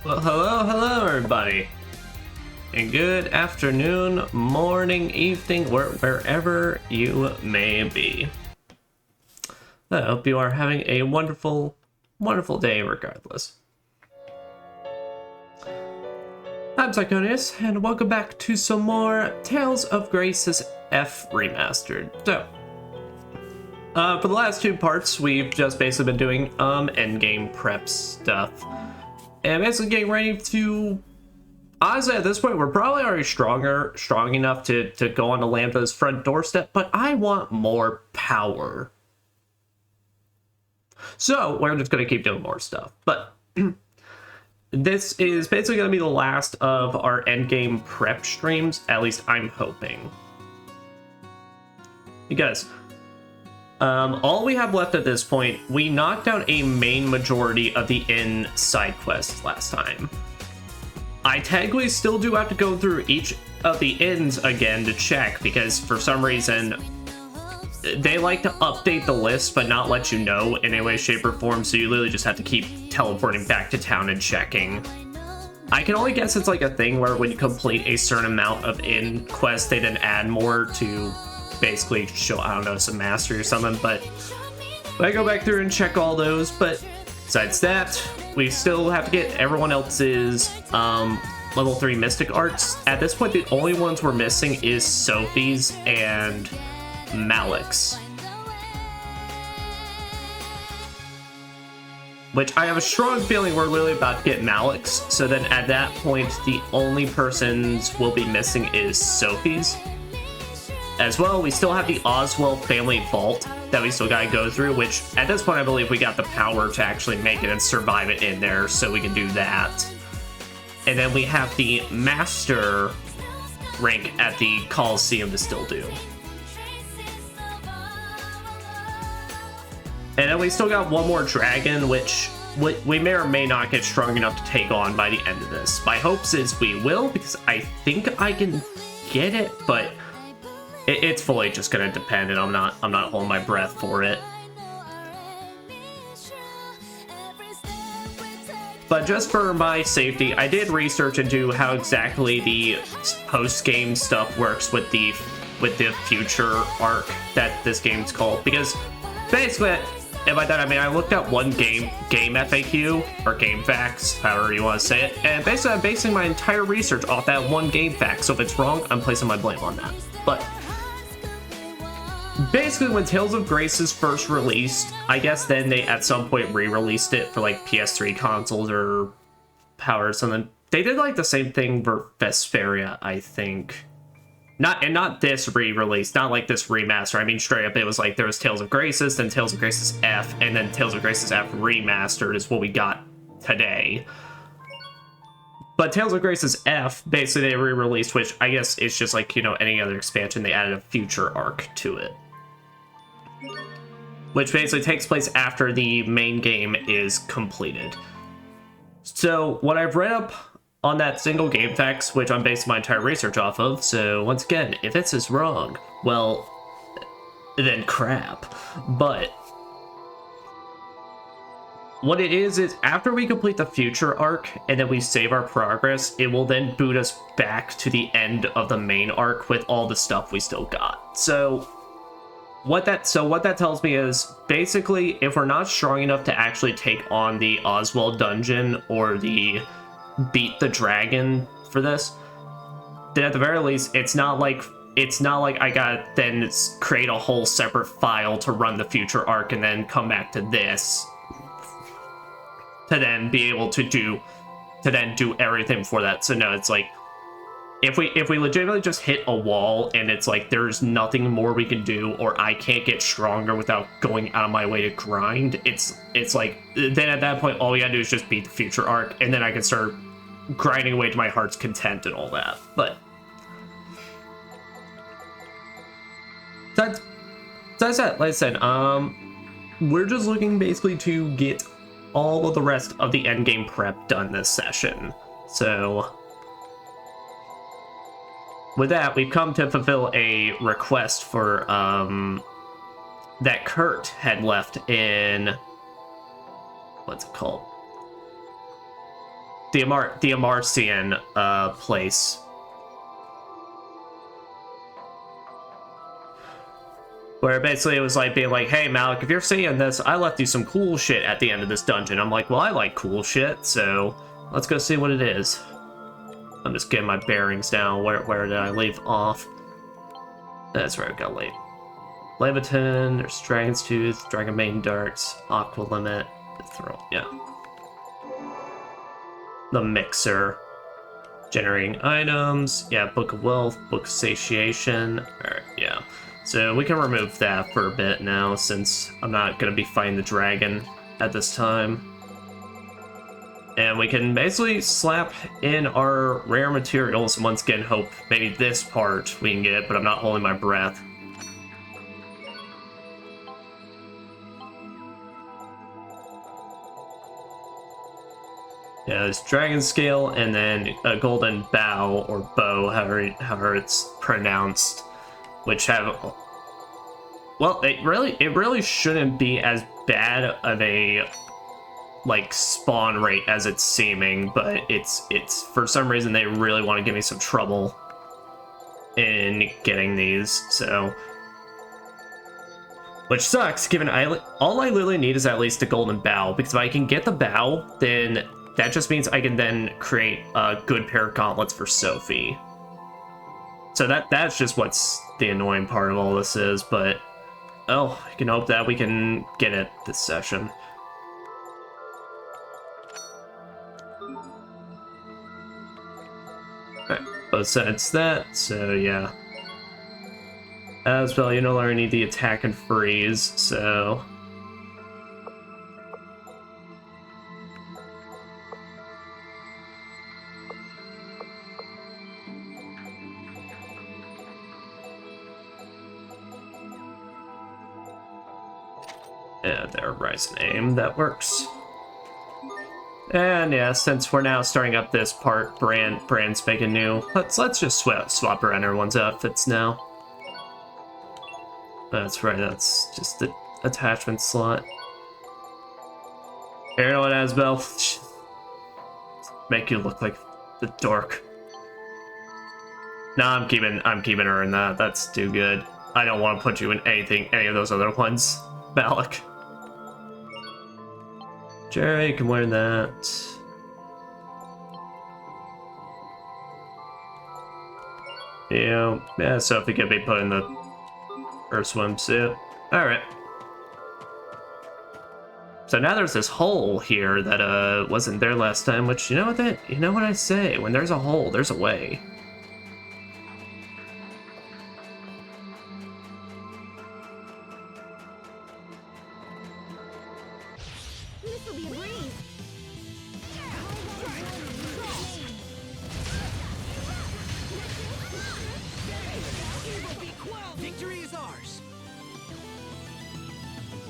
Well, hello everybody, and good afternoon, morning, evening, wherever you may be. I hope you are having a wonderful day regardless. I'm Psychonius, and welcome back to some more Tales of Graces F Remastered. So, for the last two parts, we've just basically been doing endgame prep stuff. And basically getting ready to... Honestly, at this point, we're probably already strong enough to go on to Lambda's front doorstep, but I want more power. So, we're just going to keep doing more stuff. But this is basically going to be the last of our endgame prep streams, at least I'm hoping. Because... all we have left at this point, we knocked out a main majority of the inn side quests last time. I technically still do have to go through each of the inns again to check, because for some reason, they like to update the list but not let you know in any way, shape, or form, so you literally just have to keep teleporting back to town and checking. I can only guess it's like a thing where when you complete a certain amount of inn quests, they then add more to... basically show, I don't know, some mastery or something, but I go back through and check all those. But besides that, we still have to get everyone else's level 3 mystic arts. At this point, the only ones we're missing is Sophie's and Malik's, which I have a strong feeling we're literally about to get Malik's. So then at that point, the only persons we'll be missing is Sophie's. As well, we still have the Oswald family vault that we still gotta go through, which at this point I believe we got the power to actually make it and survive it in there, so we can do that. And then we have the master rank at the Coliseum to still do. And then we still got one more dragon, which we may or may not get strong enough to take on by the end of this. My hopes is we will, because I think I can get it, but it's fully just gonna depend, and I'm not holding my breath for it. But just for my safety, I did research into how exactly the post-game stuff works with the future arc that this game's called, because basically, and by that I mean I looked at one game FAQ, or game facts, however you want to say it, and basically I'm basing my entire research off that one game fact, so if it's wrong, I'm placing my blame on that. But basically, when Tales of Graces first released, I guess then they at some point re-released it for like PS3 consoles or Power or something. They did like the same thing for Vesperia, I think. Not this re-release, not like this remaster. I mean, straight up, it was like there was Tales of Graces, then Tales of Graces F, and then Tales of Graces F Remastered is what we got today. But Tales of Graces F, basically they re-released, which I guess is just like, you know, any other expansion, they added a future arc to it, which basically takes place after the main game is completed. So what I've read up on that single game facts, which I'm basing my entire research off of, so once again, if this is wrong, well, then crap. But what it is after we complete the future arc and then we save our progress, it will then boot us back to the end of the main arc with all the stuff we still got. So what that tells me is basically if we're not strong enough to actually take on the Oswald dungeon or the beat the dragon for this, then at the very least it's not like I gotta then create a whole separate file to run the future arc and then come back to this to then be able to do everything for that. So no, it's like if we legitimately just hit a wall and it's like there's nothing more we can do, or I can't get stronger without going out of my way to grind, it's like then at that point all we gotta do is just beat the future arc, and then I can start grinding away to my heart's content and all that. But that's it. Like I said, we're just looking basically to get all of the rest of the endgame prep done this session. So with that, we've come to fulfill a request for that Kurt had left in, what's it called? the Amarcian place. Where basically it was like being like, hey Malik, if you're seeing this, I left you some cool shit at the end of this dungeon. I'm like, well, I like cool shit, so let's go see what it is. I'm just getting my bearings down. Where did I leave off? That's where I got late. Leviton, there's Dragon's Tooth, Dragon Main Darts, Aqua Limit, the Throne, yeah. The Mixer. Generating items, yeah, Book of Wealth, Book of Satiation, alright, yeah. So we can remove that for a bit now, since I'm not going to be fighting the dragon at this time. And we can basically slap in our rare materials, and once again hope maybe this part we can get, but I'm not holding my breath. Yeah, there's Dragon Scale, and then a Golden Bow, or Bow, however it's pronounced, which have... Well, it really shouldn't be as bad of a, like, spawn rate as it's seeming, but it's for some reason they really want to give me some trouble in getting these, so... Which sucks, given all I literally need is at least a Golden Bow, because if I can get the Bow, then... That just means I can then create a good pair of gauntlets for Sophie. So that's just what's the annoying part of all this is, but... Oh, I can hope that we can get it this session. Alright, both sides that, so yeah. As well, you no longer need the attack and freeze, so... Yeah, there, Rise and Aim, that works. And yeah, since we're now starting up this part, Brand's making new, let's just swap around everyone's outfits now. That's right, that's just the attachment slot. Here, you know what, Asbel? Make you look like the dork. Nah, I'm keeping her in that. That's too good. I don't want to put you in any of those other ones, Malik. Jerry, you can wear that. Yeah, Sophie could be put in her swimsuit. Alright. So now there's this hole here that wasn't there last time, which you know what I say, when there's a hole, there's a way.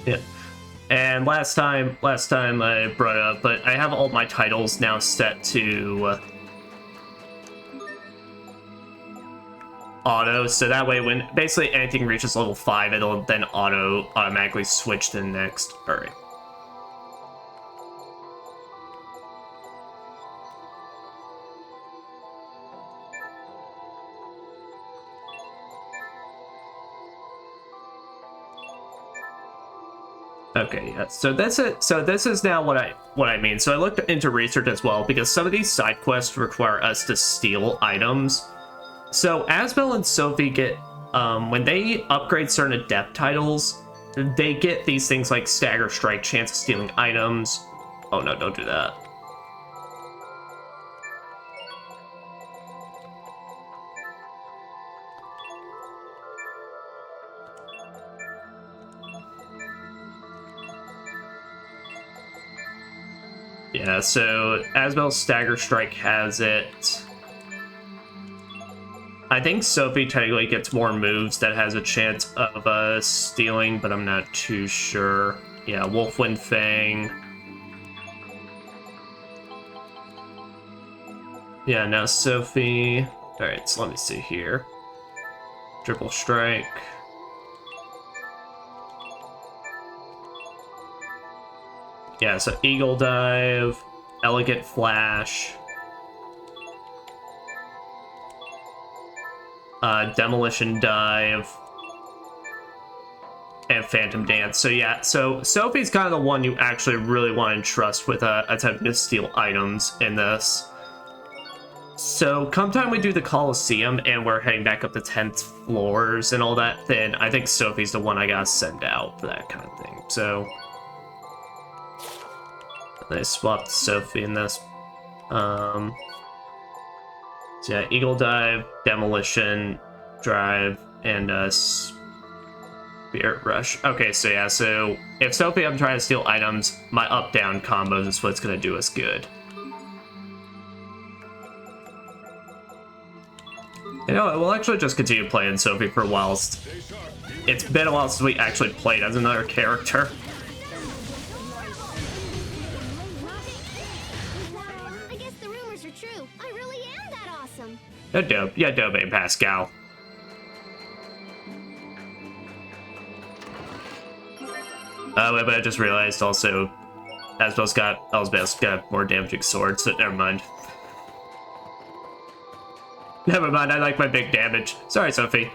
Yeah. And last time I brought it up, but I have all my titles now set to auto, so that way when basically anything reaches level 5, it'll then automatically switch to the next. Alright. Okay, yeah. So this is now what I mean. So I looked into research as well, because some of these side quests require us to steal items. So Asbel and Sophie get when they upgrade certain adept titles, they get these things like Stagger Strike, chance of stealing items. Oh no, don't do that. Yeah, so Asbel's Stagger Strike has it. I think Sophie technically gets more moves that has a chance of stealing, but I'm not too sure. Yeah, Wolfwind Fang. Yeah, now Sophie. Alright, so let me see here. Triple Strike. Yeah, so Eagle Dive. Elegant Flash, Demolition Dive, and Phantom Dance. So yeah, so Sophie's kind of the one you actually really want to trust with attempting to steal items in this. So come time we do the Coliseum and we're heading back up the 10th floors and all that, then I think Sophie's the one I gotta send out for that kind of thing. So I swapped Sophie in this. So yeah, Eagle Dive, Demolition, Drive, and Spirit Rush. Okay, so yeah, so if Sophie I'm trying to steal items, my up-down combos is what's gonna do us good. You know, we'll actually just continue playing Sophie for a while. It's been a while since we actually played as another character. I guess the rumors are true. I really am that awesome. You're dope. You're dope, Pascal. Wait, but I just realized also, Elspeth's got more damaging swords, so never mind. Never mind, I like my big damage. Sorry, Sophie.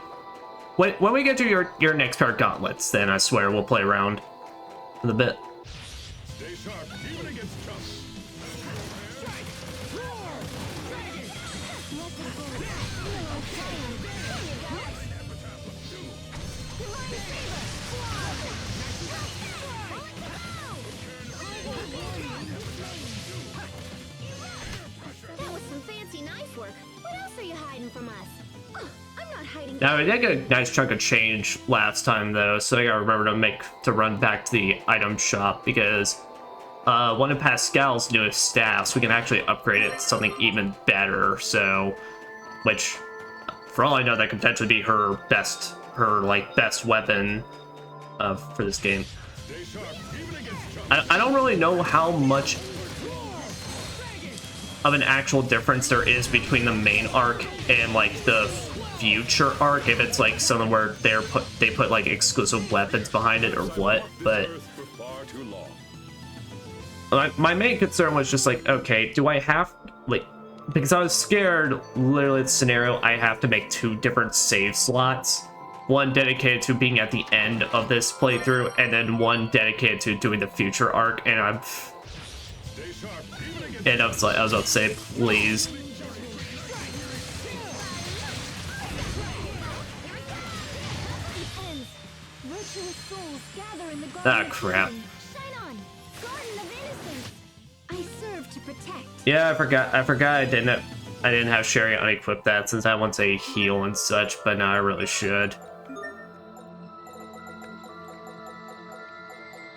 When we get to your next pair of gauntlets, then I swear we'll play around with a bit. Stay sharp, even against trust. That was some fancy knife work. What else are you hiding from us? Oh, I'm not hiding. Now we did get a nice chunk of change last time though, so I gotta remember to run back to the item shop because one of Pascal's newest staffs, we can actually upgrade it to something even better. So, which, for all I know, that could potentially be her best weapon for this game. I don't really know how much of an actual difference there is between the main arc and like the future arc, if it's like something where they put like exclusive weapons behind it or what, but my main concern was just like, okay, do I have, like, because I was scared, literally the scenario, I have to make 2 different save slots, one dedicated to being at the end of this playthrough, and then one dedicated to doing the future arc, and I was about to say, please. Ah, crap. Yeah, I forgot I didn't have Sherry unequip that since I want to heal and such, but now I really should.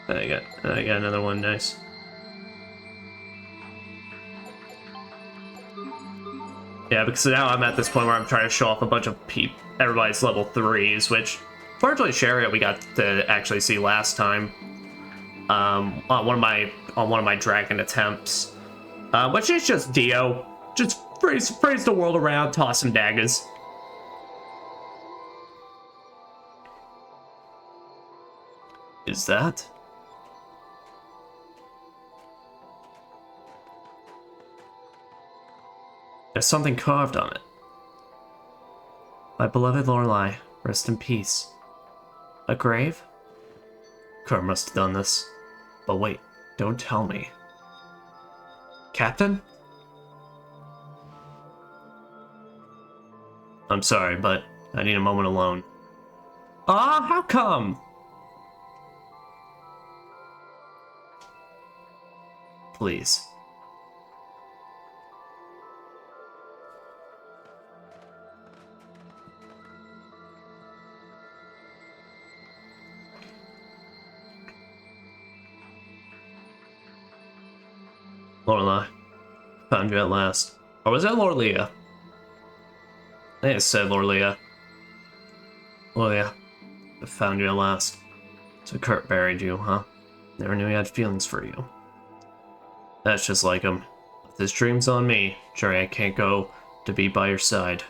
I got another one, nice. Yeah, because now I'm at this point where I'm trying to show off a bunch of everybody's level 3s, which fortunately Sherry we got to actually see last time on one of my dragon attempts, which is just Dio, just praise the world around, toss some daggers. Is that? There's something carved on it. My beloved Lorelei, rest in peace. A grave? Kurt must have done this. But wait, don't tell me. Captain? I'm sorry, but I need a moment alone. Ah, how come? Please. Lorelei, found you at last. Or was that Lorelea? I think it said Lorelea. Lorelea, I found you at last. So Kurt buried you, huh? Never knew he had feelings for you. That's just like him. If this dream's on me, Jerry, I can't go to be by your side.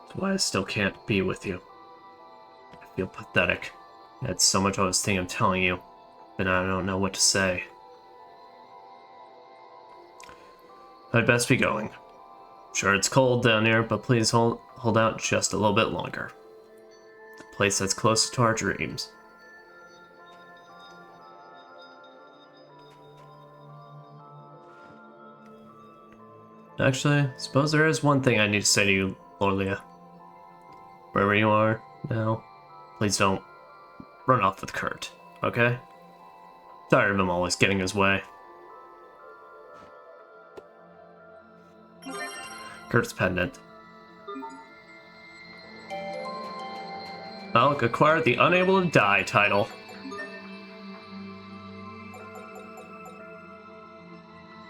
That's why I still can't be with you. I feel pathetic. I had so much I was thinking of telling you, but I don't know what to say. I'd best be going. Sure, it's cold down here, but please hold out just a little bit longer. The place that's closest to our dreams. Actually, suppose there is one thing I need to say to you, Lorlia. Wherever you are now, please don't run off with Kurt, okay? Tired of him always getting his way. Kurt's pendant. Malik acquired the Unable to Die title.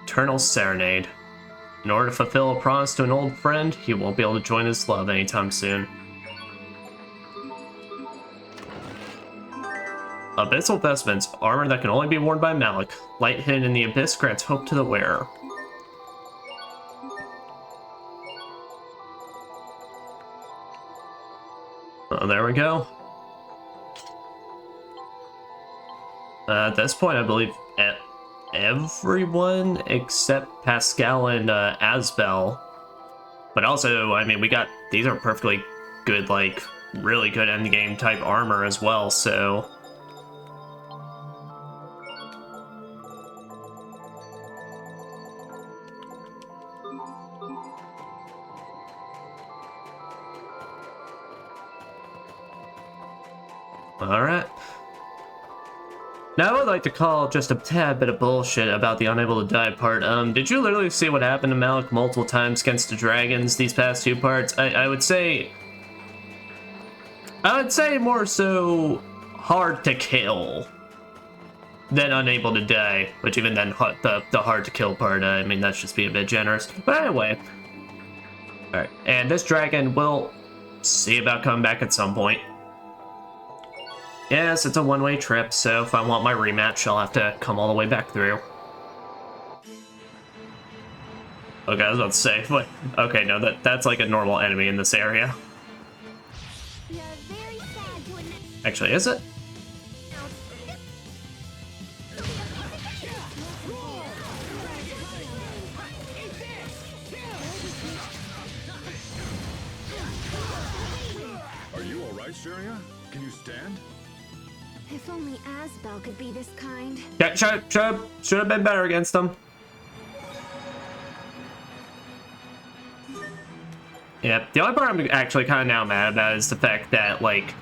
Eternal Serenade. In order to fulfill a promise to an old friend, he won't be able to join his love anytime soon. Abyssal Vestments, armor that can only be worn by Malik. Light hidden in the abyss grants hope to the wearer. Oh, there we go. At this point, I believe everyone except Pascal and Asbel. But also, I mean, these are perfectly good, like, really good endgame type armor as well, so... Alright. Now I would like to call just a tad bit of bullshit about the Unable to Die part. Did you literally see what happened to Malik multiple times against the dragons these past two parts? I would say more so hard to kill than Unable to Die, which even then the hard to kill part, I mean, that's just being a bit generous. But anyway. Alright, and this dragon will see about coming back at some point. Yes, it's a one-way trip, so if I want my rematch, I'll have to come all the way back through. Okay, I was about to say, but okay, no, that's like a normal enemy in this area. You're very sad to admit. Actually, is it? Are you alright, Sharia? Can you stand? If only Asbel could be this kind. Yeah, should have been better against them. Yeah, the only part I'm actually kind of now mad about is the fact that, like,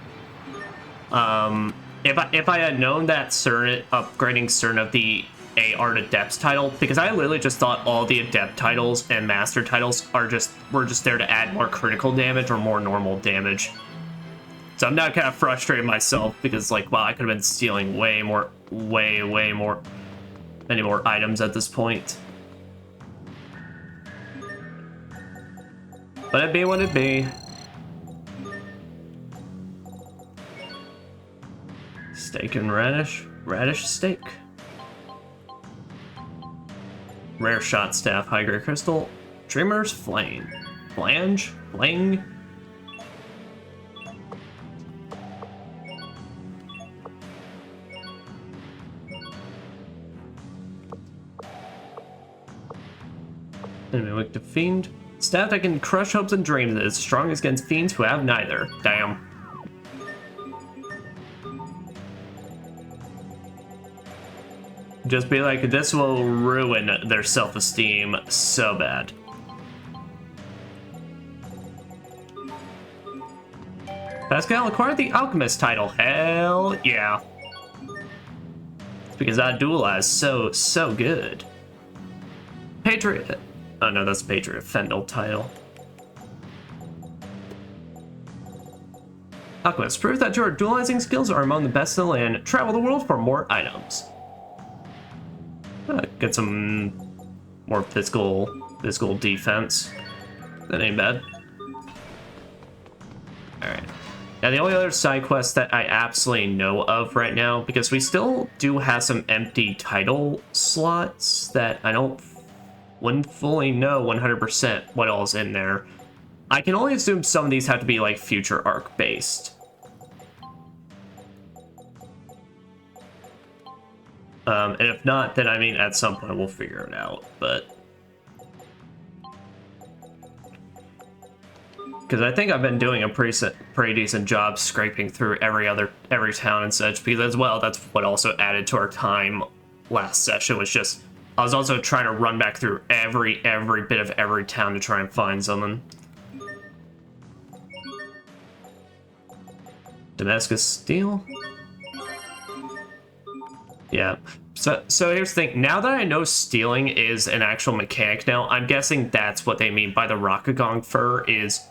if I had known that upgrading certain of the Art Adepts title, because I literally just thought all the Adept titles and Master titles were just there to add more critical damage or more normal damage. So I'm now kind of frustrated myself because, like, wow, I could have been stealing way more, many more items at this point. But it be what it be. Steak and radish steak. Rare shot staff, high grade crystal. Dreamer's flame. Flange? Fling? Enemy weak to fiend. Staff that can crush hopes and dreams that is strong against fiends who have neither. Damn. Just be like, this will ruin their self-esteem so bad. Pascal acquired the Alchemist title. Hell yeah. It's because that duel is so good. Patriot. Oh no, that's Patriot Fendel title. Alchemist, prove that your duelizing skills are among the best in the land. Travel the world for more items. Get some more physical defense. That ain't bad. Alright. Now the only other side quest that I absolutely know of right now, because we still do have some empty title slots that I wouldn't fully know 100% what all's in there. I can only assume some of these have to be like future arc based. And if not, then I mean at some point we'll figure it out, but Because I think I've been doing a pretty decent job scraping through every town and such. Because as well, that's what also added to our time last session. Was just I was also trying to run back through every bit of every town to try and find something. Damascus steel. Yeah. So here's the thing. Now that I know stealing is an actual mechanic now, I'm guessing that's what they mean by the Rockagong fur is.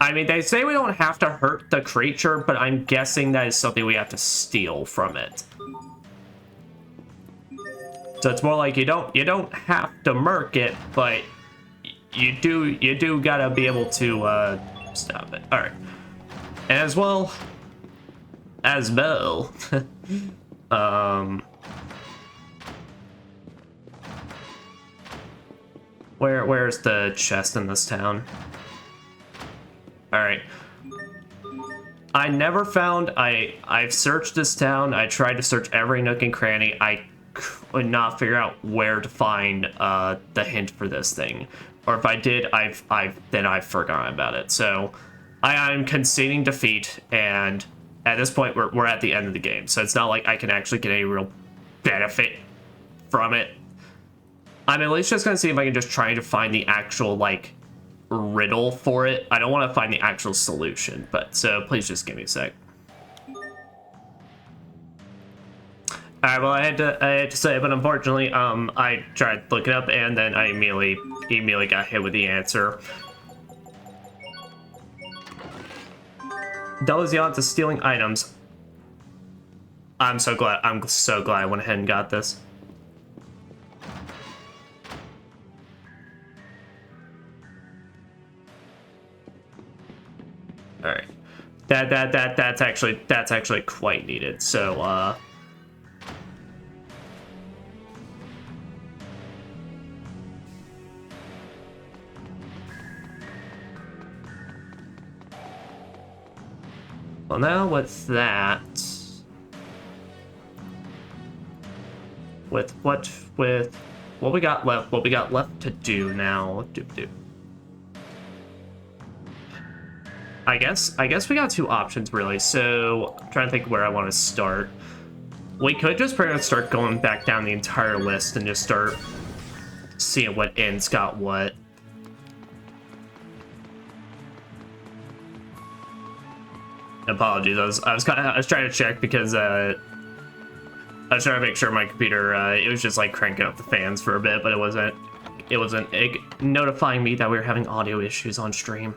I mean, they say we don't have to hurt the creature, but I'm guessing that is something we have to steal from it. So it's more like you don't have to murk it, but you do gotta be able to stop it. All right, and as well. Where's the chest in this town? All right. I never found. I've searched this town. I tried to search every nook and cranny. I could not figure out where to find the hint for this thing, or if I did, I've forgotten about it. So I'm conceding defeat, and at this point we're at the end of the game. So it's not like I can actually get any real benefit from it. I'm at least just gonna see if I can just try to find the actual like riddle for it. I don't want to find the actual solution, but so please just give me a sec. Alright, well I had to say, but unfortunately, I tried to look it up and then I immediately got hit with the answer. Doubles the odds of stealing items. I'm so glad I went ahead and got this. All right, that's actually quite needed. So well, now what's that? With what we got left? What we got left to do now? I guess we got two options really. So I'm trying to think where I want to start. We could just pretty much start going back down the entire list and just start seeing what ends got what. Apologies, I was trying to check because I was trying to make sure my computer it was just like cranking up the fans for a bit, but it wasn't notifying me that we were having audio issues on stream.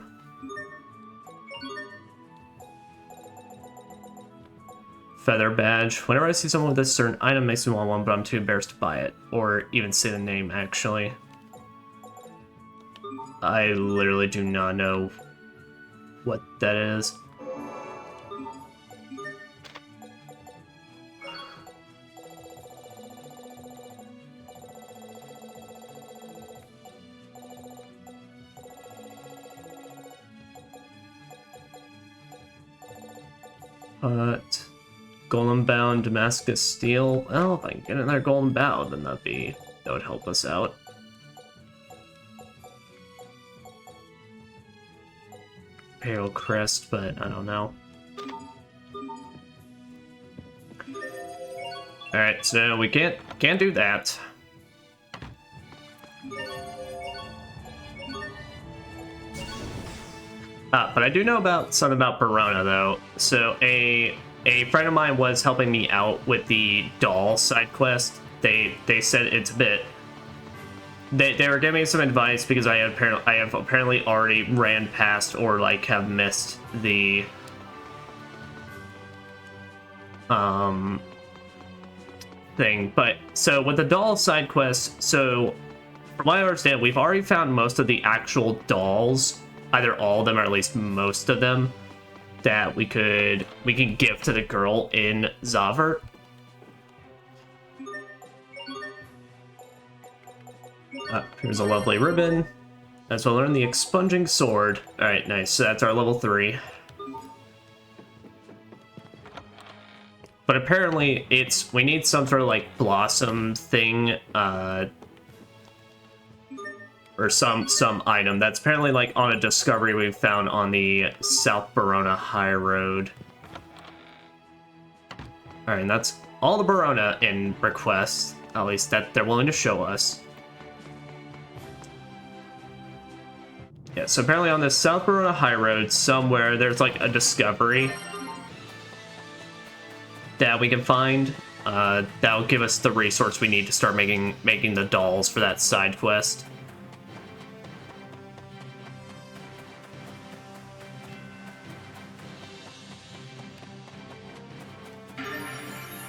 Feather badge. Whenever I see someone with this certain item, makes me want one, but I'm too embarrassed to buy it or even say the name. Actually, I literally do not know what that is. But golden bound Damascus steel. Well, if I can get another golden bound, then that would help us out. Pale crest, but I don't know. All right, so we can't do that. But I do know something about Verona, though. So a friend of mine was helping me out with the doll side quest. They said it's a bit. They were giving me some advice because I have apparently already ran past or like have missed the thing. But so with the doll side quest, so from what I understand, we've already found most of the actual dolls. Either all of them or at least most of them that we can give to the girl in Zavert. Here's a lovely ribbon. As well, learn the expunging sword. All right, nice. So that's our level 3. But apparently, we need some sort of like blossom thing, or or some item that's apparently like on a discovery we found on the South Verona High Road. All right, and that's all the Verona in requests, at least that they're willing to show us. Yeah, so apparently on the South Verona High Road somewhere there's like a discovery that we can find. That'll give us the resource we need to start making the dolls for that side quest.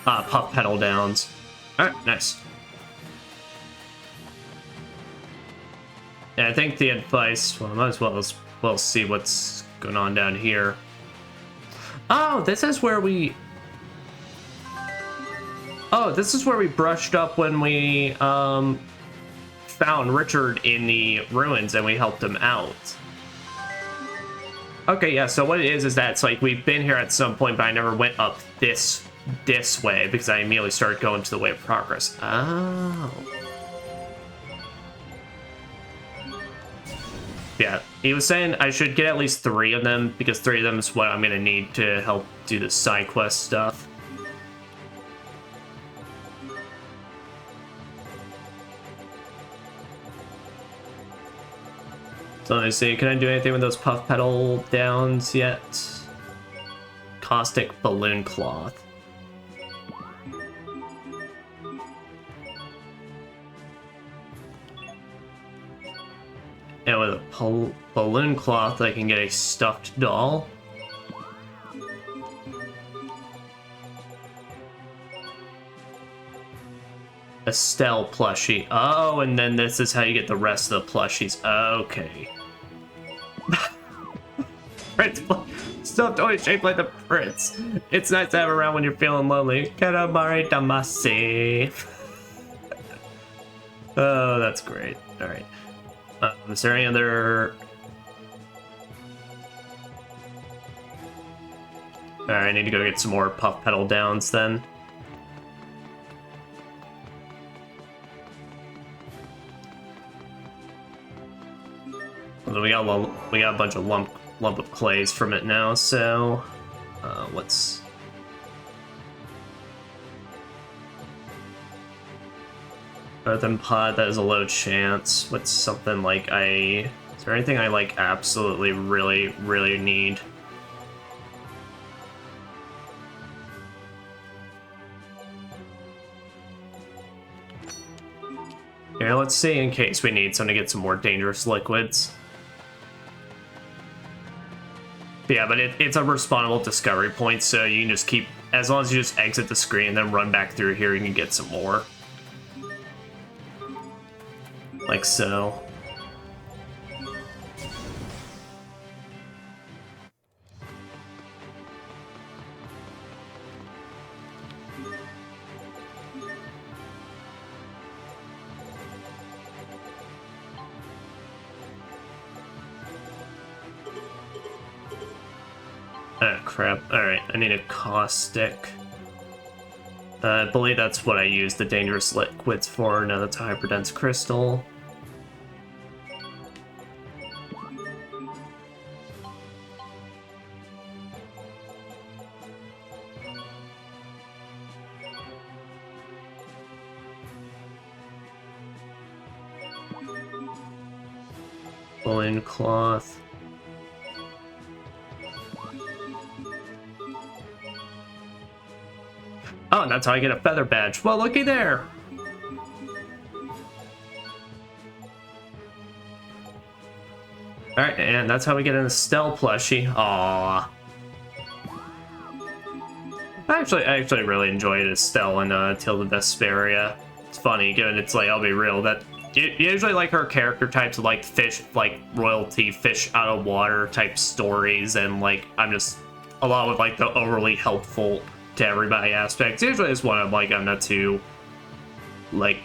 Puff pedal downs. Alright, nice. And I think the advice, well, I might as well see what's going on down here. Oh, this is where we... Oh, this is where we brushed up when we found Richard in the ruins and we helped him out. Okay, yeah, so what it is that it's like we've been here at some point, but I never went up this way because I immediately started going to the way of progress. Oh. Yeah, he was saying I should get at least 3 of them because 3 of them is what I'm going to need to help do the side quest stuff. So let me see, can I do anything with those puff pedal downs yet? Caustic balloon cloth. And with a balloon cloth, I can get a stuffed doll. Estelle plushie. Oh, and then this is how you get the rest of the plushies. Okay. Prince stuffed toy shaped like the prince. It's nice to have around when you're feeling lonely. Karamari damase. Oh, that's great. All right. Is there any other... Alright, I need to go get some more puff pedal downs then. Although we got a bunch of lump of clays from it now, so... what's... Earthen pod, that is a low chance. What's something like is there anything I like absolutely really need? Here, let's see in case we need some to get some more dangerous liquids. Yeah, but it's a respawnable discovery point, so you can just keep, as long as you just exit the screen and then run back through here, you can get some more. Like so. Oh crap. Alright, I need a caustic. I believe that's what I use the dangerous liquids for. No, that's a hyperdense crystal. Balloon cloth. Oh, and that's how I get a feather badge. Well, looky there. Alright, and that's how we get an Estelle plushie. Aww. I actually really enjoyed Estelle in Tilda Vesperia. It's funny, given it's like, I'll be real, that usually like her character types of like fish, like royalty, fish out of water type stories, and like I'm just a lot with like the overly helpful to everybody aspects. Usually it's one I'm like, I'm not too like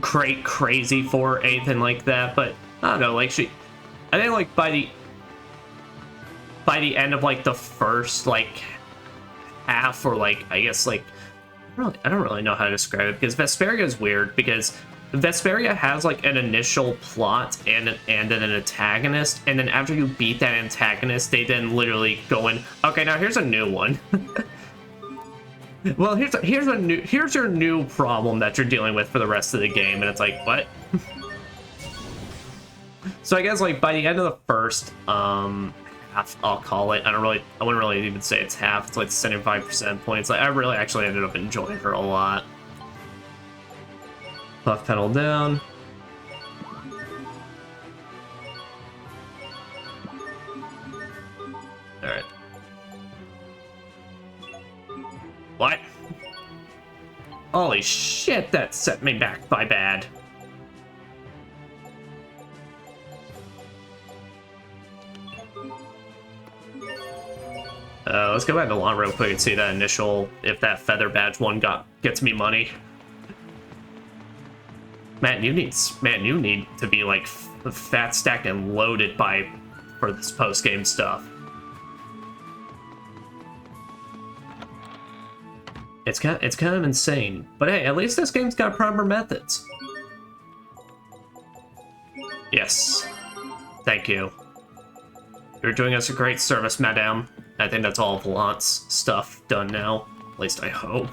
crazy for anything like that, but I don't know, like I think like by the end of like the first like half, or like I guess like I don't really know how to describe it, because Vesperia is weird because Vesperia has like an initial plot and then an antagonist, and then after you beat that antagonist, they then literally go in. Okay, now here's a new one. Well, here's your new problem that you're dealing with for the rest of the game, and it's like, what? So I guess like by the end of the first half, I'll call it. I wouldn't really even say it's half. It's like 75% points. Like I really actually ended up enjoying her a lot. Left pedal down. All right. What? Holy shit, that set me back by bad. Let's go back to lawn real quick and see that initial, if that feather badge one gets me money. Man, you need to be like fat stacked and loaded for this post game stuff. It's kind of insane, but hey, at least this game's got proper methods. Yes, thank you. You're doing us a great service, madame. I think that's all of Lant's stuff done now. At least I hope.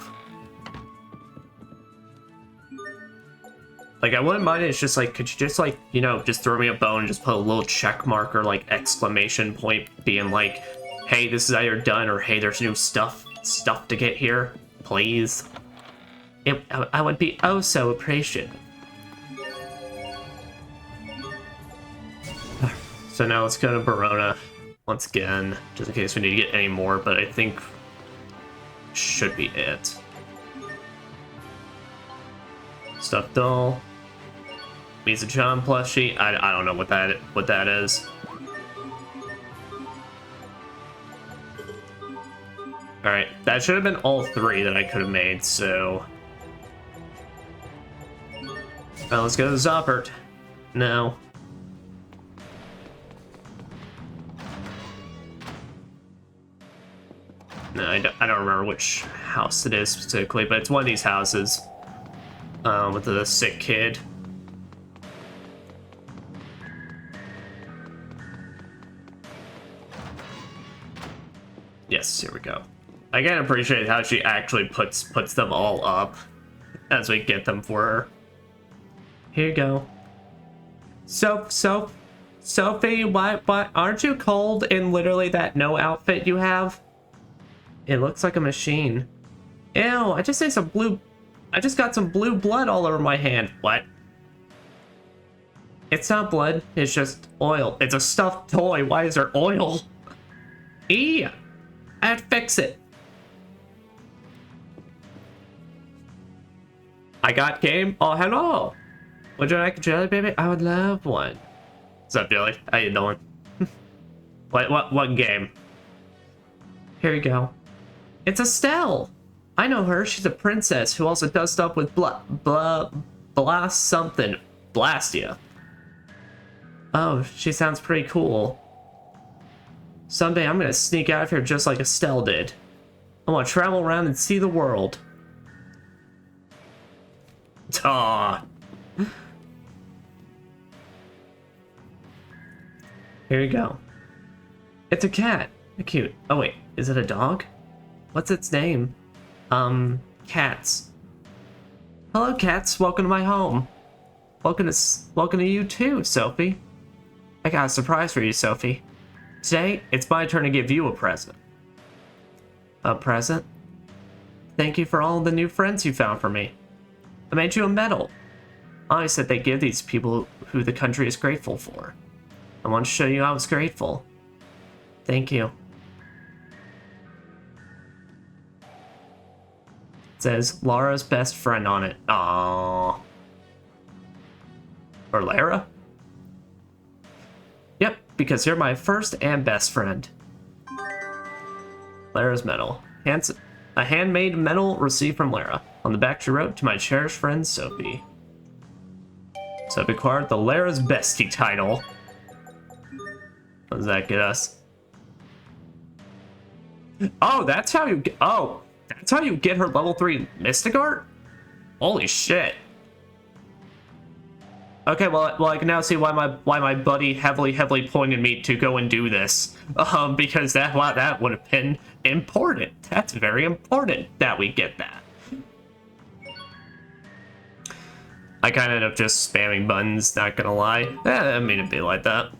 Like, I wouldn't mind it. It's just like, could you just like, you know, just throw me a bone and just put a little check mark or like exclamation point being like, hey, this is either done, or hey, there's new stuff to get here, please. I would be oh so appreciative. So now let's go to Verona once again, just in case we need to get any more, but I think should be it. Stuffed doll. Misa John plushie. I don't know what that is. Alright, that should have been all three that I could have made, so. Well, let's go to Zoppert. No. No, I don't remember which house it is specifically, but it's one of these houses with the sick kid. Yes, here we go. I can appreciate how she actually puts them all up as we get them for her. Here you go. Sophie, why aren't you cold in literally that no outfit you have? It looks like a machine. Ew, I just got some blue blood all over my hand. What? It's not blood, it's just oil. It's a stuffed toy. Why is there oil? Eee! I have to fix it. I got game. Oh, hello. Would you like a jelly baby? I would love one. What's up, Billy? How you doing? What game? Here you go. It's Estelle. I know her. She's a princess who also does stuff with blast something. Blastia. Oh, she sounds pretty cool. Someday I'm gonna sneak out of here just like Estelle did. I want to travel around and see the world. Aww. Here you go. It's a cat. Cute. Oh wait, is it a dog? What's its name? Cats. Hello, cats. Welcome to my home. Welcome to you too, Sophie. I got a surprise for you, Sophie. Today, it's my turn to give you a present. A present? Thank you for all the new friends you found for me. I made you a medal. I said they give these people who the country is grateful for. I want to show you I was grateful. Thank you. It says Lara's best friend on it. Aww. Or Lara? Yep, because you're my first and best friend. Lara's medal. A handmade medal received from Lara. On the back she wrote, to my cherished friend Sophie. So I've acquired the Lara's bestie title. What does that get us? Oh, that's how you get. Oh, that's how you get her level 3 Mystic Art? Holy shit. Okay, well, I can now see why my buddy heavily pointed me to go and do this. Because that would have been important. That's very important that we get that. I kind of end up just spamming buttons, not gonna lie. I mean, it'd be like that.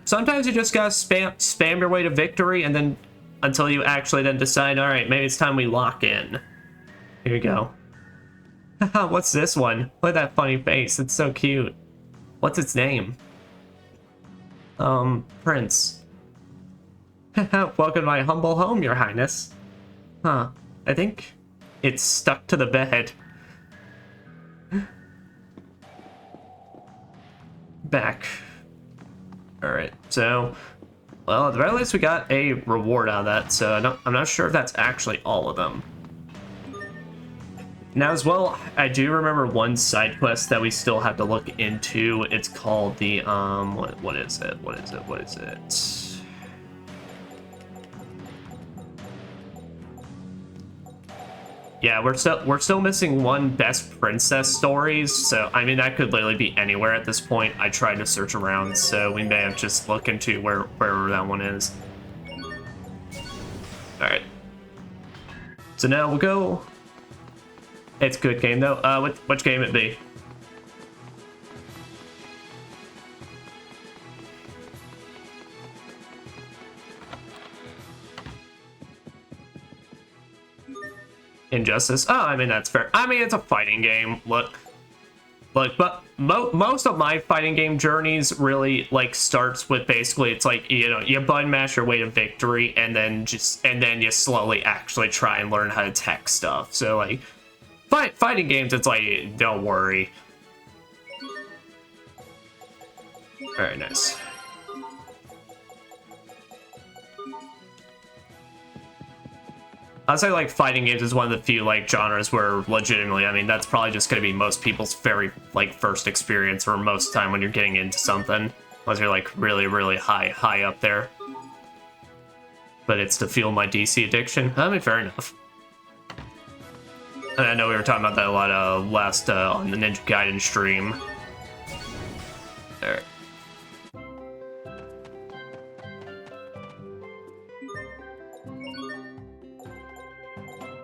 Sometimes you just gotta spam your way to victory, and then until you actually then decide, all right, maybe it's time we lock in. Here you go. What's this one? Look at that funny face. It's so cute. What's its name? Prince. Welcome to my humble home, Your Highness. Huh. I think it's stuck to the bed. Back. Alright, so... Well, at the very least we got a reward out of that, so I'm not sure if that's actually all of them. Now as well, I do remember one side quest that we still have to look into. It's called the, what is it? Yeah, we're still missing one best princess stories, so I mean that could literally be anywhere at this point. I tried to search around, so we may have just looked into wherever that one is. Alright. So now we'll go. It's a good game though. Which game it be? Injustice. Oh, I mean that's fair. I mean it's a fighting game. Look, but most of my fighting game journeys really like starts with basically it's like you button mash your way to victory and then you slowly actually try and learn how to tech stuff. So like fighting games, it's like don't worry. Very nice. I'd say like fighting games is one of the few like genres where legitimately, I mean, that's probably just going to be most people's very like first experience or most time when you're getting into something, unless you're like really high up there. But it's to fuel my DC addiction. I mean, fair enough. And I know we were talking about that a lot last on the Ninja Gaiden stream. There.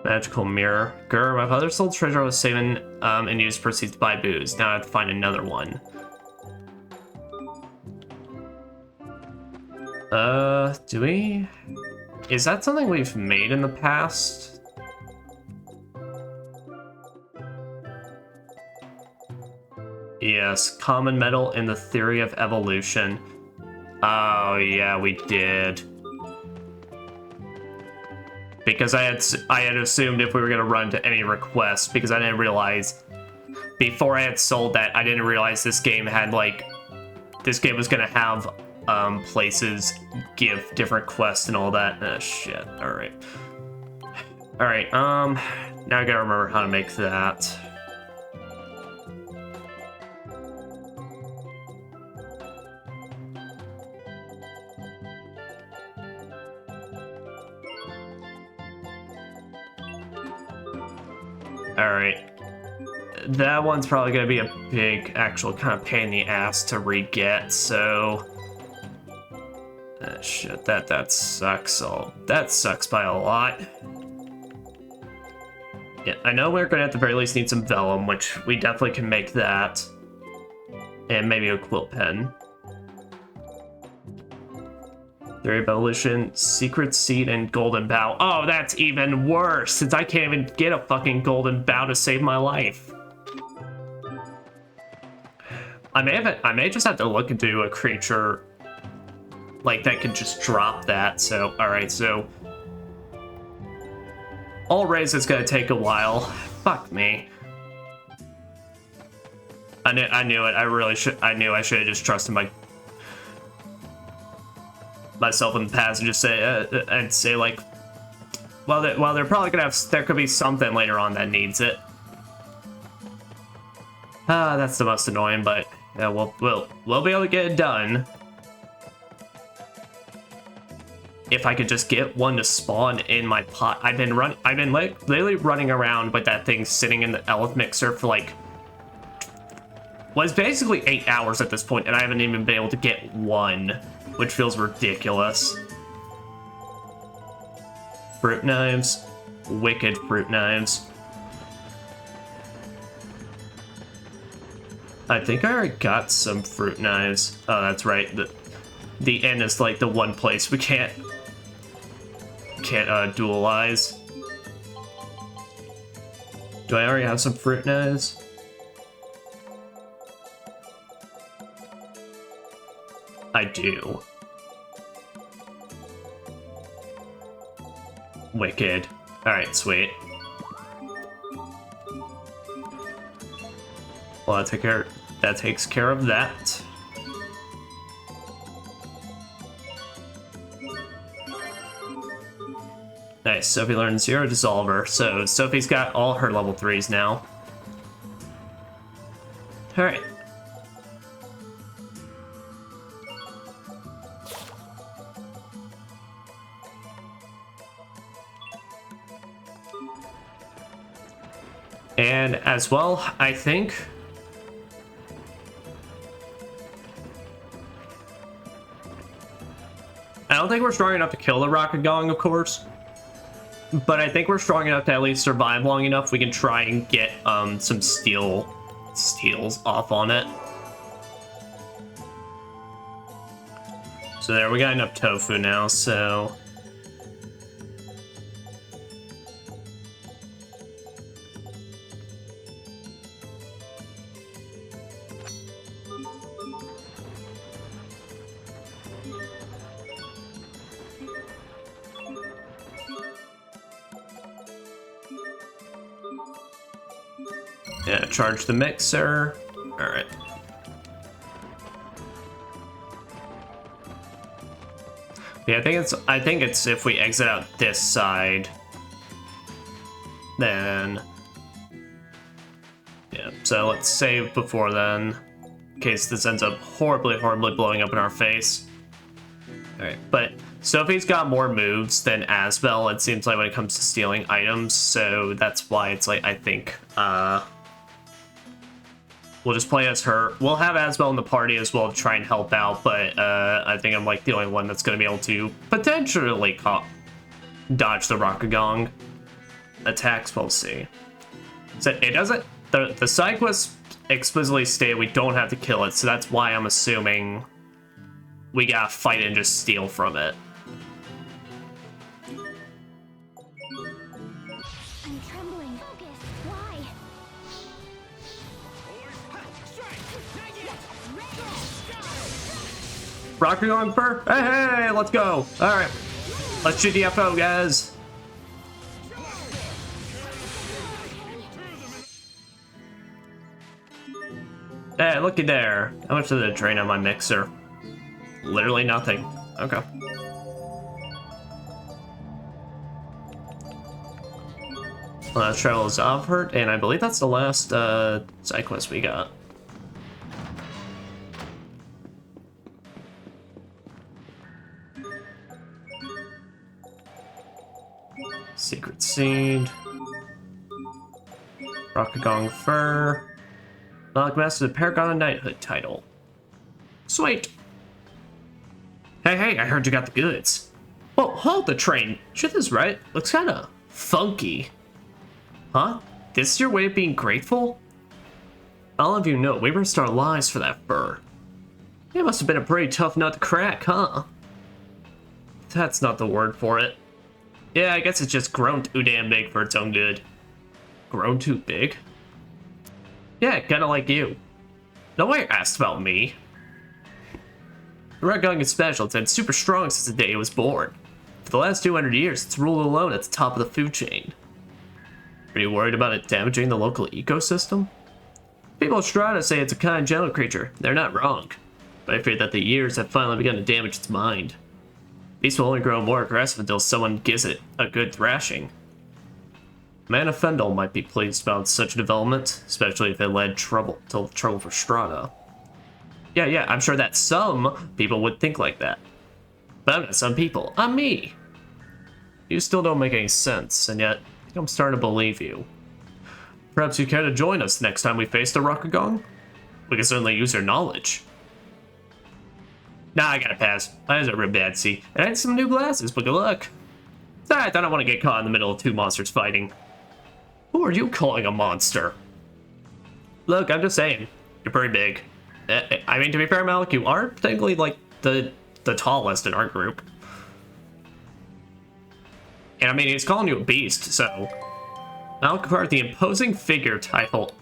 Magical mirror. Grr, my father sold treasure I was saving and used proceeds to buy booze. Now I have to find another one. Do we? Is that something we've made in the past? Yes, common metal in the theory of evolution. Oh yeah, we did. Because I had assumed if we were gonna run to any requests, because I didn't realize before I had sold that, I didn't realize this game had like this game was gonna have places give different quests and all that. Shit. Alright. Alright, now I gotta remember how to make that. Alright. That one's probably going to be a big, actual kind of pain in the ass to re-get, so... shit, that sucks. That sucks by a lot. Yeah, I know we're going to at the very least need some vellum, which we definitely can make that. And maybe a quilt pen. Theory of Evolution, Secret Seed, and Golden Bow. Oh, that's even worse, since I can't even get a fucking Golden Bow to save my life. I may just have to look into a creature like that can just drop that. So, alright, so all raise is gonna take a while. Fuck me. I knew it. I knew I should have just trusted myself in the past and just say like, well they're probably gonna have, there could be something later on that needs it. That's the most annoying, but yeah, we'll be able to get it done. if I could just get one to spawn in my pot. I've been like literally running around with that thing sitting in the elephant mixer for like, was basically 8 hours at this point, and I haven't even been able to get one, which feels ridiculous. Fruit knives. Wicked fruit knives. I think I already got some fruit knives. Oh, that's right. The end is like the one place we can't dualize. Do I already have some fruit knives? I do. Wicked. Alright, sweet. Well, that takes care of that. Nice, Sophie learned 0 Dissolver, so Sophie's got all her level 3s now. Alright. And as well, I think... I don't think we're strong enough to kill the Rocket Gong, of course. But I think we're strong enough to at least survive long enough we can try and get some steals off on it. So there, we got enough tofu now, so... Yeah, charge the mixer. All right. Yeah, I think it's if we exit out this side, then yeah. So let's save before then, in case this ends up horribly blowing up in our face. All right, but Sophie's got more moves than Asbel, it seems like, when it comes to stealing items, so that's why it's like, I think, we'll just play as her. We'll have Asbel in the party as well to try and help out, but I think I'm like the only one that's going to be able to potentially dodge the Rockagong attacks. We'll see. So it doesn't, the side quests explicitly state we don't have to kill it, so that's why I'm assuming we gotta fight it and just steal from it. I'm trembling. Focus. Why? Rockagong Fur? Hey, let's go. Alright. Let's GDFO, guys. Hey, looky there. How much did it drain on my mixer? Literally nothing. Okay. Last travel is offered, and I believe that's the last side quest we got. Secret Seed. Rockagong Fur. Master the Paragon of Knighthood title. Sweet! Hey, I heard you got the goods. Oh, hold the train. Shit is right. Looks kinda funky. Huh? This is your way of being grateful? All of you know we risked our lives for that fur. It must have been a pretty tough nut to crack, huh? That's not the word for it. Yeah, I guess it's just grown too damn big for its own good. Grown too big? Yeah, kinda like you. Nobody asked about me. The Rockagong is special. It's been super strong since the day it was born. For the last 200 years, it's ruled alone at the top of the food chain. Are you worried about it damaging the local ecosystem? People of Strata say it's a kind, gentle creature. They're not wrong. But I fear that the years have finally begun to damage its mind. Beasts will only grow more aggressive until someone gives it a good thrashing. Man of Fendel might be pleased about such a development, especially if it led trouble for Strata. Yeah, I'm sure that some people would think like that. But I'm not some people. I'm me. You still don't make any sense, and yet I think I'm starting to believe you. Perhaps you care to join us next time we face the Rakugong? We can certainly use your knowledge. Nah, I gotta pass. My eyes are real bad, see. And I had some new glasses, but good luck. I thought I want to get caught in the middle of two monsters fighting. Who are you calling a monster? Look, I'm just saying. You're pretty big. I mean, to be fair, Malik, you are technically, like, the tallest in our group. And I mean, he's calling you a beast, so... Malik acquired the imposing figure title.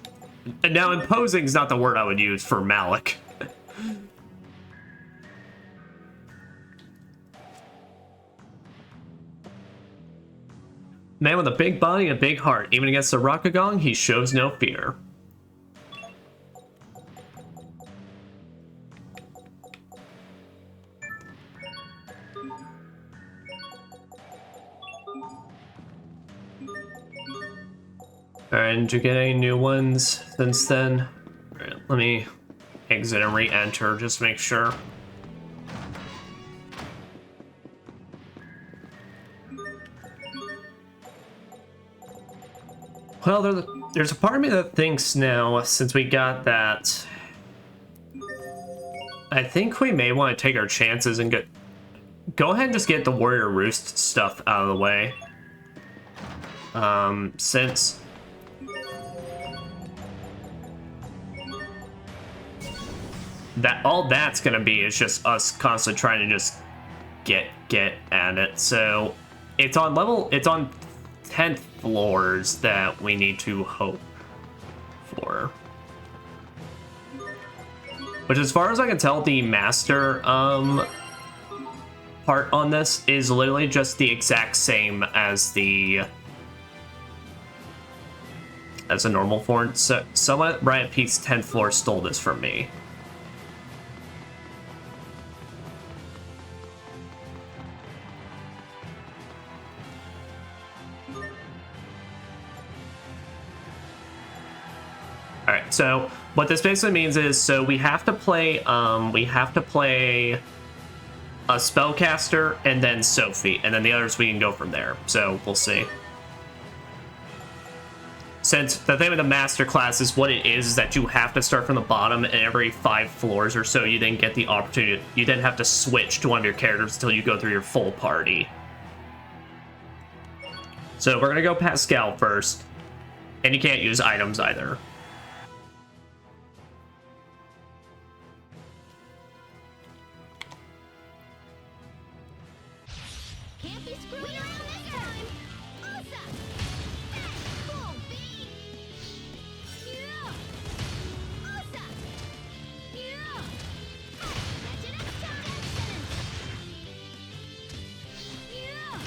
Now, imposing is not the word I would use for Malik. Man with a big body and a big heart. Even against the Rakugong, he shows no fear. Alright, did you get any new ones since then? Alright, let me exit and re-enter, just to make sure. Well, there's a part of me that thinks now, since we got that, I think we may want to take our chances and go ahead and just get the Warrior Roost stuff out of the way. Since all that's gonna be is just us constantly trying to just get at it. So it's on 10th floors that we need to hope for. Which, as far as I can tell, the master part on this is literally just the exact same as the normal form. So someone at Riot Peak's 10th floor stole this from me. Alright, so what this basically means is, so we have to play a spellcaster and then Sophie, and then the others we can go from there. So we'll see. Since the thing with the master class is what it is that you have to start from the bottom, and every 5 floors or so you then get the opportunity, you then have to switch to one of your characters until you go through your full party. So we're gonna go Pascal first, and you can't use items either. Can't be screwing around this time. Awesome. Cool beat. Yeah. Awesome. Yeah. Catch you next time. Yeah.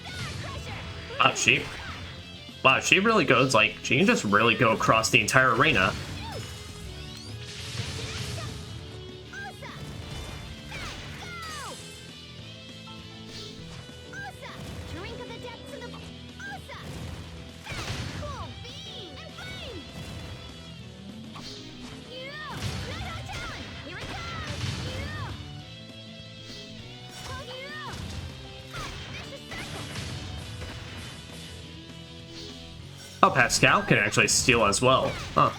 Hey, Star Crusher. Wow, she really goes, like, she can just really go across the entire arena. Oh, Pascal can actually steal as well. Huh.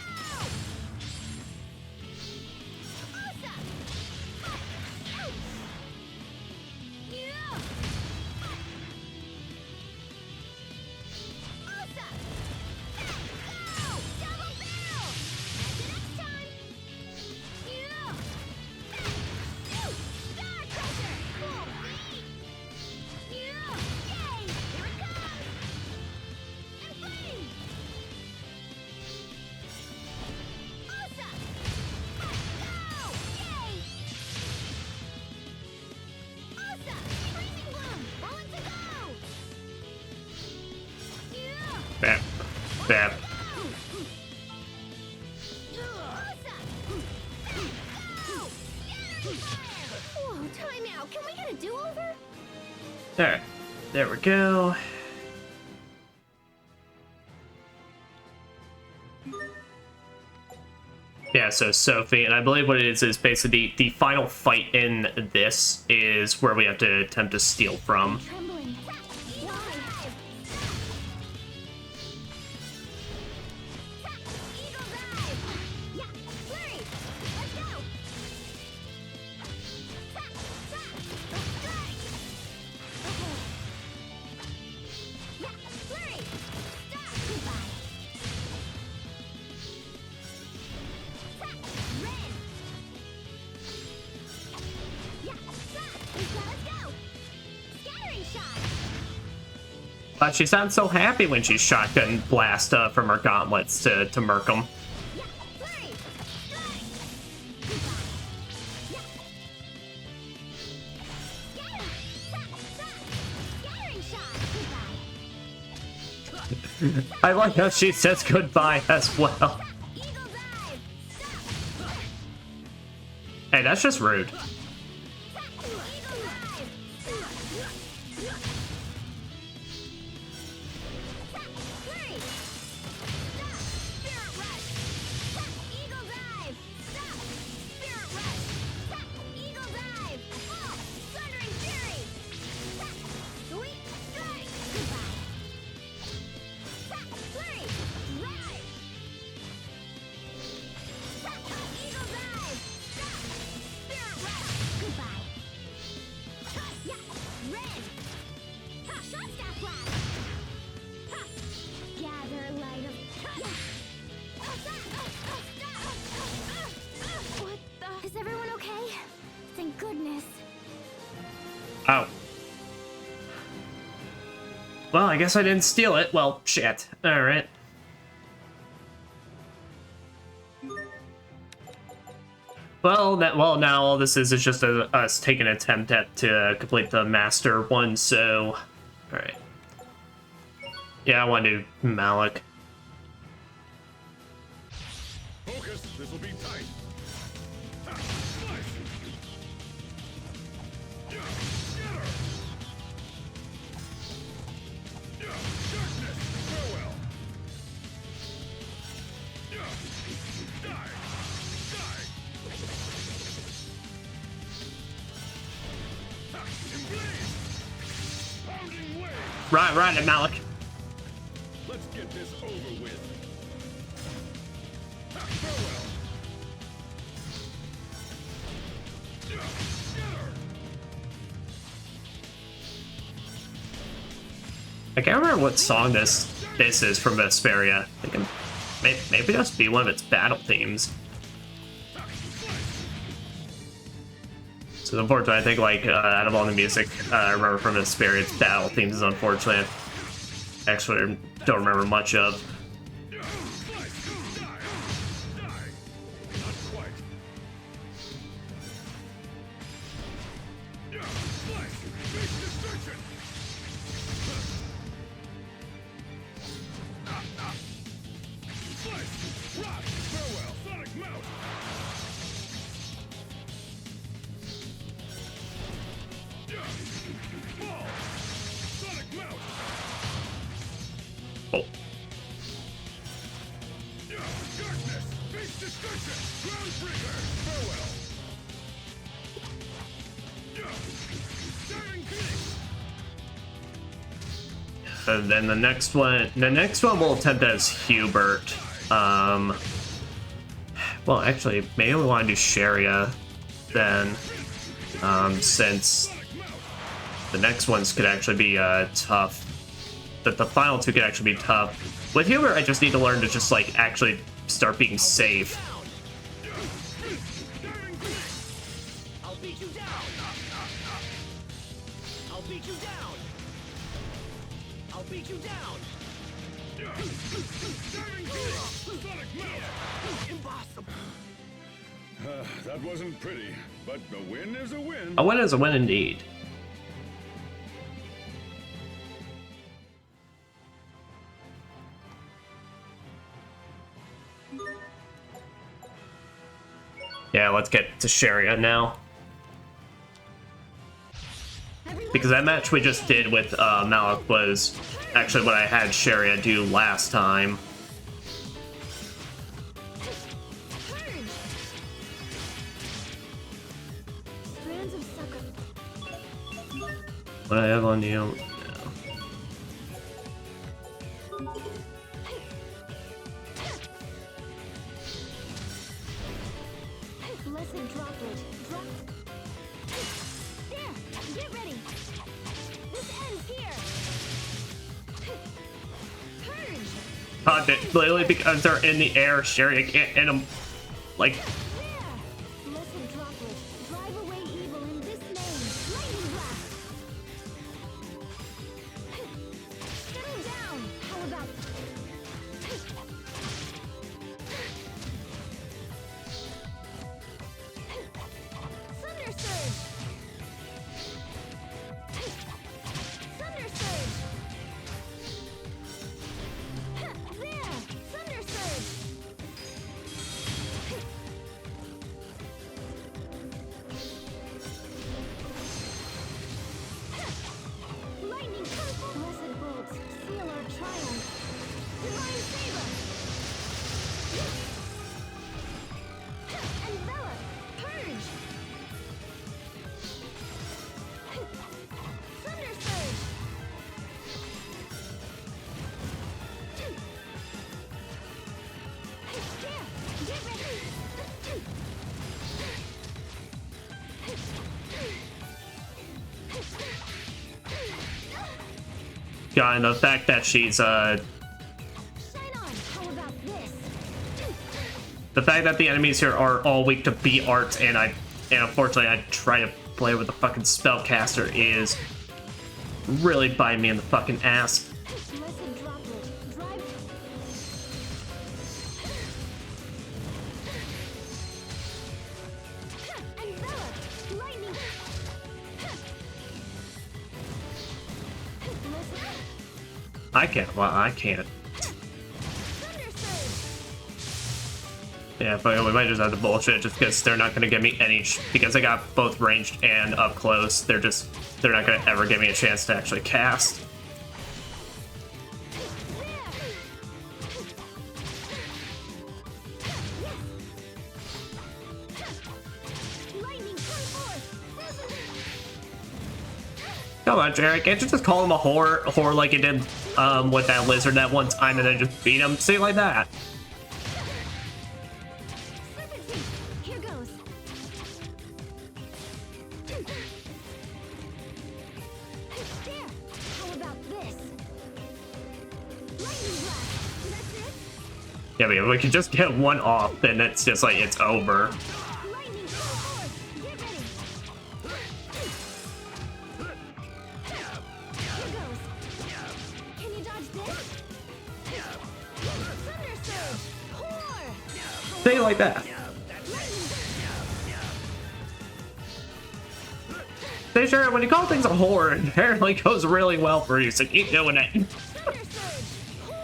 Bap. Bap. Whoa, time out. Can we get a do-over? Alright. There we go. Yeah, so Sophie, and I believe what it is basically the final fight in this is where we have to attempt to steal from. Trembling. Why? Eagle dive. Yeah, flurry. Let's go. Strike. Okay. Yeah, flurry. Stop. Goodbye. Red. Yeah, stop. Let's go. Scattering shot. But she sounds so happy when she shotgun blast from her gauntlets to murk them. Yeah, flurry. Strike. Goodbye. Yeah. Scattering shot. Goodbye. I like how she says goodbye as well. Eagle dive. Stop. Hey, that's just rude. Eagle dive. Flurry. Stop. Spirit rush. Eagle dive. Stop. Spirit rush. Eagle dive. Fall. Thundering fury. Sweet strike. Goodbye. Flurry. Ride. Eagle dive. Stop. Spirit rush. Goodbye. Yeah. Red. Shot staff blast. Gather light of. What the? Is everyone okay? Thank goodness. Oh. Well, I guess I didn't steal it. Well, shit. Alright. Well, now all this is just us taking an attempt at to complete the master one, so... Alright. Yeah, I want to do Malik. Focus. This will be tight. Ha, slice. Yeah, scatter. Yeah, darkness. Farewell. Yeah, die. Die. Ha, emblaze. Pounding wave. Right, Malik. Let's get this over with. Ha, farewell. Yeah, scatter. I can't remember what song this is from Vesperia. I think maybe that's be one of its battle themes. So unfortunately, I think like out of all the music I remember from Vesperia, its battle themes is unfortunately actually don't remember much of. Yeah, slice. Die. Die. Not quite. Yeah, slice. Face destruction. Slice. Rock. Farewell. Sonic mount. Yeah. Fall. Sonic mount. Oh, Yeah. Darkness. Face destruction. Groundbreaker. Farewell. Yeah. Daring Phoenix. and then the next one we'll attempt as Hubert. Well, actually, maybe we want to do Sharia then, since the next ones could actually be tough. That the final two could actually be tough. With Hubert, I just need to learn to just like actually start being safe. I'll beat you down. I'll beat you down. I'll beat you down. Yeah. Daring Phoenix. Sonic mount. Impossible. That wasn't pretty, but a win is a win. A win is a win indeed. Yeah, let's get to Sharia now. Because that match we just did with Malik was actually what I had Sharia do last time. Turn. What I have on you? Blessed droplet. Drop. There. Get ready. This ends here. Purge. God, literally because they're in the air, Sherry, I can't hit them. Like, There. Blessed droplet. Drive away evil in this name. Lightning blast. Settle down. How about Thunder Surge! Thunder Surge! There! Thunder Surge! Lightning Purple! Blessed bolts, seal our triumph! Divine Saber! Envelop! Purge! Thunder Surge! There! Get ready! God, and the fact that she's, Shine on! How about this? the fact that the enemies here are all weak to beat art, and unfortunately I try to play with the fucking spellcaster is really biting me in the fucking ass. Blessed droplet. Drive. Envelop. Lightning. Blessed. I can't. Well, I can't. Thunder Surge. Yeah, but we might just have to bullshit just because they're not going to give me any. Because I got both ranged and up close, they're not going to ever give me a chance to actually cast. Lightning, come forth. Come on, Jared, can't you just call him a whore like you did with that lizard that one time and then just beat him? See, like that. Serpentine. Here goes. There. How about this? Lightning blast. That's it. Yeah, but if we could just get one off, then it's just like it's over. Lightning, come forth. Get ready. Here goes. Can you dodge this? Thunder Surge. Pour. Say it like that. Lightning. Say, sure, when you call things a whore, it apparently goes really well for you, so keep doing it. Thunder Surge. Pour.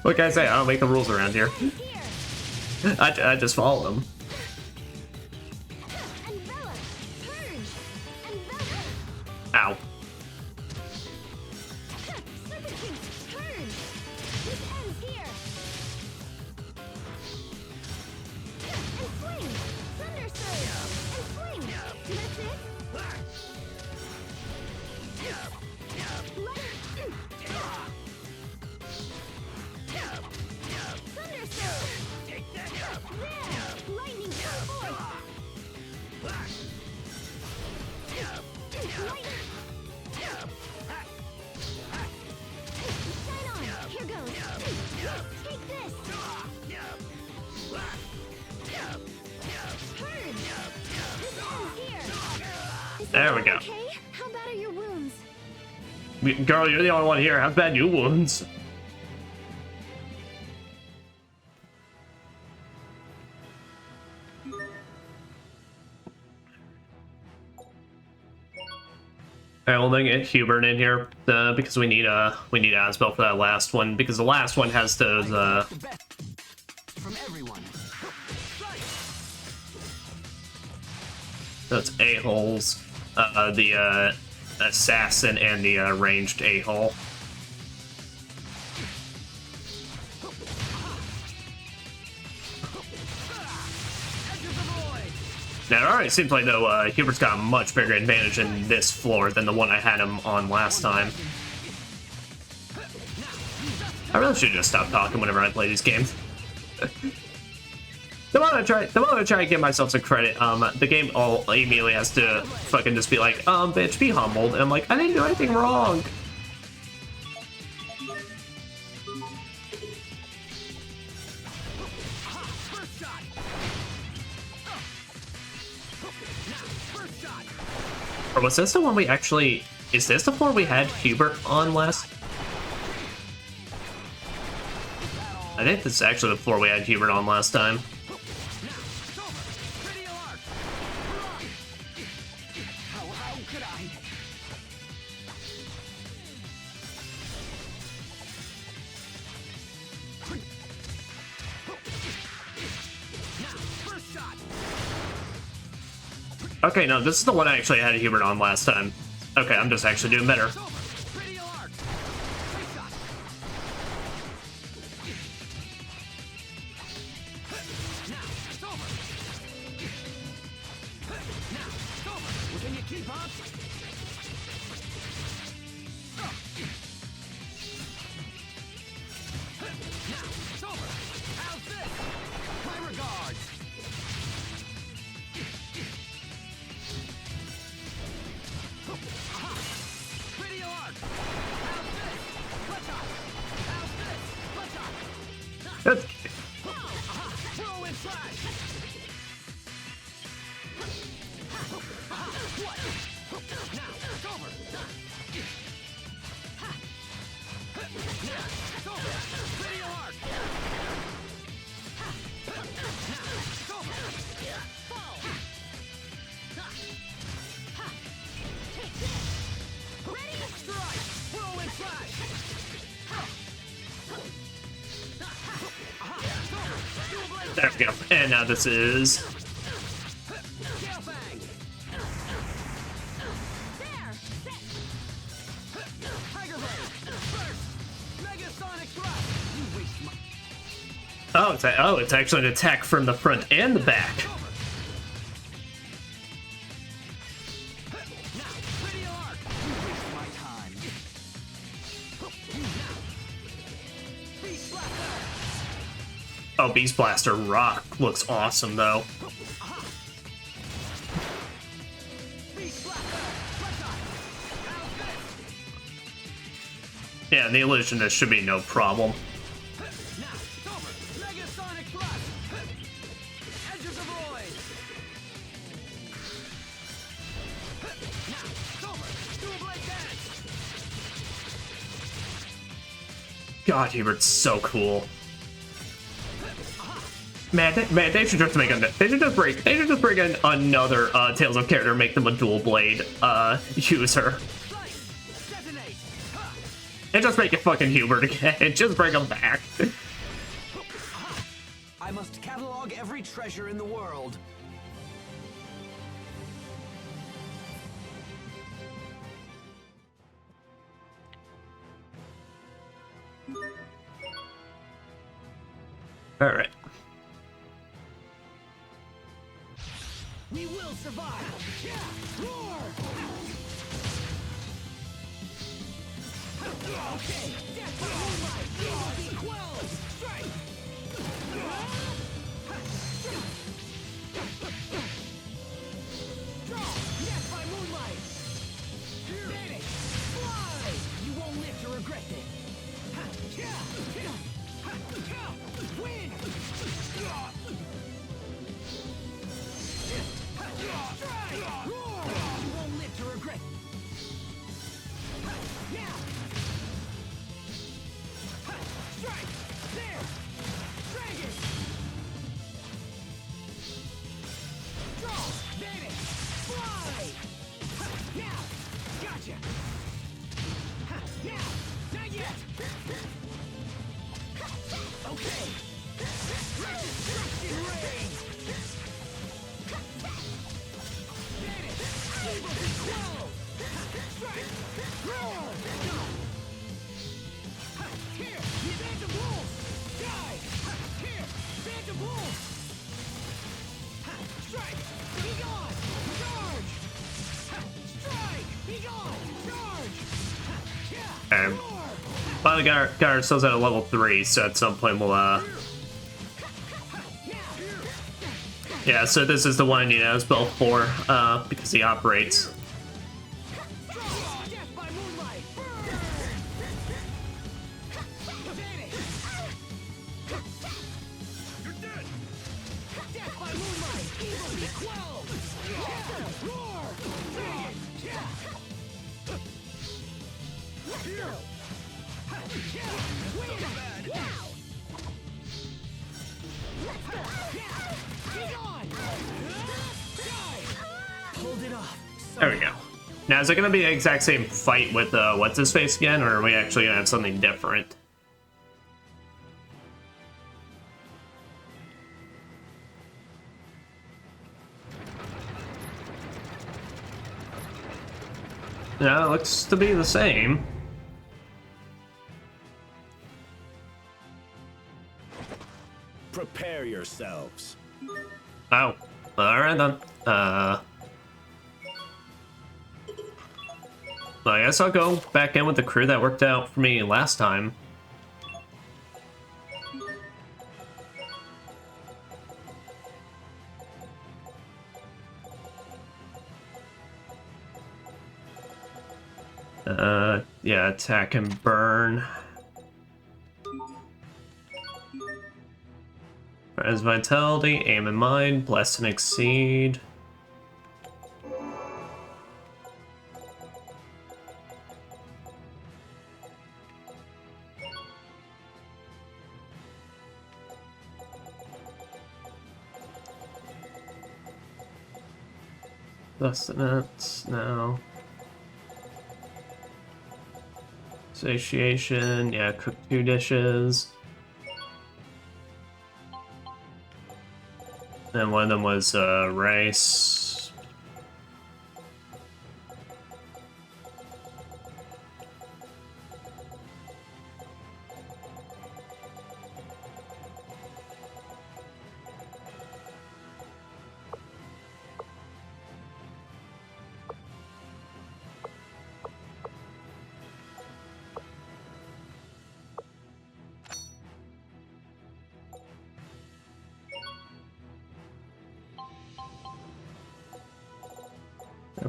What can I say? I don't make the rules around here. Here. I just follow them. Envelop. Purge. Envelop. Ow. Serpentine. Purge. This ends here. And swing. Thunder Surge. And swing. That's it. Thunder Surge. There. Lightning, come forth. Lightning. Shine on. Here goes. Take this. Purge. This ends here. Is There we all go. Okay? How bad are your wounds? Girl, you're the only one here. How bad you wounds? Alright, we'll then get Hubert in here because we need Asbel for that last one because the last one has those The best from everyone. those a-holes, the assassin and the ranged a-hole. Edges of Now, it already seems like, though, Hubert's got a much bigger advantage in this floor than the one I had him on last time. I really should just stop talking whenever I play these games. The moment I try to give myself some credit, the game immediately has to fucking just be like, bitch, be humbled. And I'm like, I didn't do anything wrong. Or was this the one we actually... Is this the floor we had Hubert on last? I think this is actually the floor we had Hubert on last time. Okay, no, this is the one I actually had Hubert on last time. Okay, I'm just actually doing better. There we go. And now this is... Oh, it's actually an attack from the front and the back. Oh, Beast Blaster Rock looks awesome, though. Yeah, the illusionist should be no problem. God, Hubert's so cool. Man, they should just make they should just bring in another Tales of character, make them a dual blade user. And just make it fucking Hubert again. And just bring him back. I must catalog every treasure in the world. All right. We will survive. Yeah, roar. Okay, death by moonlight. Will be quelled. Strike. Draw. Death by moonlight. Finish. Fly. You won't live to regret it. Win. Strike. Roar. You won't live to regret it. Yeah. Strike! There! Dragon! And finally got ourselves at a level 3, so at some point we'll, yeah, so this is the one, you know, spell 4, because he operates. Death by moonlight. You're dead. Death by moonlight. Evil be quelled. Roar. Be gone. Hold it off. There we go. Now, is it going to be the exact same fight with, what's-his-face again, or are we actually going to have something different? No, it looks to be the same. Prepare yourselves. Oh, alright then. Well, I guess I'll go back in with the crew that worked out for me last time. Yeah, attack and burn. As vitality, aim and mind, bless and exceed. Sustenance, no. Satiation, yeah, cook 2 dishes. And one of them was rice.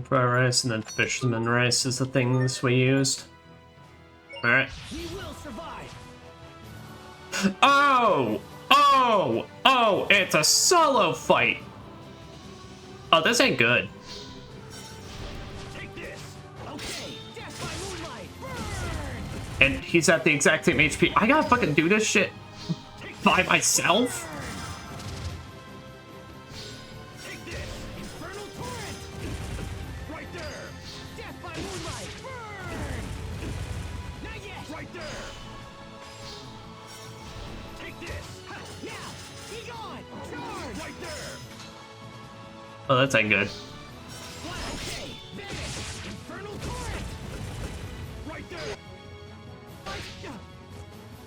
Fried rice and then fisherman rice is the things we used. Alright. We will survive. Oh! Oh! Oh! It's a solo fight! Oh, this ain't good. Take this. Okay. Death by moonlight. Burn. And he's at the exact same HP. I gotta fucking do this shit by myself? Take this. Infernal torrent. Right there. Death by moonlight. Burn. Not yet. Right there. Take this. Ha. Now. Be gone. Charge. Right there. Oh, that's ain't good. Okay. Vanish. Infernal torrent. Right there.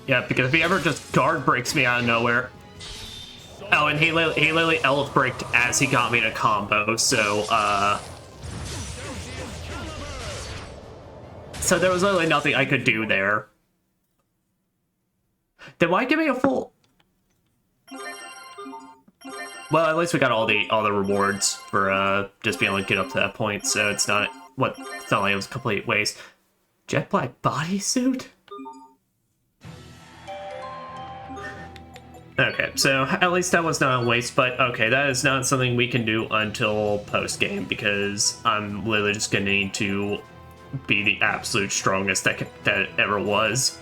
Yeah, because if he ever just guard breaks me out of nowhere. Oh, and he literally elf bricked as he got me to combo, so, so there was literally nothing I could do there. Then why give me a full... Well, at least we got all the rewards for, just being able to get up to that point, so it's not like it was a complete waste. Jet black bodysuit? Okay, so at least that was not a waste, but okay, that is not something we can do until post-game, because I'm literally just gonna need to be the absolute strongest that it ever was.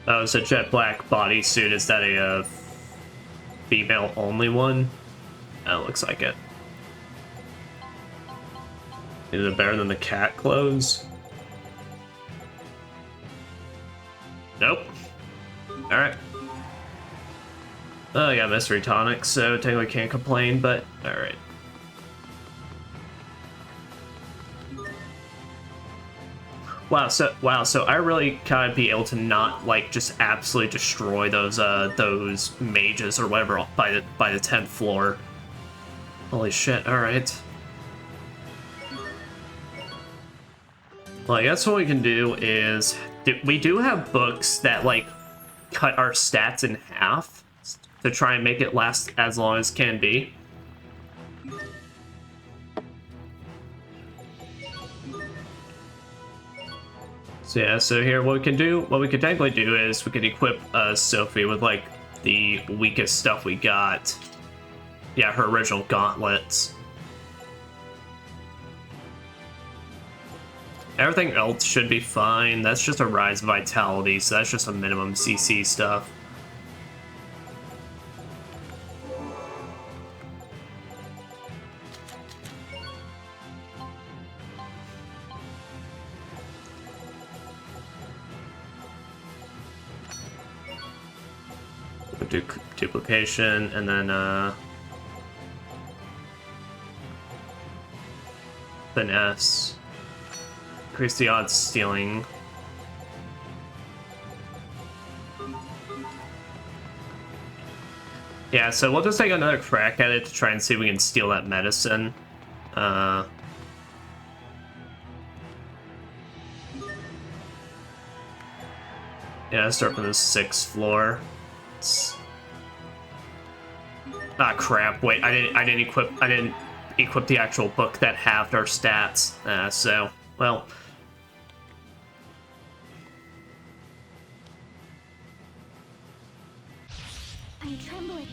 Oh, so jet black bodysuit, is that a female-only one? Oh, looks like it. Is it better than the cat clothes? Nope. Alright. Oh, I got mystery tonic, so technically can't complain, but alright. Wow, so I really gotta be able to not like just absolutely destroy those mages or whatever by the 10th floor. Holy shit, alright. Well, I guess what we can do is... We do have books that, like, cut our stats in half to try and make it last as long as can be. So yeah, so here what we can technically do is we can equip Sophie with, like, the weakest stuff we got. Yeah, her original gauntlets. Everything else should be fine. That's just a Rise of Vitality, so that's just a minimum CC stuff. Duplication, and then Finesse. Increase the odds stealing. Yeah, so we'll just take another crack at it to try and see if we can steal that medicine. Yeah, let's start from the 6th floor. Ah, crap! Wait, I didn't equip the actual book that halved our stats. So, well. I'm trembling.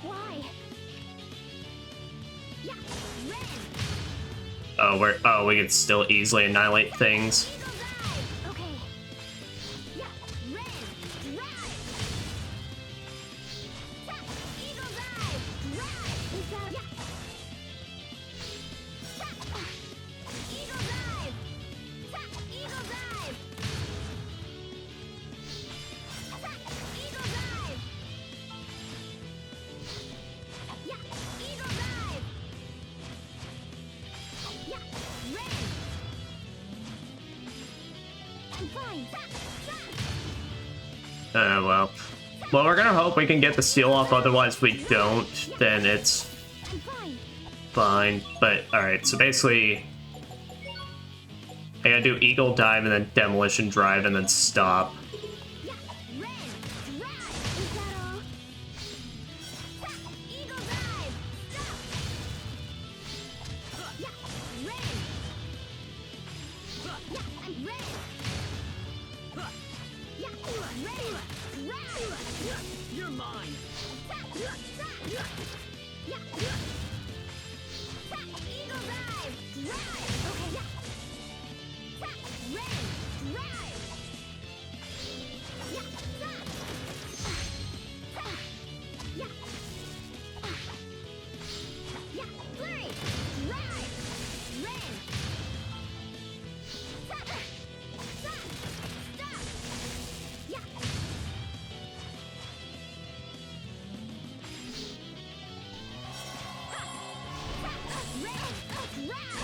Why? Yeah, red. Oh, we can still easily annihilate things. Okay. Yeah, red. Drive. Eagle dive. Drive. Is that yeah? Eagle dive. Eagle dive. Eagle dive. Yeah, eagle dive. Yeah, red. I'm fine. Well. Well, we're gonna hope we can get the seal off, otherwise if we don't, then it's I'm fine. fine. But, alright, so basically... I gotta do Eagle Dive, and then Demolition Drive, and then stop. Yeah, red. Drive. Is that all? Eagle dive. Stop. Yeah, red. Yeah, I'm red. Yeah, red. Drive. You're mine. Yeah. Eagle dive. Drive. Okay, yeah. Red. Drive. Yeah. Yeah. Yeah. Flurry. Drive. Red. Stop. Yeah.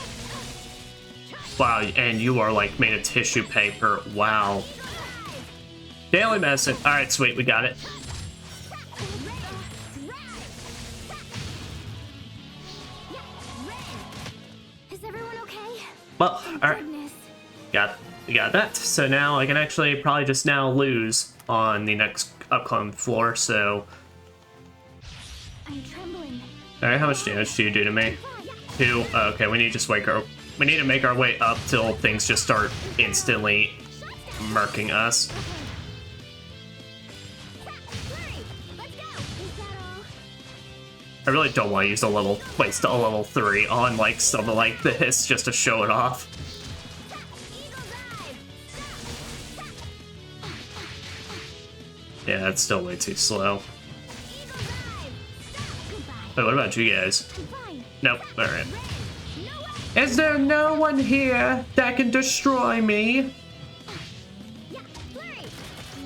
Wow, and you are, like, made of tissue paper. Wow. Daily medicine. Alright, sweet, we got it. Is everyone okay? Well, alright. Goodness. We got that. So now I can actually probably just now lose on the next upcoming floor, so... I'm trembling. Alright, how much damage do you do to me? 2? Okay, we need to just we need to make our way up till things just start instantly murking us. I really don't want to use waste a level 3 on, like, something like this just to show it off. Yeah, that's still way too slow. Wait, what about you guys? Nope, alright. Is there no one here that can destroy me?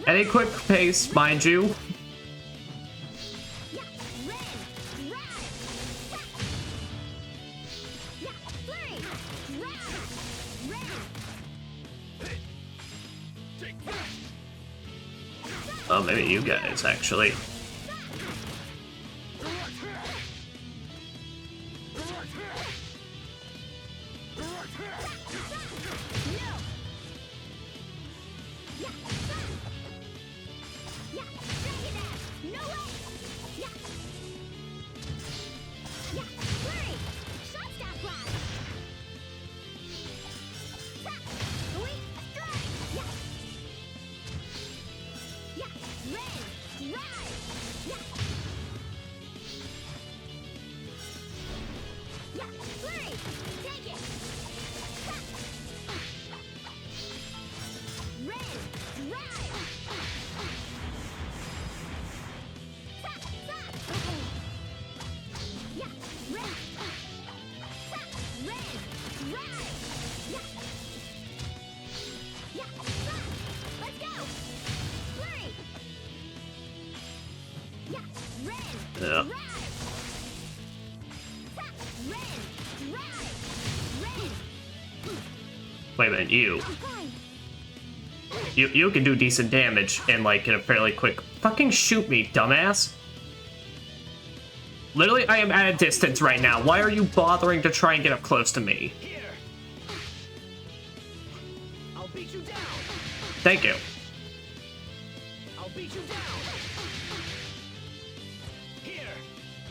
At a quick pace, mind you. Oh, maybe you guys, actually. Yeah. Yeah. Dragon Dash. No way. Yeah. Yeah. Flurry. Shot Staff Blast. Tap. Sweet Strike. Yeah. Yeah. Ren. Rise. Yeah. Yeah. Flurry. Take it. Tap. Ren. Rise. Tap. Tap. Yeah. Ren. Tap. Ren. Rise. Yeah. Yeah. Tap. Let's go. Flurry. Yeah. Ren. Yeah. Rise. Tap. Ren. Rise. Ren. Wait a minute, you. I'm fine. You can do decent damage and like in a fairly quick. Fucking shoot me, dumbass. Literally, I am at a distance right now. Why are you bothering to try and get up close to me? Here. I'll beat you down. Thank you. I'll beat you down. Here.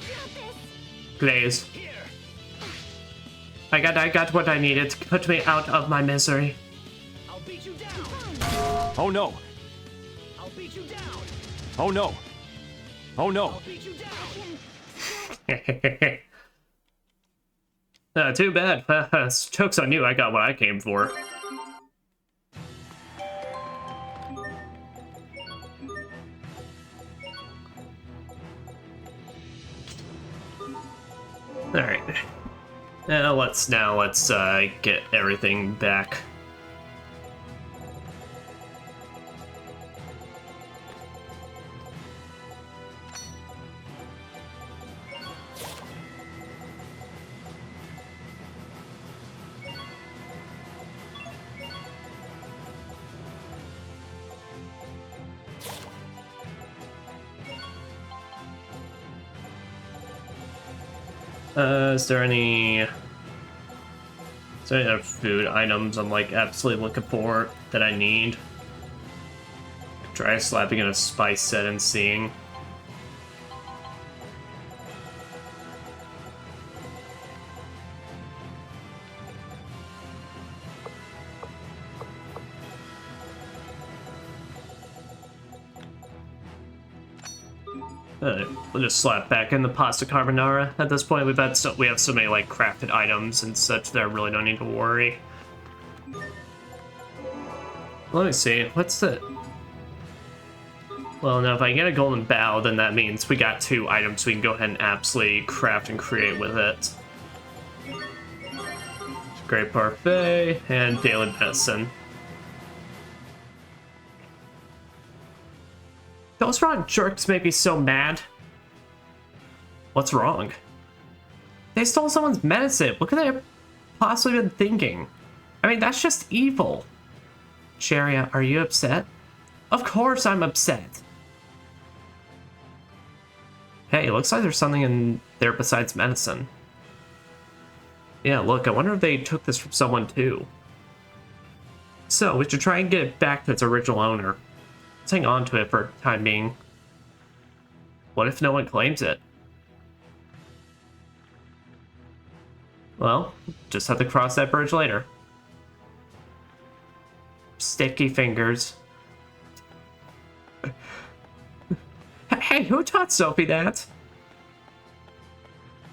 Got this. Please. Here. I got what I needed to put me out of my misery. I'll beat you down. Oh no! I'll beat you down. Oh no! Oh no! I'll beat you down. Too bad. Joke's on you, I got what I came for. Alright. Let's get everything back. Is there any other food items I'm like absolutely looking for that I need? Try slapping in a spice set and seeing. We'll just slap back in the pasta carbonara. At this point, we have so many like crafted items and such that I really don't need to worry. Let me see. What's the? Well, now if I get a golden bow, then that means we got 2 items we can go ahead and absolutely craft and create with it. Great parfait and daily medicine. Those rotten jerks make me so mad. What's wrong? They stole someone's medicine. What could they have possibly been thinking? I mean, that's just evil. Cheria, are you upset? Of course I'm upset. Hey, it looks like there's something in there besides medicine. Yeah, look, I wonder if they took this from someone too. So, we should try and get it back to its original owner. Let's hang on to it for the time being. What if no one claims it? Well, just have to cross that bridge later. Sticky fingers. Hey, who taught Sophie that?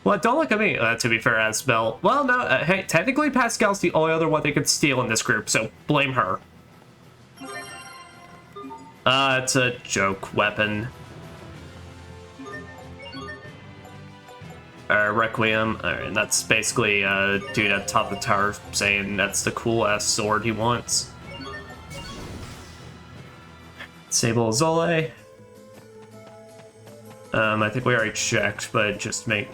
Well, don't look at me. To be fair, Asbel. Well, no, hey, technically Pascal's the only other one they could steal in this group, so blame her. It's a joke weapon. Requiem. Alright, and that's basically a dude at the top of the tower saying that's the cool-ass sword he wants. Sable Azole. I think we already checked, but just make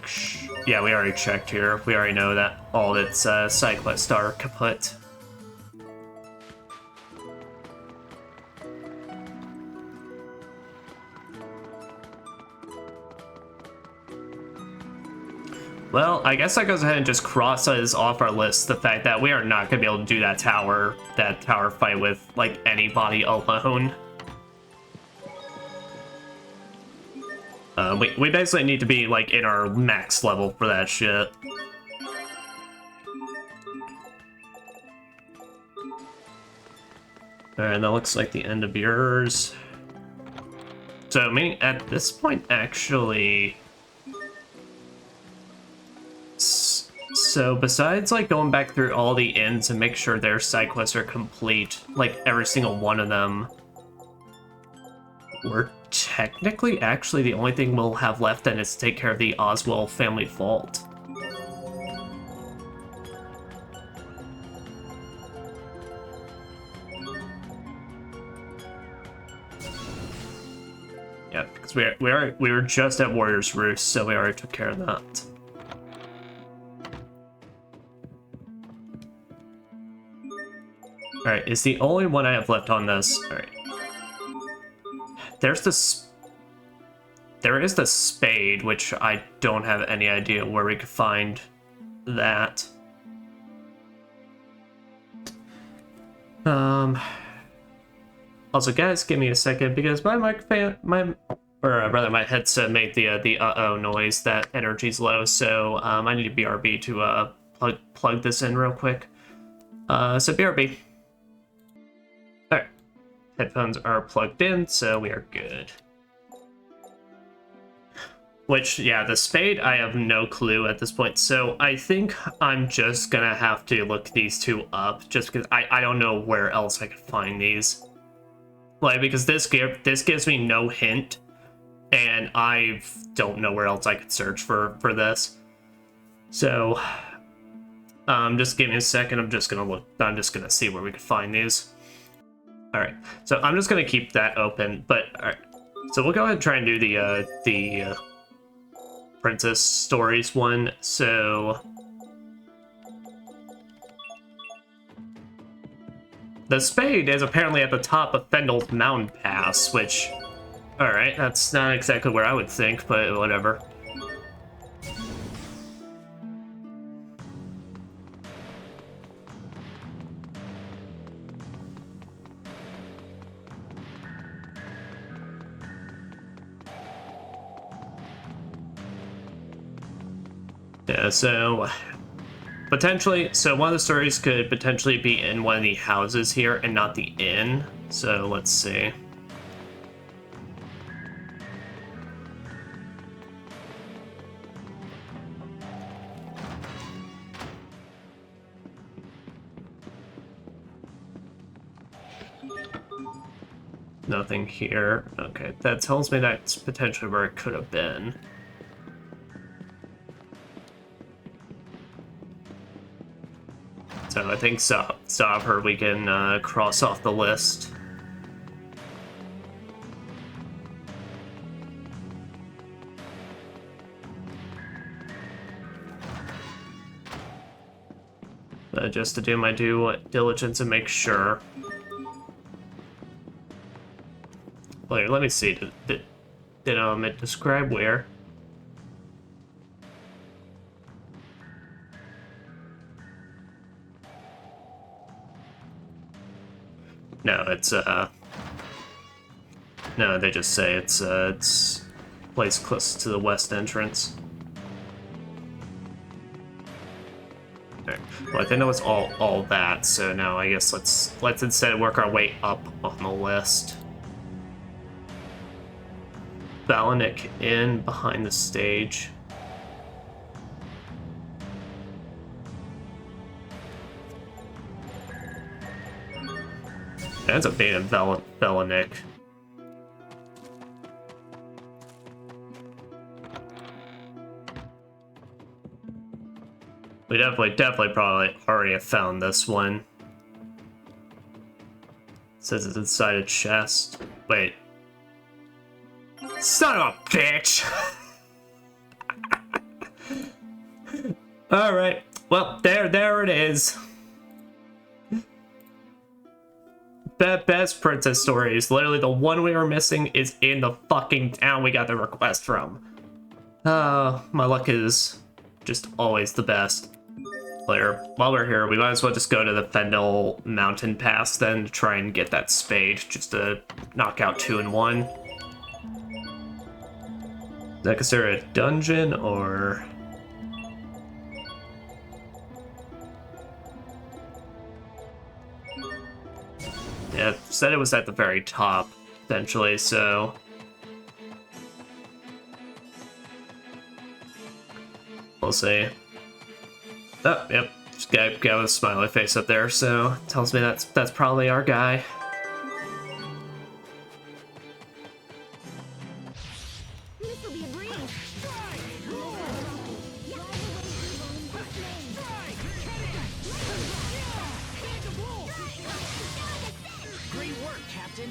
yeah, we already checked here. We already know that all its cyclists are kaput. Well, I guess that goes ahead and just crosses off our list the fact that we are not going to be able to do that tower fight with, like, anybody alone. We basically need to be, like, in our max level for that shit. Alright, that looks like the end of yours. So, meaning at this point, actually... So, besides, like, going back through all the ends and make sure their side quests are complete, like, every single one of them, we're technically actually the only thing we'll have left then is to take care of the Oswell family vault. Yeah, because we were just at Warrior's Roost, so we already took care of that. Alright, is the only one I have left on this. Alright. There is the spade, which I don't have any idea where we could find that. Also, guys, give me a second because my microphone, my headset made the uh-oh noise that energy's low, so I need a BRB to plug this in real quick. So BRB. Alright. Headphones are plugged in, so we are good. Which, yeah, the spade, I have no clue at this point, so I think I'm just gonna have to look these two up, just because I don't know where else I could find these. Like, because this gives me no hint, and I don't know where else I could search for this. So, just give me a second, I'm just gonna see where we could find these. Alright, so I'm just gonna keep that open, but, alright. So we'll go ahead and try and do the Princess Stories one, so... The spade is apparently at the top of Fendel's Mountain Pass, which... Alright, that's not exactly where I would think, but whatever. Yeah, so potentially, so one of the stories could potentially be in one of the houses here and not the inn. So let's see. Nothing here. Okay, that tells me that's potentially where it could have been. So I think Sovher we can cross off the list. Just to do my due diligence and make sure. Wait, let me see. Did it describe where? No, it's no, they just say it's place close to the west entrance. Okay. Well, I think that was all that, so now I guess let's instead work our way up on the list. Balanic Inn behind the stage. That's a bait of Balanic. We definitely probably already have found this one. It says it's inside a chest. Wait. Son of a bitch! Alright. Well, there it is. Best Princess Stories. Literally the one we were missing is in the fucking town we got the request from. My luck is just always the best. Later, while we're here, we might as well just go to the Fendel Mountain Pass then to try and get that spade, just to knock out 2 in 1. Is that considered a dungeon, or...? Yeah, it said it was at the very top, essentially, so... We'll see. Oh, yep. Just guy with a smiley face up there, so tells me that's probably our guy. This'll be a breeze. Great work, Captain.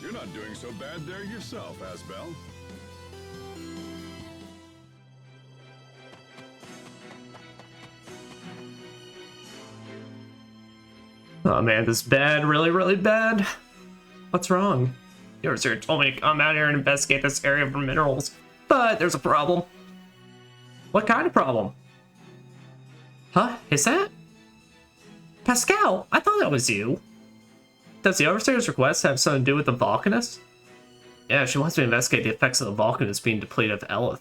You're not doing so bad there yourself, Asbel. Oh man, this is bad, really, really bad. What's wrong? Yours here told me to come out here and investigate this area for minerals, but there's a problem. What kind of problem? Huh? Is that? Pascal, I thought that was you. Does the Overseer's request have something to do with the Volcanist? Yeah, she wants to investigate the effects of the Volcanist being depleted of Elith.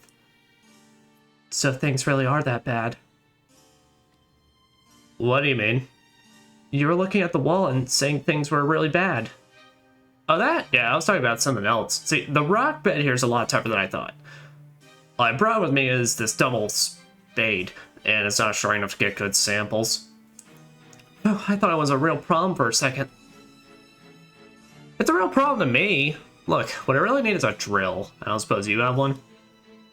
So things really are that bad. What do you mean? You were looking at the wall and saying things were really bad. Oh, that? Yeah, I was talking about something else. See, the rock bed here is a lot tougher than I thought. What I brought with me is this double spade, and it's not strong enough to get good samples. Oh, I thought it was a real problem for a second. It's a real problem to me. Look, what I really need is a drill. I don't suppose you have one?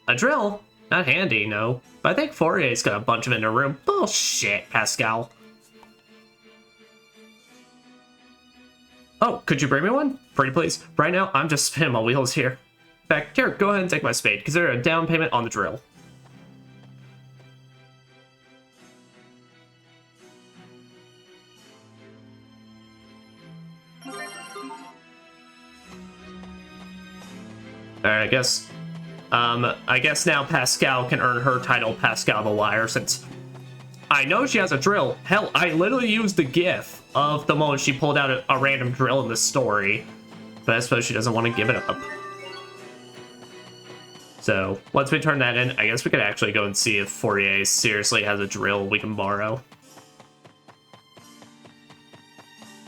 A drill? Not handy, no. But I think Fourier's got a bunch of them in her room. Bullshit, Pascal. Oh, could you bring me one? Pretty please. Right now, I'm just spinning my wheels here. In fact, here, go ahead and take my spade. Consider a down payment on the drill. Alright, I guess now Pascal can earn her title Pascal the Liar, since I know she has a drill. Hell, I literally used the GIF of the moment she pulled out a random drill in the story, but I suppose she doesn't want to give it up. So, once we turn that in, I guess we could actually go and see if Fourier seriously has a drill we can borrow.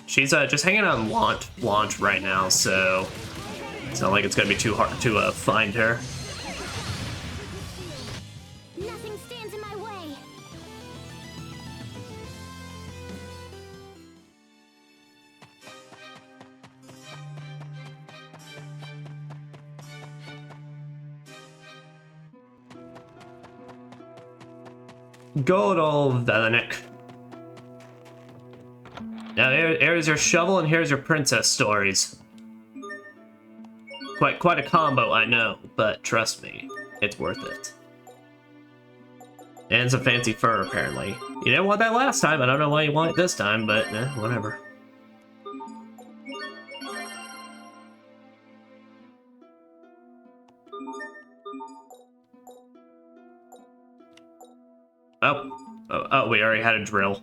She's just hanging on launch right now, so it's not like it's gonna be too hard to find her. Nothing stands in my way. Good old Velenik. Now here's your shovel and here's your princess stories. Quite a combo, I know, but trust me, it's worth it. And some fancy fur, apparently. You didn't want that last time, I don't know why you want it this time, but whatever. Oh, we already had a drill.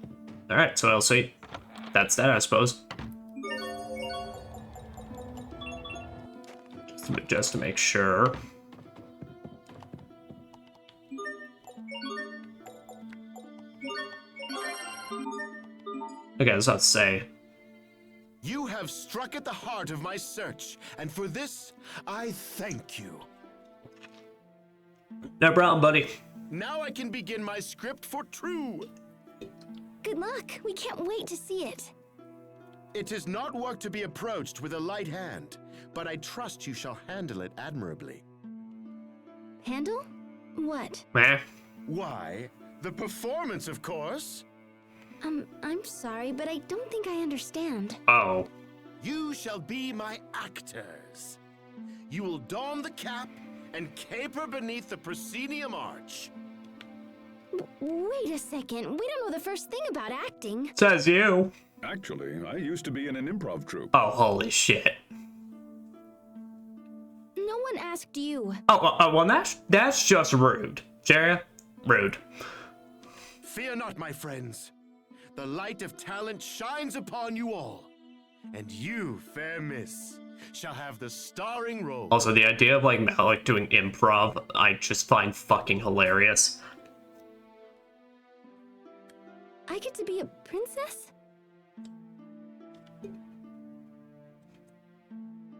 Alright, so I'll see. That's that, I suppose. Just to make sure. Okay, that's not to say. You have struck at the heart of my search, and for this, I thank you. No problem, buddy. Now I can begin my script for True. Good luck. We can't wait to see it. It is not work to be approached with a light hand, but I trust you shall handle it admirably. Handle? What? Meh. Why? The performance, of course. I'm sorry, but I don't think I understand. Oh. You shall be my actors. You will don the cap and caper beneath the proscenium arch. Wait a second. We don't know the first thing about acting. Says you. Actually, I used to be in an improv troupe. Oh, holy shit. No one asked you. Oh, well, that's just rude. Jerry, Rude. Fear not, my friends. The light of talent shines upon you all. And you, fair miss, shall have the starring role. Also, the idea of like Malik doing improv, I just find fucking hilarious. I get to be a princess?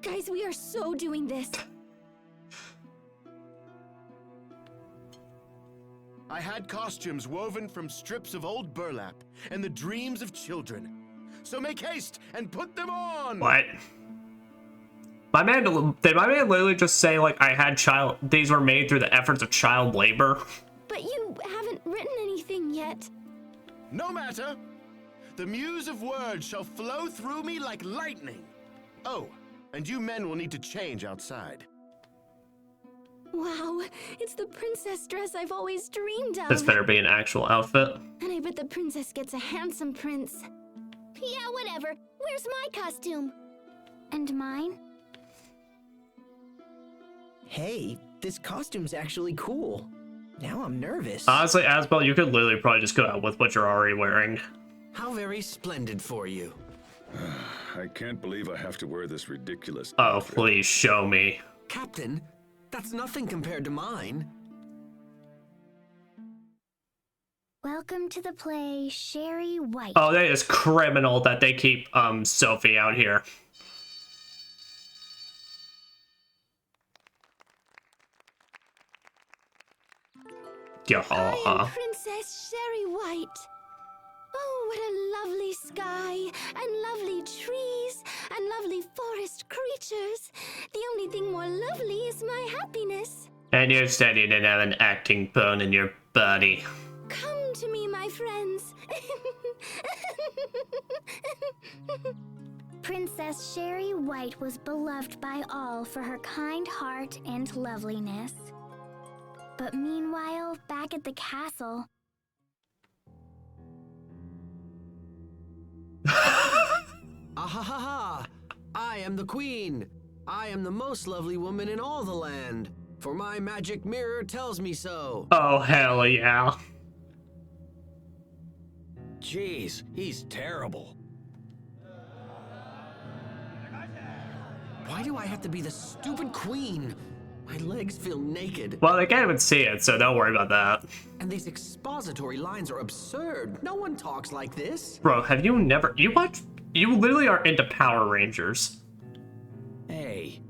Guys, we are so doing this. I had costumes woven from strips of old burlap and the dreams of children. So make haste and put them on! What? Did my man literally just say, like, these were made through the efforts of child labor? But you haven't written anything yet. No matter. The muse of words shall flow through me like lightning. Oh, and you men will need to change outside. Wow, it's the princess dress I've always dreamed of. This better be an actual outfit. And I bet the princess gets a handsome prince. Yeah, whatever. Where's my costume? And mine? Hey, this costume's actually cool. Now I'm nervous. Honestly, Asbel, you could literally probably just go out with what you're already wearing. How very splendid for you. I can't believe I have to wear this ridiculous Oh, outfit. please show me. Captain, that's nothing compared to mine. Welcome to the play, Sherry White. Oh, that is criminal that they keep Sophie out here. I am Yeah. Princess Sherry White. Oh, what a lovely sky, and lovely trees, and lovely forest creatures. The only thing more lovely is my happiness. And you said you didn't have an acting bone in your body. Come to me, my friends. Princess Sherry White was beloved by all for her kind heart and loveliness. But meanwhile, back at the castle... Ahahaha! I am the queen. I am the most lovely woman in all the land. For my magic mirror tells me so. Oh, hell yeah. Jeez, he's terrible. Why do I have to be the stupid queen? My legs feel naked. Well, they can't even see it, so don't worry about that. And these expository lines are absurd. No one talks like this. Bro, have you never... You literally are into Power Rangers. Hey,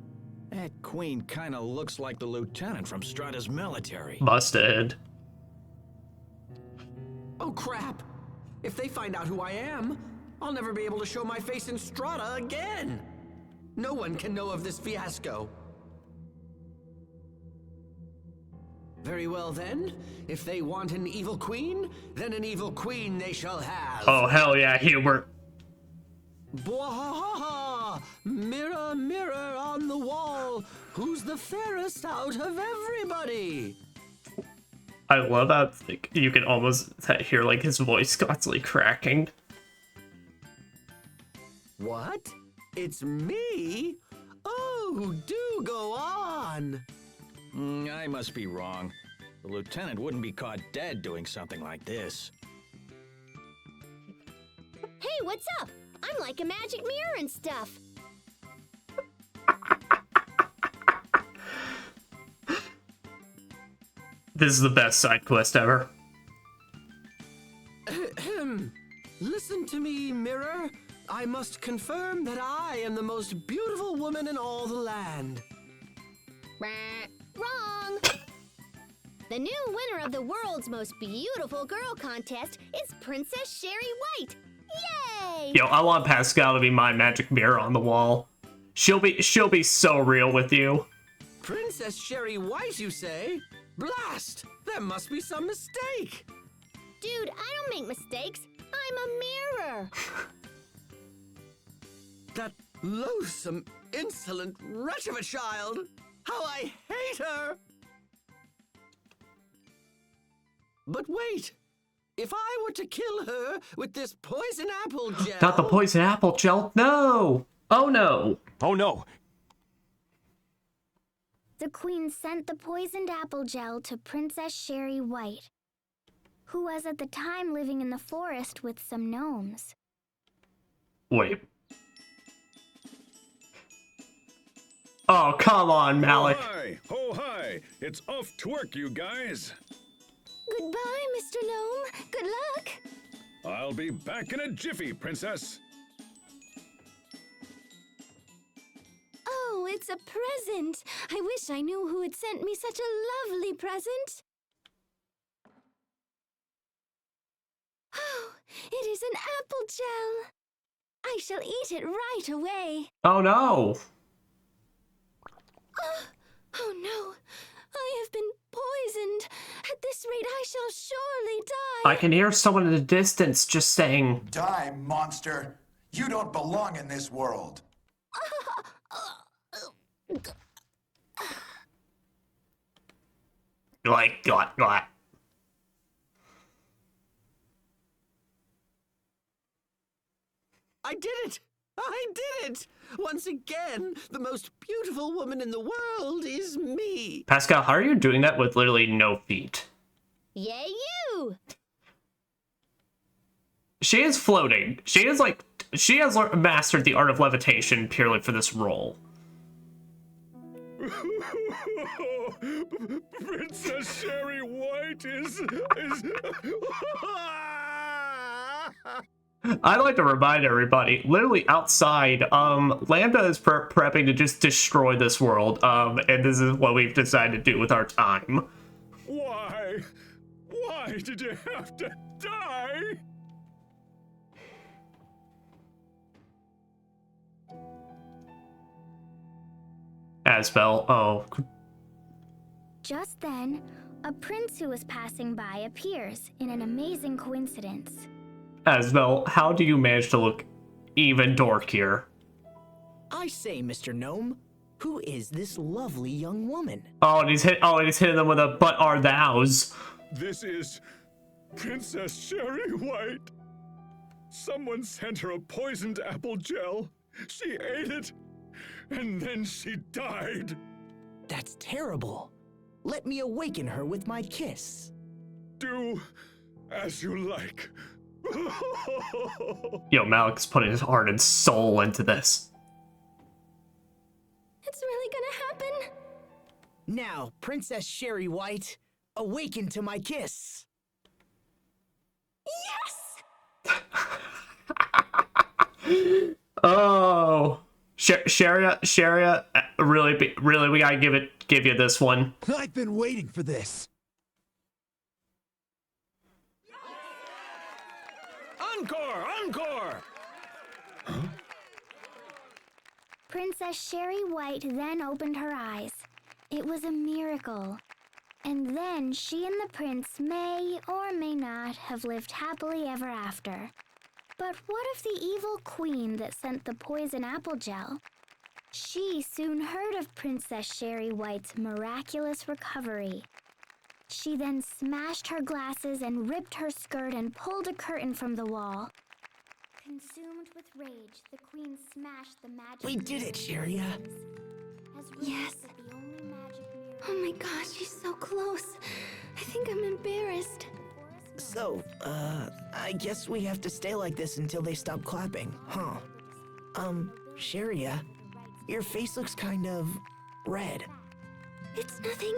that queen kinda looks like the lieutenant from Strata's military. Busted. Oh crap! If they find out who I am, I'll never be able to show my face in Strata again. No one can know of this fiasco. Very well then. If they want an evil queen, then an evil queen they shall have. Oh, hell yeah, Hubert. Bwahaha! Mirror, mirror on the wall, who's the fairest out of everybody? I love how like, you can almost hear like his voice constantly cracking. What? It's me? Oh, do go on. I must be wrong. The lieutenant wouldn't be caught dead doing something like this. Hey, what's up? I'm like a magic mirror and stuff. This is the best side quest ever. Listen to me, mirror. I must confirm that I am the most beautiful woman in all the land. Wrong! The new winner of the world's most beautiful girl contest is Princess Sherry White. Yay! Yo, I want Pascal to be my magic mirror on the wall. She'll be so real with you. Princess Sherry White, you say? Blast! There must be some mistake. Dude, I don't make mistakes. I'm a mirror. That loathsome, insolent wretch of a child! How I hate her! But wait! If I were to kill her with this poison apple gel... Not the poison apple gel. No! Oh no! Oh no! The queen sent the poisoned apple gel to Princess Sherry White. who was at the time living in the forest with some gnomes. Wait. Oh, come on, Malik. Ho hi! It's off to work, you guys! Goodbye, Mr. Gnome. Good luck. I'll be back in a jiffy, Princess! Oh, it's a present. I wish I knew who had sent me such a lovely present. Oh, it is an apple gel. I shall eat it right away. Oh no. Oh no, I have been poisoned. At this rate, I shall surely die. I can hear someone in the distance just saying, Die, monster! You don't belong in this world. like, glot. I did it! I did it! Once again, the most beautiful woman in the world is me. Pascal, how are you doing that with literally no feet? Yay, you! She is floating. She has mastered the art of levitation purely for this role. Princess Sherry White is... I'd like to remind everybody, literally outside, Lambda is prepping to just destroy this world, and this is what we've decided to do with our time. Why? Why did you have to die? Asbel, oh. Just then, a prince who was passing by appears in an amazing coincidence. Asbel, how do you manage to look even dorkier? I say, Mr. Gnome, who is this lovely young woman? Oh, and he's hitting them with a "but are thous." This is Princess Sherry White. Someone sent her a poisoned apple gel. She ate it, and then she died. That's terrible. Let me awaken her with my kiss. Do as you like. Yo, Malik's putting his heart and soul into this. It's really gonna happen? Now, Princess Sherry White, awaken to my kiss. Yes! Oh, Sharia, really, we gotta give you this one. I've been waiting for this. Encore! Encore! Princess Sherry White then opened her eyes. It was a miracle. And then she and the prince may or may not have lived happily ever after. But what of the evil queen that sent the poison apple gel? She soon heard of Princess Sherry White's miraculous recovery. She then smashed her glasses and ripped her skirt and pulled a curtain from the wall. Consumed with rage, the queen smashed the magic. We did it, Sheria. Yes. Oh my gosh, she's so close. I think I'm embarrassed. So, I guess we have to stay like this until they stop clapping, huh? Sheria, your face looks kind of red. It's nothing.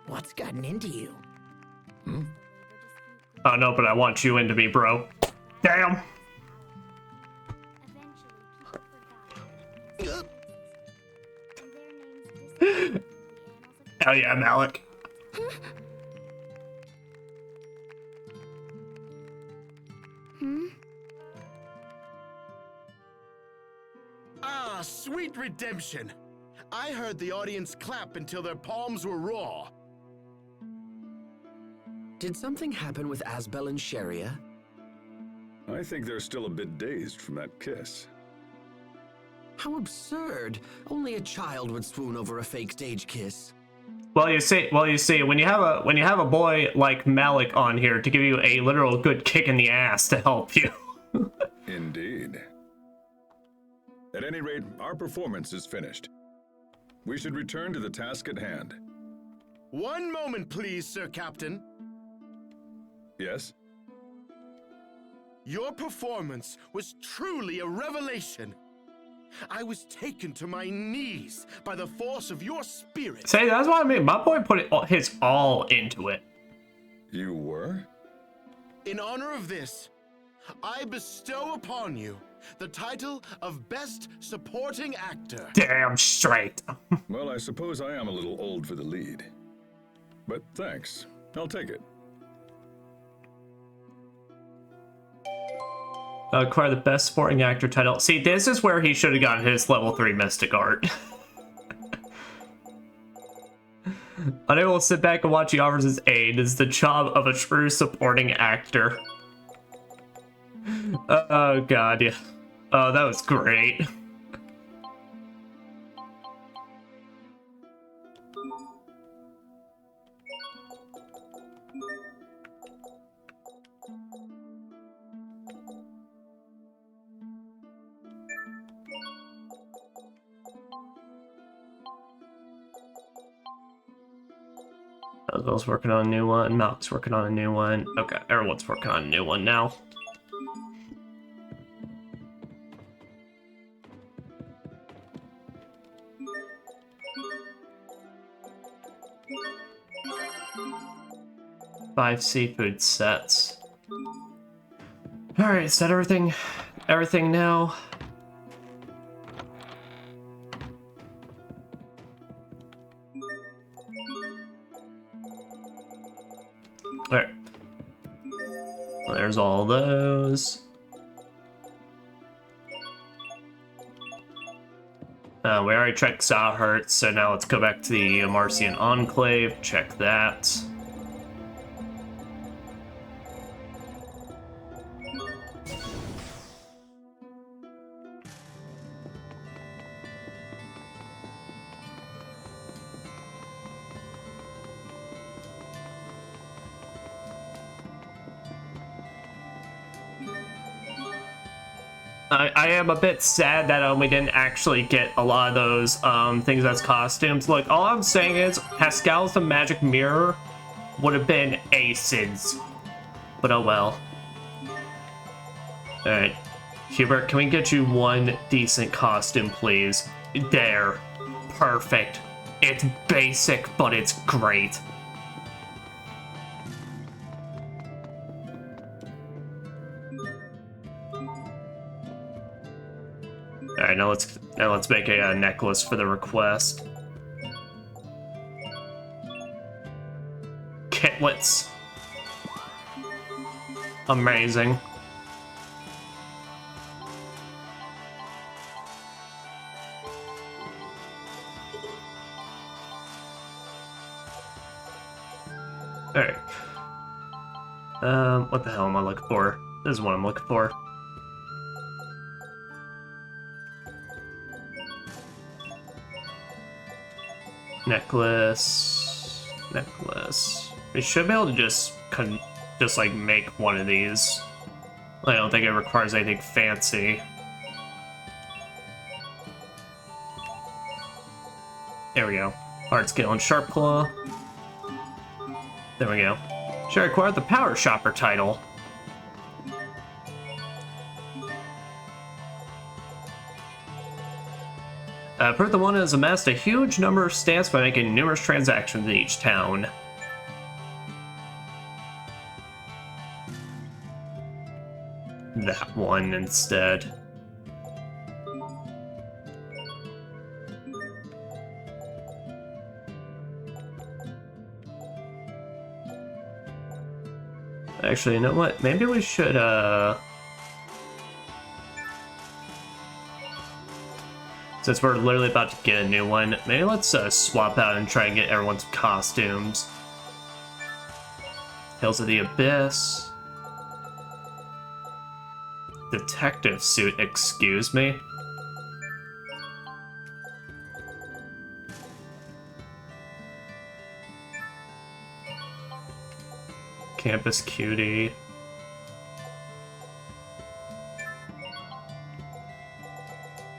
What's gotten into you? Oh no, but I want you into me, bro. Damn. Hell yeah, Malik. Ah, sweet redemption. I heard the audience clap until their palms were raw. Did something happen with Asbel and Sheria? I think they're still a bit dazed from that kiss. How absurd. Only a child would swoon over a fake stage kiss. Well, you see, when you have a boy like Malik on here to give you a literal good kick in the ass to help you. Indeed. At any rate, our performance is finished. We should return to the task at hand. One moment, please, Sir Captain. Yes? Your performance was truly a revelation. I was taken to my knees by the force of your spirit. Say, that's what I mean. My boy put his all into it. You were? In honor of this, I bestow upon you the title of Best Supporting Actor. Damn straight. Well, I suppose I am a little old for the lead. But thanks. I'll take it. Acquire the best supporting actor title. See, this is where he should have gotten his level 3 mystic art. Unable to sit back and watch he offers his aid is the job of a true supporting actor. Oh god, yeah. Oh, that was great. Elbo's working on a new one. Malk's working on a new one. Okay, everyone's working on a new one now. Five seafood sets. All right, is that everything? Everything now. All right. Well, there's all those. We already checked Sandshroud, so now let's go back to the Marcian Enclave. Check that. I am a bit sad that we didn't actually get a lot of those things as costumes. Look, all I'm saying is Pascal's the magic mirror would have been aces. But oh well. Alright. Hubert, can we get you one decent costume, please? There. Perfect. It's basic, but it's great. Alright, now let's make a necklace for the request. Kitlets. Amazing. Alright. What the hell am I looking for? This is what I'm looking for. Necklace. We should be able to just like make one of these. I don't think it requires anything fancy. There we go. Hard skill and sharp claw. There we go. Should acquire the power shopper title. Bertha 1 has amassed a huge number of stamps by making numerous transactions in each town. That one instead. Actually, you know what? Maybe we should, since we're literally about to get a new one, maybe let's swap out and try and get everyone's costumes. Tales of the Abyss. Detective suit, excuse me? Campus cutie.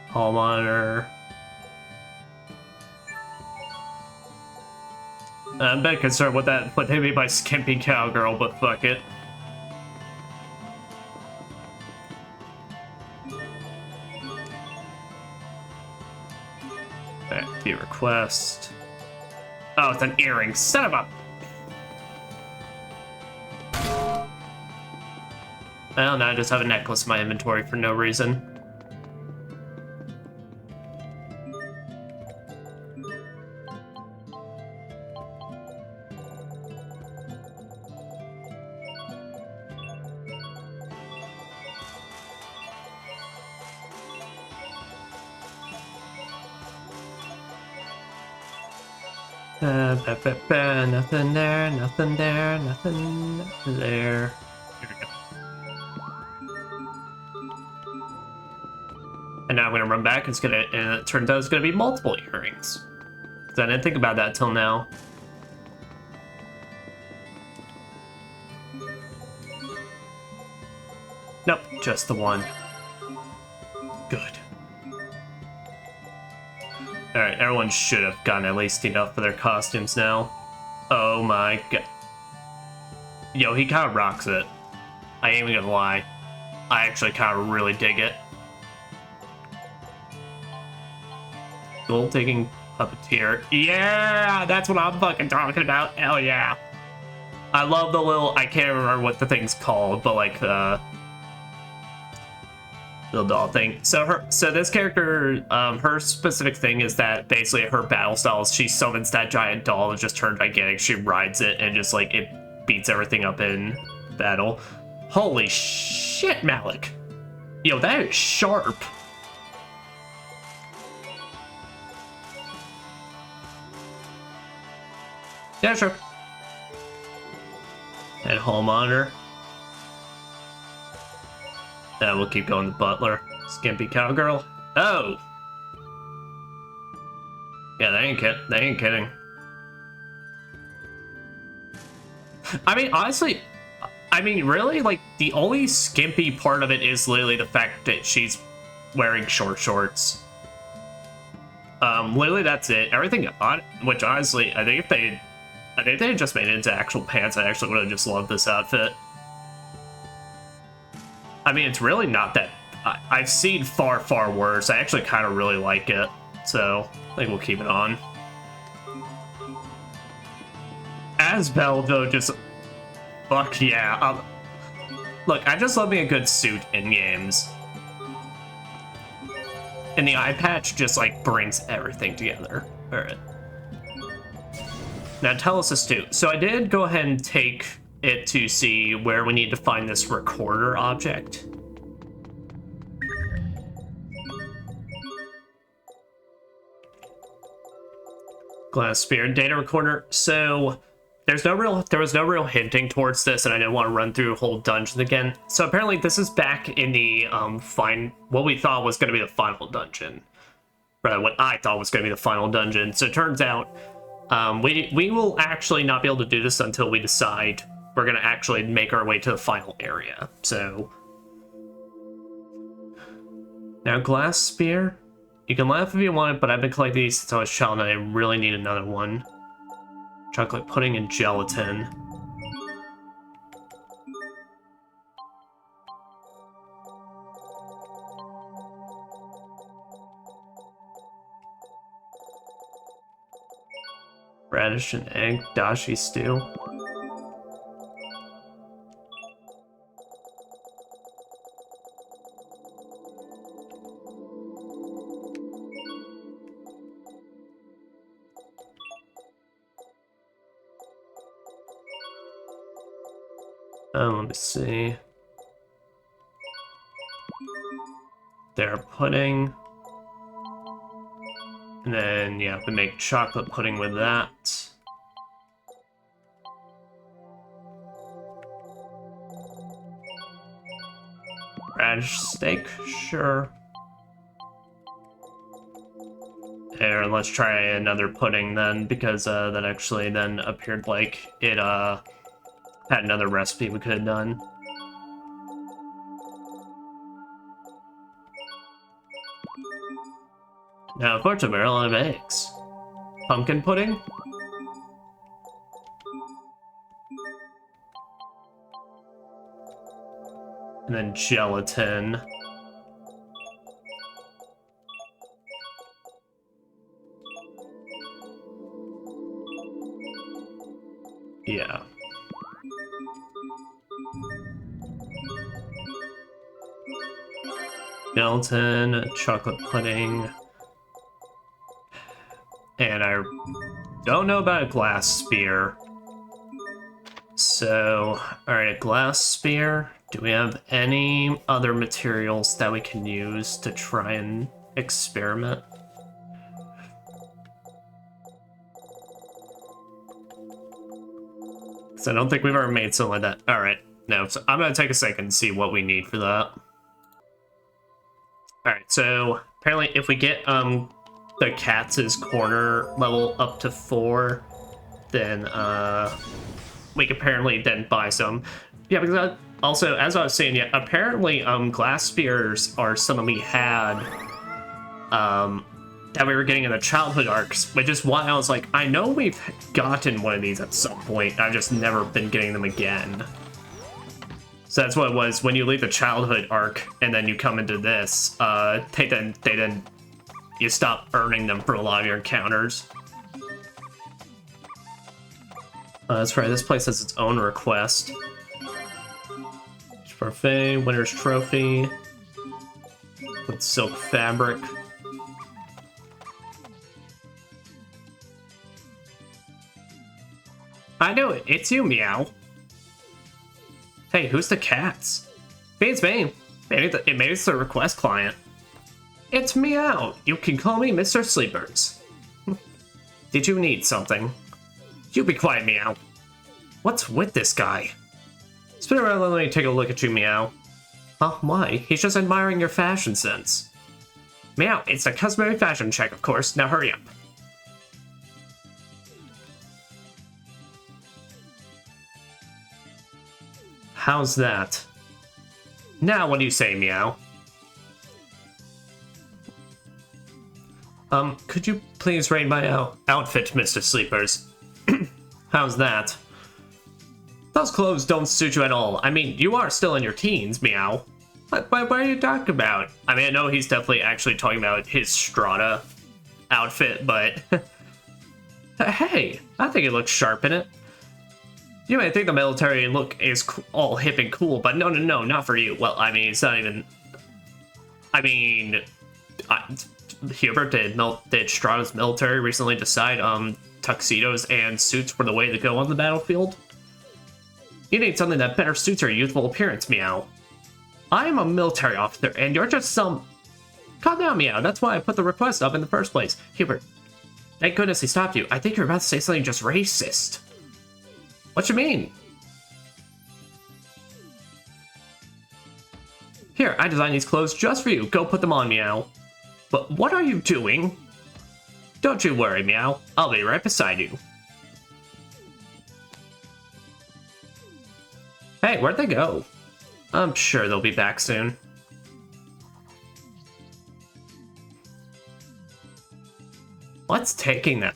Hall monitor. I'm a bit concerned what they mean by skimpy cowgirl, but fuck it. Alright, view request. Oh, it's an earring. Son of a... Well, now I just have a necklace in my inventory for no reason. Nothing there, nothing there, nothing there. Here we go. And now I'm gonna run back. And it turns out it's gonna be multiple earrings. 'Cause I didn't think about that till now. Nope, just the one. Good. Alright, everyone should have gotten at least enough for their costumes now. Oh my god. Yo, he kind of rocks it. I ain't even gonna lie. I actually kind of really dig it. Gold digging puppeteer. Yeah, that's what I'm fucking talking about. Hell yeah. I love the little, I can't remember what the thing's called, but like little doll thing. So this character, her specific thing is that basically her battle style is she summons that giant doll and just turns gigantic. She rides it and just like it beats everything up in battle. Holy shit, Malik. Yo, that is sharp. Yeah, sure. And hall monitor. We'll keep going to Butler. Skimpy Cowgirl. Oh! Yeah, they ain't kidding. I mean, honestly, really, like, the only skimpy part of it is literally the fact that she's wearing short shorts. Literally, that's it. Everything on, which honestly, I think if they had just made it into actual pants, I actually would have just loved this outfit. I mean, it's really not that... I've seen far, far worse. I actually kind of really like it. So, I think we'll keep it on. Asbel, though, just... Fuck yeah. Look, I just love me a good suit in games. And the eye patch just, like, brings everything together. Alright. Now, tell us, Astute. So I did go ahead and take it to see where we need to find this recorder object. Glass spear data recorder. So there was no real hinting towards this, and I didn't want to run through a whole dungeon again. So apparently this is back in the what we thought was going to be the final dungeon. Rather, what I thought was going to be the final dungeon. So it turns out we will actually not be able to do this until we decide we're going to actually make our way to the final area. So now glass spear. You can laugh if you want it, but I've been collecting these since I was a child and I really need another one. Chocolate pudding and gelatin. Radish and egg dashi stew. Let me see. Their pudding. And then, yeah, we make chocolate pudding with that. Radish steak, sure. Here, let's try another pudding then, because that actually then appeared like it had another recipe we could have done. Now, for a barrel of eggs. Pumpkin pudding? And then gelatin. Yeah. Gelatin, chocolate pudding. And I don't know about a glass spear. So, alright, a glass spear. Do we have any other materials that we can use to try and experiment? So I don't think we've ever made something like that. Alright, no, so I'm gonna take a second and see what we need for that. Alright, so apparently if we get the Katz's corner level up to 4, then we can apparently then buy some. Yeah, because also, as I was saying, yeah, apparently glass spears are something we had that we were getting in the childhood arcs, which is why I was like, I know we've gotten one of these at some point, I've just never been getting them again. So that's what it was, when you leave the childhood arc and then you come into this, you stop earning them for a lot of your encounters. That's right, this place has its own request. Parfait, winner's trophy. With silk fabric. I knew it, it's you, Meow. Hey, who's the Cats? It's me. It made it to the request client. It's Meow. You can call me Mr. Sleepers. Did you need something? You be quiet, Meow. What's with this guy? Spin around and let me take a look at you, Meow. Huh, why? He's just admiring your fashion sense. Meow, it's a customary fashion check, of course. Now hurry up. How's that? Now what do you say, Meow? Could you please rate my outfit, Mr. Sleepers? How's that? Those clothes don't suit you at all. I mean, you are still in your teens, Meow. What are you talking about? I mean, I know he's definitely actually talking about his Strata outfit, but... Hey, I think it looks sharp in it. You may think the military look is all hip and cool, but no, not for you. Well, I mean, it's not even... I mean... Hubert, did Strata's military recently decide tuxedos and suits were the way to go on the battlefield? You need something that better suits your youthful appearance, Meow. I am a military officer, and you're just some... Calm down, Meow. That's why I put the request up in the first place. Hubert, thank goodness he stopped you. I think you're about to say something just racist. What you mean? Here, I designed these clothes just for you. Go put them on, Meow. But what are you doing? Don't you worry, Meow. I'll be right beside you. Hey, where'd they go? I'm sure they'll be back soon. What's taking them?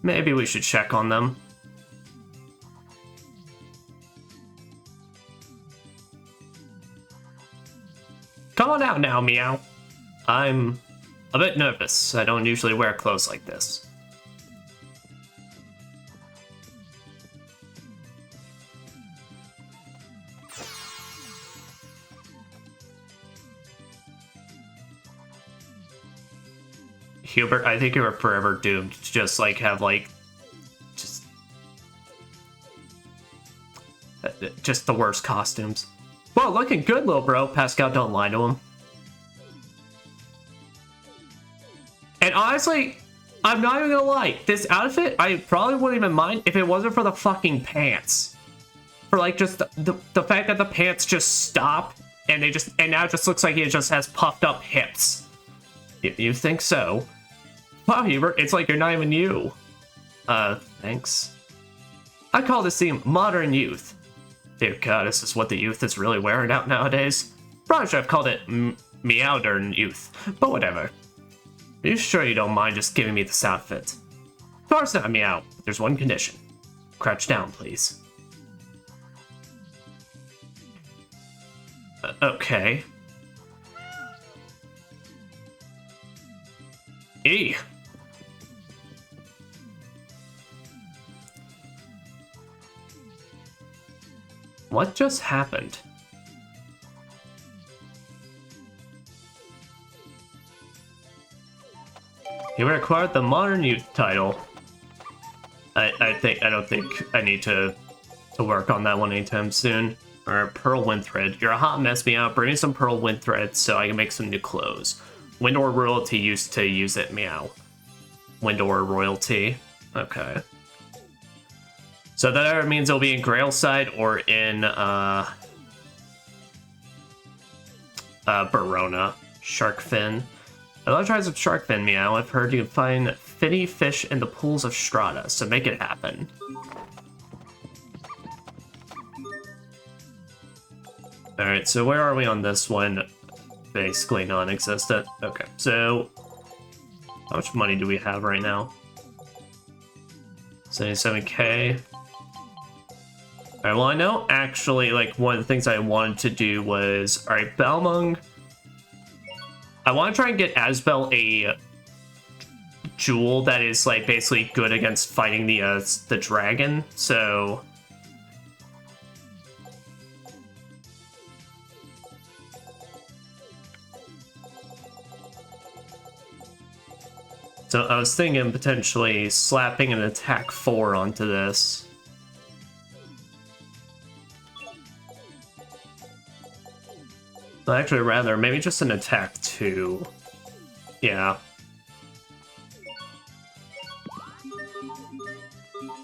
Maybe we should check on them. Come on out now, Meow. I'm a bit nervous. I don't usually wear clothes like this. Hubert, I think you're forever doomed to just, like, have, like, just the worst costumes. Well, looking good, little bro. Pascal, don't lie to him. And honestly, I'm not even gonna lie. This outfit, I probably wouldn't even mind if it wasn't for the fucking pants. For, like, just the fact that the pants just stop, and now it just looks like it just has puffed up hips. You think so? Wow, Hubert, it's like you're not even you. Thanks. I call this theme modern youth. Dear God, this is what the youth is really wearing out nowadays. Probably should have called it Meowdern youth, but whatever. Are you sure you don't mind just giving me this outfit? Of course not, Meow. There's one condition. Crouch down, please. Okay. What just happened? You acquired the Modern Youth title. I don't think I need to work on that one anytime soon. Or Pearl Wind Thread. You're a hot mess, meow. Bring me some Pearl Wind Thread so I can make some new clothes. Windor Royalty used to use it, meow. Windor Royalty. Okay. So that either means it'll be in Grailside or in Barona. Sharkfin. I love trying some Sharkfin, meow. I've heard you can find finny fish in the pools of Strata, so make it happen. Alright, so where are we on this one? Basically non-existent. Okay, so how much money do we have right now? 77k. Alright, well I know actually, like, one of the things I wanted to do was, alright, Balmung. I want to try and get Asbel a jewel that is, like, basically good against fighting the dragon, so... So I was thinking potentially slapping an attack 4 onto this. Well, actually, rather, maybe just an attack 2. Yeah.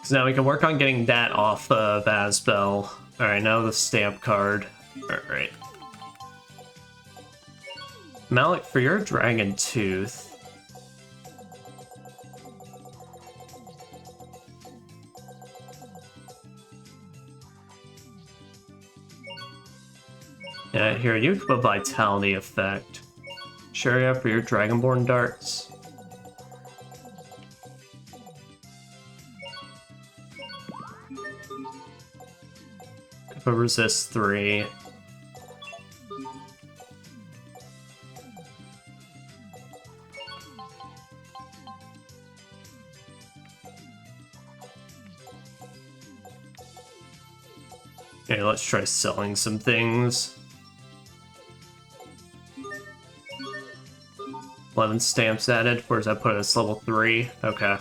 So now we can work on getting that off of Asbel. Alright, now the stamp card. Alright. Malik, for your Dragon Tooth... Yeah, here, you have a vitality effect. Sharia for your Dragonborn darts. But resist 3. Okay, let's try selling some things. 11 stamps added. Where does that put us? Level 3? Okay.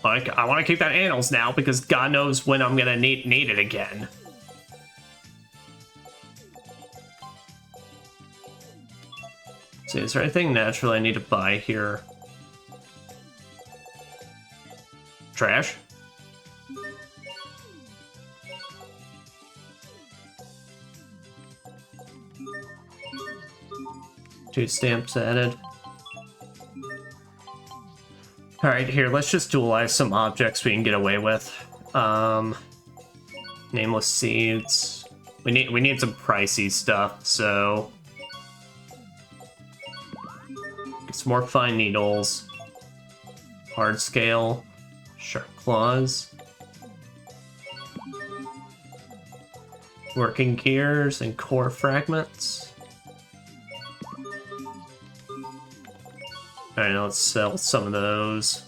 Like, I want to keep that Annals now because God knows when I'm gonna need it again. So is there anything natural I need to buy here? Trash? Two stamps added. Alright, here, let's just dualize some objects we can get away with. Nameless seeds. We need some pricey stuff, so... Some more fine needles. Hard scale. Sharp claws. Working gears and core fragments. Alright, now let's sell some of those.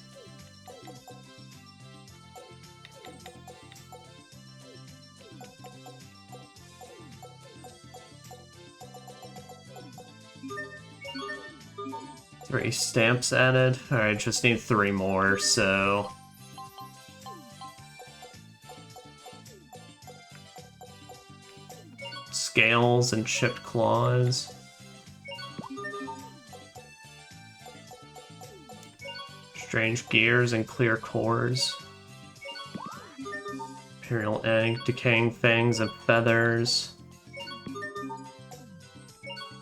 Three stamps added. Alright, just need 3 more, so... Scales and chipped claws. Strange gears and clear cores. Imperial egg, decaying fangs and feathers.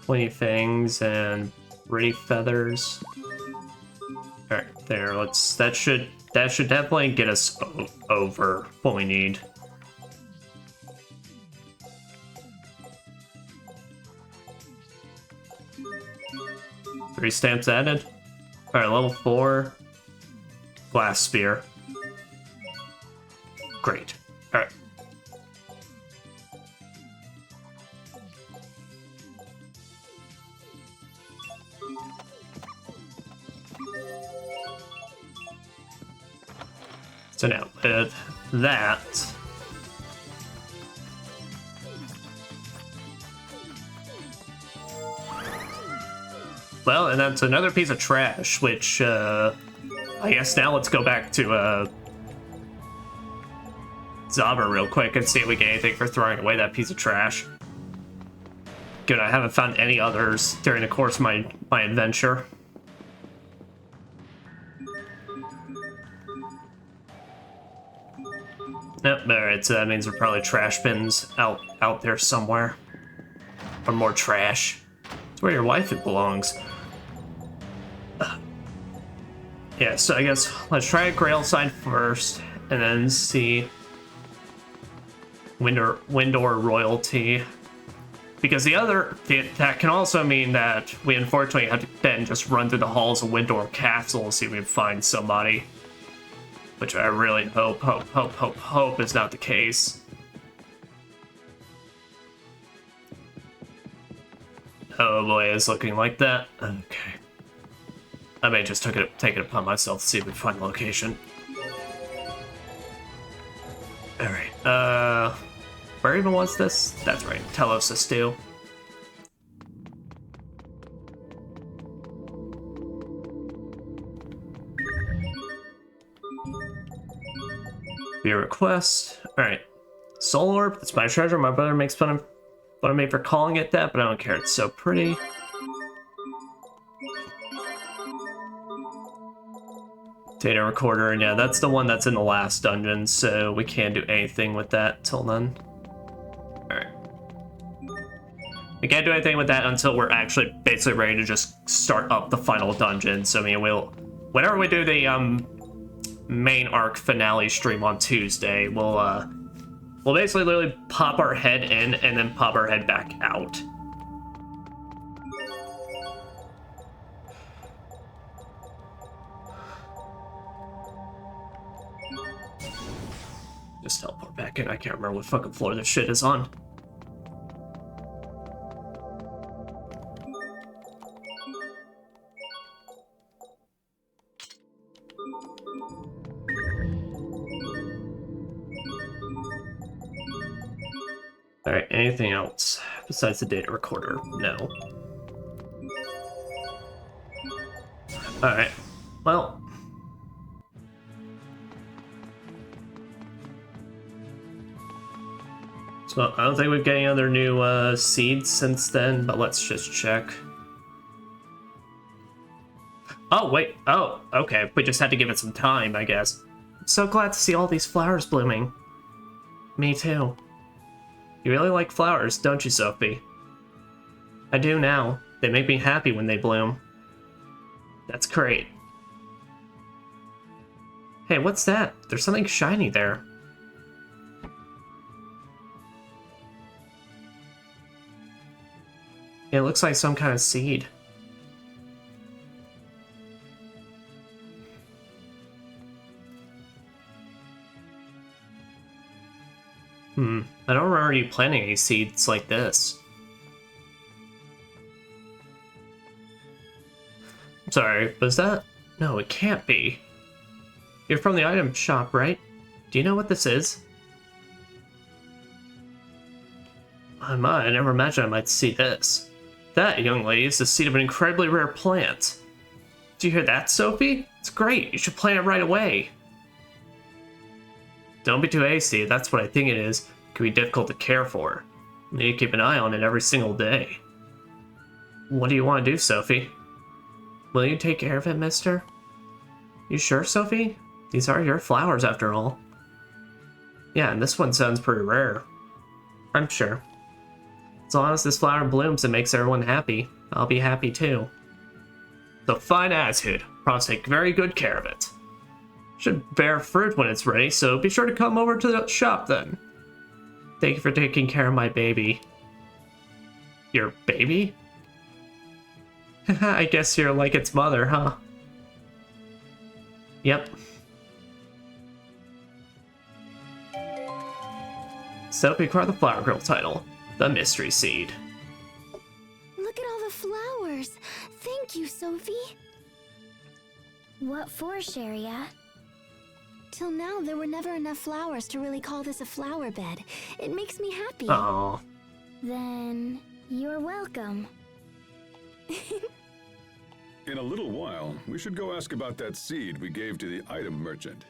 20 fangs and pretty feathers. Alright, there, that should definitely get us over what we need. Three stamps added. Alright, level 4. Glass spear. Great. Alright. So now, with that... Well, and that's another piece of trash, which, I guess now let's go back to, Zaba real quick and see if we get anything for throwing away that piece of trash. Good, I haven't found any others during the course of my adventure. Nope, alright, so that means there are probably trash bins out there somewhere. Or more trash. It's where your waifu belongs. Yeah, so I guess let's try Grailside first, and then see Windor Royalty. Because that can also mean that we unfortunately have to then just run through the halls of Windor Castle and see if we can find somebody. Which I really hope is not the case. Oh boy, it's looking like that. Okay. I may just take it upon myself to see if we can find the location. Alright, where even was this? That's right, Telos Stew. Your request. Alright. Soul Orb, that's my treasure. My brother makes fun of me for calling it that, but I don't care. It's so pretty. Data recorder, and yeah, that's the one that's in the last dungeon, so we can't do anything with that till then. Alright. We can't do anything with that until we're actually basically ready to just start up the final dungeon. So I mean, whenever we do the main arc finale stream on Tuesday, we'll basically literally pop our head in and then pop our head back out. Just teleport back in. I can't remember what fucking floor this shit is on. Alright, anything else besides the data recorder? No. Alright, well. So I don't think we've got any other new seeds since then, but let's just check. Oh, wait. Oh, okay. We just had to give it some time, I guess. I'm so glad to see all these flowers blooming. Me too. You really like flowers, don't you, Sophie? I do now. They make me happy when they bloom. That's great. Hey, what's that? There's something shiny there. It looks like some kind of seed. I don't remember you planting any seeds like this. I'm sorry, was that? No, it can't be. You're from the item shop, right? Do you know what this is? I never imagined I might see this. That, young lady, is the seed of an incredibly rare plant. Do you hear that, Sophie? It's great. You should plant it right away. Don't be too hasty. That's what I think it is. It can be difficult to care for. You need to keep an eye on it every single day. What do you want to do, Sophie? Will you take care of it, mister? You sure, Sophie? These are your flowers, after all. Yeah, and this one sounds pretty rare. I'm sure. As long as this flower blooms and makes everyone happy, I'll be happy too. So fine attitude. Promise to take very good care of it. Should bear fruit when it's ready, so be sure to come over to the shop then. Thank you for taking care of my baby. Your baby? I guess you're like its mother, huh? Yep. Sophie acquired the Flower Girl title, the Mystery Seed. Look at all the flowers. Thank you, Sophie. What for, Sharia? Until now, there were never enough flowers to really call this a flower bed. It makes me happy. Oh. Then, you're welcome. In a little while, we should go ask about that seed we gave to the item merchant.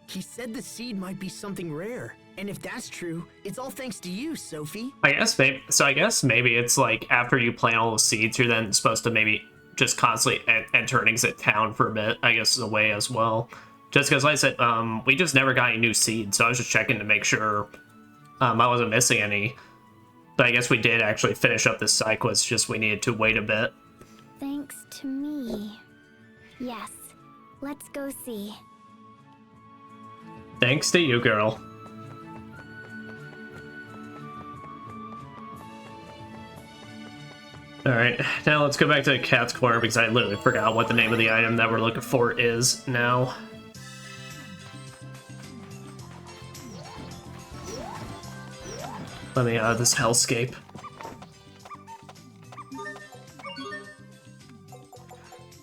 He said the seed might be something rare. And if that's true, it's all thanks to you, Sophie. I guess maybe it's like after you plant all the seeds, you're then supposed to maybe just constantly enter and exit town for a bit, I guess, is a way as well. Just because, like I said, we just never got any new seeds, so I was just checking to make sure I wasn't missing any. But I guess we did actually finish up this side quest, just we needed to wait a bit. Thanks to me. Yes, let's go see. Thanks to you, girl. Alright, now let's go back to the cat's corner because I literally forgot what the name of the item that we're looking for is now. Let me out of this hellscape.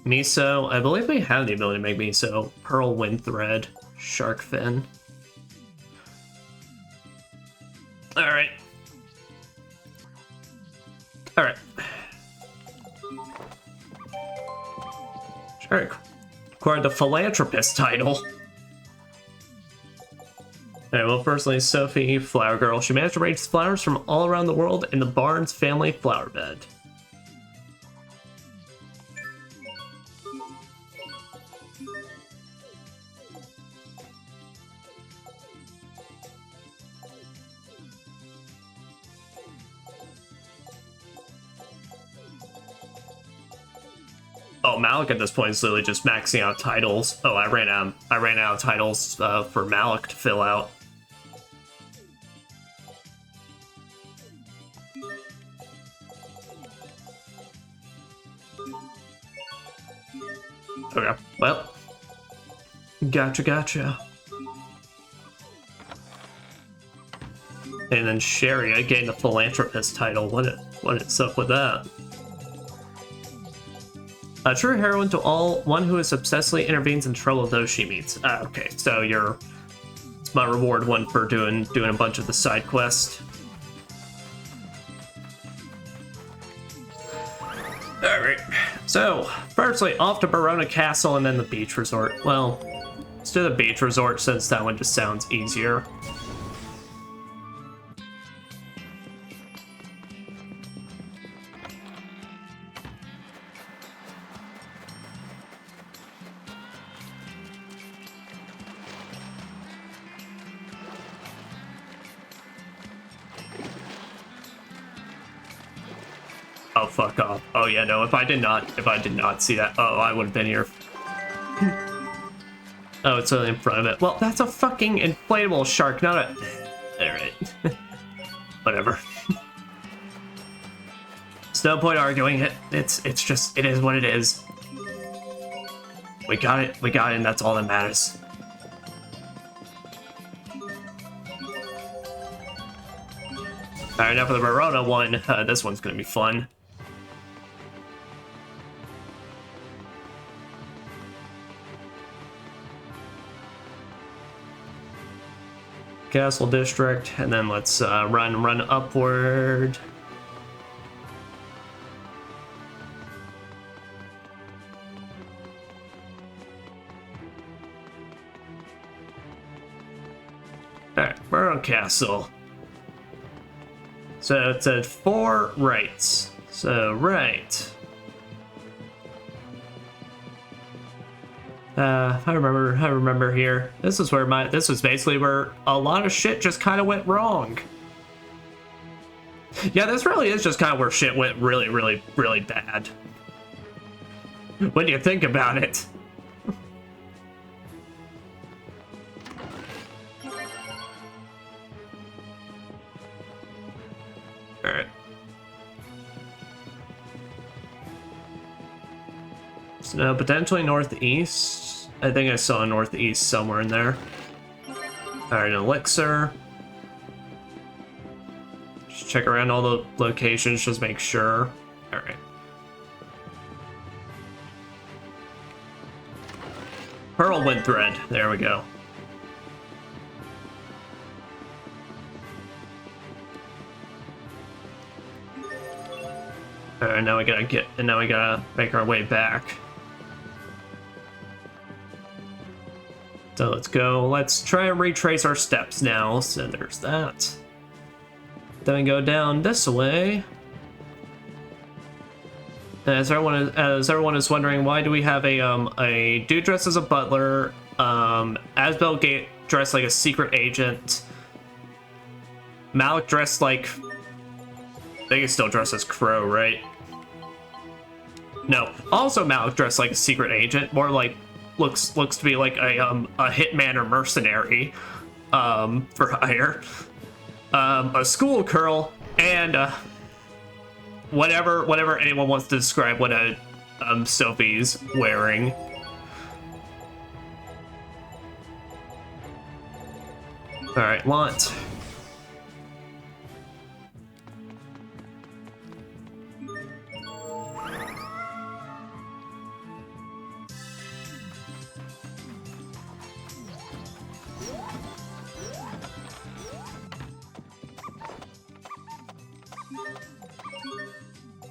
Miso, I believe we have the ability to make miso. Pearl wind thread, shark fin. Alright. Alright. Sure. Acquired the philanthropist title. Alright, well, firstly, Sophie, flower girl. She managed to raise flowers from all around the world in the Barnes family flower bed. Oh, Malik at this point is literally just maxing out titles. Oh, I ran out of titles for Malik to fill out. Okay, well, gotcha. And then Sherry, I gained the philanthropist title. What's up with that? A true heroine to all, one who obsessively intervenes in trouble of those she meets. Okay, so it's my reward one for doing a bunch of the side quests. Alright, so firstly, off to Barona Castle and then the beach resort. Well, let's do the beach resort since that one just sounds easier. Oh, fuck off. Oh, yeah, no, if I did not see that, oh, I would have been here. Oh, it's in front of it. Well, that's a fucking inflatable shark, not a... Alright. Whatever. There's no point arguing it. It's just, it is what it is. We got it, and that's all that matters. Alright, now for the Verona one, this one's gonna be fun. Castle District, and then let's run upward. Alright, we're on Castle. So it said 4 rights. So right. I remember here. This was basically where a lot of shit just kind of went wrong. Yeah, this really is just kind of where shit went really, really, really bad. When you think about it. Alright. So potentially northeast. I think I saw northeast somewhere in there. Alright, an elixir. Just check around all the locations, just make sure. Alright. Pearl wind thread. There we go. Alright, now we gotta make our way back. So let's go. Let's try and retrace our steps now. So there's that. Then we go down this way. As everyone is wondering, why do we have a dude dressed as a butler, Asbel dressed like a secret agent, Malik dressed like, they can still dress as Crow, right? No, also Malik dressed like a secret agent, more like looks to be like a hitman or mercenary, for hire, a schoolgirl, and whatever anyone wants to describe what Sophie's wearing. All right, launch.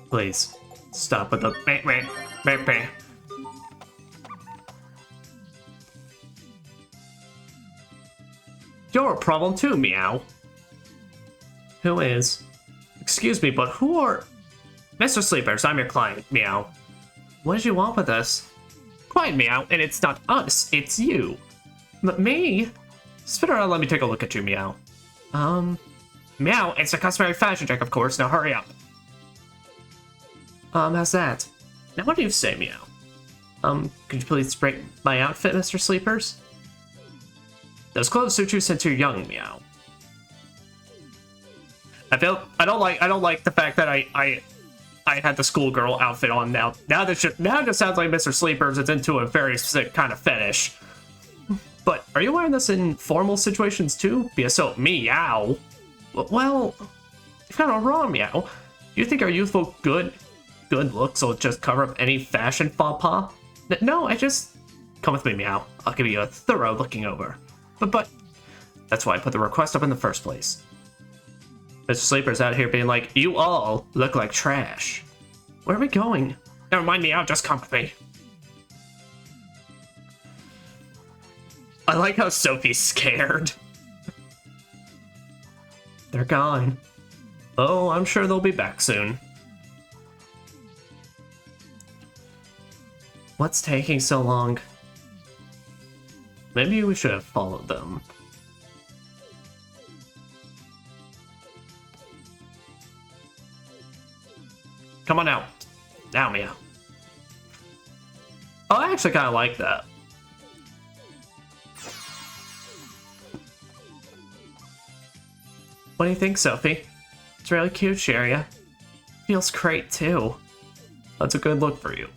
Please, stop with the meh. You're a problem too, Meow. Who is? Excuse me, but who are... Mr. Sleepers, I'm your client, Meow. What did you want with us? Quiet, Meow, and it's not us, it's you. But me? Spitter, let me take a look at you, Meow. Meow, it's a customary fashion check, of course, now hurry up. How's that? Now what do you say, Meow? Could you please break my outfit, Mr. Sleepers? Those clothes suit you since you're young, Meow. I don't like the fact that I had the schoolgirl outfit on now. Now it just sounds like Mr. Sleepers is into a very specific kind of fetish. But are you wearing this in formal situations too? So Meow. Well, you're kind of wrong, Meow. Do you think our youthful good looks will just cover up any fashion faux pas? No, come with me, Meow. I'll give you a thorough looking over. But that's why I put the request up in the first place. Mr. Sleeper's out here being like, you all look like trash. Where are we going? Never mind, Meow, just come with me. I like how Sophie's scared. They're gone. Oh, I'm sure they'll be back soon. What's taking so long? Maybe we should have followed them. Come on out. Now, Meow. Oh, I actually kind of like that. What do you think, Sophie? It's really cute, Sheria. Feels great, too. That's a good look for you.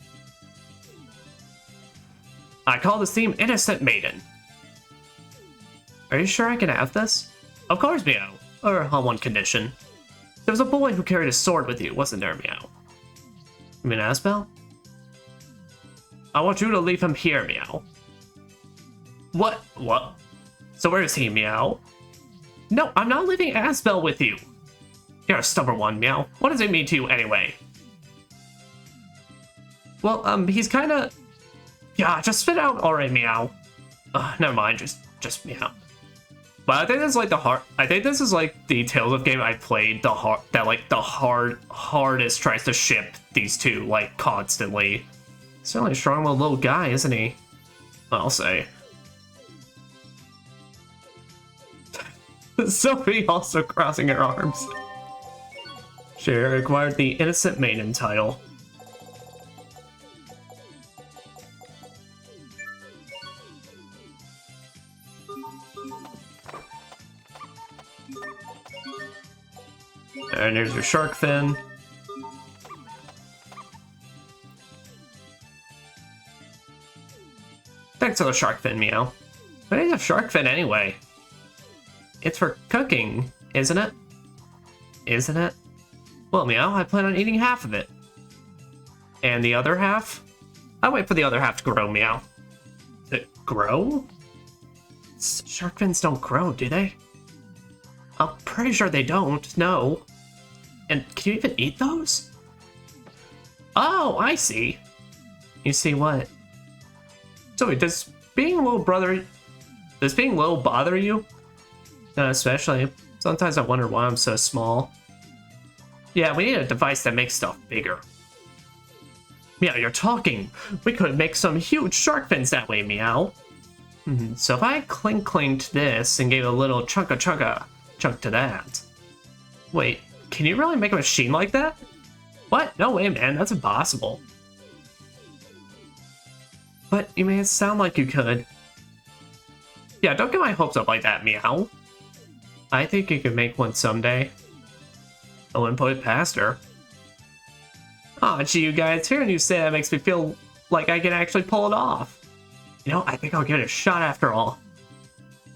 I call this theme Innocent Maiden. Are you sure I can have this? Of course, Meow. Or on one condition. There was a boy who carried a sword with you, wasn't there, Meow? You mean Asbel? I want you to leave him here, Meow. What? So where is he, Meow? No, I'm not leaving Asbel with you. You're a stubborn one, Meow. What does it mean to you anyway? Well, he's kinda... Yeah, just spit out already, Meow. Never mind, just Meow. But I think this is like this is like the Tales of game I played the hardest tries to ship these two like constantly. Certainly a strong little guy, isn't he? I'll say. Sophie also crossing her arms. She acquired the Innocent Maiden title. And there's your shark fin. Thanks for the shark fin, Meow. What is a shark fin anyway? It's for cooking, isn't it? Isn't it? Well, Meow, I plan on eating half of it. And the other half? I'll wait for the other half to grow, Meow. It grow? Shark fins don't grow, do they? I'm pretty sure they don't, no. And can you even eat those? Oh, I see. You see what? So wait, does being little bother you? Especially, sometimes I wonder why I'm so small. Yeah, we need a device that makes stuff bigger. Yeah, you're talking. We could make some huge shark fins that way, meow. So if I clinked this and gave a little chunka chunk to that. Wait, can you really make a machine like that? What? No way, man, that's impossible. But you made it sound like you could. Yeah, don't get my hopes up like that, meow. I think you could make one someday. I wouldn't put it past her. Aw, gee, you guys, hearing you say that makes me feel like I can actually pull it off. You know, I think I'll give it a shot after all.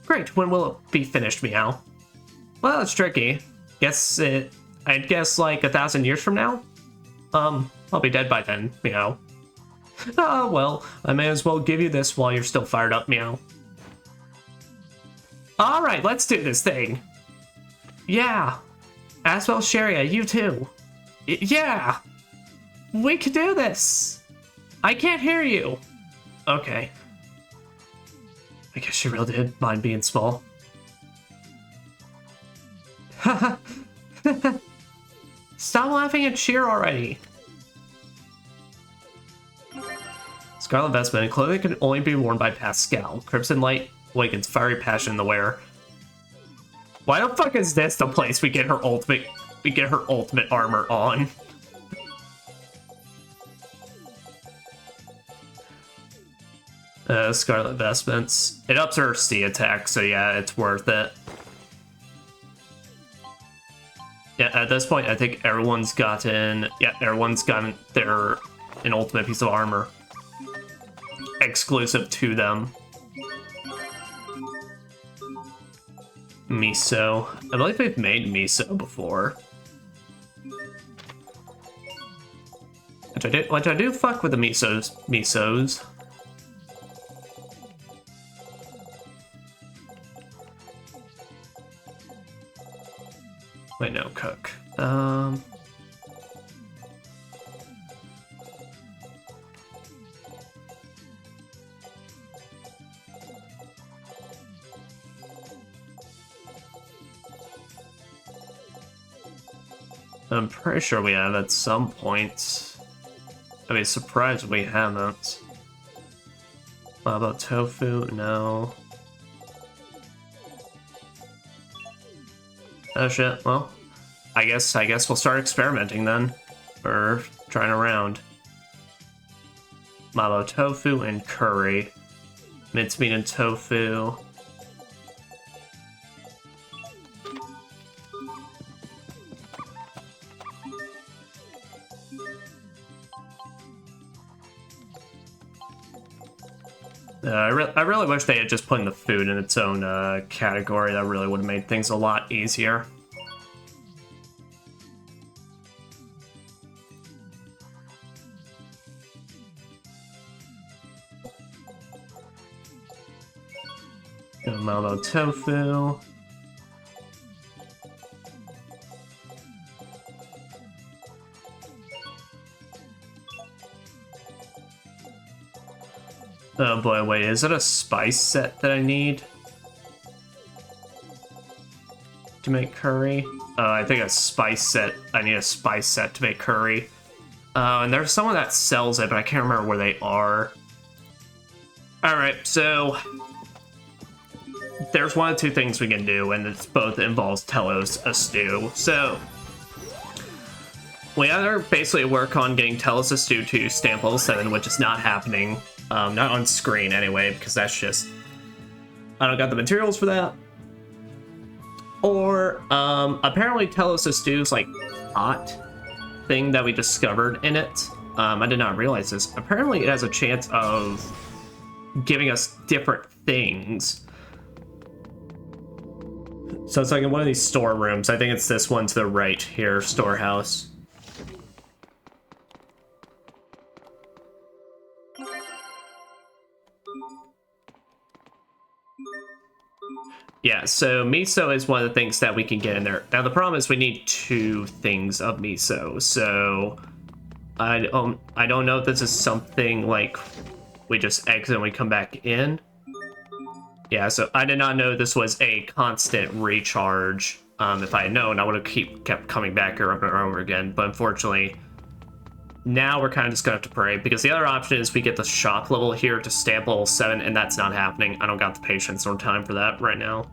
Great, when will it be finished, meow? Well, it's tricky. I'd guess like 1,000 years from now? I'll be dead by then, meow. Oh, well, I may as well give you this while you're still fired up, meow. Alright, let's do this thing. Yeah. As well, Sharia, you too. Yeah. We can do this. I can't hear you. Okay. I guess she really did mind being small. Stop laughing and cheer already. Scarlet vestment and clothing can only be worn by Pascal. Crimson light awakens fiery passion in the wearer. Why the fuck is this the place we get her ultimate armor on? Scarlet vestments. It ups her C attack, so yeah, it's worth it. Yeah, at this point, I think everyone's gotten an ultimate piece of armor. Exclusive to them. Miso. I believe we've made miso before. Which I do fuck with the misos. Wait, no, cook. I'm pretty sure we have at some point. I'd be surprised if we haven't. What about tofu? No. Oh shit, well, I guess we'll start experimenting then. Or trying around. Mabo tofu and curry. Mincemeat and tofu. I really wish they had just put in the food in its own category. That really would have made things a lot easier. Malvo tofu. Oh boy, wait, is it a spice set that I need to make curry? I think a spice set. I need a spice set to make curry. And there's someone that sells it, but I can't remember where they are. Alright, so there's one of two things we can do, and it's both involves Telos a stew. So we either basically work on getting Telos a stew to stamp level 7, which is not happening. Not on screen anyway, because that's just... I don't got the materials for that. Or, apparently Telos a stew's, like, hot thing that we discovered in it. I did not realize this. Apparently it has a chance of giving us different things. So it's like in one of these storerooms. I think it's this one to the right here, storehouse. Yeah, so miso is one of the things that we can get in there. Now the problem is we need 2 things of miso, so I don't know if this is something like we just exit and we come back in. Yeah, so I did not know this was a constant recharge. If I had known, I would have kept coming back here over and over again. But unfortunately, now we're kind of just gonna have to pray, because the other option is we get the shop level here to stamp level 7, and that's not happening. I don't got the patience or time for that right now.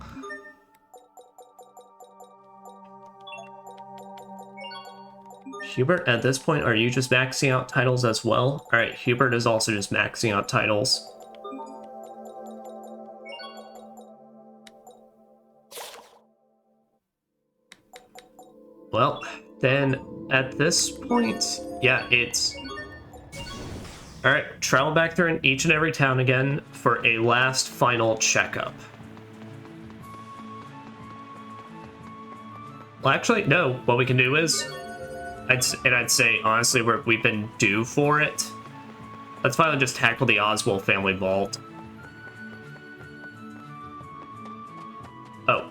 Hubert, at this point, are you just maxing out titles as well? Alright, Hubert is also just maxing out titles. Well, then at this point, yeah, it's... Alright, travel back through in each and every town again for a last final checkup. Well, actually, no. What we can do is... I'd say, honestly, we've been due for it. Let's finally just tackle the Oswald family vault. Oh,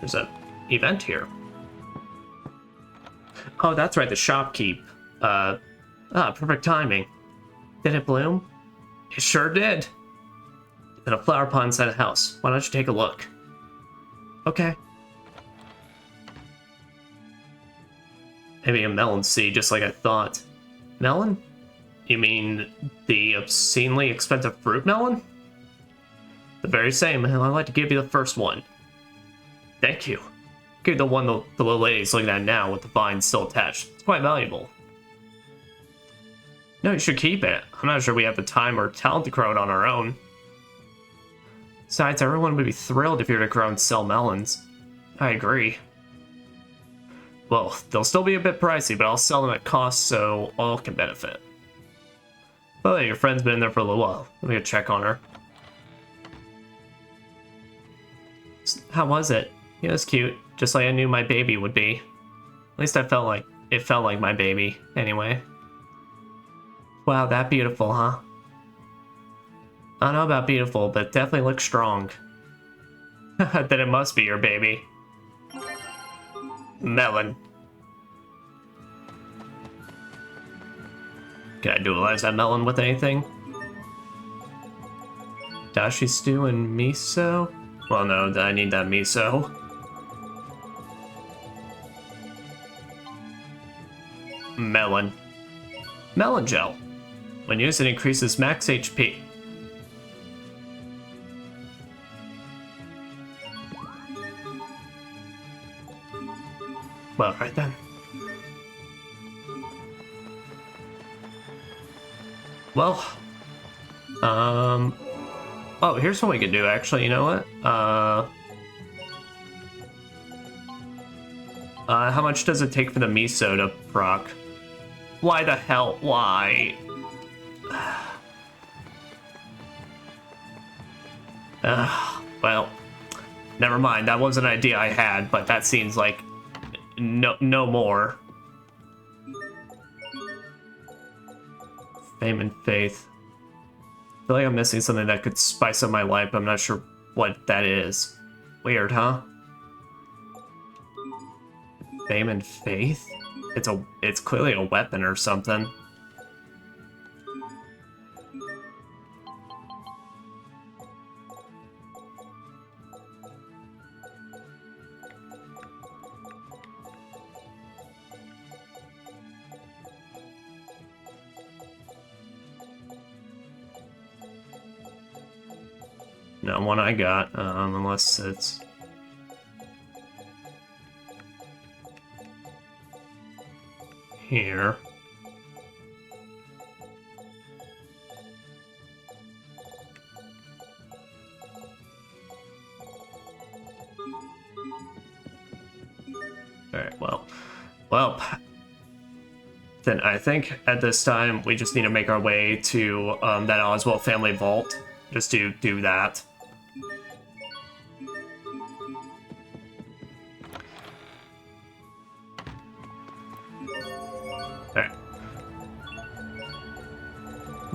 there's an event here. Oh, that's right, the shopkeep. Perfect timing. Did it bloom? It sure did. In a flower pot inside a house. Why don't you take a look? Okay. Maybe a melon seed, just like I thought. Melon? You mean the obscenely expensive fruit melon? The very same, and I'd like to give you the first one. Thank you. Give the one the little lady's looking at now with the vine still attached. It's quite valuable. No, you should keep it. I'm not sure we have the time or talent to grow it on our own. Besides, everyone would be thrilled if you were to grow and sell melons. I agree. Well, they'll still be a bit pricey, but I'll sell them at cost so all can benefit. Well, your friend's been in there for a little while. Let me go check on her. How was it? It was cute, just like I knew my baby would be. At least it felt like my baby, anyway. Wow, that beautiful, huh? I don't know about beautiful, but it definitely looks strong. Then it must be your baby. Melon. Can I dualize that melon with anything? Dashi stew and miso? Well, no, I need that miso. Melon. Melon gel. When used, it increases max HP. Well, right then. Well, oh, here's what we could do, actually, you know what? How much does it take for the miso to proc? Why the hell? Why? Well, never mind. That was an idea I had, but that seems like no more. Fame and faith. I feel like I'm missing something that could spice up my life, but I'm not sure what that is. Weird, huh? Fame and faith? It's clearly a weapon or something. No one I got, unless it's... here. Alright, well, then I think at this time we just need to make our way to that Oswald family vault, just to do that.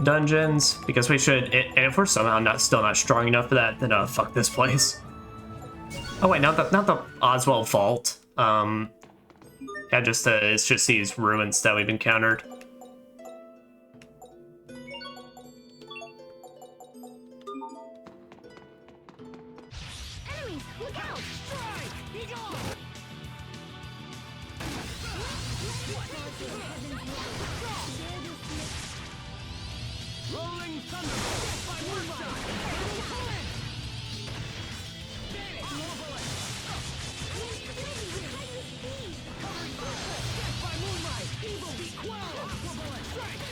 Dungeons, because we should, and if we're somehow still not strong enough for that, then fuck this place. Oh wait, not the Oswald vault. Yeah, it's just these ruins that we've encountered. Look out! Strike! Be gone! Rolling Thunderbolt by Moonshot! More bullets! Death by Moonlight! Evil be quelled! Aqua bullet! Strike!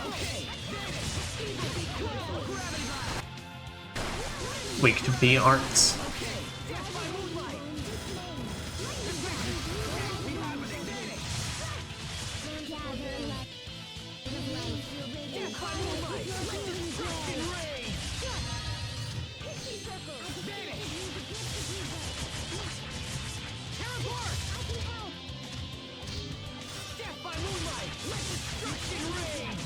Okay, evil be quelled! Gravity blast! Weak to the arts. Okay, death by Moonlight! We have an igniting! Death by Moonlight! Destruction Ray! Vanish! Teleport! Death by Moonlight! Let destruction reign!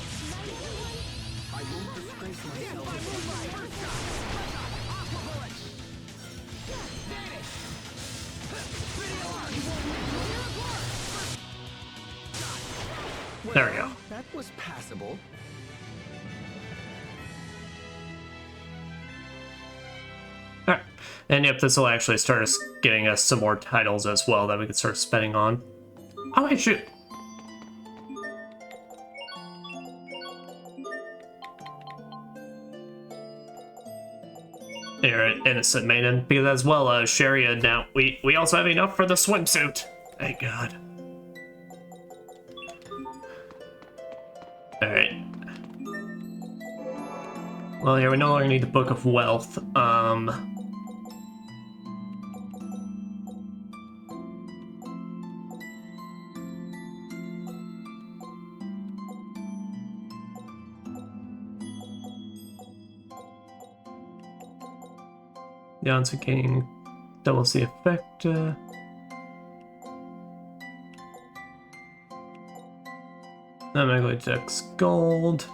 I won't disgrace myself. Death by Moonlight! First shot! Aqua bullet! Vanish! Pretty arc! Teleport! There we go. That was passable. Alright. And yep, this will actually start us getting us some more titles as well that we can start spending on. Oh, wait, shoot. You're an innocent maiden, because as well as Sharia now, we also have enough for the swimsuit. Thank God. Alright. Well, here we no longer need the Book of Wealth. The odds of gaining doubles the effect. Automatically detects gold.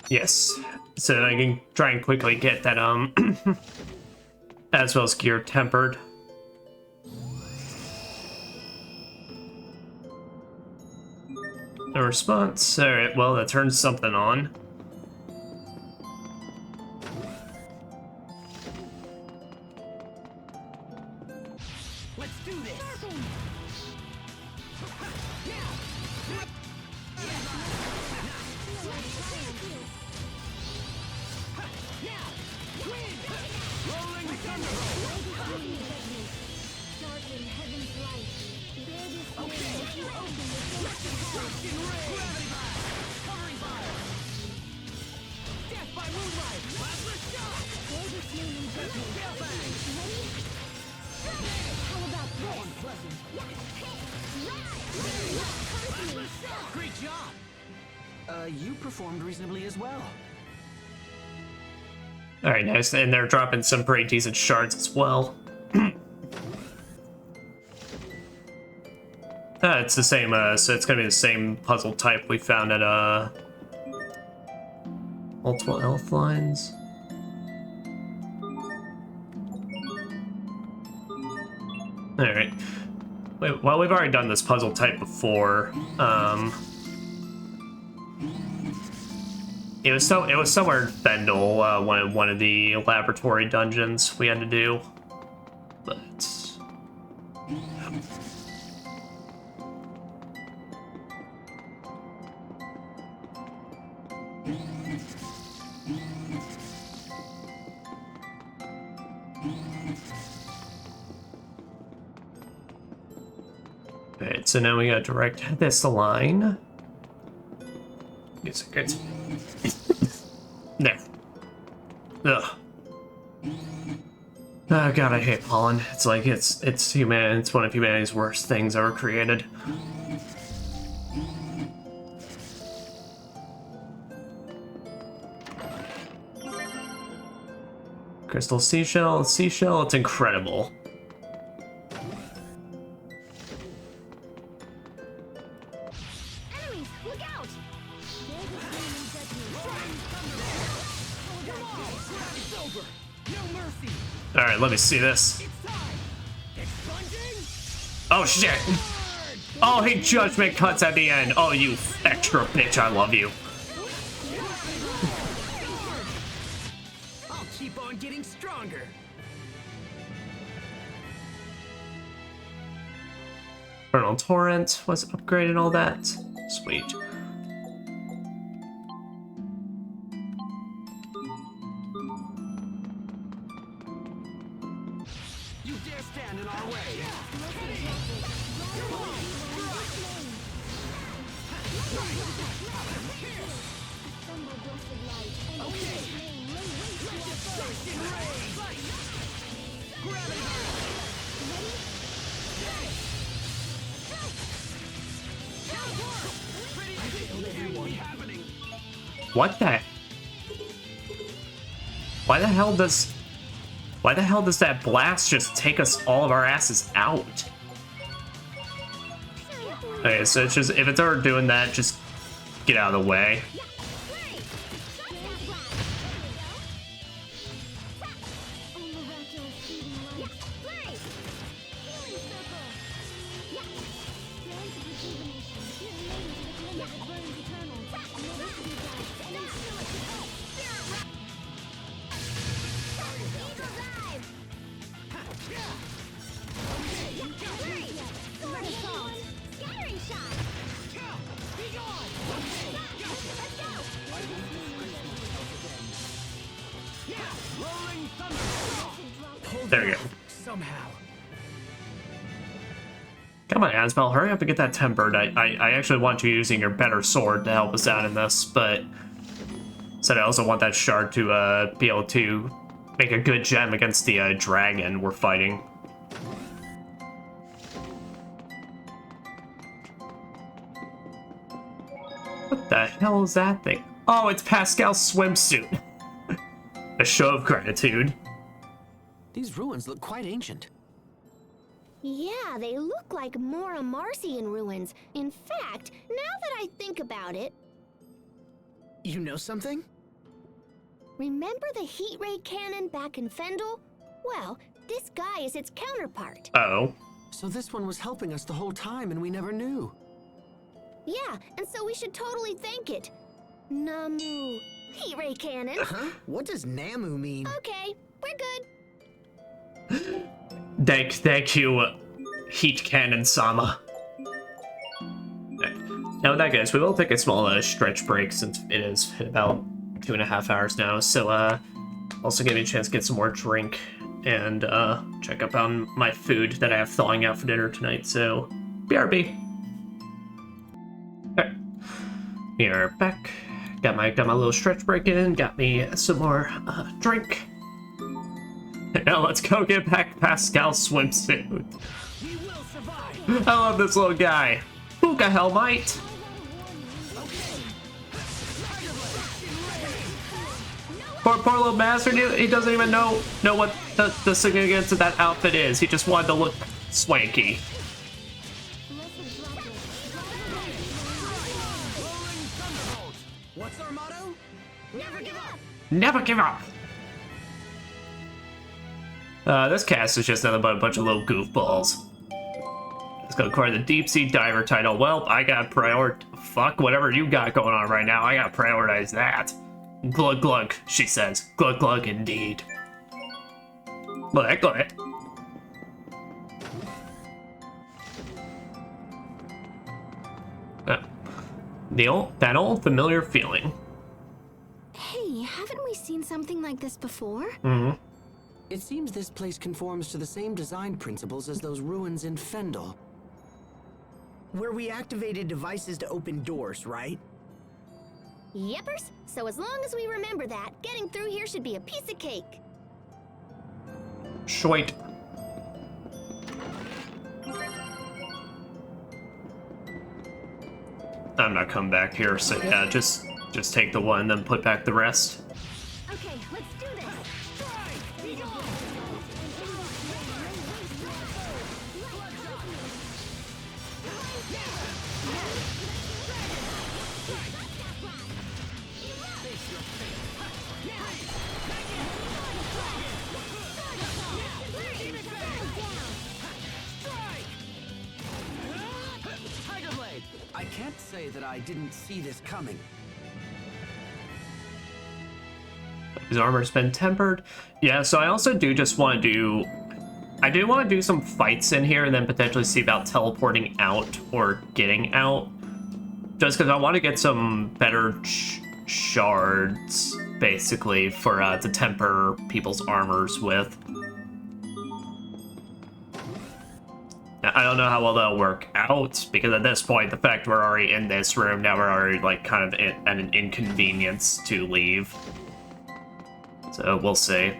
Yes, so I can try and quickly get that as well as gear tempered. No response. Alright, well, that turns something on. Let's do this! Rolling Thunderbolt! Okay, destruction ray! Gravity blast! Covering fire! Death by moonlight! Plasma shock! Tail bang! How about this? Unpleasant. Right! Plasma shock! Great job! You performed reasonably as well. Alright, nice. And they're dropping some pretty decent shards as well. It's the same, so it's gonna be the same puzzle type we found at, multiple elf lines. Alright. Wait, well, we've already done this puzzle type before. It was somewhere in Fendel, one of the laboratory dungeons we had to do. But alright, so now we gotta direct this line. Yes, good. There. Ugh. Oh god, I hate pollen. It's like it's one of humanity's worst things ever created. Crystal seashell, it's incredible. Enemies, look out! It's over! No mercy! Alright, let me see this. It's time! Expunging! Oh shit! Burn! Oh, he judgment cuts at the end. Oh, you extra bitch, I love you. I'll keep on getting stronger. Infernal Torrent was upgraded, all that. Sweet. You dare stand in our way. What the? Why the hell does that blast just take us all of our asses out? Okay, so it's just, if it's already doing that, just get out of the way. There you go. Somehow. Come on, Asbel, hurry up and get that tempered. I actually want you using your better sword to help us out in this, but said I also want that shard to be able to make a good gem against the dragon we're fighting. What the hell is that thing? Oh, it's Pascal's swimsuit. A show of gratitude. These ruins look quite ancient. Yeah, they look like more Marcian ruins. In fact, now that I think about it... You know something? Remember the heat ray cannon back in Fendel? Well, this guy is its counterpart. Uh-oh. So this one was helping us the whole time and we never knew. Yeah, and so we should totally thank it. Namu. Heat ray cannon. Huh? What does Namu mean? Okay, we're good. Thank you, Heat Cannon Sama. Now with that, guys, we will take a small stretch break since it is about 2.5 hours now. So also give me a chance to get some more drink and check up on my food that I have thawing out for dinner tonight. So BRB. Okay, we are back. Got my little stretch break in. Got me some more drink. Now let's go get back Pascal's swimsuit. We will survive. I love this little guy. Puka Hellmite. Poor little bastard. He doesn't even know what the significance of that outfit is. He just wanted to look swanky. What's our motto? Never give up. Never give up. This cast is just nothing but a bunch of little goofballs. Let's go acquire the deep sea diver title. Well, I got fuck whatever you got going on right now. I gotta prioritize that. Glug glug, she says. Glug glug indeed. Glug glug. That old familiar feeling. Hey, haven't we seen something like this before? Mm-hmm. It seems this place conforms to the same design principles as those ruins in Fendel. Where we activated devices to open doors, right? Yeppers. So as long as we remember that, getting through here should be a piece of cake. Shoit. I'm not coming back here, so yeah, just take the one, then put back the rest. Okay, let's do this. can't say that I didn't see this coming. His armor's been tempered. Yeah, so I also do just want to do... I do want to do some fights in here and then potentially see about teleporting out or getting out. Just because I want to get some better shards, basically, for to temper people's armors with. I don't know how well that'll work out, because at this point, the fact we're already in this room, now we're already, like, kind of at an inconvenience to leave. So, we'll see.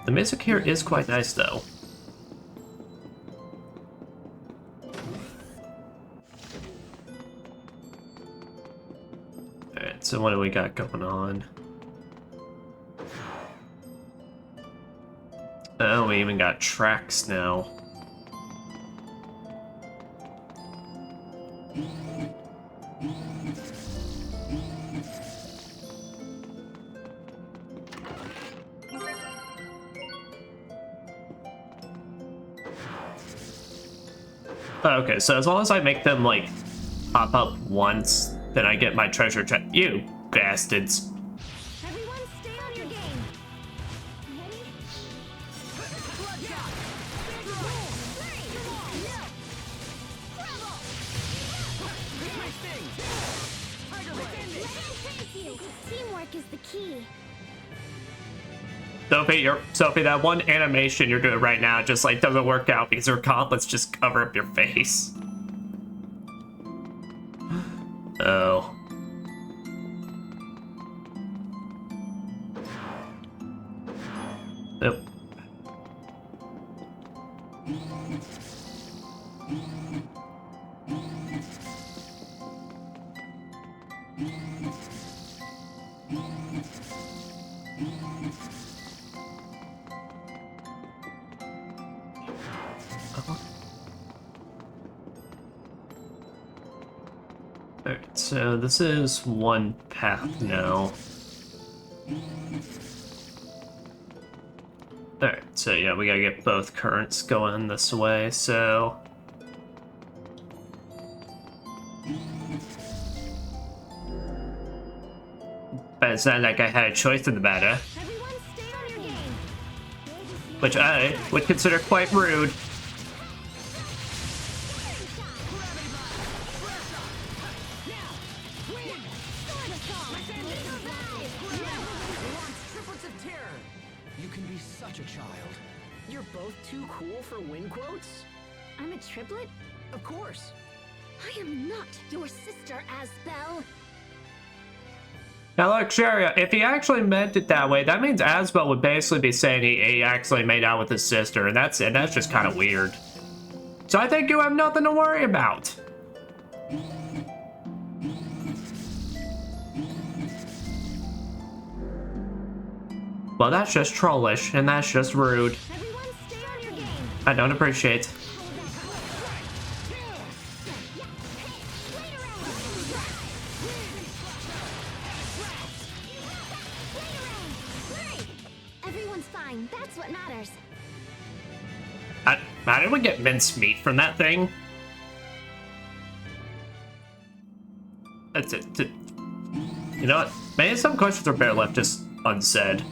The music here is quite nice, though. Alright, so what do we got going on? Oh, we even got tracks now. Okay, so as long as I make them, like, pop up once, then I get my treasure chest. You bastards. Everyone stay on your game. Ready? Teamwork is the key. Sophie, that one animation you're doing right now just like doesn't work out because her gauntlets just cover up your face. Oh. Yep. Alright, so this is one path now. Alright, so yeah, we gotta get both currents going this way, so... But it's not like I had a choice in the matter. Everyone stay on your game. Which I would consider quite rude. You're both too cool for win quotes? I'm a triplet? Of course. I am not your sister, Asbel. Now look, Sharia, if he actually meant it that way, that means Asbel would basically be saying he actually made out with his sister, and that's just kind of weird. So I think you have nothing to worry about. Well, that's just trollish, and that's just rude. Everyone stay on your game. I don't appreciate. Everyone's fine. That's what matters. How did we get mincemeat from that thing? That's it. You know what? Maybe some questions are better left just unsaid.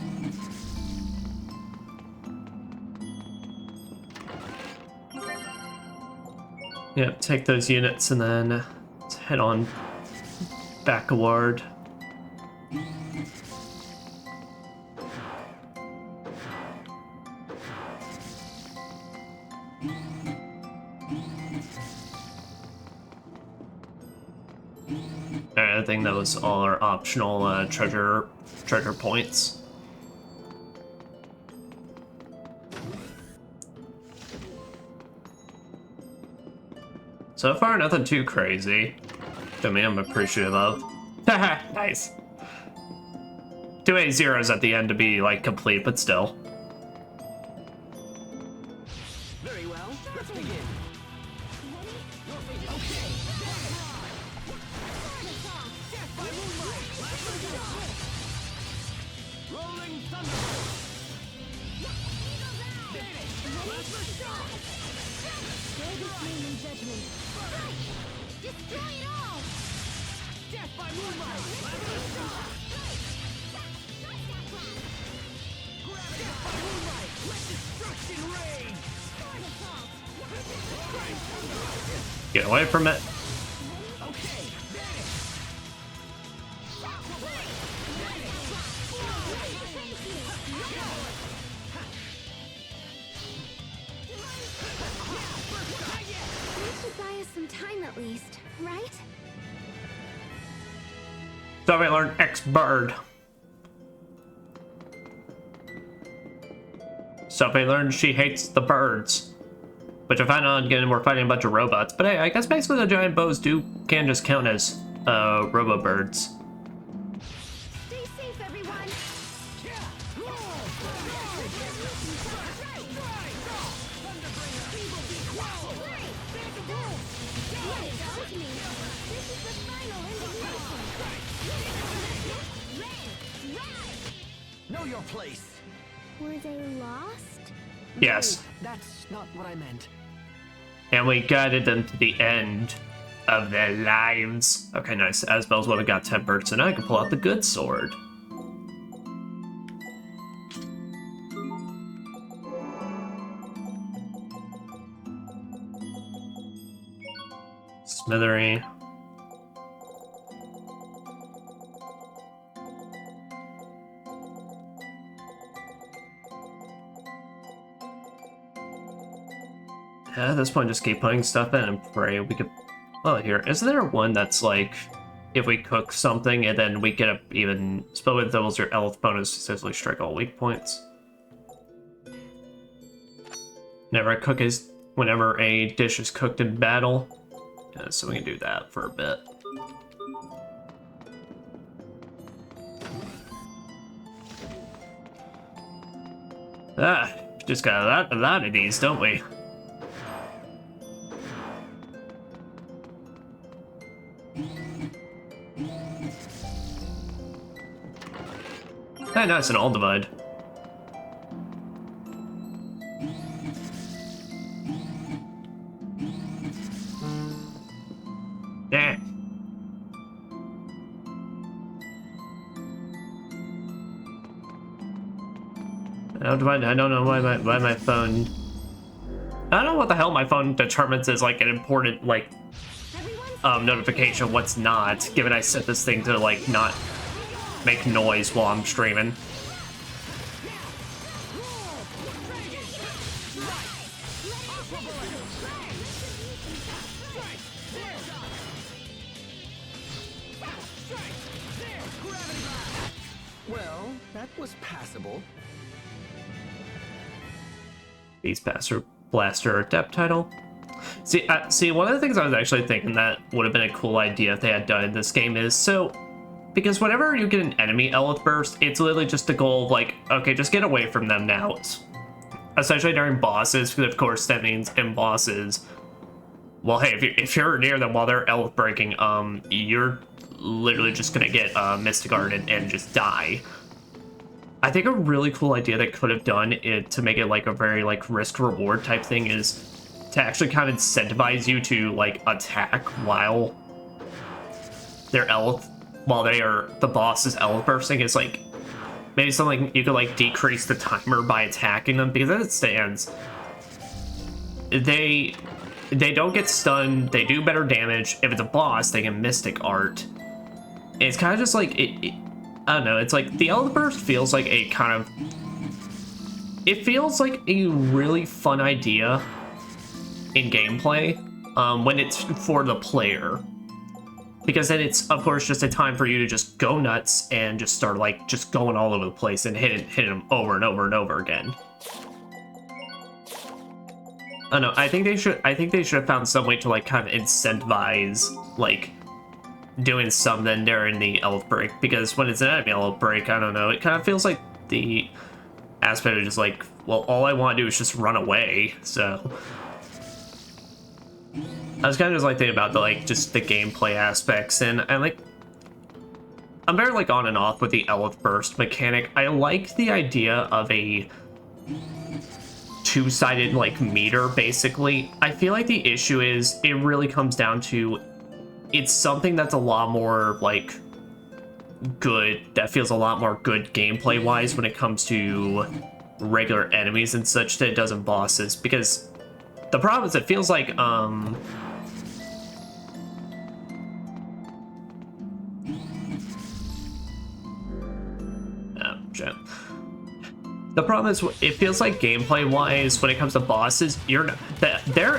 Yep, take those units and then let's head on backward. I think that was all our optional treasure points. So far, nothing too crazy. I mean, I'm appreciative of. Nice. 2 zeros at the end to be like complete, but still. Very well. Let's begin. Rolling thunder. Destroy it all! Death by moonlight! Death by moonlight! Let destruction reign! Get away from it. Okay, vanish! This should buy us some time at least, right? So I learned X bird. Sophie learned she hates the birds. Which I find out again we're fighting a bunch of robots. But hey, I guess basically the giant bows can just count as robo birds. Stay safe, everyone! Know your place! Were they lost? Yes. That's not what I meant. And we guided them to the end of their lives. Okay, nice. Asbel's would have got tempered, so now I can pull out the good sword. Smithery. At this point, just keep putting stuff in and pray we could... Oh, here. Isn't there one that's like, if we cook something and then we get a even... Spell with doubles your health bonus to successfully strike all weak points? Whenever a dish is cooked in battle. Yeah, so we can do that for a bit. Ah, just got a lot of these, don't we? Hey, nice, an all divide. Yeah. I don't know why my phone. I don't know what the hell my phone determines as like an important like notification. What's not? Given I set this thing to like not make noise while I'm streaming. Well, that was passable. Beast Blaster Adept title. See, one of the things I was actually thinking that would have been a cool idea if they had done in this game is, so, because whenever you get an enemy Elith Burst, it's literally just the goal of like, okay, just get away from them now. Essentially during bosses, because of course that means in bosses, well, hey, if you're near them while they're Elith breaking, you're literally just gonna get Mystic Art and just die. I think a really cool idea they could have done it to make it like a very like risk reward type thing is to actually kind of incentivize you to like attack while they're the boss is Elith bursting. It's like maybe something you could like decrease the timer by attacking them, because as it stands, they don't get stunned, they do better damage. If it's a boss, they get Mystic Art. And it's kind of just like I don't know, it's like the Elith Burst feels like a kind of, it feels like a really fun idea in gameplay when it's for the player, because then it's of course just a time for you to just go nuts and just start like just going all over the place and hitting them over and over and over again. I don't know, I think they should have found some way to like kind of incentivize like doing something during the Elith break, because when it's an enemy Elith break, I don't know, it kind of feels like the aspect of just like, well, all I want to do is just run away. So I was kind of just like thinking about the like just the gameplay aspects, and like I'm very like on and off with the Elith burst mechanic. I like the idea of two-sided like meter basically. I feel like the issue is it really comes down to it's something that's a lot more like good, that feels a lot more good gameplay wise when it comes to regular enemies and such that it does in bosses, because the problem is it feels like shit. The problem is it feels like gameplay wise when it comes to bosses, their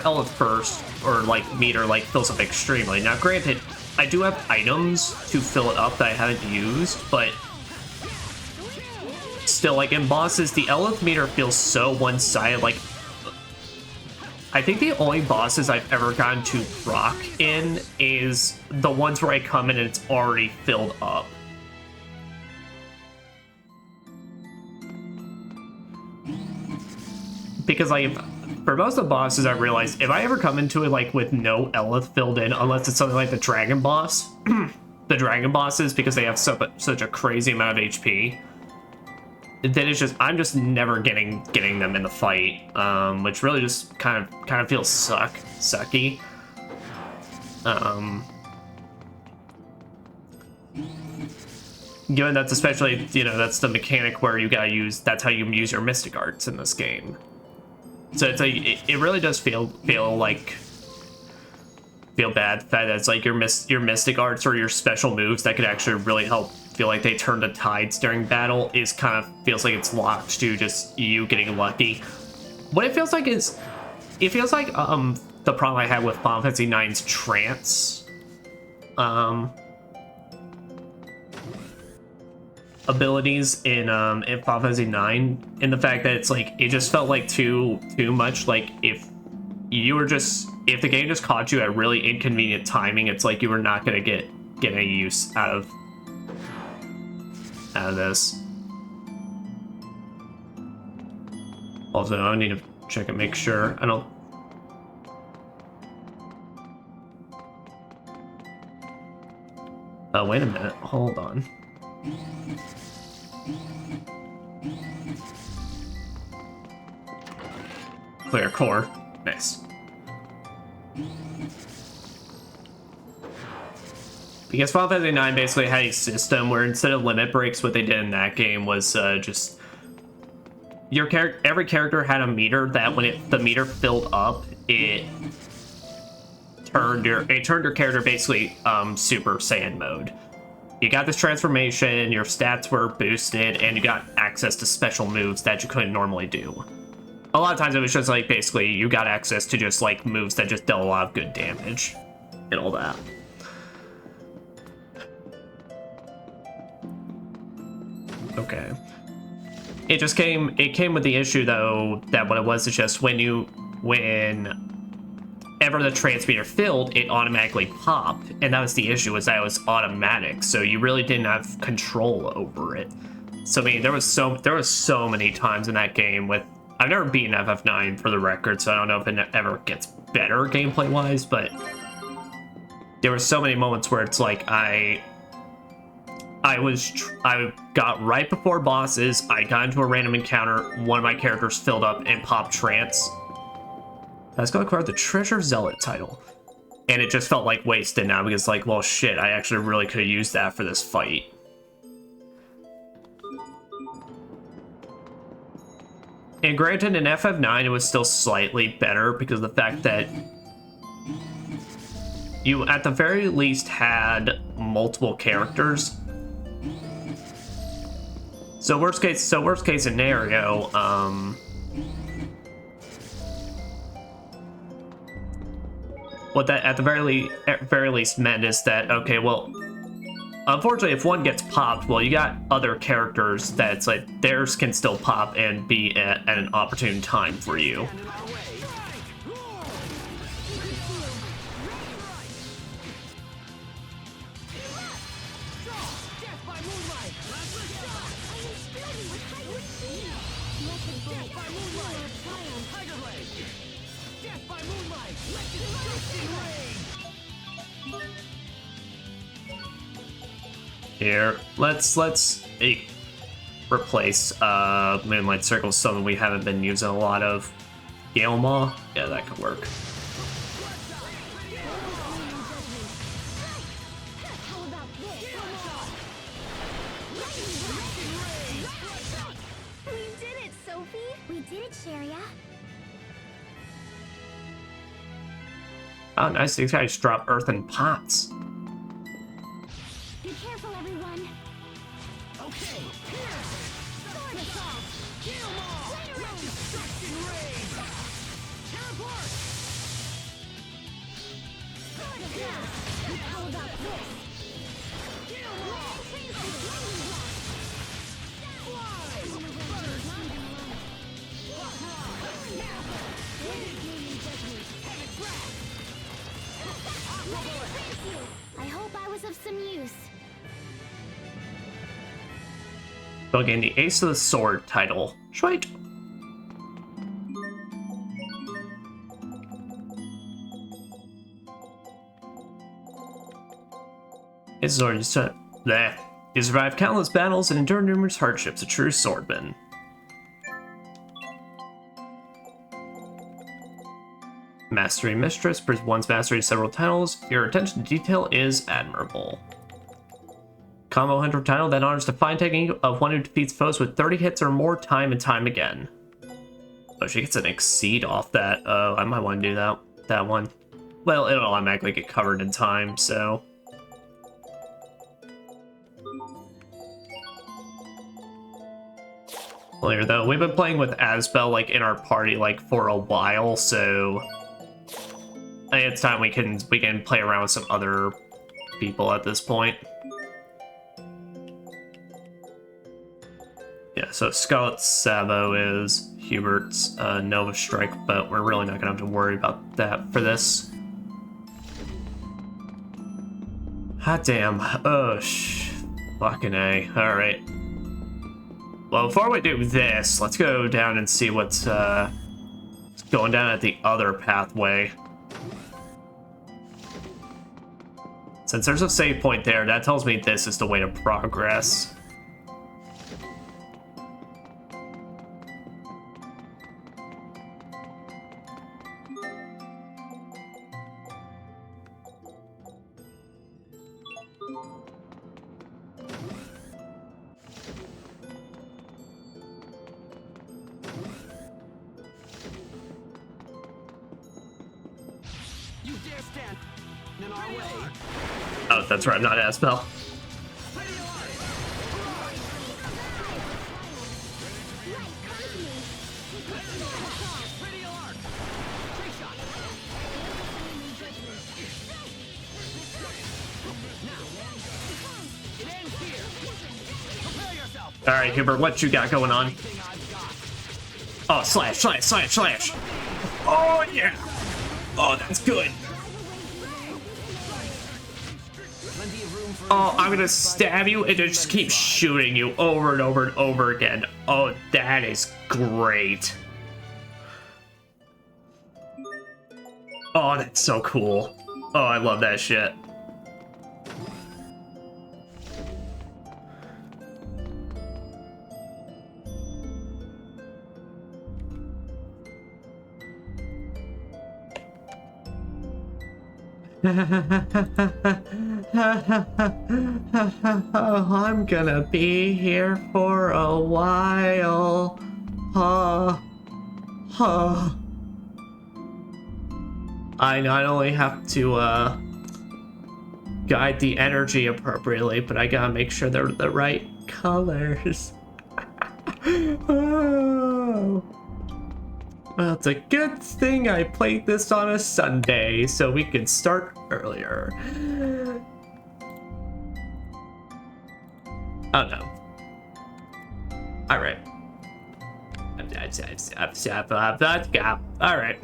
Elith burst or like meter like fills up extremely. Now granted, I do have items to fill it up that I haven't used, but still, like in bosses, the Elith meter feels so one-sided. Like, I think the only bosses I've ever gotten to rock in is the ones where I come in and it's already filled up. Because like, for most of the bosses, I realized if I ever come into it like with no Elith filled in, unless it's something like the dragon boss, the dragon bosses, because they have such a crazy amount of HP, then it's just I'm just never getting them in the fight, which really just kind of feels sucky. Given that's especially, you know, that's the mechanic where you gotta use, that's how you use your mystic arts in this game. So it's like it really does feel bad that it's like your mystic arts or your special moves that could actually really help feel like they turn the tides during battle is kind of feels like it's locked to just you getting lucky. What it feels like is the problem I had with Final Fantasy IX's trance abilities in Final Fantasy IX, in the fact that it's like it just felt like too much. Like if the game just caught you at really inconvenient timing, it's like you were not gonna get any use out of this. Also, I need to check and make sure I don't. Oh, wait a minute. Hold on. Clear core. Nice. Because Final Fantasy IX basically had a system where instead of limit breaks, what they did in that game was just every character had a meter that when the meter filled up, it turned your character basically Super Saiyan mode. You got this transformation, your stats were boosted, and you got access to special moves that you couldn't normally do. A lot of times it was just like basically you got access to just like moves that just dealt a lot of good damage and all that. Okay. It came with the issue though that what it was is just whenever the transmitter filled, it automatically popped, and that was the issue, was that it was automatic, so you really didn't have control over it. So I mean, there was so many times in that game with, I've never beaten FF9 for the record, so I don't know if it ever gets better gameplay wise, but there were so many moments where it's like I got right before bosses, I got into a random encounter, one of my characters filled up and popped trance. I was going to acquire the Treasure Zealot title. And it just felt like wasted now because like, well shit, I actually really could have used that for this fight. And granted, in FF9 it was still slightly better because of the fact that you at the very least had multiple characters. So worst case scenario, what that at the very least meant is that, okay, well, unfortunately, if one gets popped, well, you got other characters that's like theirs can still pop and be at an opportune time for you. Here, let's replace Moonlight Circle, something we haven't been using a lot of. Gale Maw? Yeah, that could work. We did it, Sophie! We did it, Sharia. Oh, nice. These guys drop earthen pots. Be careful, everyone. Okay, here! Sword assault! Kill all! Destruction rain! Teleport! Sword assault! How about this? Kill all! I hope I was of some use. They'll gain the Ace of the Sword title. Sweet. His sword is there. He survived countless battles and endured numerous hardships. A true swordman. Mastery Mistress. Once mastered several titles. Your attention to detail is admirable. Combo Hunter title that honors the fine technique of one who defeats foes with 30 hits or more time and time again. Oh, she gets an exceed off that. I might want to do that one. Well, it'll automatically get covered in time, so. Later though, we've been playing with Asbel like in our party like for a while, so I think it's time we can play around with some other people at this point. Yeah, so Scarlet Sabo is Hubert's Nova Strike, but we're really not gonna have to worry about that for this. Hot damn. Oh, fucking A. Alright. Well, before we do this, let's go down and see what's going down at the other pathway. Since there's a save point there, that tells me this is the way to progress. You dare stand in our way? Oh, that's right, I'm not Asbel. Alright, Hubert, what you got going on? Oh, slash, slash, slash, slash. Oh, yeah. Oh, that's good. Oh, I'm gonna stab you and just keep shooting you over and over and over again. Oh, that is great. Oh, that's so cool. Oh, I love that shit. Oh, I'm gonna be here for a while. I not only have to guide the energy appropriately, but I gotta make sure they're the right colors. Oh. Well, it's a good thing I played this on a Sunday, so we could start earlier. Oh no. Alright. Alright.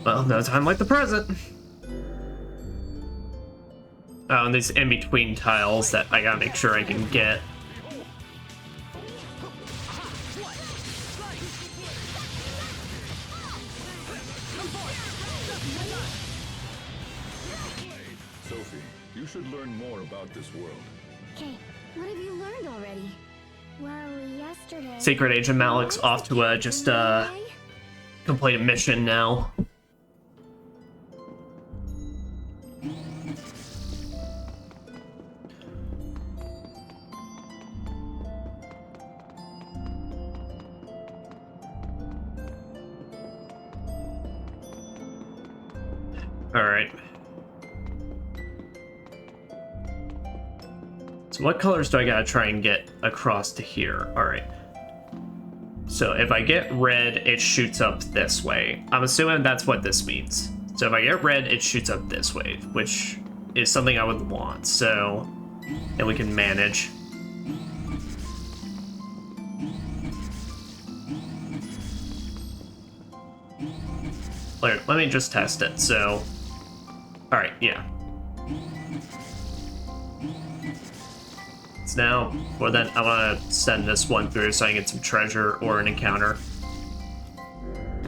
Well, no time like the present. Oh, and these in-between tiles that I gotta make sure I can get. Sophie, you should learn more about this world. Okay, What have you learned already? Well, yesterday... Secret Agent Malik's off to just complete a mission now. All right. So what colors do I gotta try and get across to here? All right. So if I get red, it shoots up this way. I'm assuming that's what this means. So if I get red, it shoots up this way, which is something I would want. So, and we can manage. Let me just test it. So, all right, yeah. So now, for that, I want to send this one through so I can get some treasure or an encounter.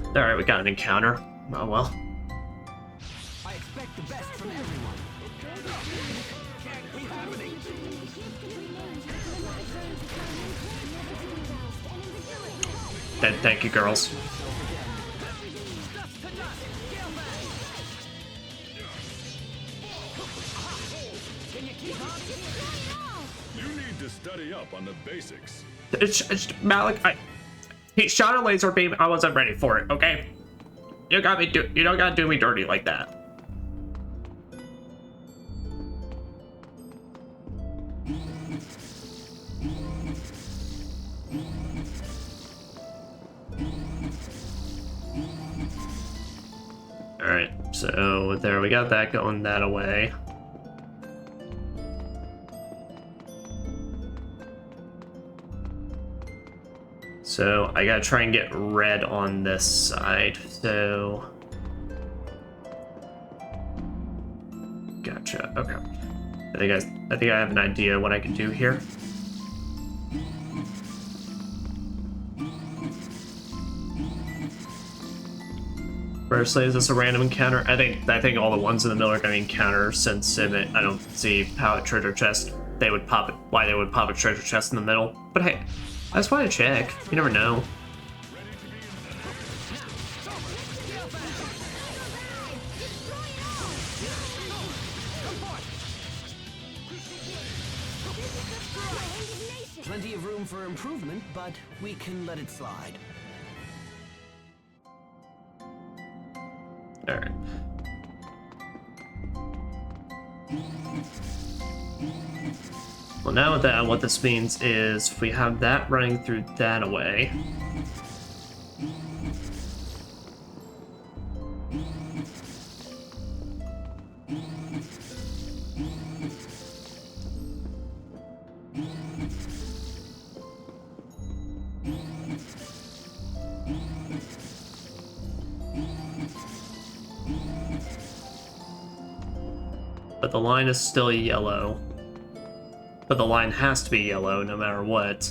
All right, we got an encounter. Oh well. I expect the best from everyone. Can't be happening. Thank you, girls. You need to study up on the basics. Malik, he shot a laser beam. I wasn't ready for it. Okay, you don't gotta do me dirty like that. All right, so there we got that going that away. So I gotta try and get red on this side. So gotcha. Okay. I think I have an idea what I can do here. Firstly, is this a random encounter? I think all the ones in the middle are gonna be encounters since I don't see how a treasure chest why they would pop a treasure chest in the middle. But hey, I just want to check. You never know. Plenty of room for improvement, but we can let it slide. All right. Well, now with that, what this means is if we have that running through that away. But the line is still yellow. But the line has to be yellow no matter what.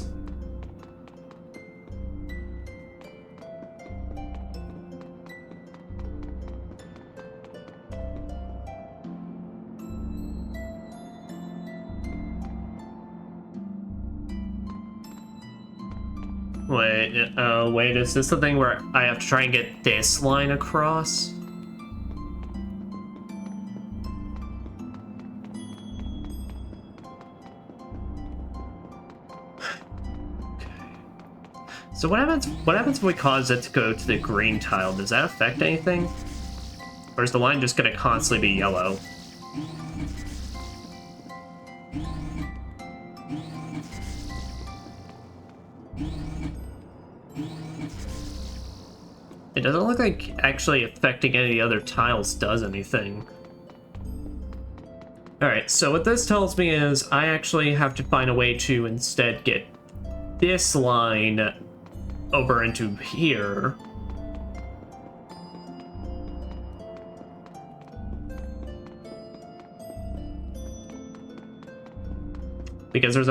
Wait, is this the thing where I have to try and get this line across? So what happens if we cause it to go to the green tile? Does that affect anything? Or is the line just gonna constantly be yellow? It doesn't look like actually affecting any of the other tiles does anything. Alright, so what this tells me is I actually have to find a way to instead get this line over into here. Because if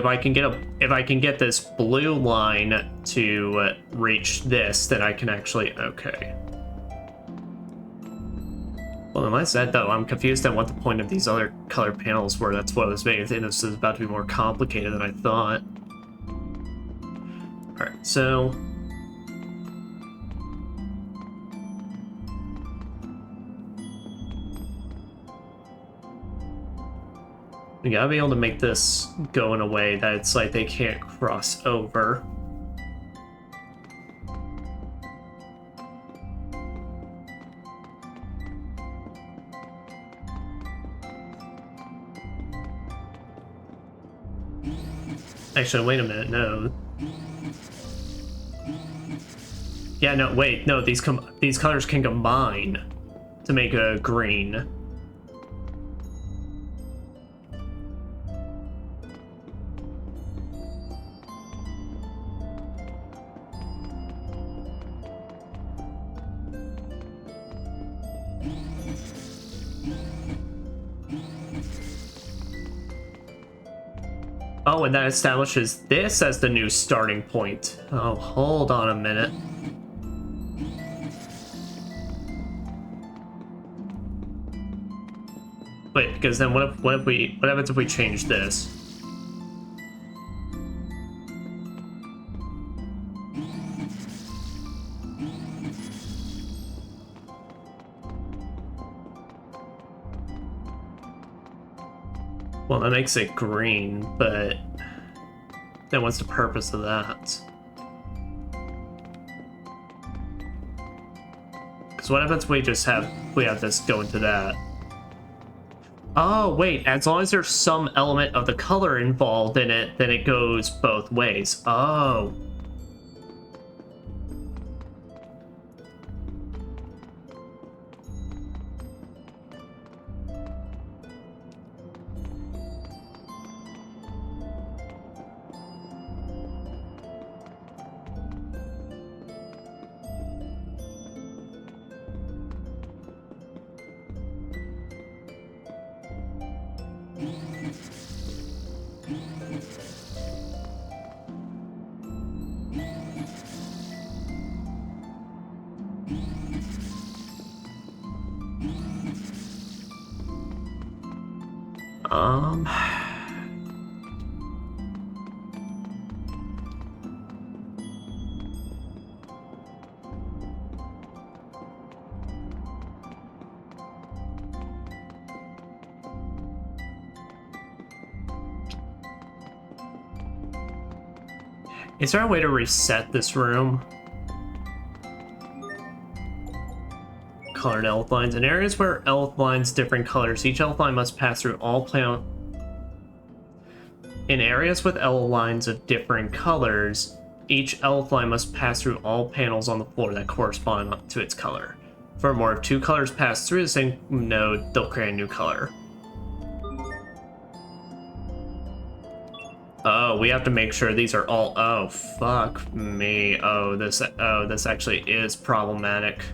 I can get this blue line to reach this, then I can actually, okay. Well, like I said, though, I'm confused at what the point of these other color panels were. That's what I was making me think this is about to be more complicated than I thought. Alright, so... you gotta be able to make this go in a way that it's like they can't cross over. Actually, wait a minute, no. Yeah, no, wait, no, these colors can combine to make a green. Oh, and that establishes this as the new starting point. Oh, hold on a minute. Wait, because then what happens if we change this? Well, that makes it green, but then what's the purpose of that? Because what happens if we have this go into that? Oh, wait, as long as there's some element of the color involved in it, then it goes both ways. Oh. Is there a way to reset this room? Colored elf lines. In areas where elf lines different colors, each elf line must pass through all In areas with elf lines of different colors, each elf line must pass through all panels on the floor that correspond to its color. For more if two colors pass through the same node, they'll create a new color. Oh, we have to make sure these are all... oh, fuck me. Oh, this actually is problematic.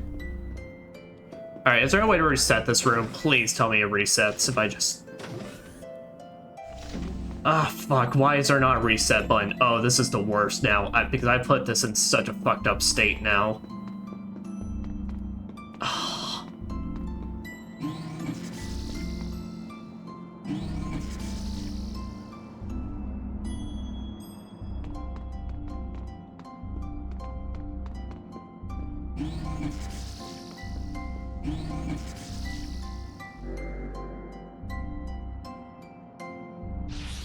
Alright, is there a way to reset this room? Please tell me it resets if I just... ah, fuck, why is there not a reset button? Oh, this is the worst now, because I put this in such a fucked up state now.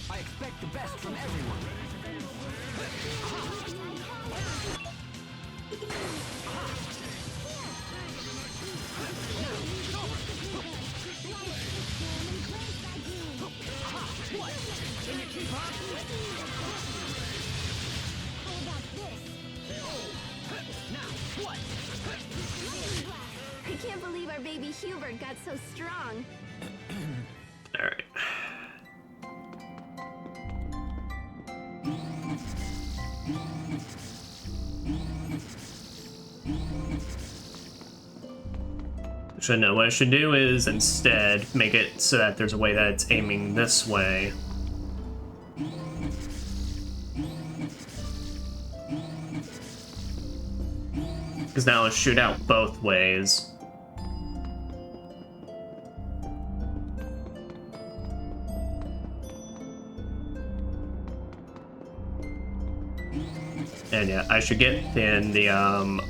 I expect the best from everyone. What? Can you keep up? Now, what? I can't believe our baby Hubert got so strong. Alright. So no, what I should do is instead make it so that there's a way that it's aiming this way. Because now it'll shoot out both ways. And yeah, I should get in the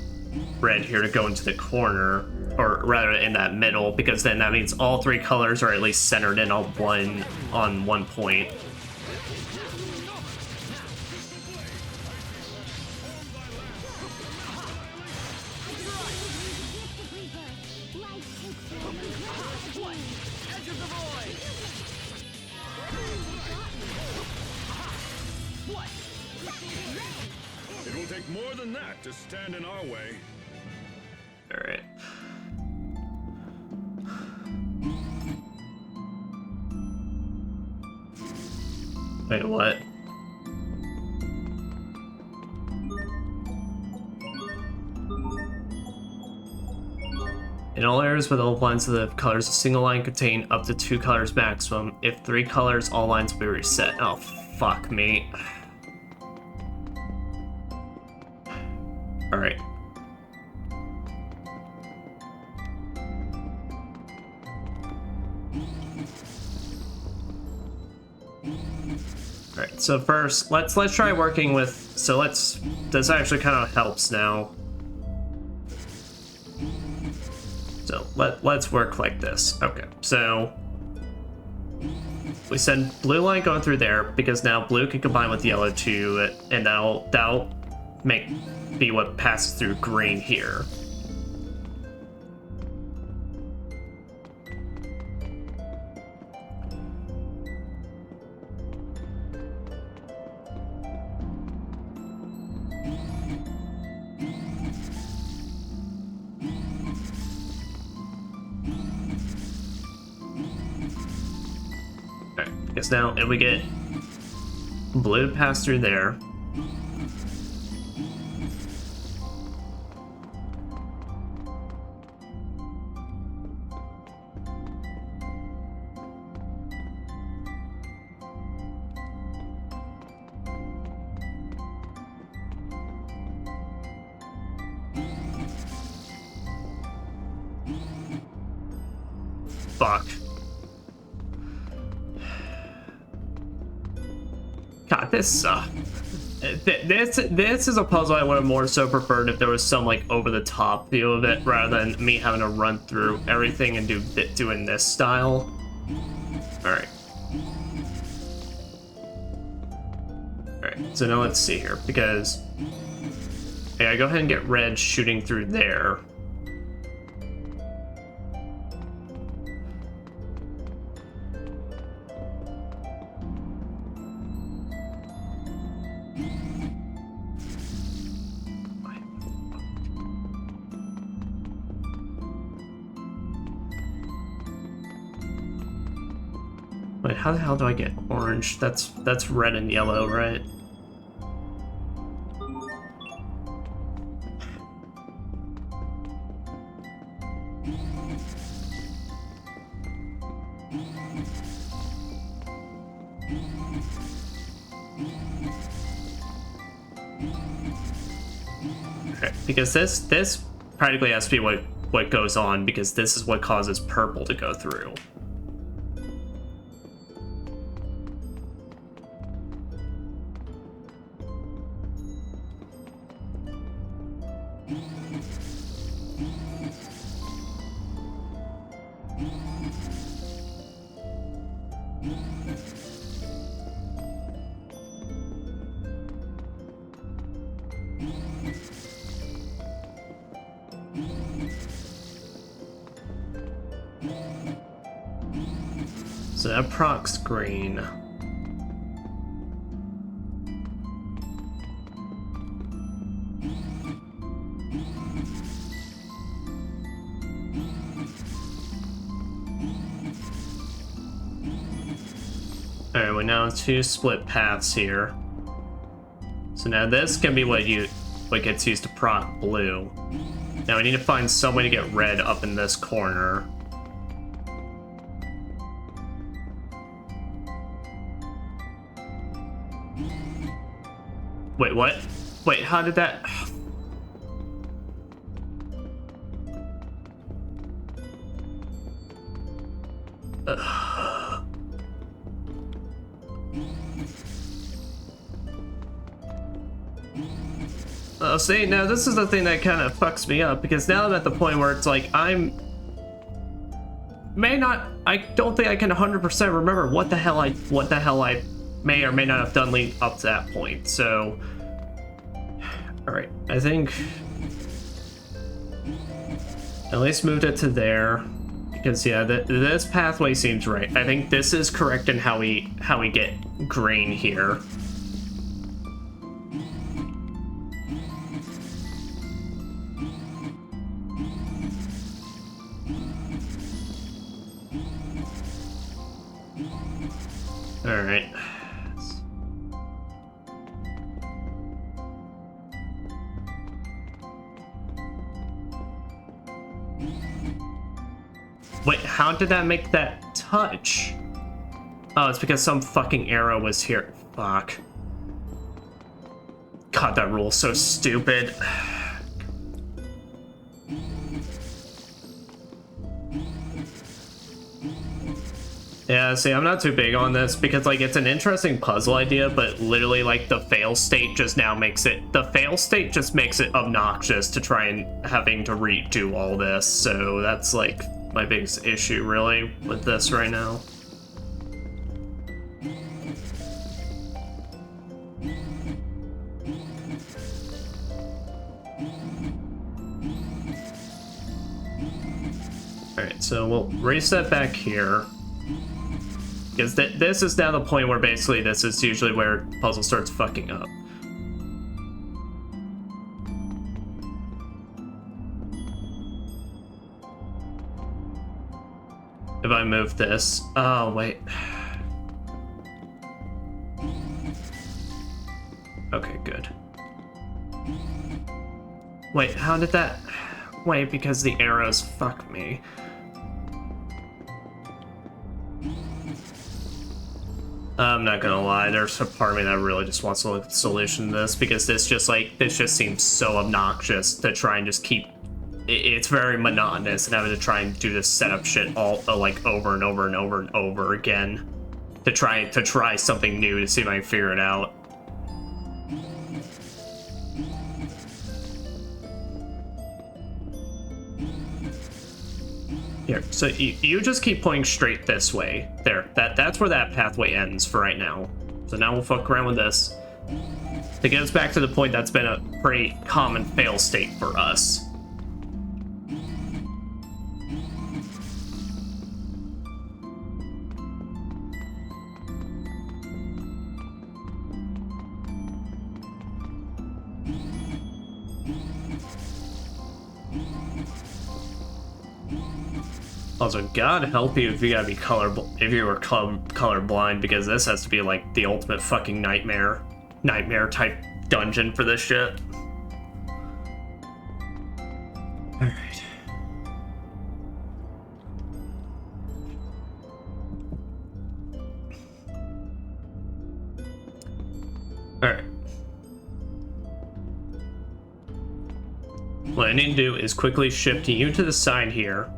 red here to go into the corner, or rather in that middle, because then that means all three colors are at least centered in on one point. It will take more than that to stand in our way. All right. Wait, what? In all areas where the lines of the colors, a single line contain up to 2 colors maximum. If 3 colors, all lines will be reset. Oh, fuck me. Alright. Alright, so first, let's try working with, so this actually kind of helps now. So let's work like this. Okay, so we send blue line going through there because now blue can combine with yellow to, and that'll be what passes through green here. Because now, and we get blue to pass through there. Fuck. God, this sucks. This is a puzzle I would have more so preferred if there was some like over-the-top view of it rather than me having to run through everything and doing this style. Alright. Alright, so now let's see here, because I gotta go ahead and get red shooting through there. Wait, how the hell do I get orange? That's red and yellow, right? Okay, because this practically has to be what goes on, because this is what causes purple to go through. So that procs green. Alright, we're now 2 split paths here. So now this can be what gets used to proc blue. Now we need to find some way to get red up in this corner. Wait, what? Wait, how did that... See, now this is the thing that kind of fucks me up, because now I'm at the point where it's like, I don't think I can 100% remember what the hell I may or may not have done leading up to that point, so... Alright, I think... At least moved it to there, because yeah, this pathway seems right. I think this is correct in how we get grain here. All right. Wait, how did that make that touch? Oh, it's because some fucking arrow was here. Fuck. God, that rule's so stupid. Yeah, see, I'm not too big on this because, like, it's an interesting puzzle idea, but literally, like, the fail state just makes it obnoxious to try and having to redo all this, so that's, like, my biggest issue, really, with this right now. Alright, so we'll reset back here. Because this is now the point where basically this is usually where puzzle starts fucking up. If I move this... Oh, wait. Okay, good. Wait, how did that... Wait, because the arrows fuck me. I'm not gonna lie, there's a part of me that really just wants to look at the solution to this, because this just seems so obnoxious to try and just keep... It's very monotonous, and having to try and do this setup shit all like over and over and over and over again to try something new to see if I can figure it out. Here, so you just keep pointing straight this way. There, that's where that pathway ends for right now. So now we'll fuck around with this to get us back to the point that's been a pretty common fail state for us. Also, God help you if you gotta be if you were colorblind, because this has to be like the ultimate fucking nightmare type dungeon for this shit. All right. All right. What I need to do is quickly shift you to the side here.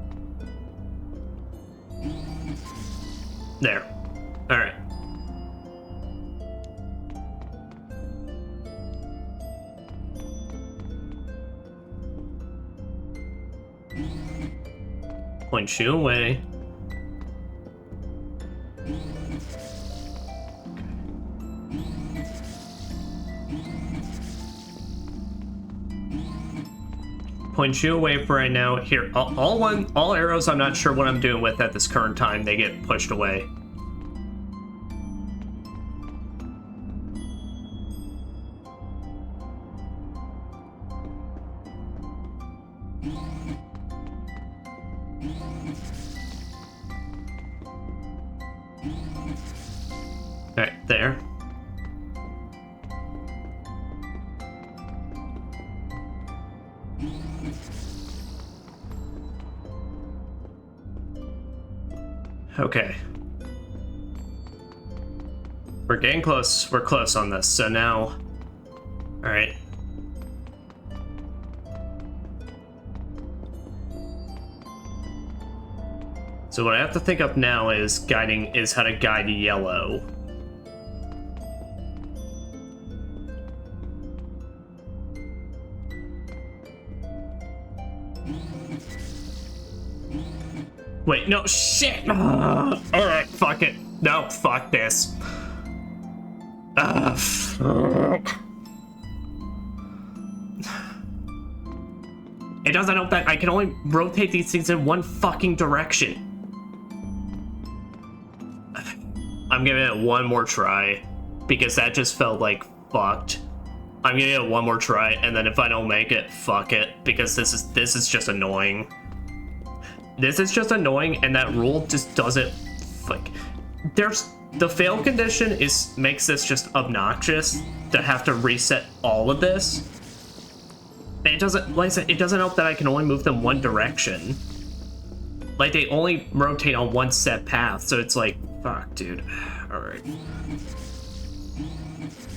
There. All right. Point you away. Point you away for right now. Here, all arrows I'm not sure what I'm doing with at this current time. They get pushed away. Alright, there. Okay. We're getting close. We're close on this. So now... Alright. So what I have to think up now is how to guide yellow. Wait, no, shit! Alright, fuck it. No, fuck this. Fuck. It doesn't help that I can only rotate these things in one fucking direction. I'm giving it one more try, because that just felt like fucked. I'm giving it one more try, and then if I don't make it, fuck it, because this is just annoying. This is just annoying, and that rule just doesn't, like, the fail condition makes this just obnoxious to have to reset all of this. And it doesn't, like I said, it doesn't help that I can only move them one direction. Like, they only rotate on one set path, so it's like, fuck, dude. Alright.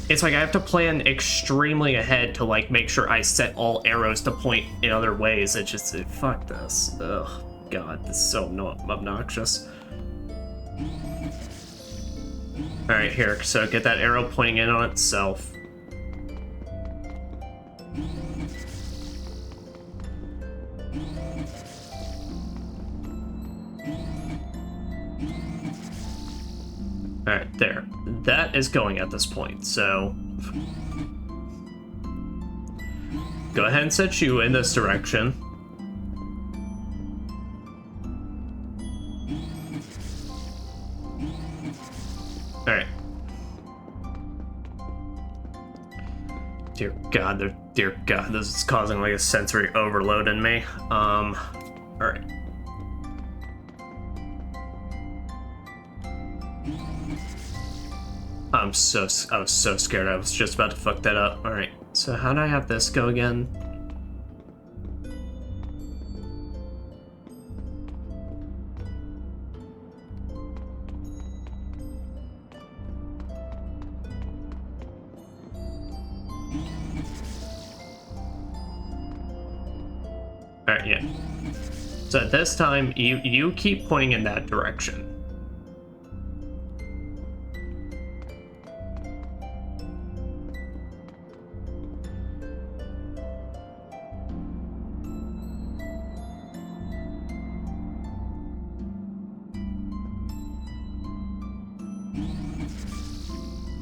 It's like I have to plan extremely ahead to, like, make sure I set all arrows to point in other ways. It's just, fuck this. Ugh. God, this is so obnoxious. Alright, here, so get that arrow pointing in on itself. Alright, there. That is going at this point, so... Go ahead and set you in this direction. Alright. Dear God, this is causing like a sensory overload in me. Alright. I was so scared. I was just about to fuck that up. Alright, so how do I have this go again? Alright, yeah. So at this time, you keep pointing in that direction.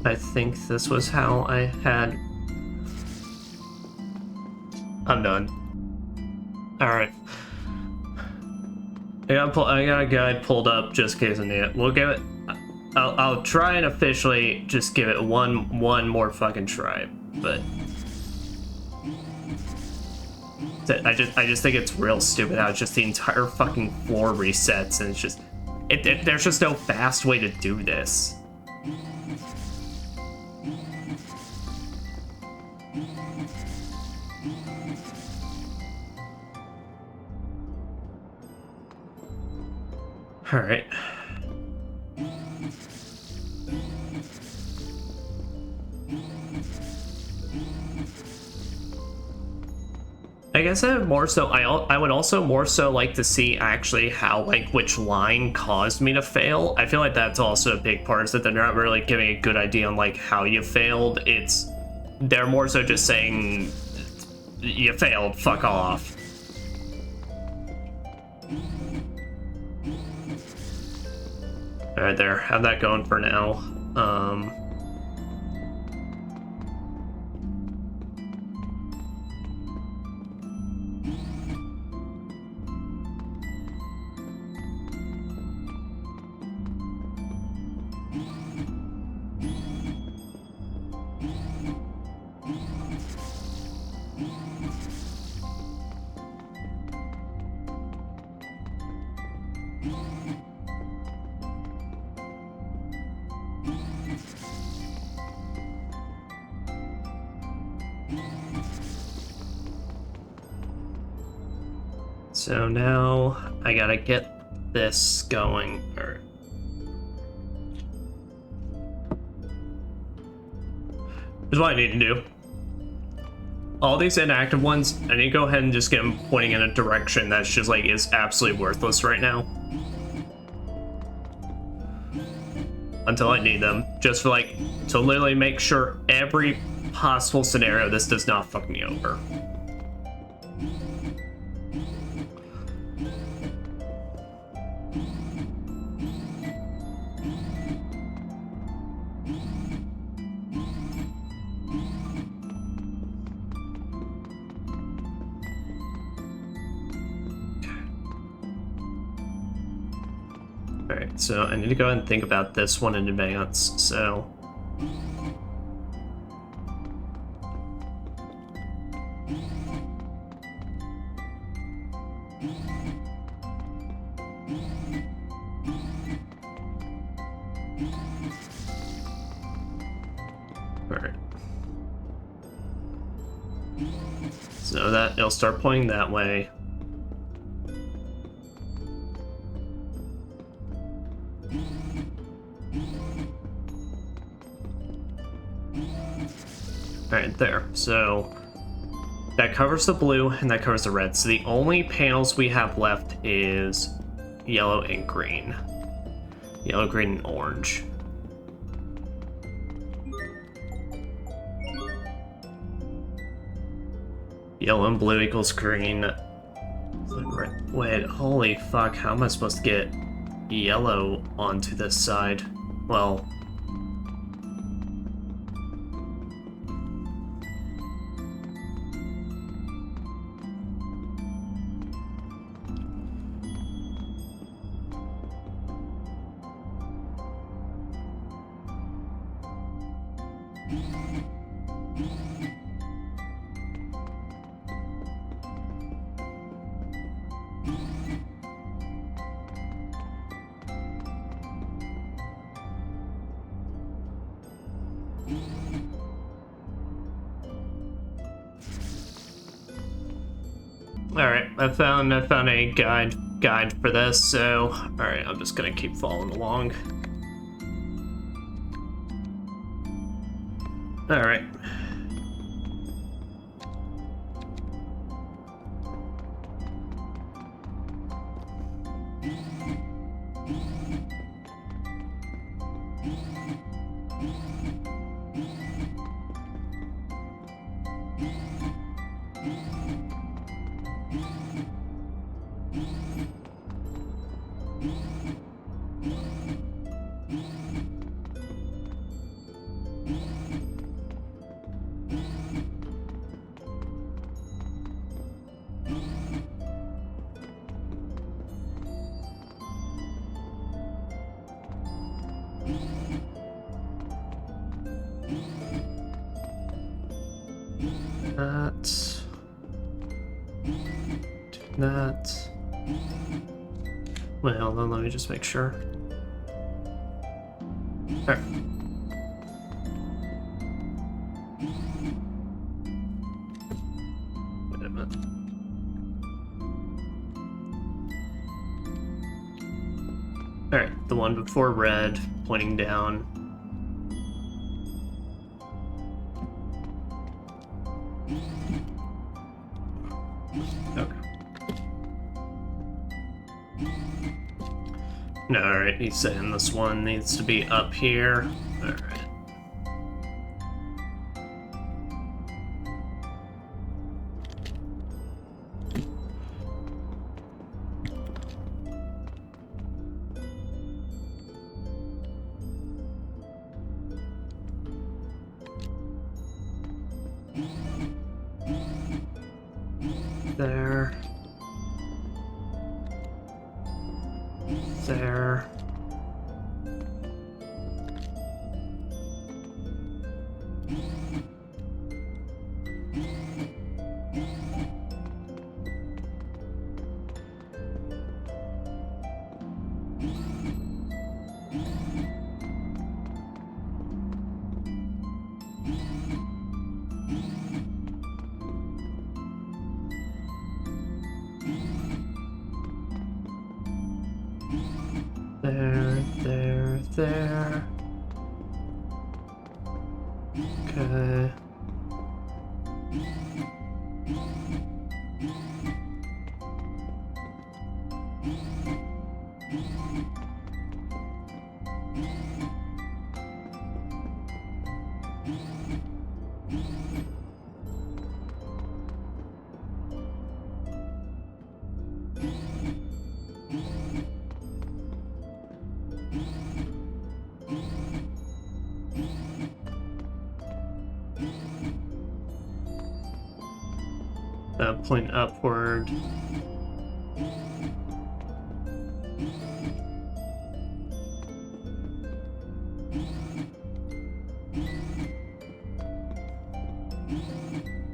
I think this was how I had... I'm done. Alright. I got a guide pulled up just in case I need it. We'll give it... I'll try and officially just give it one more fucking try, but... I just think it's real stupid how it's just the entire fucking floor resets, and it's just... there's just no fast way to do this. All right. I guess I would more so. I would also more so like to see actually how, like, which line caused me to fail. I feel like that's also a big part, is that they're not really giving a good idea on like how you failed. They're more so just saying you failed, fuck off. Alright, there. Have that going for now. So now I gotta get this going. Or here's what I need to do. All these inactive ones, I need to go ahead and just get them pointing in a direction that's just like is absolutely worthless right now. Until I need them. Just for like, to literally make sure every possible scenario this does not fuck me over. Alright, so I need to go ahead and think about this one in advance, so... Alright. So that, it'll start pointing that way. Alright, there. So that covers the blue and that covers the red. So the only panels we have left is yellow and green. Yellow, green, and orange. Yellow and blue equals green. Wait, holy fuck, how am I supposed to get yellow onto this side? Well... Alright, I found a guide for this, so alright, I'm just gonna keep following along. Alright. That. Wait, hold on, let me just make sure. Alright. Wait a minute. Alright, the one before red, pointing down. Alright, he's saying this one needs to be up here. Alright. There. There. There. Okay. Point upward.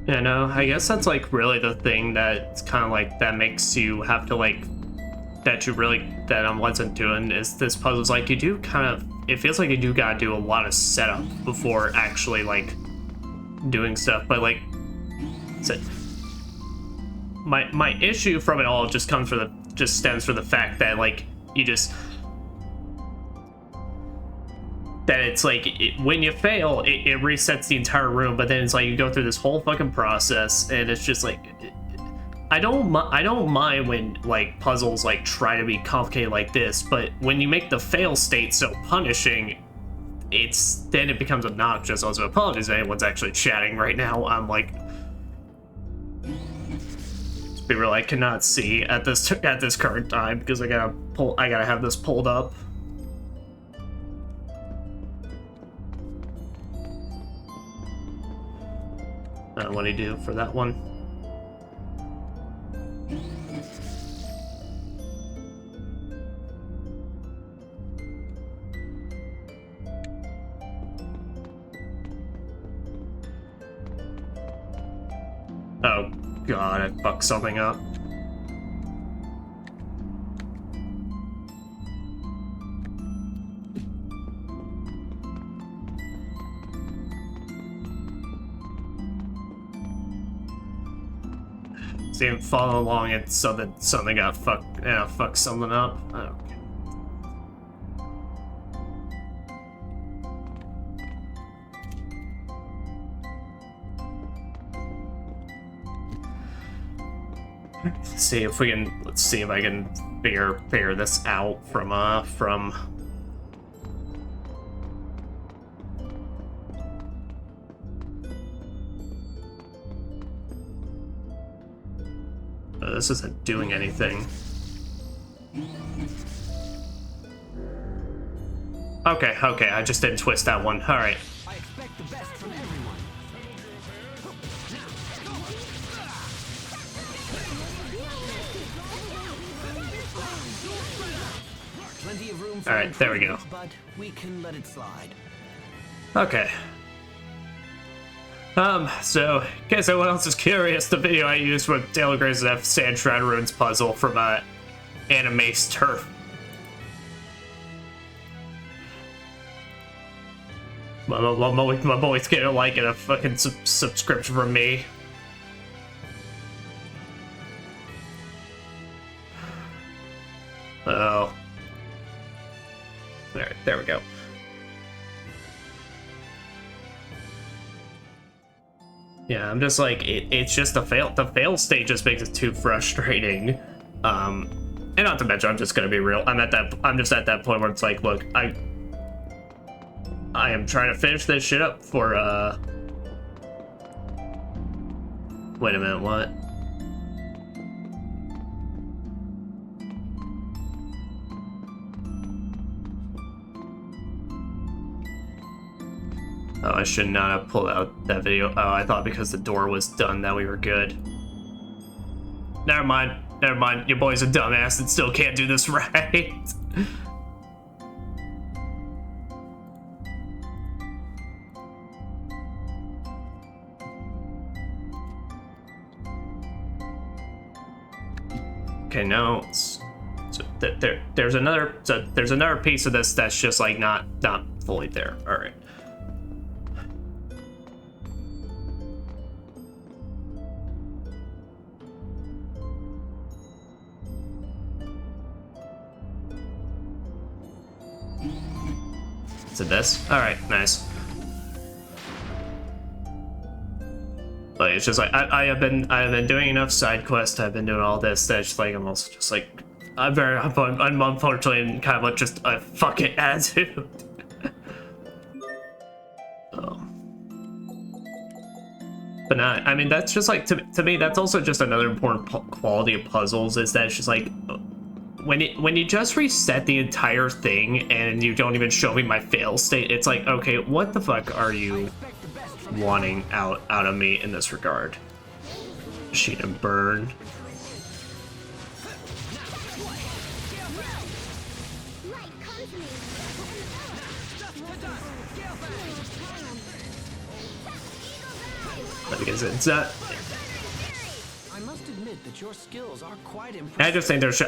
Yeah, no, I guess that's like really the thing that's kind of like that makes you have to like that I wasn't doing is this puzzle's like you do kind of, it feels like you do gotta do a lot of setup before actually like doing stuff, but like so my issue from it all just stems from the fact that like you just that it's like when you fail it resets the entire room, but then it's like you go through this whole fucking process and it's just like I don't mind when like puzzles like try to be complicated like this, but when you make the fail state so punishing, then it becomes obnoxious. Also, apologies if anyone's actually chatting right now. I'm like, to be real, I cannot see at this current time because I gotta have this pulled up. What do you do for that one? Oh god, I fucked something up. See, I'm following along and something got fucked something up. Okay. Let's see if I can figure this out from this isn't doing anything. Okay, I just didn't twist that one. All right. I expect the best from everyone. Plenty of room for all right, there we go. but we can let it slide. Okay. So, in case anyone else is curious, the video I used with Taylor Gray's Sandshroud Ruins puzzle from Anime's Turf. My boy's getting like a fucking subscription from me. Oh. There we go. Yeah, I'm just like it's just the fail state just makes it too frustrating. And not to mention, I'm just gonna be real. I'm just at that point where it's like, look, I am trying to finish this shit up for wait a minute, what? Oh, I should not have pulled out that video. Oh, I thought because the door was done that we were good. Never mind. Your boy's a dumbass and still can't do this right. Okay, no. So there's another piece of this that's just like not fully there. All right. Is it this? All right, nice. Like it's just like I have been doing enough side quests. I've been doing all this. That it's like I'm also just like I'm unfortunately in kind of just a fucking attitude. Oh. But not. I mean, that's just like to me. That's also just another important quality of puzzles is that it's just like. When you just reset the entire thing and you don't even show me my fail state, it's like, okay, what the fuck are you wanting out of me in this regard? Sheet and burn. Because it's not. I must admit that your skills are quite impressive. I just think there's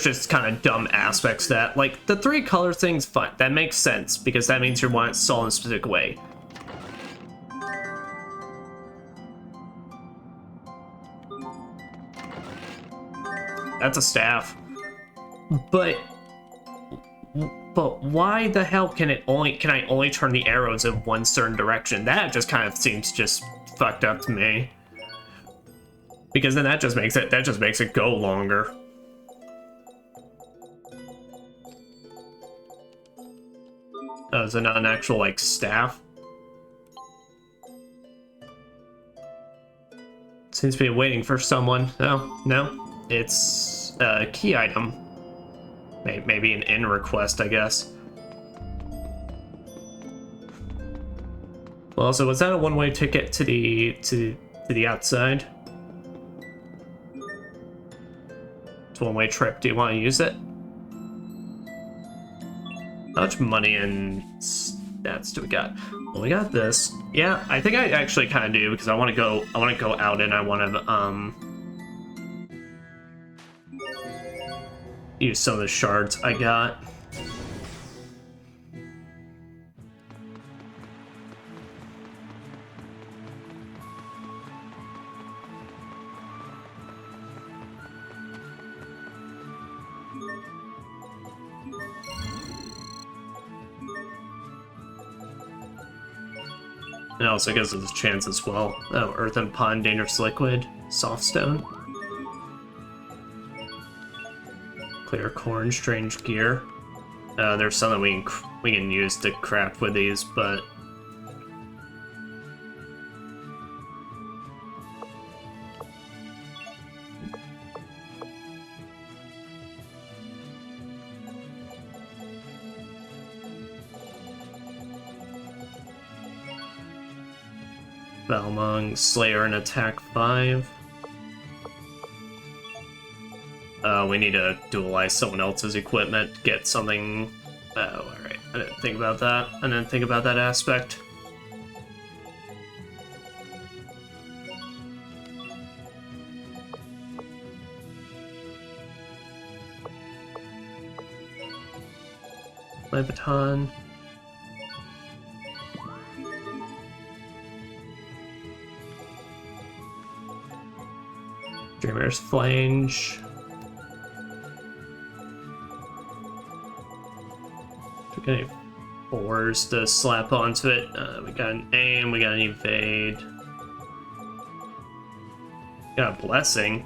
just kind of dumb aspects to that. Like the 3 color thing's fine. That makes sense because that means you want it solved in a specific way. That's a staff. But why the hell can I only turn the arrows in one certain direction? That just kind of seems just fucked up to me. Because then that just makes it go longer. Oh, is it not an actual like staff? Seems to be waiting for someone. Oh, no. It's a key item. Maybe an in request, I guess. Well, so was that a one-way ticket to the outside? It's a one-way trip. Do you want to use it? How much money and stats do we got? Well, we got this. Yeah, I think I actually kind of do because I want to go out and I want to use some of the shards I got. It also gives us a chance as well. Oh, Earth and Pond, Dangerous Liquid, Soft Stone. Clear Corn, Strange Gear. There's something we can use to craft with these, but... Balmung, Slayer, and Attack 5. We need to dualize someone else's equipment, get something... Oh, alright. I didn't think about that. I didn't think about that aspect. My baton. Dreamer's Flange. We got any 4s to slap onto it. We got an aim, we got an evade. Got a blessing.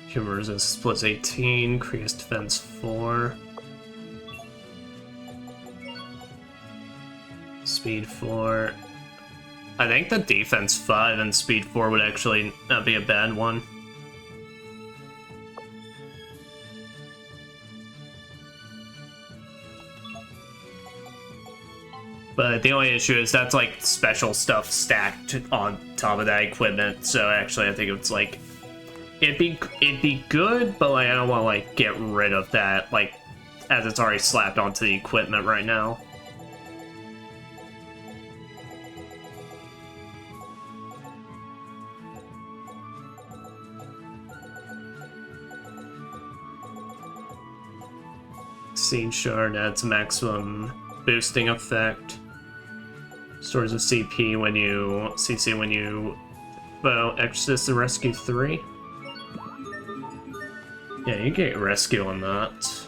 Human resistance plus 18, Crea's defense 4. Speed 4. I think the defense 5 and speed 4 would actually not be a bad one. But the only issue is that's like special stuff stacked on top of that equipment, so actually I think it's like it'd be good, but like I don't want to like get rid of that like as it's already slapped onto the equipment right now. Seed shard adds maximum boosting effect. Stores of CP when you CC when you exorcist and rescue 3. Yeah, you get rescue on that.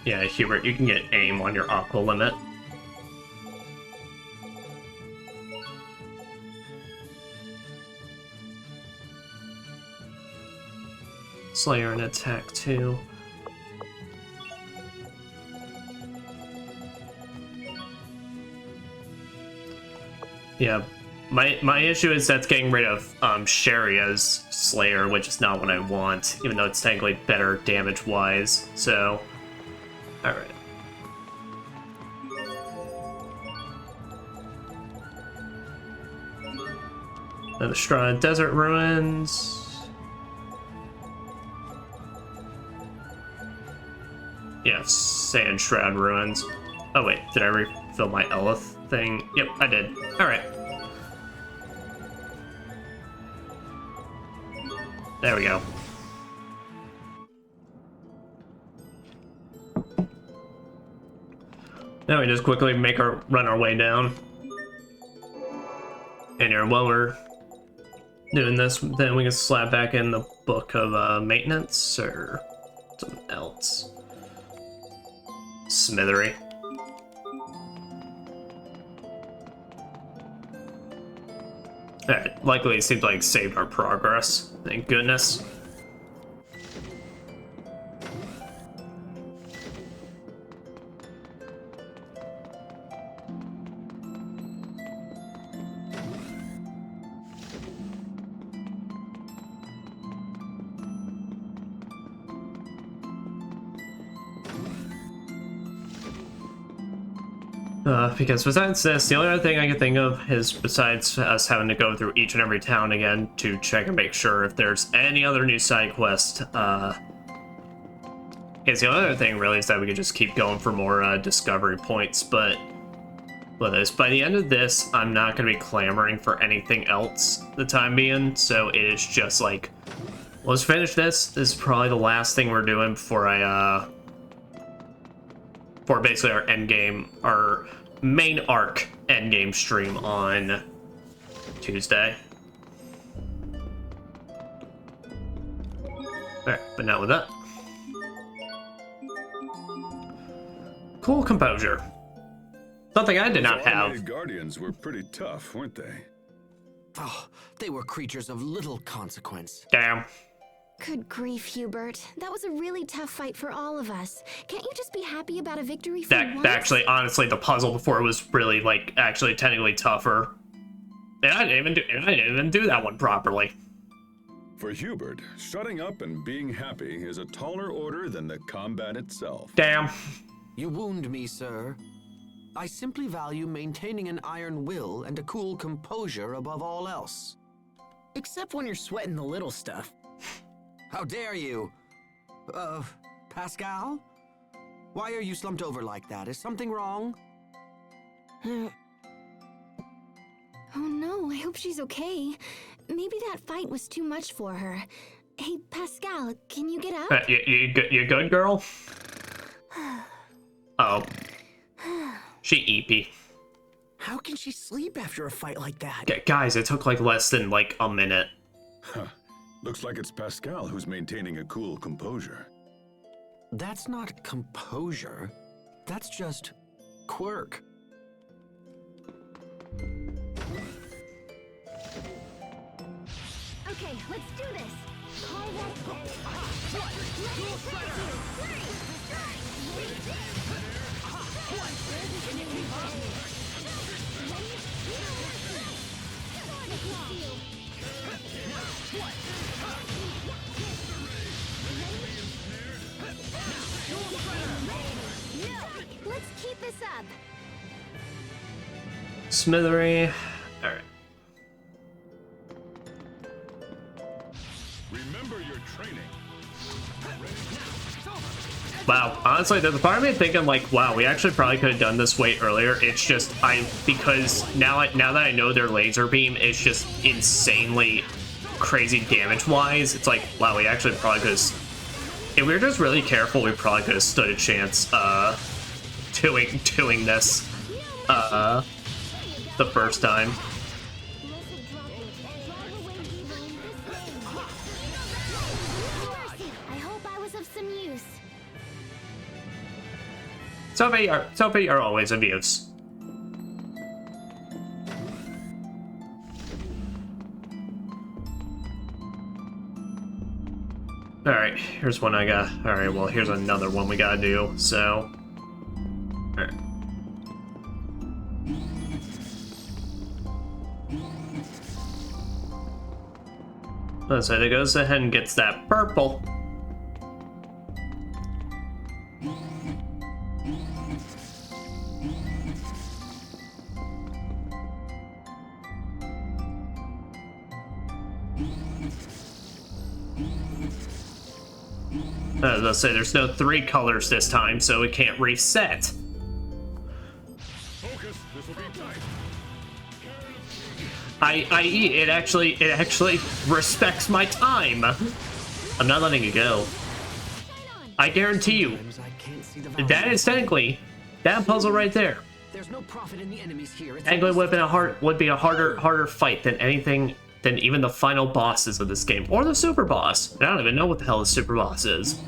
Yeah, Hubert, you can get aim on your aqua limit. Slayer and attack 2. Yeah, my issue is that's getting rid of Sharia's Slayer, which is not what I want, even though it's technically better damage-wise. So, all right. Then the Sandshroud Desert Ruins. Yeah, Sandshroud Ruins. Oh wait, did I refill my Elith thing? Yep, I did. Alright. There we go. Now we just quickly run our way down. And here, while we're doing this, then we can slap back in the book of maintenance or something else. Smithery. Alright, luckily it seems like saved our progress. Thank goodness. Because besides this, the only other thing I can think of is, besides us having to go through each and every town again to check and make sure if there's any other new side quest, is the only other thing really is that we could just keep going for more discovery points, but by the end of this, I'm not going to be clamoring for anything else the time being, so it is just like, let's finish this. This is probably the last thing we're doing before for basically our endgame, our main arc endgame stream on Tuesday. Alright, but not with that. Cool composure. Something I did not have. The Guardians were pretty tough, weren't they? Oh, they were creatures of little consequence. Damn. Good grief, Hubert. That was a really tough fight for all of us. Can't you just be happy about a victory for once? Actually, honestly, the puzzle before was really, like, actually technically tougher. And I didn't even do that one properly. For Hubert, shutting up and being happy is a taller order than the combat itself. Damn. You wound me, sir. I simply value maintaining an iron will and a cool composure above all else. Except when you're sweating the little stuff. How dare you? Pascal? Why are you slumped over like that? Is something wrong? Oh no, I hope she's okay. Maybe that fight was too much for her. Hey, Pascal, can you get up? You good, girl? Oh. She eepy. How can she sleep after a fight like that? Guys, it took like less than like a minute. Huh. Looks like it's Pascal who's maintaining a cool composure. That's not composure. That's just quirk. Okay, let's do this. Let's keep this up. Smithery. All right. Remember your training. Wow, honestly, there's a part of me thinking like, wow, we actually probably could have done this way earlier. It's just because now that I know their laser beam is just insanely crazy damage-wise. It's like, wow, we actually probably could have. If we were just really careful, we probably could have stood a chance doing this the first time. I hope I was of some use. Sophie are always of use. Alright, here's one I got. Alright, well, here's another one we gotta do, so. Alright. So it goes ahead and gets that purple. As I say, there's no 3 colors this time, so it can't reset. Focus. This will be tight. I.e., it actually respects my time. I'm not letting it go. I guarantee you, I can't see the value. that is technically that puzzle right there. There's no profit in the enemies here. It's Technically would be a harder fight than even the final bosses of this game, or the super boss. I don't even know what the hell the super boss is.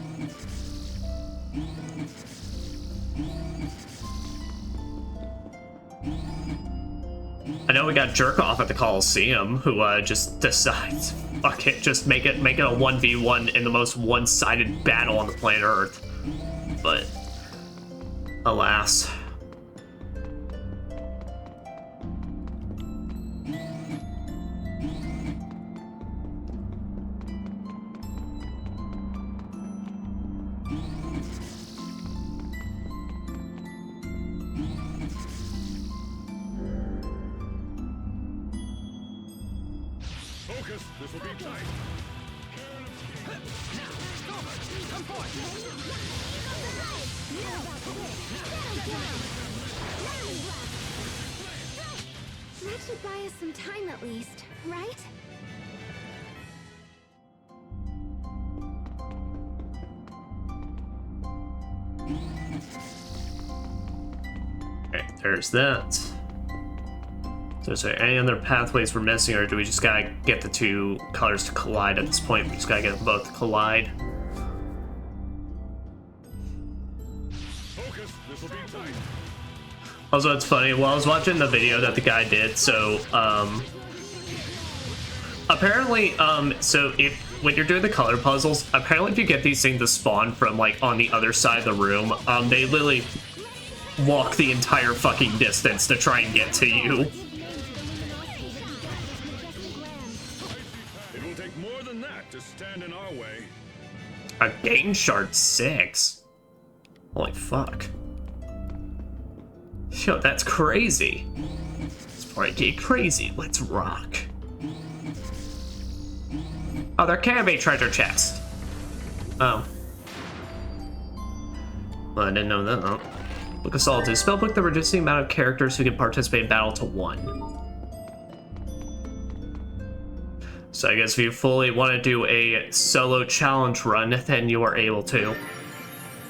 I know we got jerk off at the Coliseum who just decides, fuck it, just make it a 1v1 in the most one-sided battle on the planet Earth. But alas. Focus. This will be tight. That should buy us some time at least, right? Okay, there's that. So is there any other pathways we're missing, or do we just gotta get the 2 colors to collide at this point? We just gotta get them both to collide. Focus. This will be tight. Also, it's funny, well, I was watching the video that the guy did, so, apparently, so when you're doing the color puzzles, apparently if you get these things to spawn from, like, on the other side of the room, they literally walk the entire fucking distance to try and get to you. It will take more than that to stand in our way. A game shard 6? Holy fuck. Yo, that's crazy. It's pretty crazy. Let's rock. Oh, there can be treasure chest. Oh. Well, I didn't know that. Book of Solitude. Spellbook that reduces the amount of characters who can participate in battle to 1. So I guess if you fully want to do a solo challenge run, then you are able to.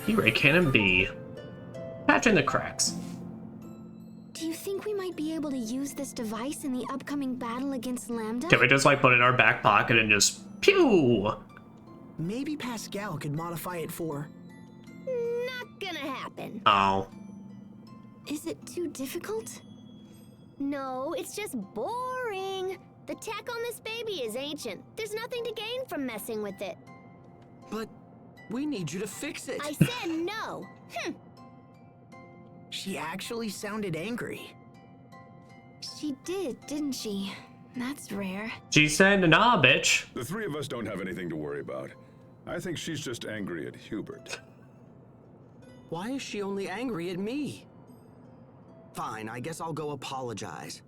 E-Ray Cannon B. Patching the cracks. Do you think we might be able to use this device in the upcoming battle against Lambda? Can we just like put it in our back pocket and just pew? Maybe Pascal could modify it for... Not gonna happen. Oh. Is it too difficult? No, it's just boring. The tech on this baby is ancient. There's nothing to gain from messing with it. But we need you to fix it. I said no. She actually sounded angry. She did, didn't she? That's rare. She said, nah, bitch. The 3 of us don't have anything to worry about. I think she's just angry at Hubert. Why is she only angry at me? Fine, I guess I'll go apologize.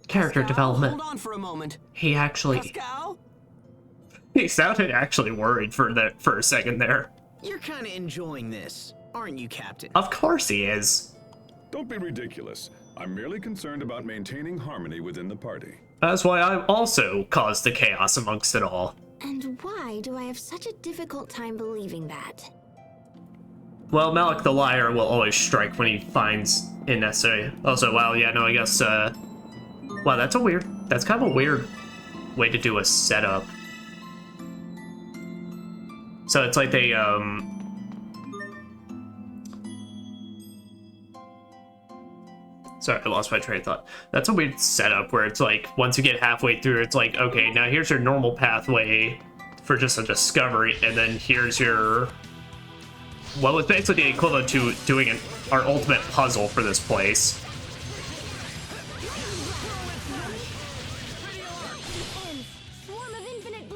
Character Pascal, development. Hold on for a moment. He actually... Pascal? He sounded actually worried for a second there. You're kind of enjoying this, aren't you, Captain? Of course he is. Don't be ridiculous. I'm merely concerned about maintaining harmony within the party. That's why I also caused the chaos amongst it all. And why do I have such a difficult time believing that? Well, Malik the Liar will always strike when he finds it necessary. Also, wow, yeah, no, I guess, wow, that's kind of a weird way to do a setup. So it's like they, sorry, I lost my train of thought. That's a weird setup where it's like, once you get halfway through, it's like, okay, now here's your normal pathway for just a discovery, and then here's your... Well, it's basically the equivalent to doing our ultimate puzzle for this place. Swarm of infinite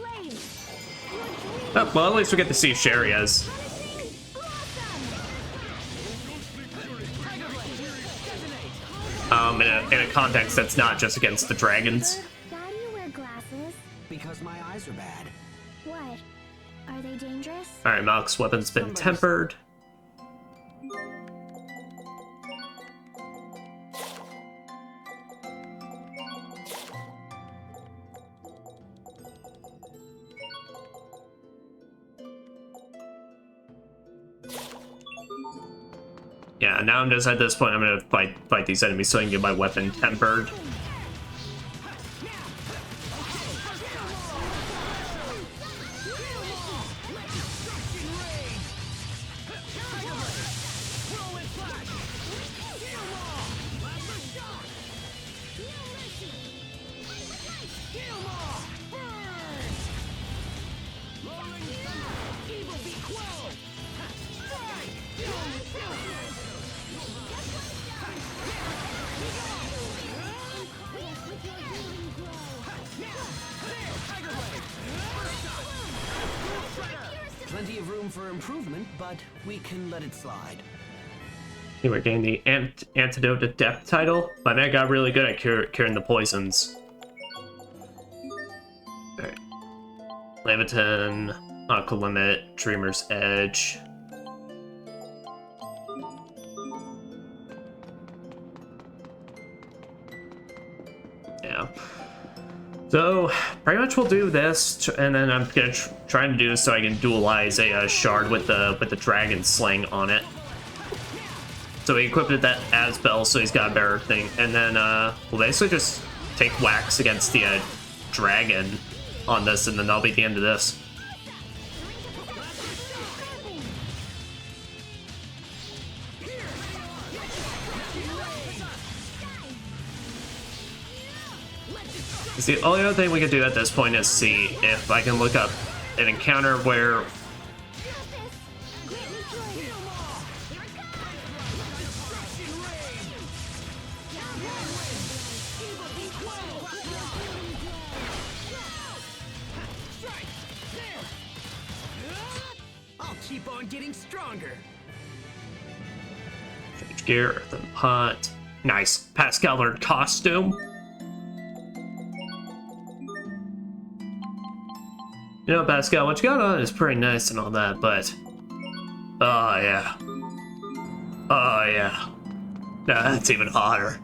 Oh, well, at least we get to see Sharia's. In a context that's not just against the dragons. Why do you wear glasses? Because my eyes are bad. What? Are they dangerous? Alright, Malk's weapon's been tempered. Yeah, now I'm just at this point I'm gonna fight these enemies so I can get my weapon tempered. Plenty of room for improvement, but we can let it slide. Here we're getting the Antidote to Death title. My man got really good at curing the poisons. Alright. Leviton, Aqua Limit, Dreamer's Edge. Yeah. So, pretty much we'll do this, and then I'm gonna try to do this so I can dualize a shard with the dragon sling on it. So we equipped it that Asbel, so he's got a better thing, and then we'll basically just take wax against the dragon on this, and then that'll be the end of this. The only other thing we could do at this point is see if I can look up an encounter where I'll keep on getting stronger. change gear, earthen pot. Nice. Pascal learned costume. You know, Pascal, what you got on is pretty nice and all that, but... Oh, yeah. Oh, yeah. That's even hotter.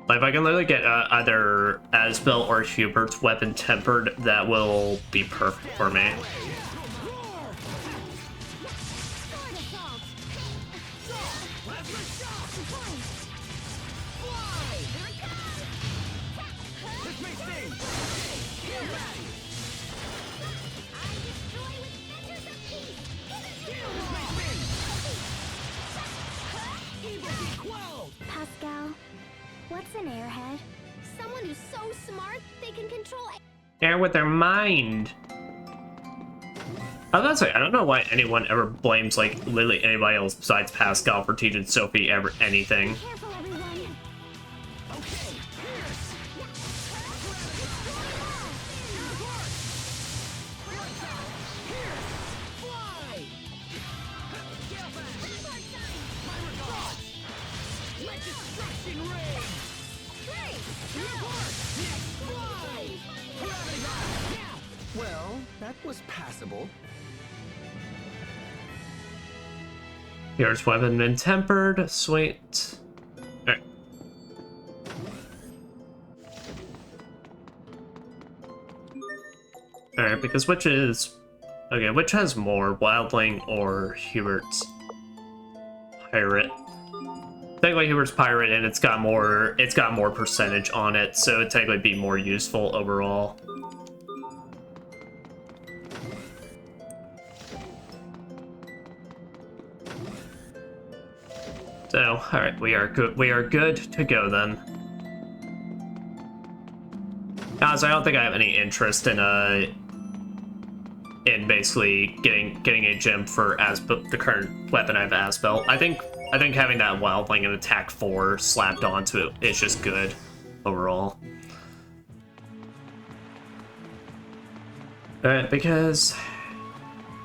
Like, if I can literally get either Asbel or Hubert's weapon tempered, that will be perfect for me. Pascal, what's an airhead? Someone who's so smart they can control Air with their mind. I was gonna say, I don't know why anyone ever blames, like, literally anybody else besides Pascal for teaching Sophie ever anything. Careful, everyone. Well, that was passable. Here's weapon been tempered. Sweet. Alright. Alright, because which is... Okay, which has more? Wildling or Hubert's Pirate? Technically Hubert's Pirate, and it's got more percentage on it, so it'd technically be more useful overall. So, alright, we are good to go then. Guys, I don't think I have any interest in in basically getting a gem for the current weapon I have, Asbel. I think having that Wildling and attack 4 slapped onto it is just good overall. Alright, because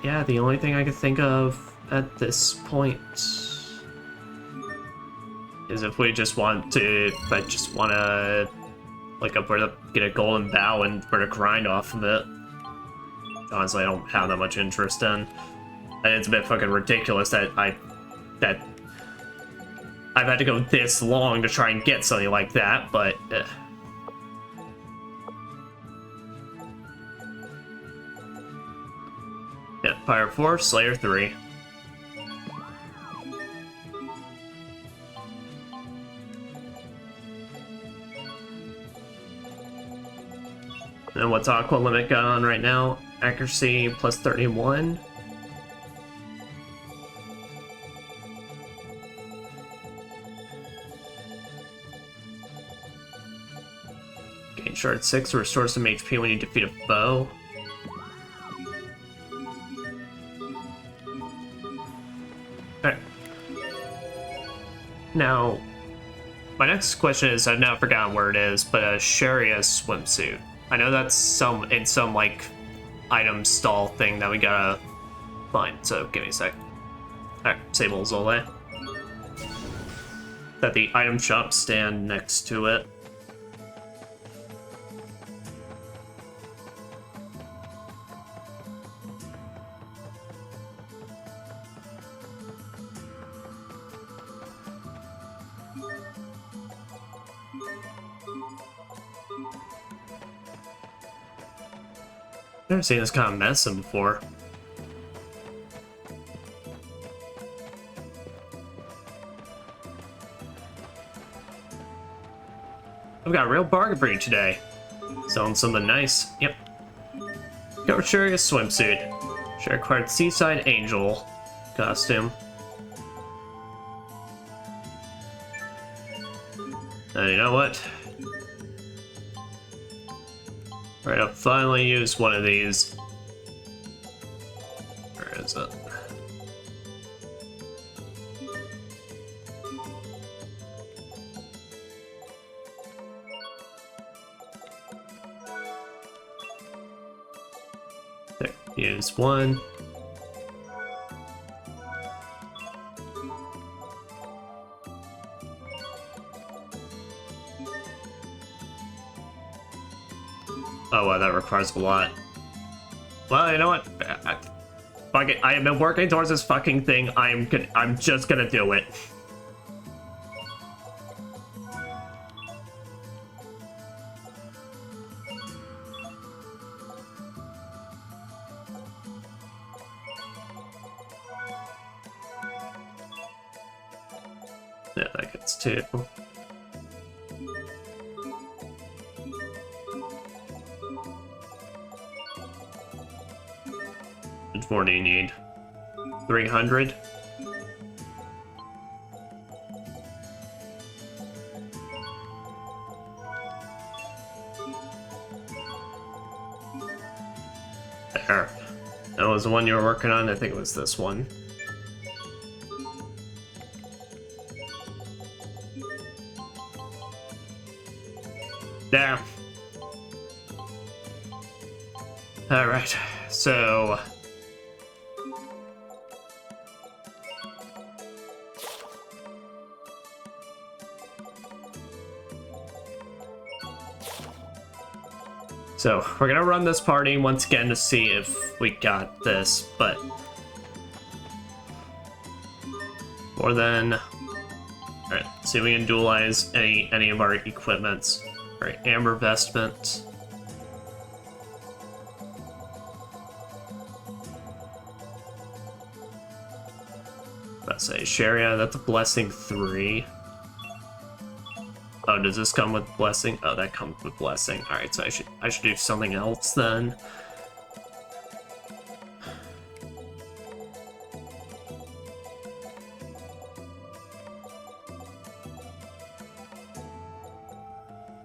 yeah, the only thing I could think of at this point is if we just want to, like, we're to get a golden bow and we're to grind off of it. Honestly, I don't have that much interest in. And it's a bit fucking ridiculous that I've had to go this long to try and get something like that, but yeah, Fire 4, Slayer 3. And what's Aqua Limit got on right now? Accuracy plus 31. Gain Shard 6 to restore some HP when you defeat a foe. Alright. Now, my next question is, I've now forgotten where it is, but a Sharia swimsuit. I know that's in some like item stall thing that we gotta find, so give me a sec. Alright, Sable Zole. That the item shop stand next to it. Never seen this kind of medicine before. I've got a real bargain for you today. Selling something nice. Yep. Go Sharia swimsuit. Share acquired Seaside Angel costume. And you know what? Alright, I'll finally use one of these. Where is it? There, use one. Oh, wow, that requires a lot. Well, you know what? Fuck it. I have been working towards this fucking thing. I'm just gonna do it. Yeah, that gets 2. 4 do you need? 300? There. That was the one you were working on? I think it was this one. There. Alright, so... So, we're gonna run this party once again to see if we got this, but... More than... Alright, see if we can dualize any of our equipments. Alright, Amber Vestment. Let's say Sharia, that's a Blessing 3. Oh, does this come with Blessing? Oh, that comes with Blessing. Alright, so I should do something else then.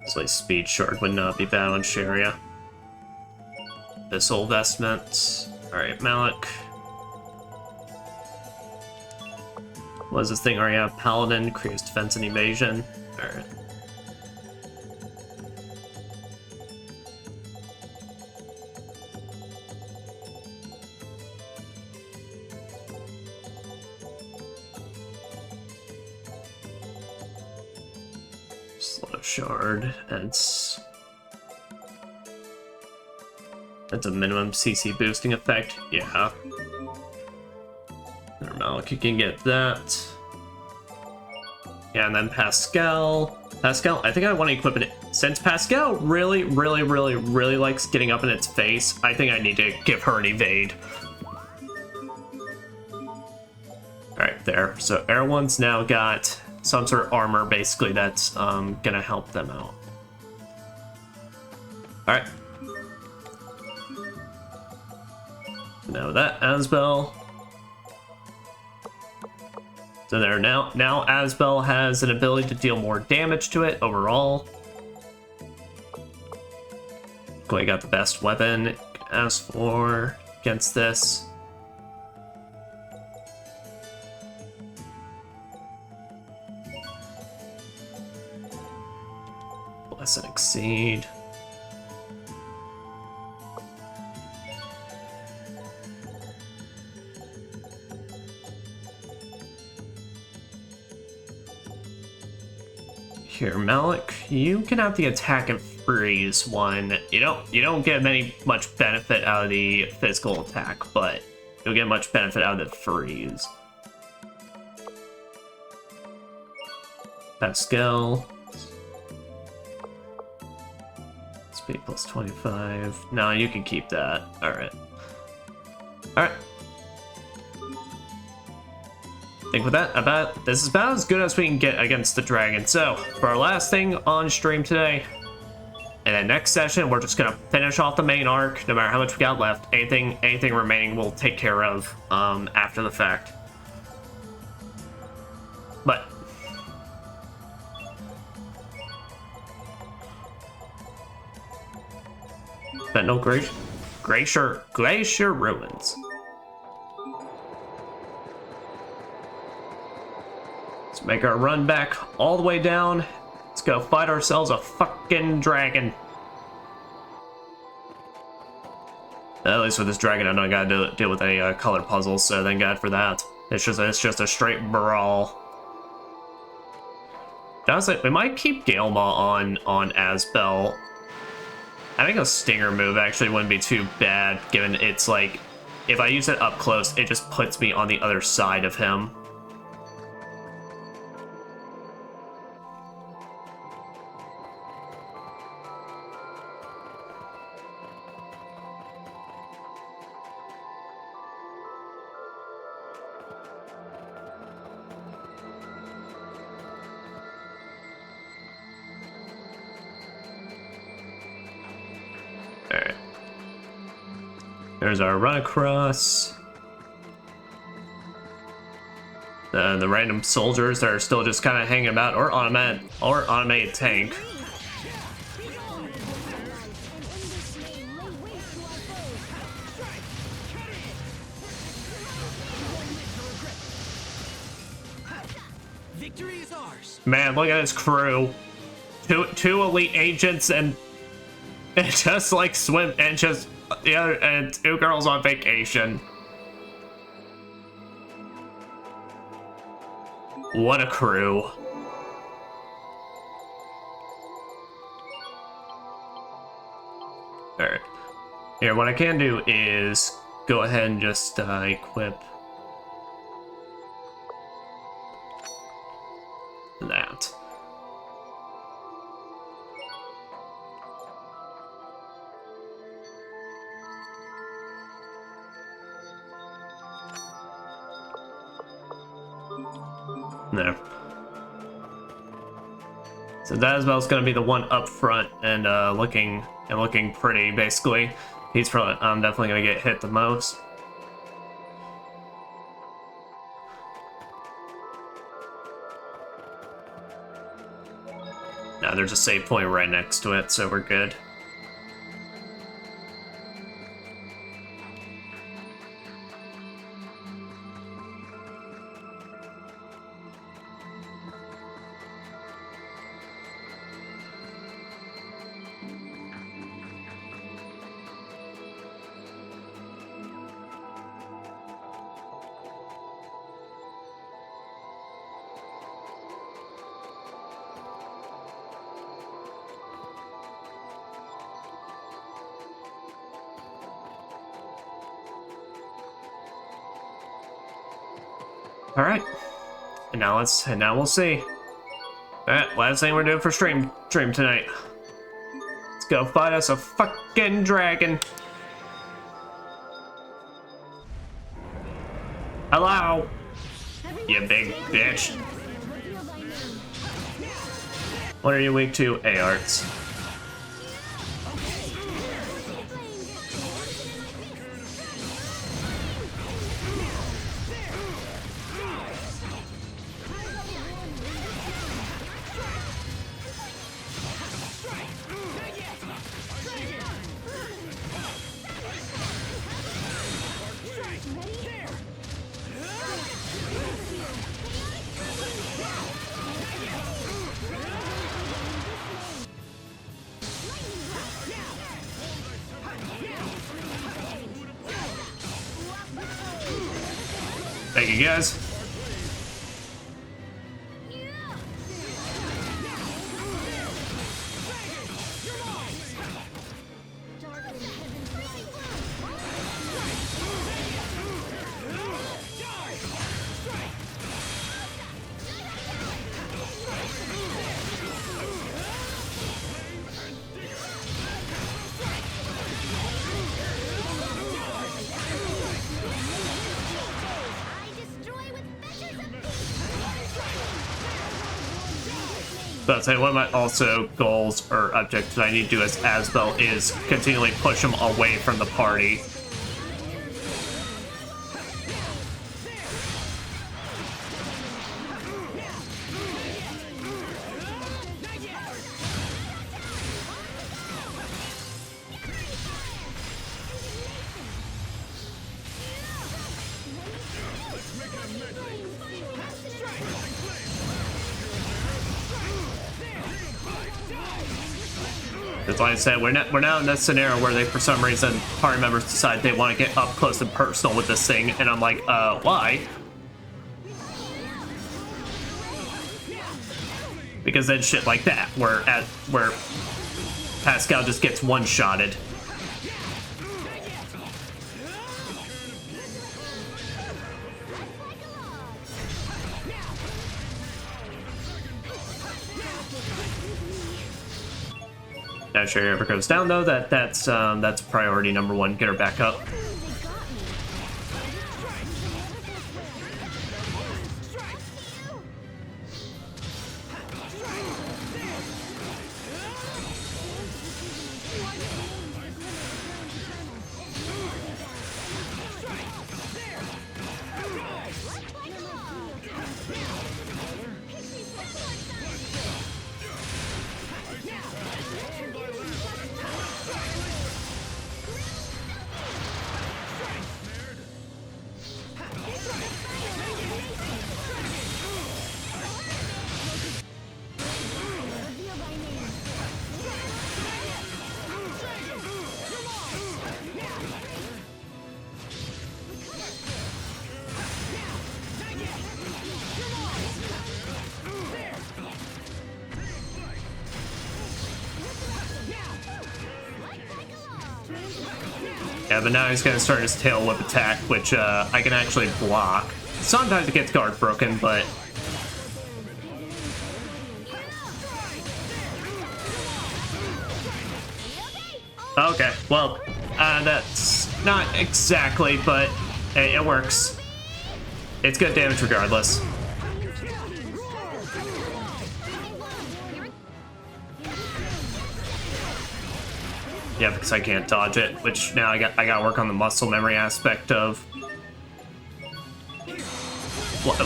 So like Speed Shard would not be bad on Sharia. Abyssal Vestment. Alright, Malik. What is this thing? Already have Paladin, creates defense and evasion. Alright. Slow shard. That's a minimum CC boosting effect. Yeah. Malik, you can get that. Yeah, and then Pascal. Pascal, I think I want to equip it. Since Pascal really likes getting up in its face, I think I need to give her an evade. Alright, there. So everyone's now got some sort of armor, basically, that's gonna help them out. Alright. Now that, Asbel. So there, now Asbel has an ability to deal more damage to it overall. Cool, I got the best weapon as for against this. Bless and exceed. Here, Malik, you can have the attack and freeze one. You don't get much benefit out of the physical attack, but you'll get much benefit out of the freeze. Pascal. Speed plus 25. No, you can keep that. Alright. Alright. I think with that, this is about as good as we can get against the dragon. So, for our last thing on stream today, in the next session, we're just gonna finish off the main arc, no matter how much we got left. Anything remaining we'll take care of after the fact. But no Glacier Ruins. Let's make our run back all the way down. Let's go fight ourselves a fucking dragon. At least with this dragon, I know I gotta deal with a colored puzzle, so thank God for that. It's just a straight brawl. Honestly, we might keep Galema on Asbel. I think a stinger move actually wouldn't be too bad, given it's like, if I use it up close, it just puts me on the other side of him. Alright. There's our run across. The random soldiers that are still just kind of hanging about, or automated tank. Victory is ours. Man, look at his crew. Two elite agents and just like swim and just and two girls on vacation. What a crew. Alright. Here, what I can do is go ahead and just equip that. There. So Dasbel's gonna be the one up front and looking pretty. Basically, he's probably definitely gonna get hit the most. Now there's a save point right next to it, so we're good. All right, and now we'll see. All right, last thing we're doing for stream tonight. Let's go fight us a fucking dragon. Hello, you big bitch. What are you weak to? A-arts. Thank you, guys. But I'll say one of my also goals or objectives that I need to do as Asbel is continually push him away from the party. That's why I said we're now in this scenario where they, for some reason, party members decide they want to get up close and personal with this thing, and I'm like, why? Because then shit like that, where Pascal just gets one-shotted. Not sure it ever goes down though. That's priority number one. Get her back up. Yeah, but now he's gonna start his tail whip attack, which I can actually block. Sometimes it gets guard broken, but okay, well, that's not exactly, but it works. It's good damage regardless. Yeah, because I can't dodge it, which now I gotta work on the muscle memory aspect of.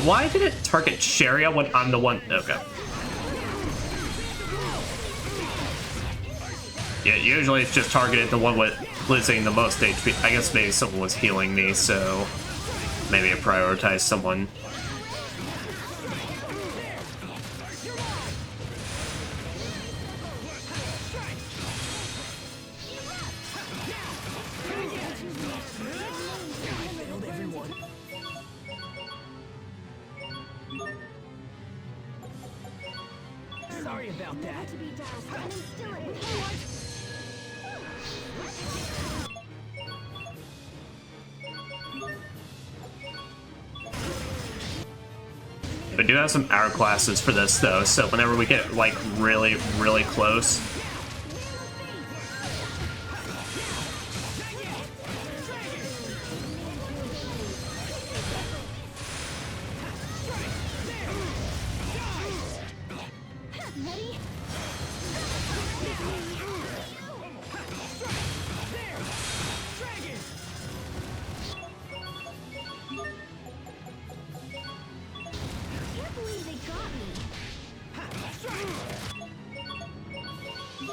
Why did it target Sharia when I'm the one? Okay. Yeah, usually it's just targeted the one with losing the most HP. I guess maybe someone was healing me, so maybe I prioritized someone. Sorry about that. We do have some hourglasses for this though, so whenever we get like really, really close.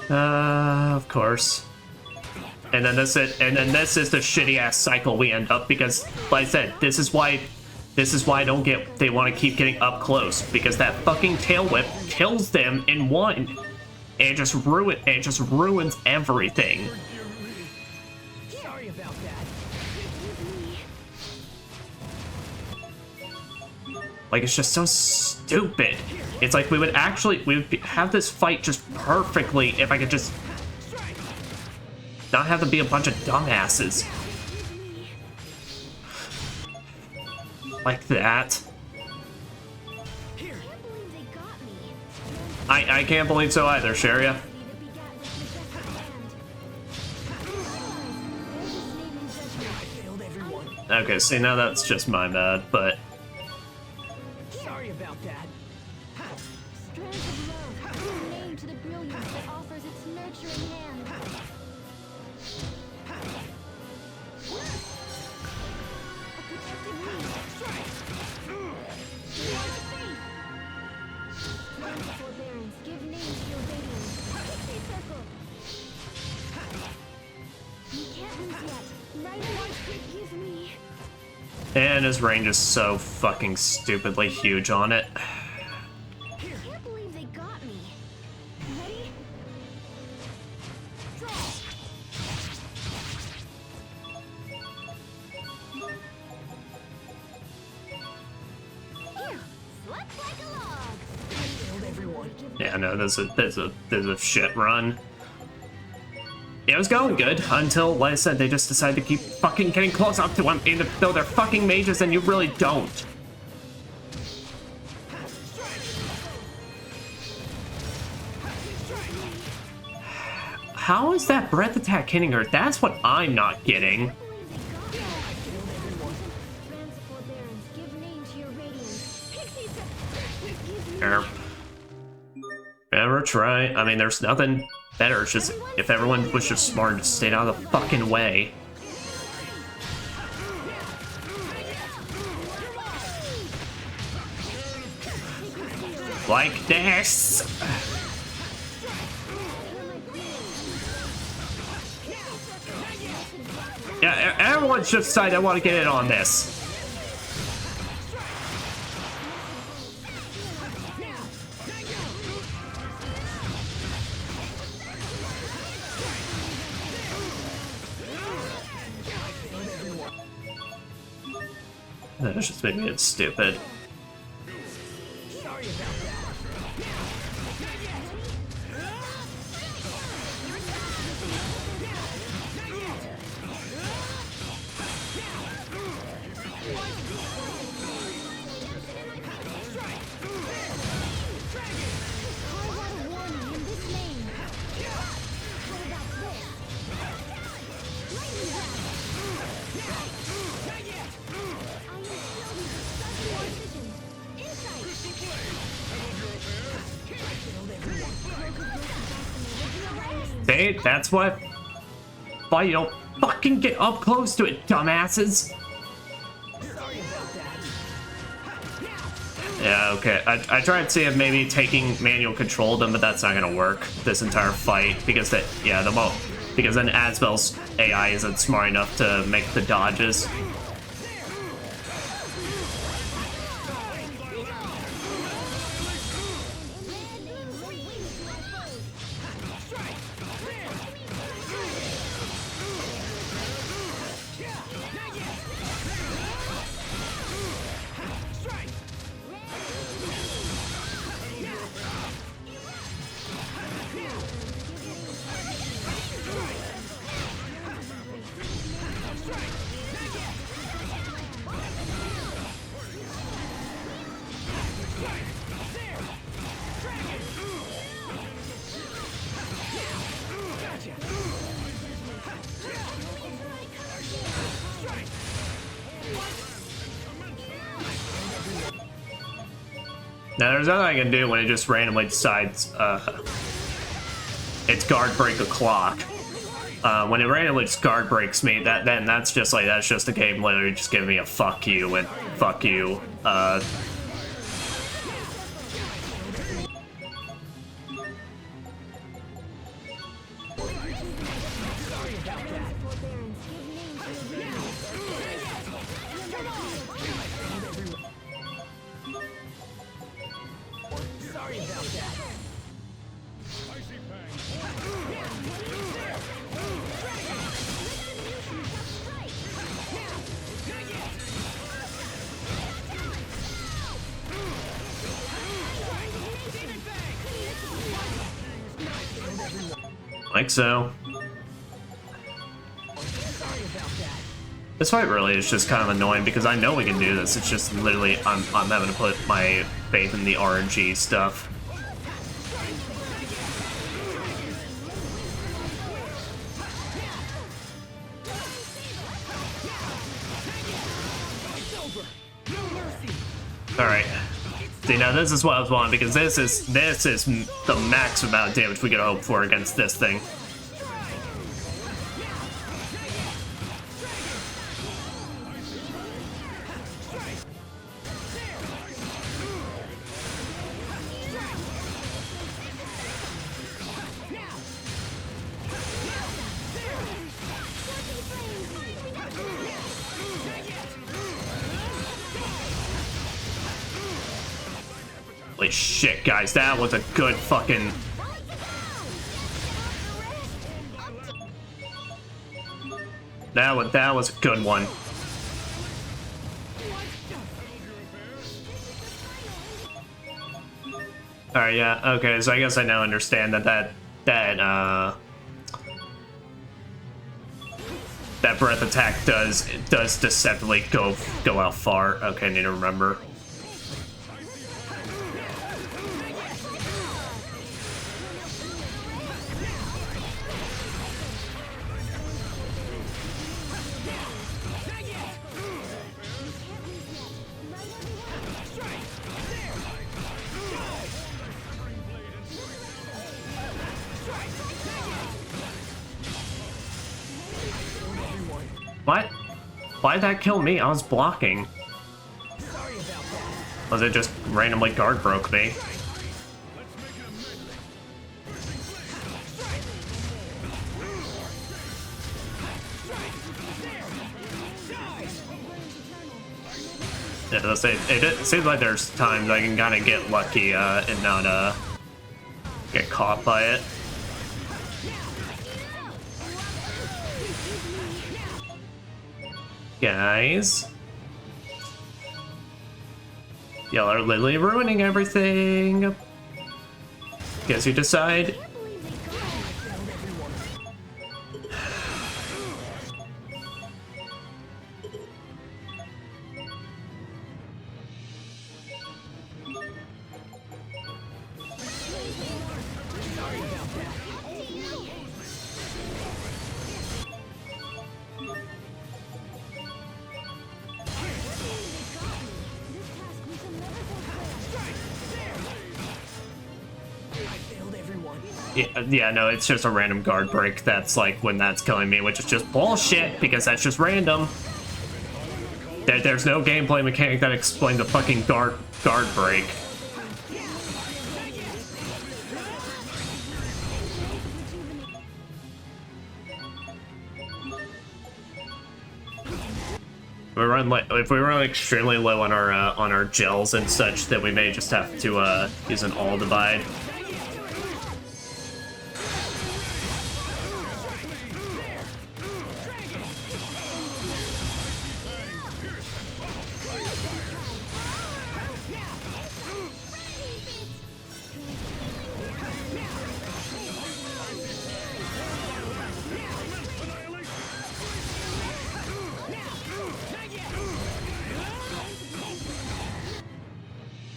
Of course. And then this is the shitty ass cycle we end up, because like I said, this is why I don't get, they want to keep getting up close, because that fucking tail whip kills them in one. And it just ruins everything. Sorry about that. Like, it's just so stupid. It's like we would have this fight just perfectly if I could just not have to be a bunch of dumbasses. Like that. I can't believe so either, Sharia. Okay, see, now that's just my bad, but... Sorry about that. Strands of love, a name to the brilliance that offers its nurturing hand. A protective wing. Flames of forbearance, give name to your radiance. Pixie circle. You can't lose yet. Right on, give me. And his range is so fucking stupidly huge on it. I can't believe they got me. Ready? Here, slip like a log. Killed everyone. Yeah, no, there's a shit run. It was going good until, like I said, they just decided to keep fucking getting close up to him, even though they're fucking mages and you really don't. How is that breath attack hitting her? That's what I'm not getting. Ever try? I mean, there's nothing better. It's just if everyone was just smart and just stayed out of the fucking way. Like this. Yeah, everyone's just decided I want to get in on this. That's just making it stupid. See, that's why you don't fucking get up close to it, dumbasses. Yeah, okay. I tried to see if maybe taking manual control of them, but that's not gonna work this entire fight because then Asbel's AI isn't smart enough to make the dodges. Now there's nothing I can do when it just randomly decides it's guard break o'clock. When it randomly just guard breaks me, then that's just like, that's just the game literally just giving me a fuck you and fuck you. Like so. This fight really is just kind of annoying because I know we can do this. It's just literally I'm having to put my faith in the RNG stuff. All right. See, now this is what I was wanting because this is the max amount of damage we can hope for against this thing. Holy shit, guys, that was a good fucking... That was a good one. Alright, yeah, okay, so I guess I now understand that breath attack does deceptively go out far. Okay, I need to remember. What? Why'd that kill me? I was blocking. Was it just randomly guard broke me? Yeah, let's say it seems like there's times I can kind of get lucky and not get caught by it. Guys, y'all are literally ruining everything. Guess you decide. Yeah, no, it's just a random guard break. That's like when that's killing me, which is just bullshit because that's just random. There's no gameplay mechanic that explains the fucking guard break. If we run extremely low on our gels and such, then we may just have to use an all divide.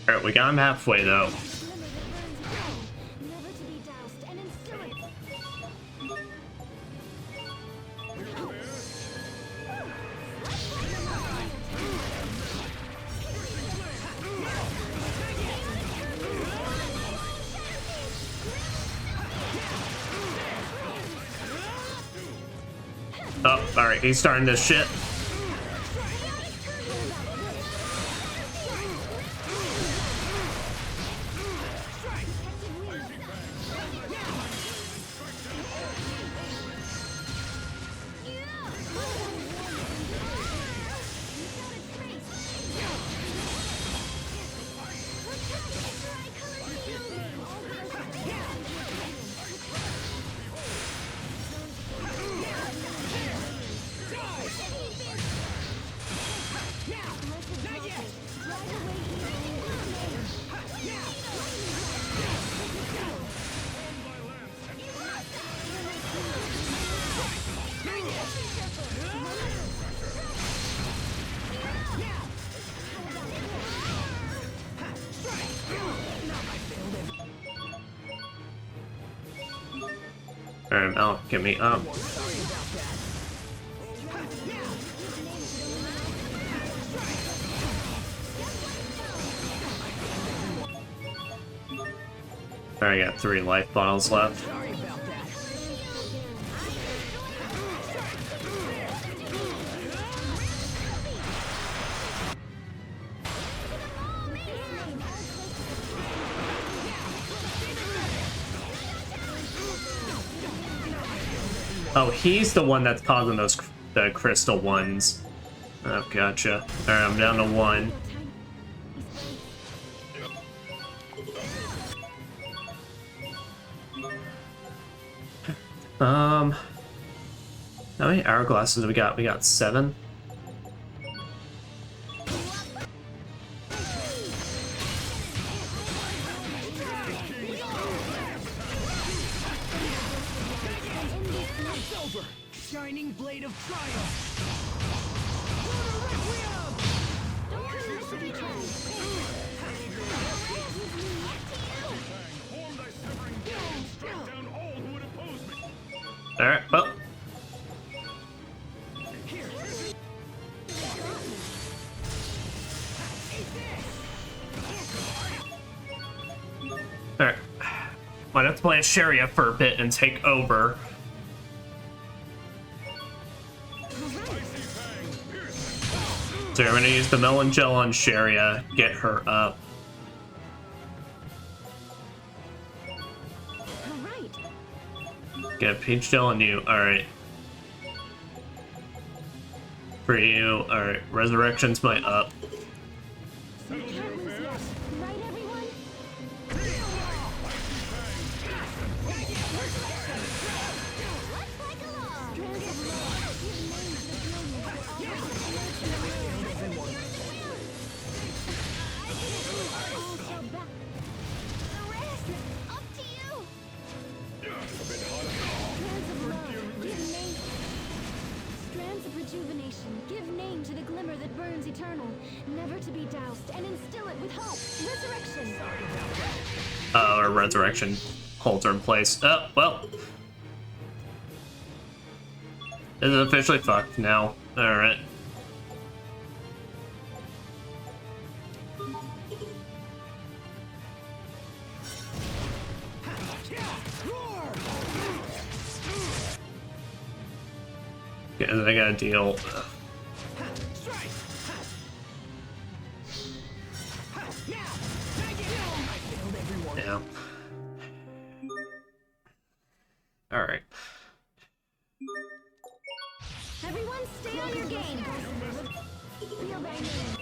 Alright, we got him halfway though. Oh, alright, he's starting this shit. Alright, Mel, get me up. Alright, I got 3 life bottles left. Oh, he's the one that's causing the crystal ones. Oh, gotcha. Alright, I'm down to 1. How many hourglasses do we got? We got 7. Shining blade of triumph. Alright, well. Alright. Might have to play as Sharia for a bit and take over. So I'm gonna use the melon gel on Sharia, get her up. Get a peach gel on you, alright. For you, alright. Resurrection's my up. Give name to the glimmer that burns eternal, never to be doused, and instill it with hope. Resurrection. Our resurrection holds her in place. Oh, well. This is officially fucked now. Alright. Yeah, I gotta deal. Yeah. Alright. Everyone stay on your game. Feel my name.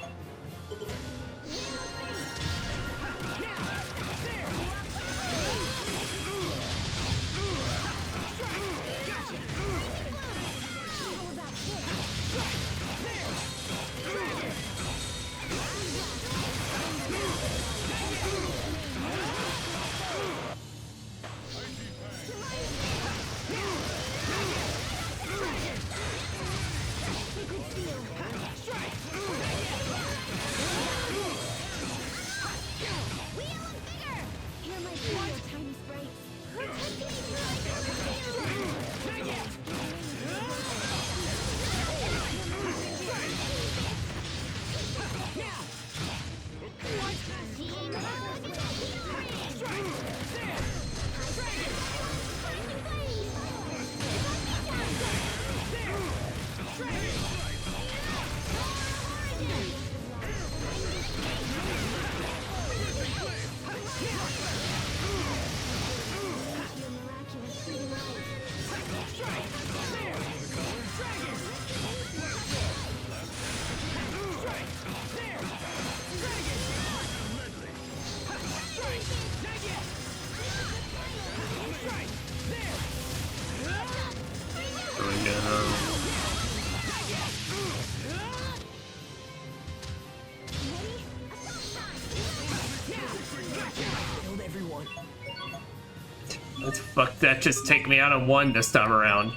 Fuck that, just take me out on one this time around.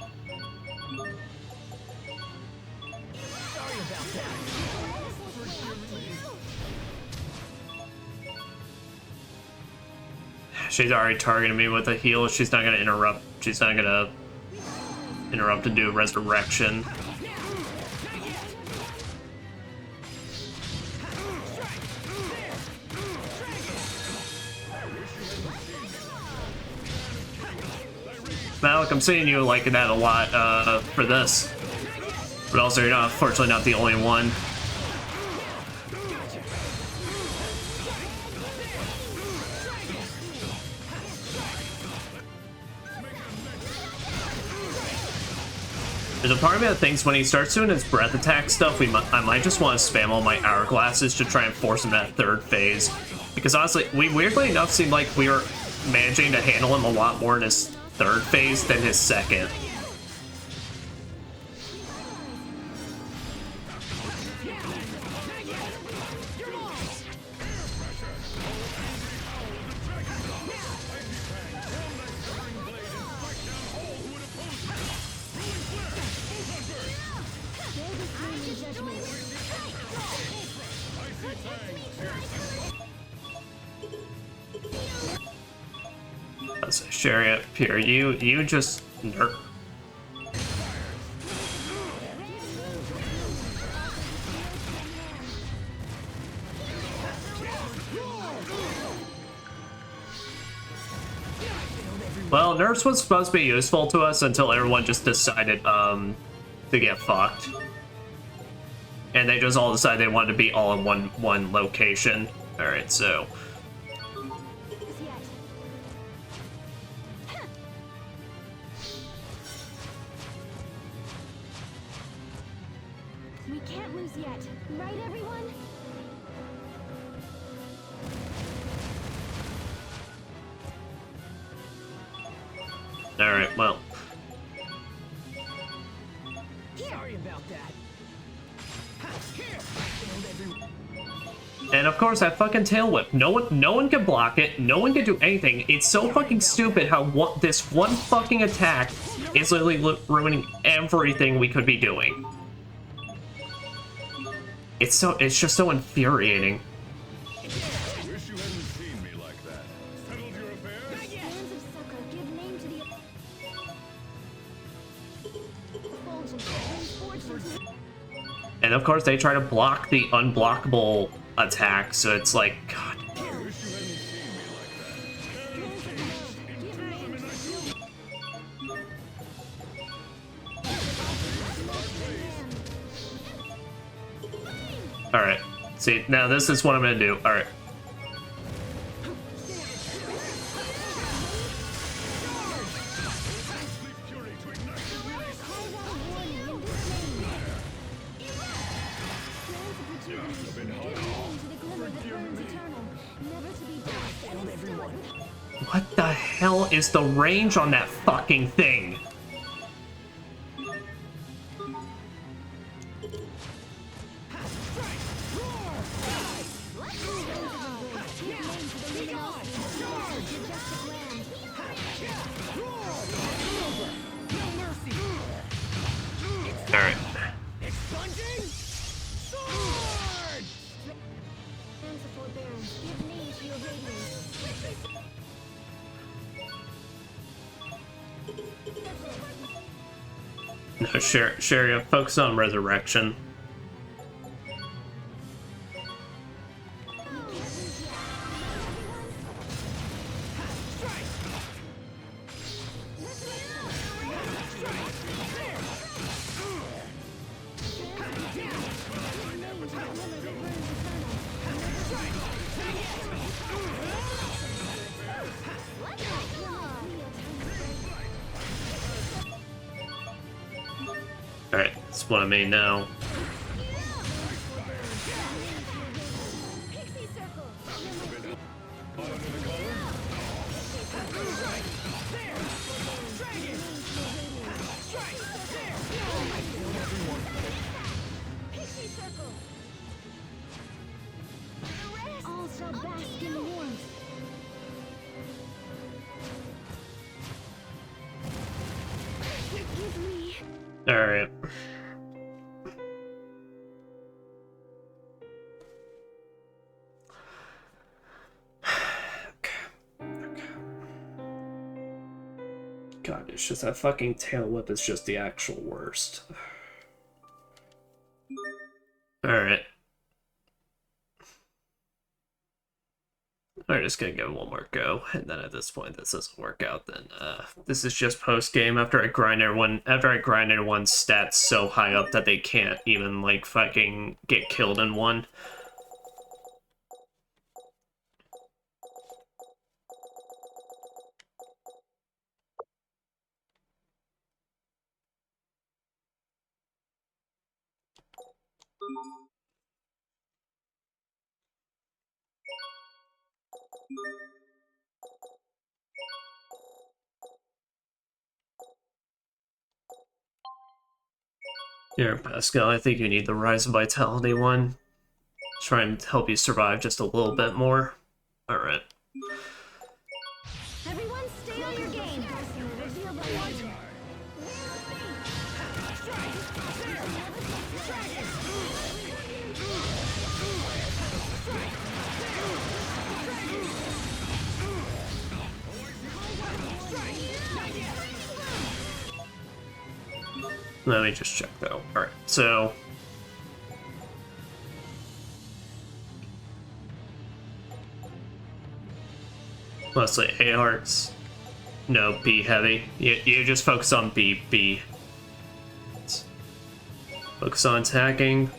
She's already targeting me with a heal. She's not gonna interrupt. She's not gonna interrupt and do a resurrection. Malik, I'm seeing you liking that a lot for this. But also, you're not, unfortunately, not the only one. There's a part of me that thinks when he starts doing his breath attack stuff, I might just want to spam all my hourglasses to try and force him that third phase. Because honestly, we weirdly enough seemed like we were managing to handle him a lot more in his third phase than his second. Sherry up here, you just nerf. Well, nerfs was supposed to be useful to us until everyone just decided to get fucked. And they just all decided they wanted to be all in one location. Alright, so We can't lose yet, right everyone? alright, well. Sorry about that. And of course that fucking tail whip. No one can block it. No one can do anything. It's so fucking stupid how this one fucking attack is literally ruining everything we could be doing. It's just so infuriating. Wish you hadn't seen me like that. Settled your affairs? Hands of succor give name to the effulgence brings fortune to And of course they try to block the unblockable attack, so it's like, God. Wish you hadn't seen me like that. Alright. See, now this is what I'm gonna do. Alright. What the hell is the range on that fucking thing? Alright. hands of forbearance give name to your radiance. No, Sherry, focus on resurrection. Alright, that's what I mean now. Pixie circle. Pixie circle. All shall bask in warmth. Forgive me. Alright. God, it's just that fucking tail whip is just the actual worst. Alright. I'm just gonna give it one more go, and then at this point this doesn't work out, then this is just post-game after I grind everyone's stats so high up that they can't even like fucking get killed in one. Here, Pascal, I think you need the Rise of Vitality one. Try and help you survive just a little bit more. Alright. Everyone stay on your game. Let me just check though. Alright, so mostly A hearts. No, B heavy. You just focus on B. Focus on attacking.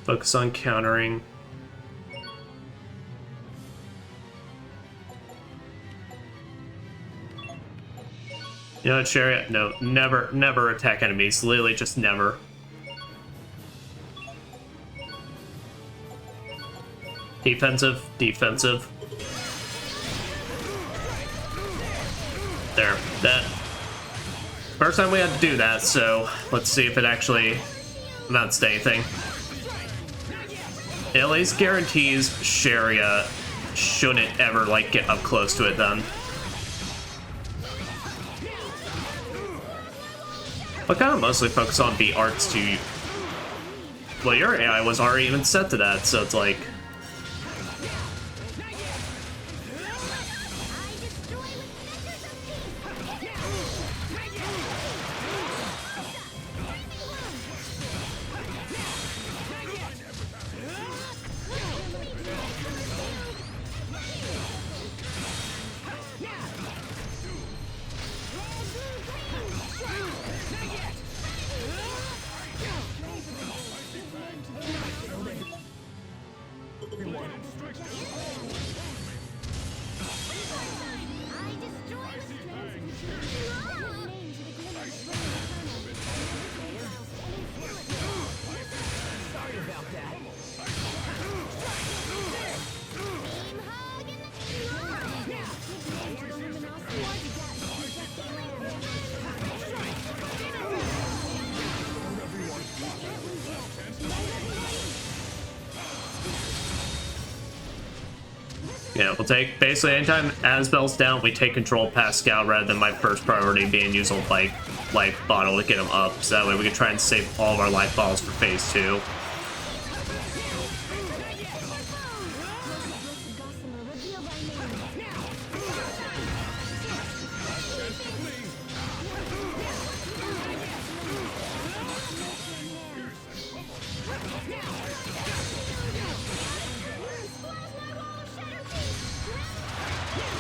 Focus on countering. You know what, Chariot? No, never attack enemies. Literally just never. Defensive. There, that. First time we had to do that, so let's see if it actually amounts to anything. It at least guarantees Sharia shouldn't ever, like, get up close to it then. But kind of mostly focus on B arts to... Well, your AI was already even set to that, so it's like... Yeah, we'll take basically anytime Asbel's down, we take control of Pascal rather than my first priority being use a life bottle to get him up. So that way we can try and save all of our life bottles for phase 2.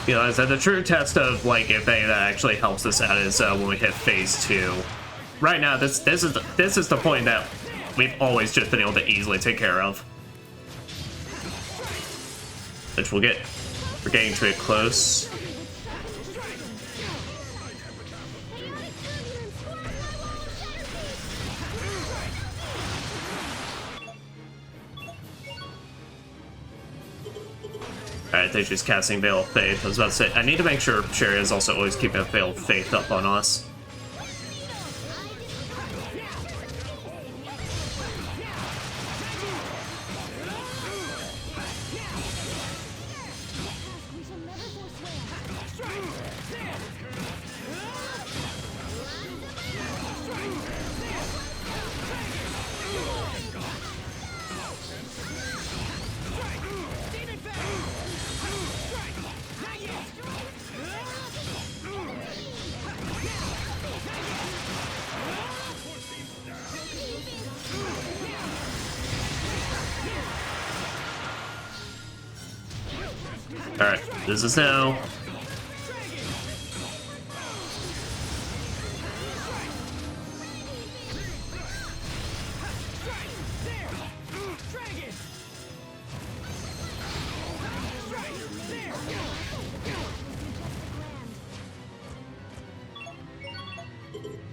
You know, I said the true test of like if any of that actually helps us out is when we hit phase 2. Right now, this is the point that we've always just been able to easily take care of, which we're getting to it close. Alright, they're just casting Veil of Faith. I was about to say, I need to make sure Sherry is also always keeping a Veil of Faith up on us. This is now.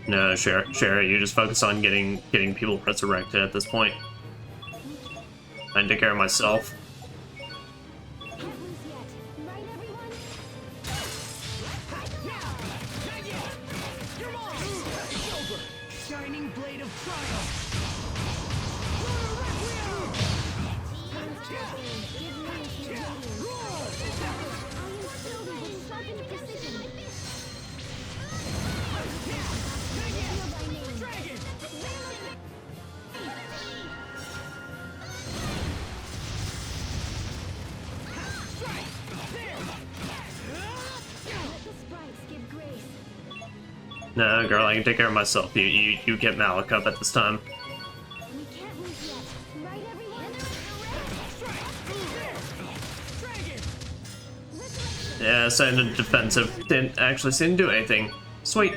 No, Sherry, you just focus on getting people resurrected at this point. I can take care of myself. Shining blade of triumph. No, girl, I can take care of myself. You get Malik up at this time. Yeah, send a defensive. Didn't actually seem to do anything. Sweet.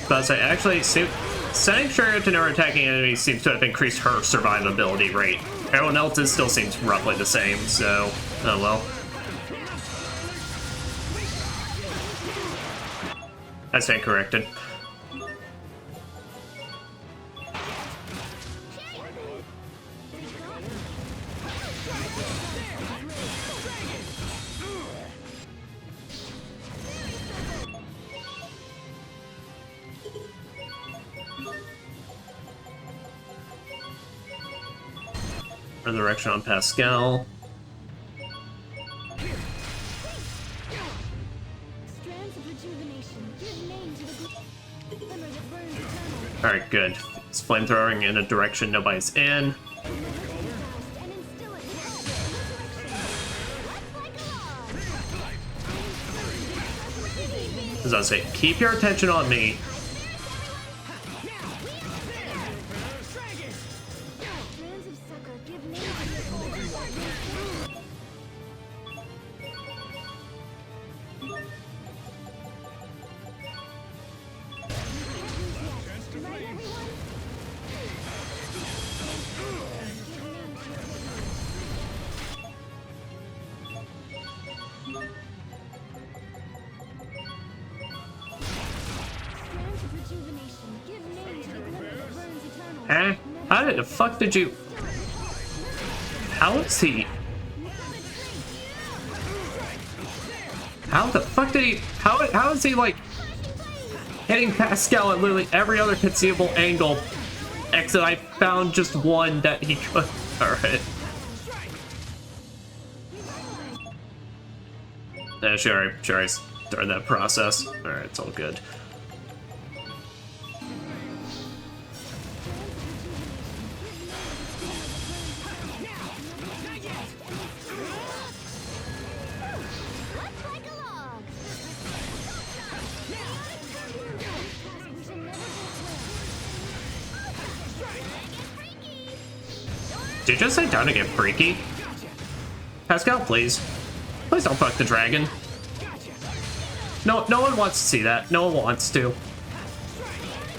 But I say, actually, sending Sherry to never attacking enemies seems to have increased her survivability rate. Everyone else's still seems roughly the same, so, oh well. I stand corrected. Resurrection on Pascal. Alright, good. It's flamethrowing in a direction nobody's in. As I say, keep your attention on me. Huh? How the fuck did you... How is he... How the fuck did he... How is he, like, hitting Pascal at literally every other conceivable angle, except I found just one that he could... Alright. Yeah, Sherry's started that process. Alright, it's all good. Did you just say time to get freaky? Pascal, please. Please don't fuck the dragon. No one wants to see that. No one wants to.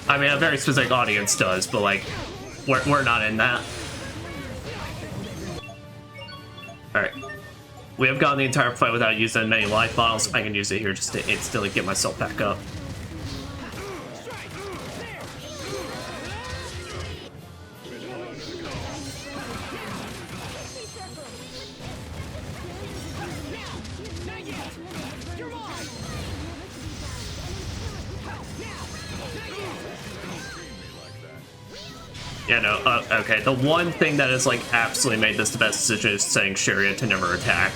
I mean, a very specific audience does, but like, we're not in that. Alright. We have gotten the entire fight without using many life bottles. I can use it here just to instantly get myself back up. Yeah, no, okay. The one thing that has, like, absolutely made this the best decision is saying Sharia to never attack.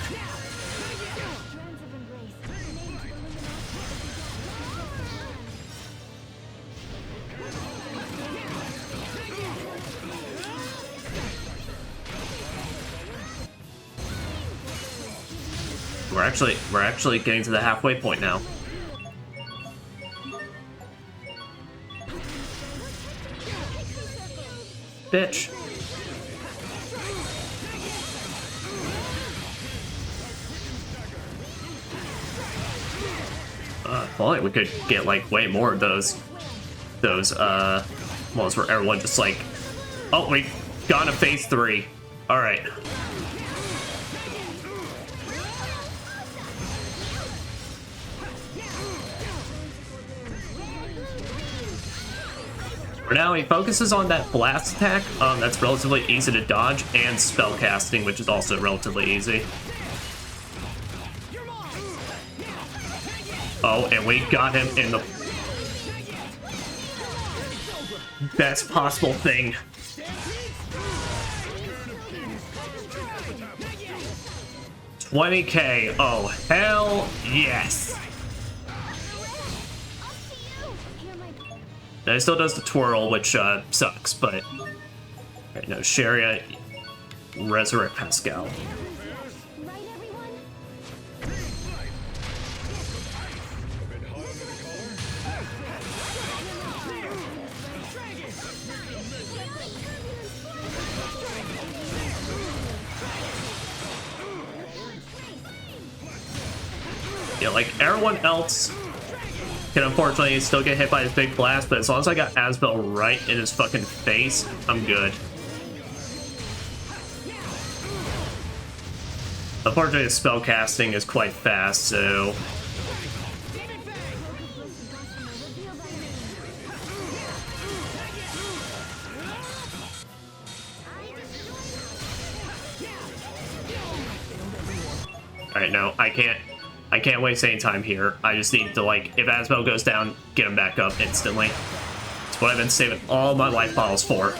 We're actually getting to the halfway point now. Bitch. If only we could get like way more of those ones where everyone just like, oh, we got a phase 3. All right. For now, he focuses on that blast attack. That's relatively easy to dodge, and spell casting, which is also relatively easy. Oh, and we got him in the best possible thing. $20K. Oh, hell yes. Now, he still does the twirl, which sucks, but... Alright, no, Sharia, resurrect Pascal. Yeah, like, everyone else can unfortunately still get hit by his big blast, but as long as I got Asbel right in his fucking face, I'm good. Unfortunately, his spell casting is quite fast, so... Alright, no, I can't waste any time here. I just need to, like, if Asbel goes down, get him back up instantly. That's what I've been saving all my life bottles for.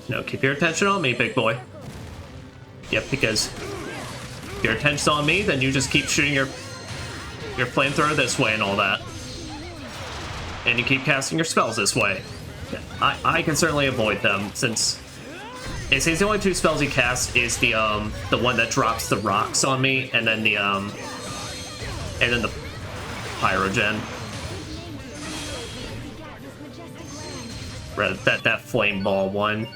No, keep your attention on me, big boy. Yep, because if your attention's on me, then you just keep shooting your flamethrower this way and all that. And you keep casting your spells this way. I can certainly avoid them, since it seems the only 2 spells he casts is the one that drops the rocks on me, and then the pyrogen. Right, that flame ball one.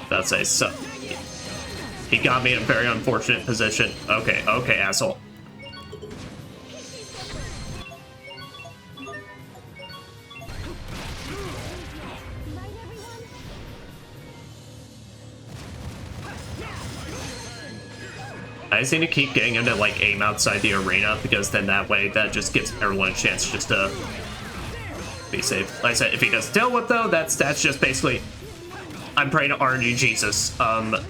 That's a so. He got me in a very unfortunate position. Okay, okay, asshole. I just need to keep getting him to like aim outside the arena, because then that way that just gives everyone a chance just to be safe. Like I said, if he does tail whip though, that's just basically I'm praying to RNG Jesus. That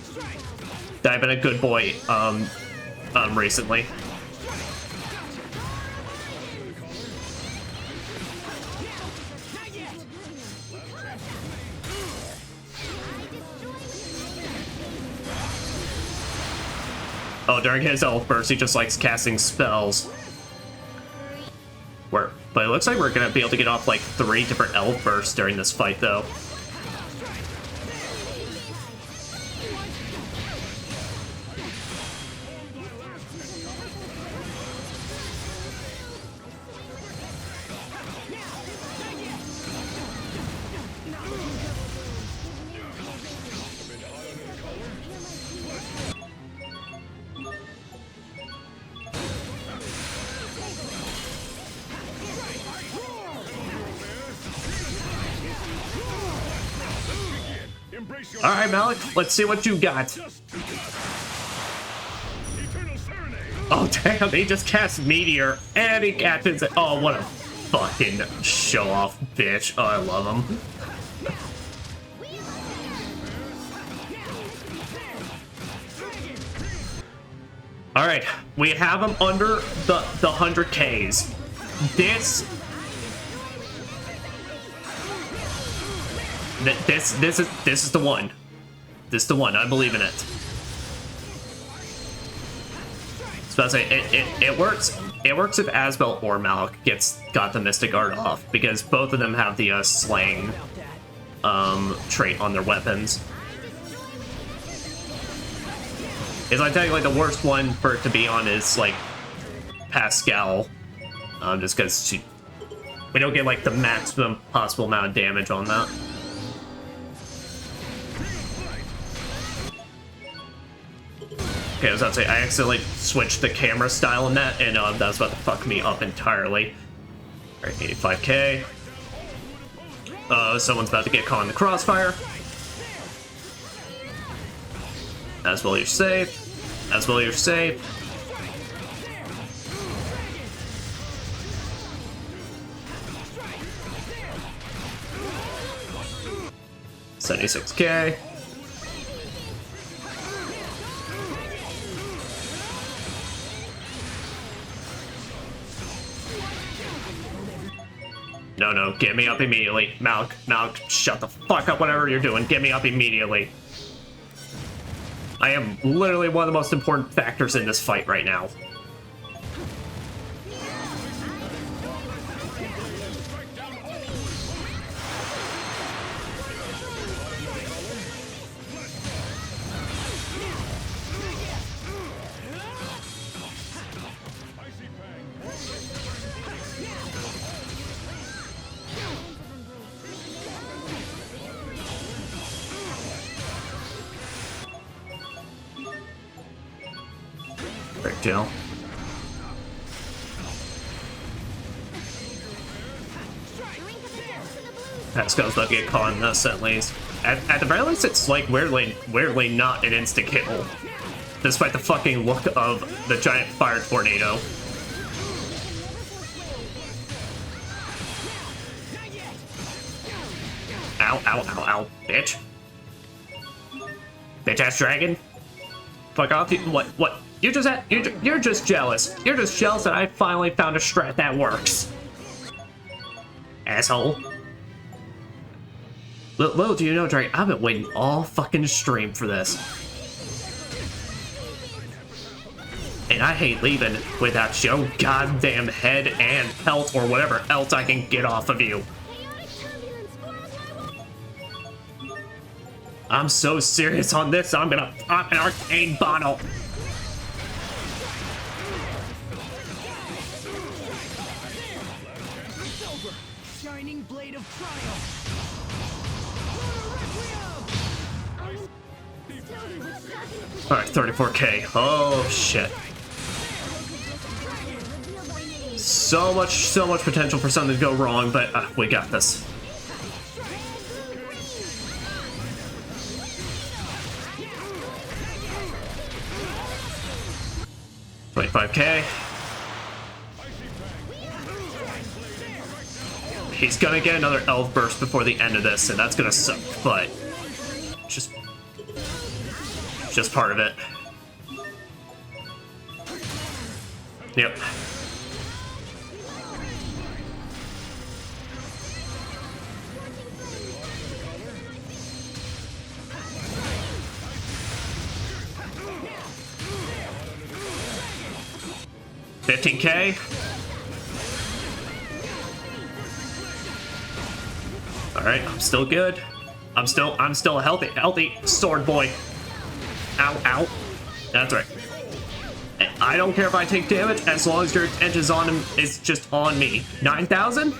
I've been a good boy recently. Oh, during his elf burst, he just likes casting spells. But it looks like we're gonna be able to get off like 3 different elf bursts during this fight, though. All right, Malik, let's see what you got. Oh, damn, he just cast Meteor, and he catches it. Oh, what a fucking show-off bitch. Oh, I love him. All right, we have him under the 100Ks. This is the one. This is the one. I believe in it. So I say it works. It works if Asbel or Malik got the Mystic Art off, because both of them have the slaying trait on their weapons. It's like technically the worst one for it to be on is like Pascal, just because we don't get like the maximum possible amount of damage on that. Okay, I was about to say, I accidentally switched the camera style in that, and that was about to fuck me up entirely. Alright, 85k. Someone's about to get caught in the crossfire. As well, you're safe. As well, you're safe. $76k. No, get me up immediately. Malik, shut the fuck up, whatever you're doing. Get me up immediately. I am literally one of the most important factors in this fight right now. Jill. Pascal's about to get caught in this at least. At the very least, it's like weirdly not an insta kill, despite the fucking look of the giant fire tornado. Ow, bitch. Bitch ass dragon. Fuck off, you, what? You're just jealous. You're just jealous that I finally found a strat that works. Asshole. Little do you know, Drake, I've been waiting all fucking stream for this. And I hate leaving without your goddamn head and pelt or whatever else I can get off of you. I'm so serious on this, I'm gonna pop an arcane bottle. Shining blade of triumph. All right, 34k. Oh shit. So much potential for something to go wrong, but we got this. 25k. He's gonna get another elf burst before the end of this, and that's gonna suck, but just part of it. Yep. $15k. All right, I'm still good. I'm still a healthy sword boy. Ow. That's right. I don't care if I take damage as long as your attention's on him. It's just on me. 9,000?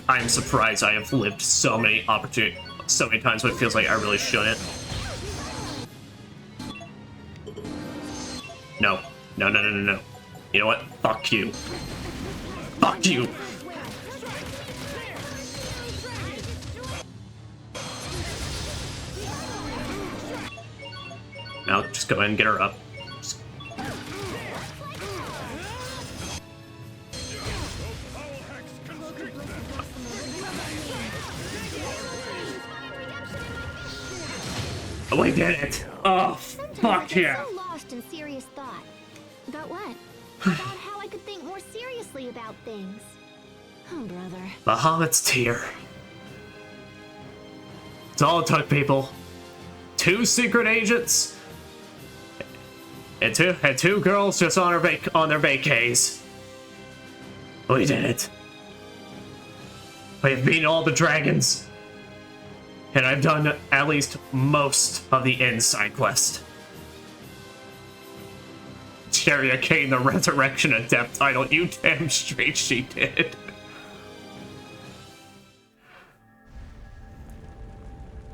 I'm surprised I have lived so many times when it feels like I really shouldn't. No. You know what? Fuck you. Fuck you. Now just go ahead and get her up. Oh, we did it! Oh, fuck yeah! I'm so lost in serious thought. About what? About how I could think more seriously about things. Oh, brother. Bahamut's tear. It's all it took, people. 2 secret agents and two girls just on their vacays. We did it. We've beaten all the dragons. And I've done at least most of the end side quest. Cheria gained the Resurrection Adept title. You damn straight she did.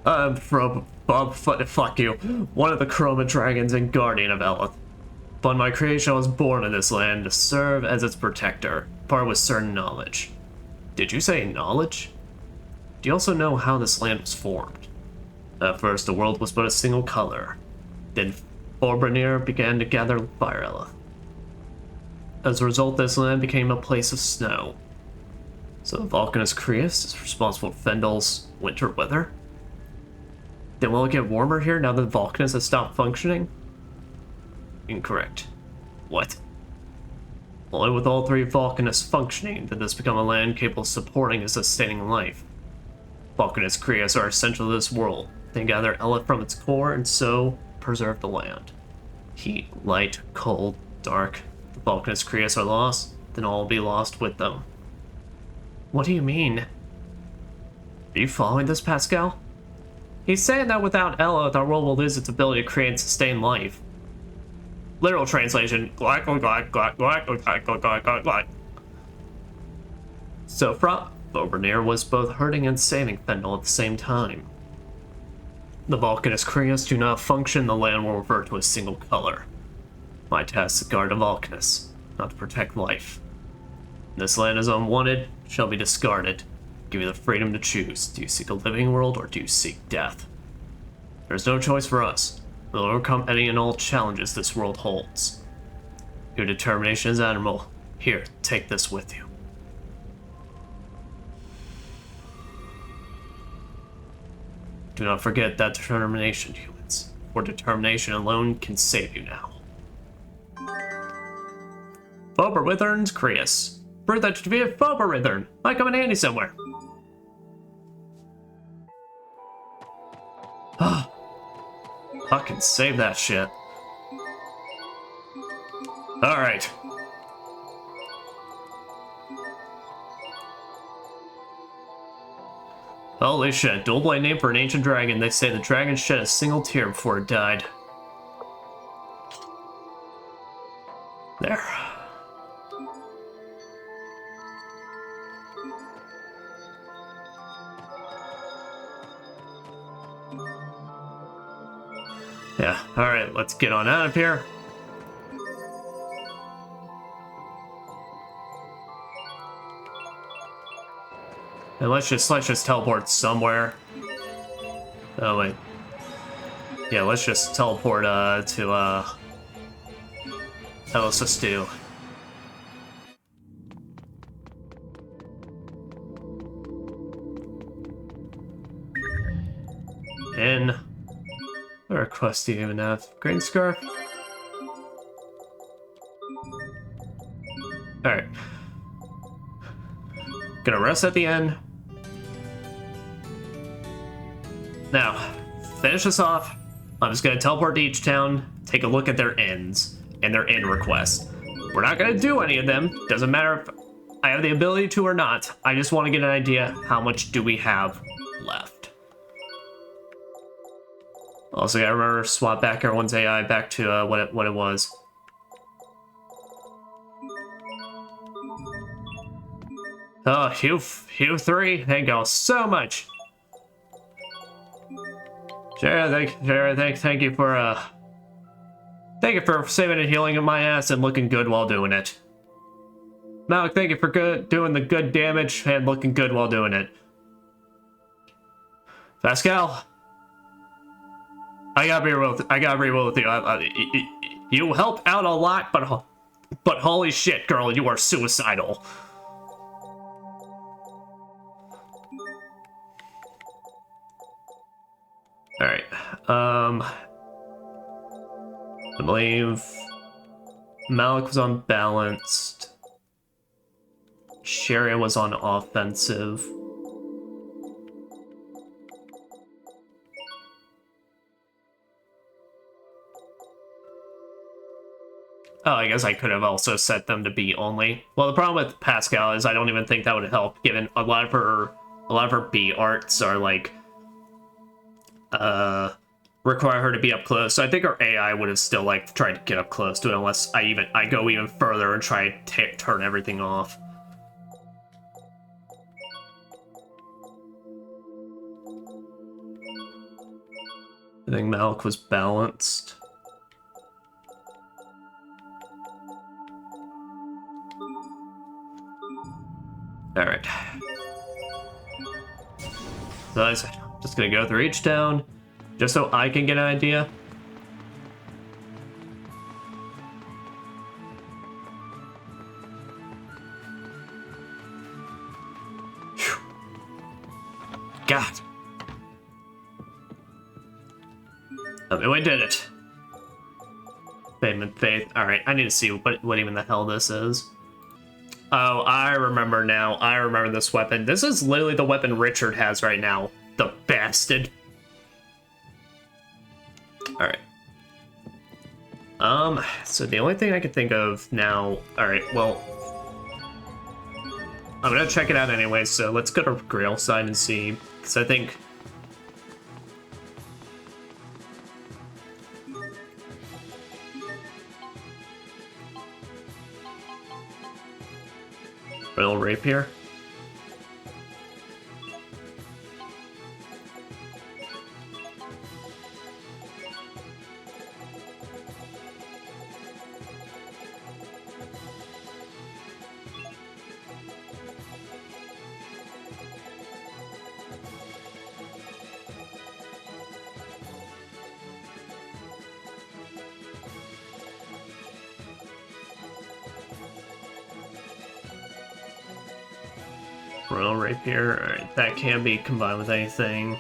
Fuck you. One of the Chroma Dragons and Guardian of Elith. Upon my creation, I was born in this land to serve as its protector, part with certain knowledge. Did you say knowledge? Do you also know how this land was formed? At first, the world was but a single color. Then Forbrawyvern began to gather fire Elith. As a result, this land became a place of snow. So Vulcanus Creus is responsible for Fendel's winter weather? Then will it get warmer here now that Vulcanus has stopped functioning? Incorrect. What? Only with all 3 Vulcanus functioning did this become a land capable of supporting and sustaining life. Vulcanus Creus are essential to this world. They gather Elith from its core and so preserve the land. Heat, light, cold, dark. If the Vulcanus Creus are lost, then all will be lost with them. What do you mean? Are you following this, Pascal? He's saying that without Elith, our world will lose its ability to create and sustain life. Literal translation. So Forbrawyvern was both hurting and saving Fendel at the same time. The Vulcanus Creus do not function, the land will revert to a single color. My task is to guard the Vulcanus, not to protect life. This land is unwanted, shall be discarded. Give you the freedom to choose. Do you seek a living world or do you seek death? There's no choice for us. We'll overcome any and all challenges this world holds. Your determination is admirable. Here, take this with you. Do not forget that determination, humans. For determination alone can save you now. Forbrawyvern's Creus. Prove that to be a Forbrawyvern. Might come in handy somewhere. Fucking save that shit. Alright. Holy shit, dual blade name for an ancient dragon. They say the dragon shed a single tear before it died. There. Yeah, alright, let's get on out of here. And let's just teleport somewhere. Oh wait. Yeah, let's just teleport to Elsa Stew. In what request do you even have? Green Scarf? Alright. Gonna rest at the end. Now, finish this off. I'm just gonna teleport to each town, take a look at their ends, and their end requests. We're not gonna do any of them. Doesn't matter if I have the ability to or not. I just want to get an idea how much do we have left. Also, gotta remember to swap back everyone's AI back to what it was. Oh, Hugh 3, thank you all so much. Jared, thank you for Thank you for saving and healing my ass and looking good while doing it. Malik, thank you for doing the good damage and looking good while doing it. Pascal, I gotta be real with you. You help out a lot, but holy shit, girl, you are suicidal. All right. I believe Malik was unbalanced. Sharia was on offensive. Oh, I guess I could have also set them to B only. Well, the problem with Pascal is I don't even think that would help, given a lot of her B arts are like require her to be up close. So I think her AI would have still like tried to get up close to it unless I go even further and try to turn everything off. I think Malik was balanced. All right. So I'm just gonna go through each town, just so I can get an idea. Whew. God. I mean, we did it. Payment Faith. All right, I need to see what even the hell this is. Oh, I remember now. I remember this weapon. This is literally the weapon Richard has right now. The bastard. Alright. So the only thing I can think of now... Alright, well... I'm gonna check it out anyway, so let's go to Grail side and see. Because I think... Royal Rapier. Royal Rapier, alright, that can be combined with anything.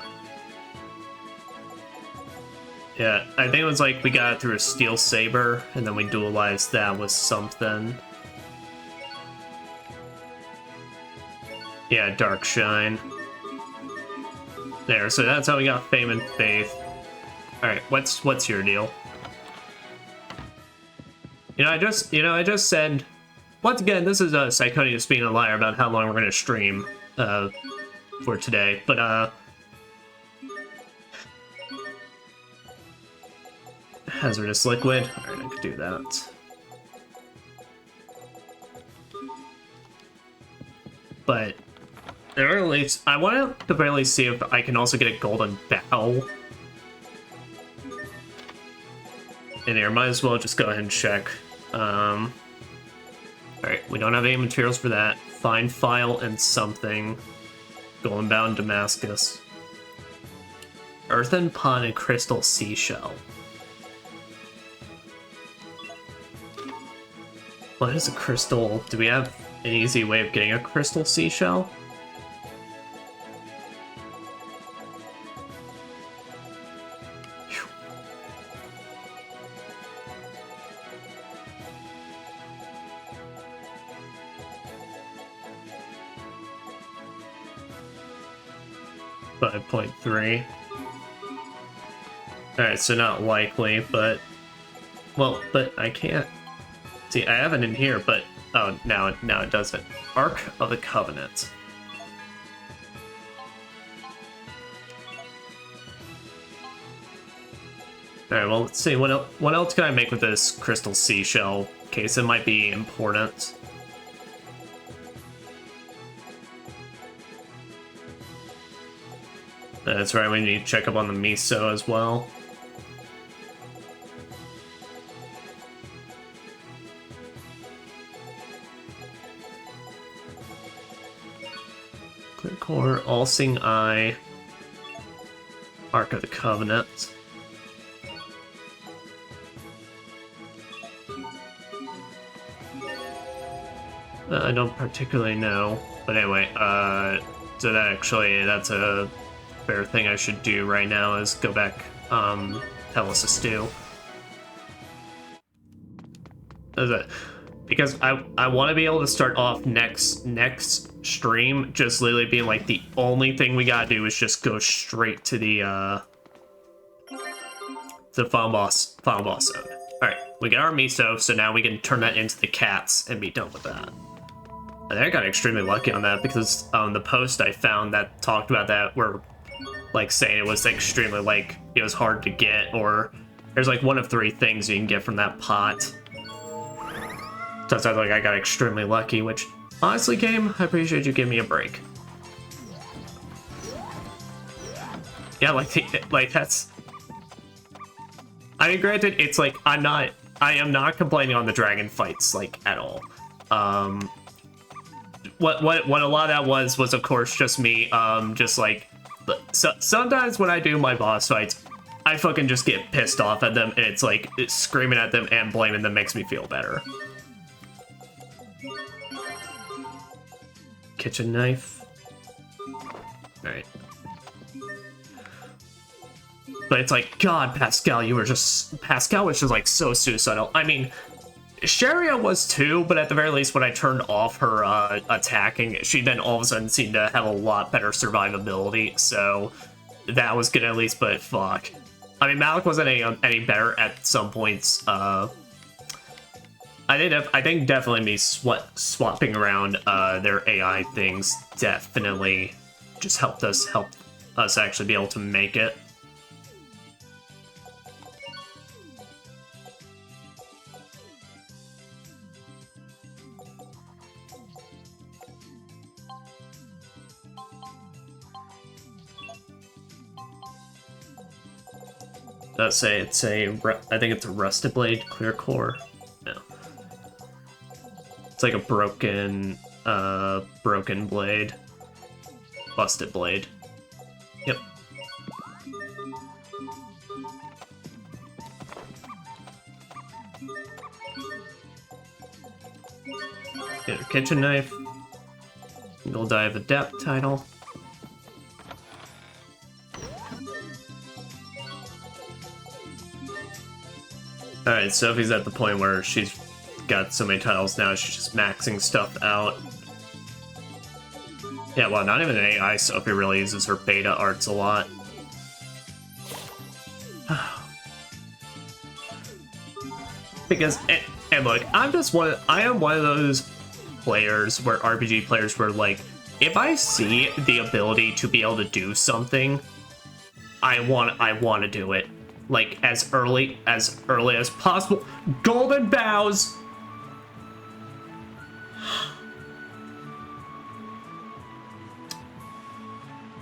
Yeah, I think it was like we got it through a Steel Saber, and then we dualized that with something. Yeah, Dark Shine. There, so that's how we got Fame and Faith. Alright, what's your deal? I just said... Once again, this is Psychonius being a liar about how long we're going to stream for today, but Hazardous Liquid. Alright, I could do that. But at the very least, I want to barely see if I can also get a golden bow. In here, might as well just go ahead and check. Alright, we don't have any materials for that. Fine File and something. Golden Bound Damascus. Earthen Pond and Crystal Seashell. What is a crystal? Do we have an easy way of getting a crystal seashell? Whew. 5.3. Alright, so not likely, but... Well, but I can't... See, I have it in here, but... Oh, now it doesn't. Ark of the Covenant. Alright, well, let's see. What else can I make with this crystal seashell? In case it might be important. That's right, we need to check up on the miso as well. Clear Core, All-Seeing Eye, Ark of the Covenant. I don't particularly know, but anyway, so that's a fair thing I should do right now is go back, tell us a stew. That's it. Because I want to be able to start off next stream just literally being like the only thing we gotta do is just go straight to the final boss zone. All right, we got our miso, so now we can turn that into the cats and be done with that. I think I got extremely lucky on that because the post I found that talked about that were like saying it was extremely like it was hard to get, or there's like one of 3 things you can get from that pot. So it sounds like I got extremely lucky, which honestly, game, I appreciate you giving me a break. Yeah, like that's. I mean, granted, it's like I am not complaining on the dragon fights like at all. What a lot of that was of course just me just like sometimes when I do my boss fights I fucking just get pissed off at them and it's like screaming at them and blaming them makes me feel better. Kitchen knife. Alright. But it's like, God, Pascal was just like so suicidal. I mean, Sharia was too, but at the very least, when I turned off her attacking, she then all of a sudden seemed to have a lot better survivability, so that was good at least, but fuck. I mean, Malik wasn't any better at some points. I think definitely me swapping around their AI things definitely just helped us actually be able to make it. Let's say I think it's a rusted blade, clear core. No. It's like a broken blade. Busted blade. Yep. Get a kitchen knife. You'll die of adept title. Alright, Sophie's at the point where she's got so many titles now, she's just maxing stuff out. Yeah, well, not even an AI Sophie really uses her beta arts a lot. Because, and look, I am one of those players, where RPG players where, like, if I see the ability to be able to do something, I want to do it. Like, as early as possible. Golden bows!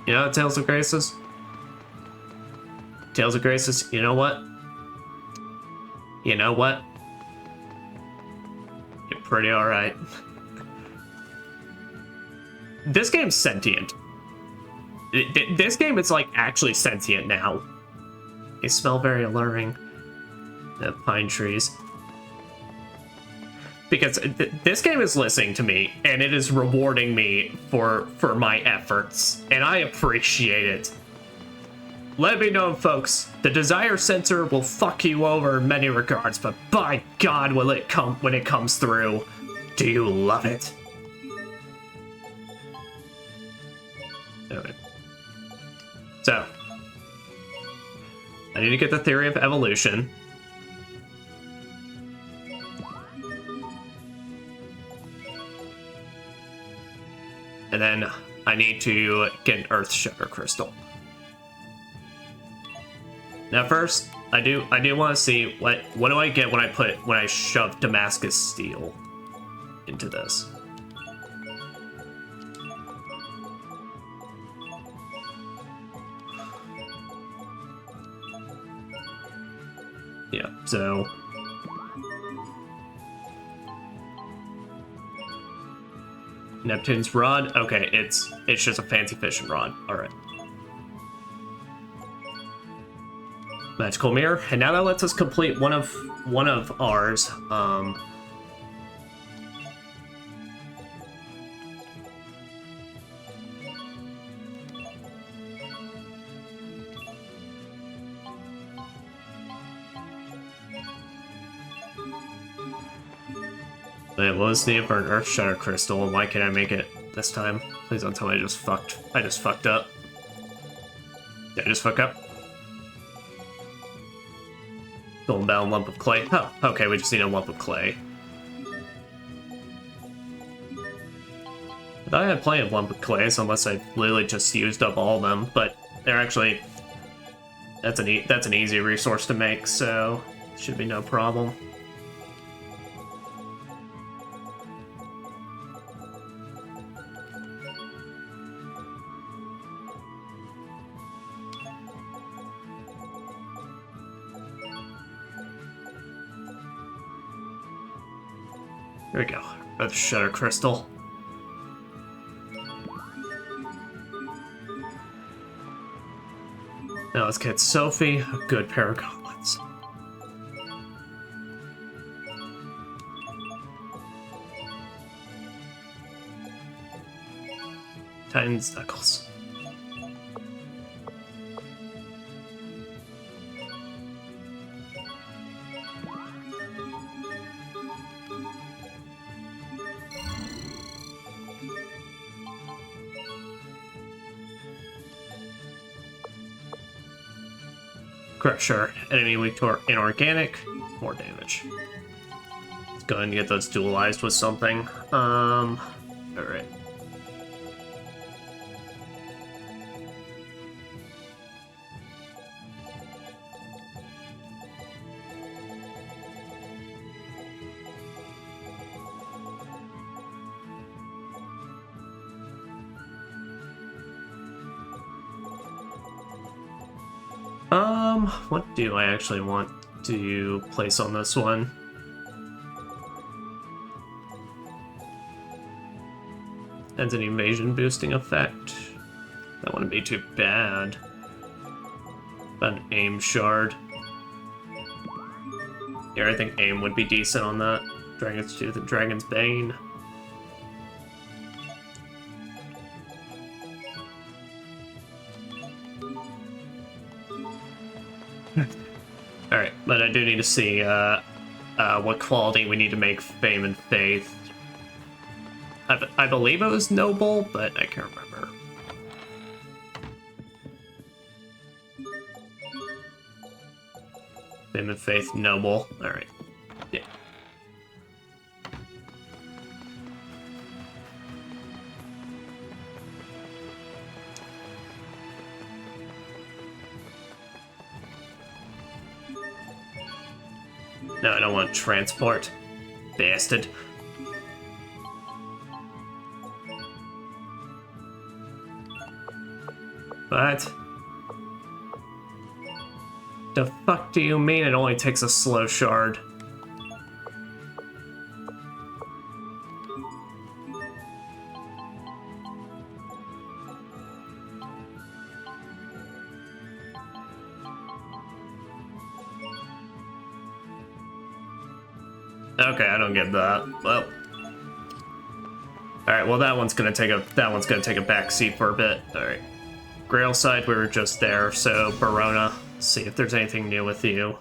You know, Tales of Graces? Tales of Graces, you know what? You know what? You're pretty alright. This game's sentient. This game is, like, actually sentient now. They smell very alluring. The pine trees. Because this game is listening to me, and it is rewarding me for my efforts, and I appreciate it. Let me know, folks. The desire sensor will fuck you over in many regards, but by God, will it come when it comes through? Do you love it? Okay. So, I need to get the theory of evolution. And then I need to get an Earth Shatter Crystal. Now first, I do want to see what do I get when I shove Damascus Steel into this. Yeah, so Neptune's rod. Okay, it's just a fancy fishing rod. All right. Magical mirror, and now that lets us complete one of ours. Wait, what was needed for an Earth Shatter Crystal, and why can't I make it this time? Please don't tell me I just fucked up. Did I just fuck up? Golden bound lump of clay. Oh, okay, we just need a lump of clay. I thought I had plenty of lump of clays, unless I literally just used up all of them, but they're actually... That's an easy resource to make, so should be no problem. There we go. Earth Shatter Crystal. Now let's get Sophie a good pair of gauntlets. Titan's Knuckles. Crusher, enemy weak to inorganic, more damage. Let's go ahead and get those dualized with something. Alright. What do I actually want to place on this one? Adds an evasion boosting effect. That wouldn't be too bad. About an aim shard. Yeah, I think aim would be decent on that. Dragon's Tooth and Dragon's Bane. Alright, but I do need to see what quality we need to make Fame and Faith. I believe it was Noble, but I can't remember. Fame and Faith, Noble. Alright. Yeah. No, I don't want transport. Bastard. What? The fuck do you mean it only takes a slow shard? Okay, I don't get that. Well, all right. Well, that one's gonna take a back seat for a bit. All right, Grail side, we were just there. So Barona, see if there's anything new with you.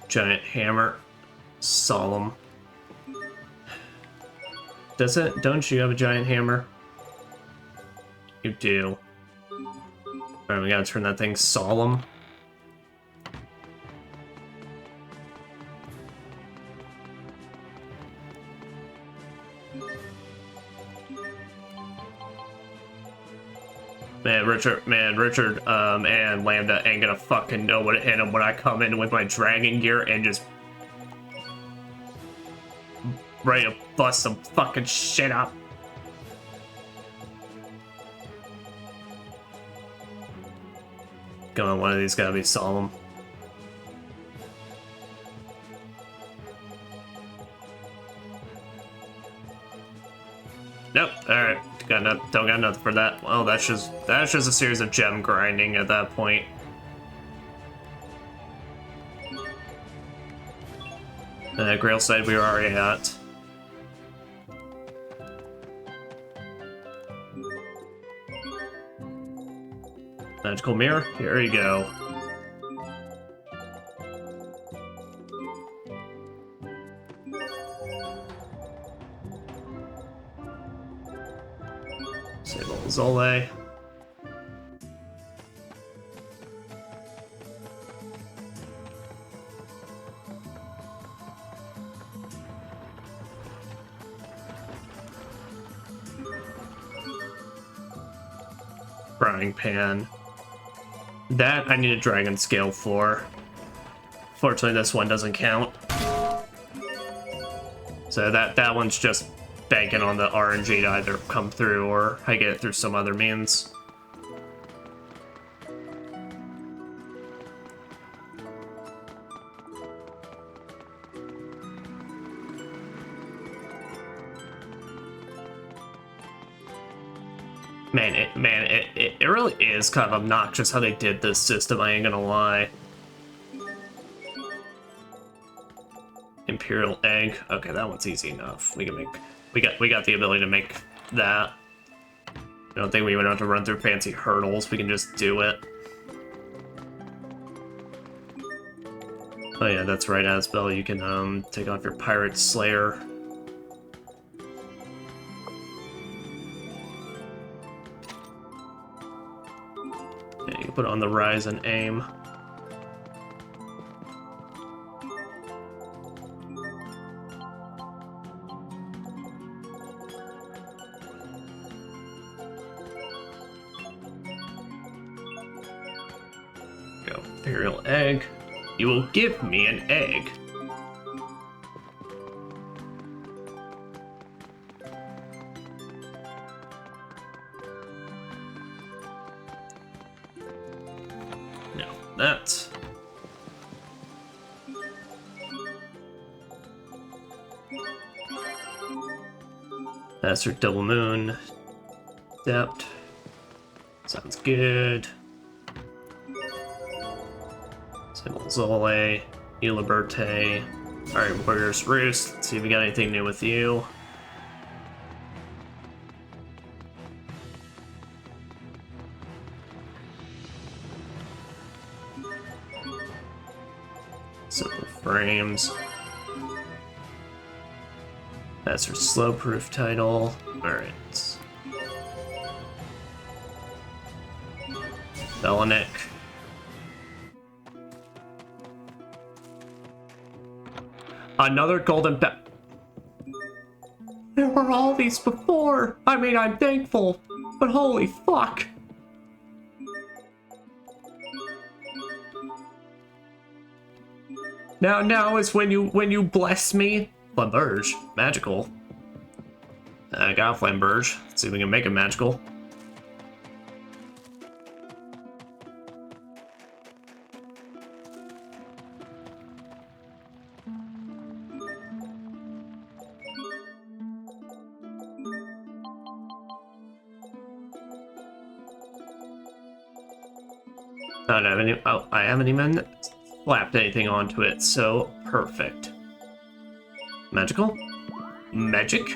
Giant hammer, solemn. Don't you have a giant hammer? You do. Alright, we gotta turn that thing solemn. Richard, and Lambda ain't gonna fucking know what to hit him when I come in with my dragon gear and just ready to bust some fucking shit up. Come on, one of these gotta be solemn. got nothing for that. Well, that's just a series of gem grinding at that point. Grail side we were already at. Magical mirror, here you go. Sable Zole. Frying pan. That I need a dragon scale for. Fortunately, this one doesn't count. So that one's just banking on the RNG to either come through or I get it through some other means. It really is kind of obnoxious how they did this system, I ain't gonna lie. Imperial egg. Okay, that one's easy enough. We got the ability to make that. I don't think we would have to run through fancy hurdles. We can just do it. Oh yeah, that's right, Asbel. You can take off your pirate slayer. Yeah, you can put on the rise and aim. Go, Imperial egg. You will give me an egg. No, that. That's her double moon. Depth. Sounds good. Zole, Iliberte. Alright, Warrior's Roost. Let's see if we got anything new with you. Simple frames. That's her slow proof title. Alright. Belanik. Another golden There were all these before. I mean, I'm thankful, but holy fuck. Now is when you bless me. Flamberge, magical. I got a Flamberge. Let's see if we can make it magical. I don't have any. Oh, I haven't even slapped anything onto it, so perfect. Magical? Magic?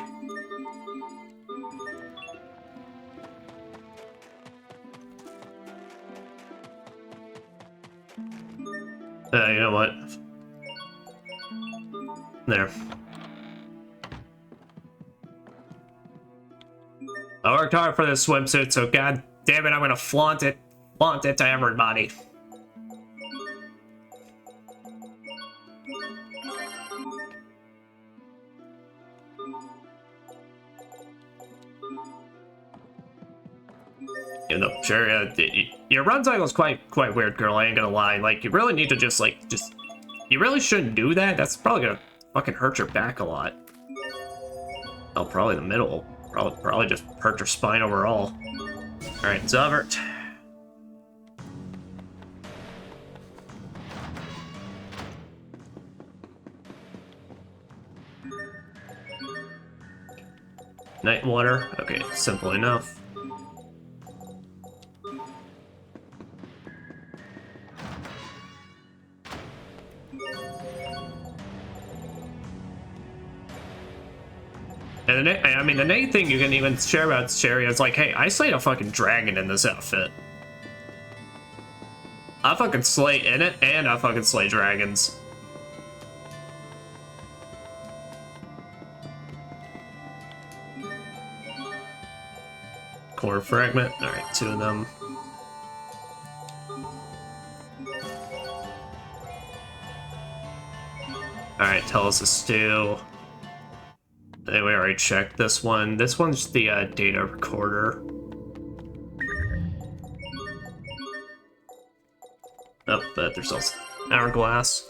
You know what? There. I worked hard for this swimsuit, so god damn it, I'm gonna flaunt it. Flaunt it to everybody. You know, sure, your run cycle's quite weird, girl. I ain't gonna lie. Like, you really need to just you really shouldn't do that. That's probably gonna fucking hurt your back a lot. Oh, probably the middle. Probably just hurt your spine overall. All right, Zovert. Night water. Okay, simple enough. And I mean, the main thing you can even share about Sherry is like, hey, I slayed a fucking dragon in this outfit. I fucking slay in it, and I fucking slay dragons. Core fragment. Alright, 2 of them. Alright, tell us a stew. I think we already checked this one. This one's the data recorder. Oh, but there's also hourglass.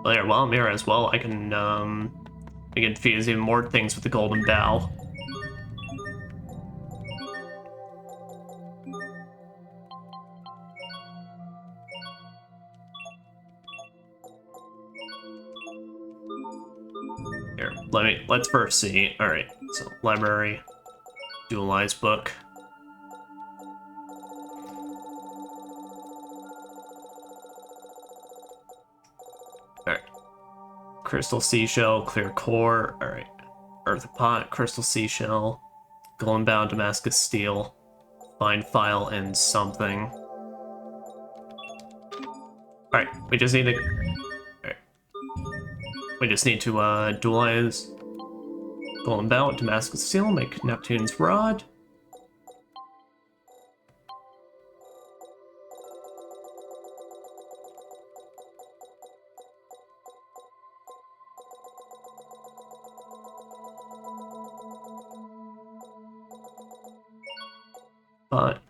Well, yeah, while I'm here as well, I can fuse even more things with the golden bow. Here, let's first see. Alright, so library, dualized book. Alright. Crystal seashell, clear core. Alright. Earth pot, crystal seashell, golden bound Damascus steel, find file and something. Alright, we just need to dualize golden bow, Damascus steel, make Neptune's rod.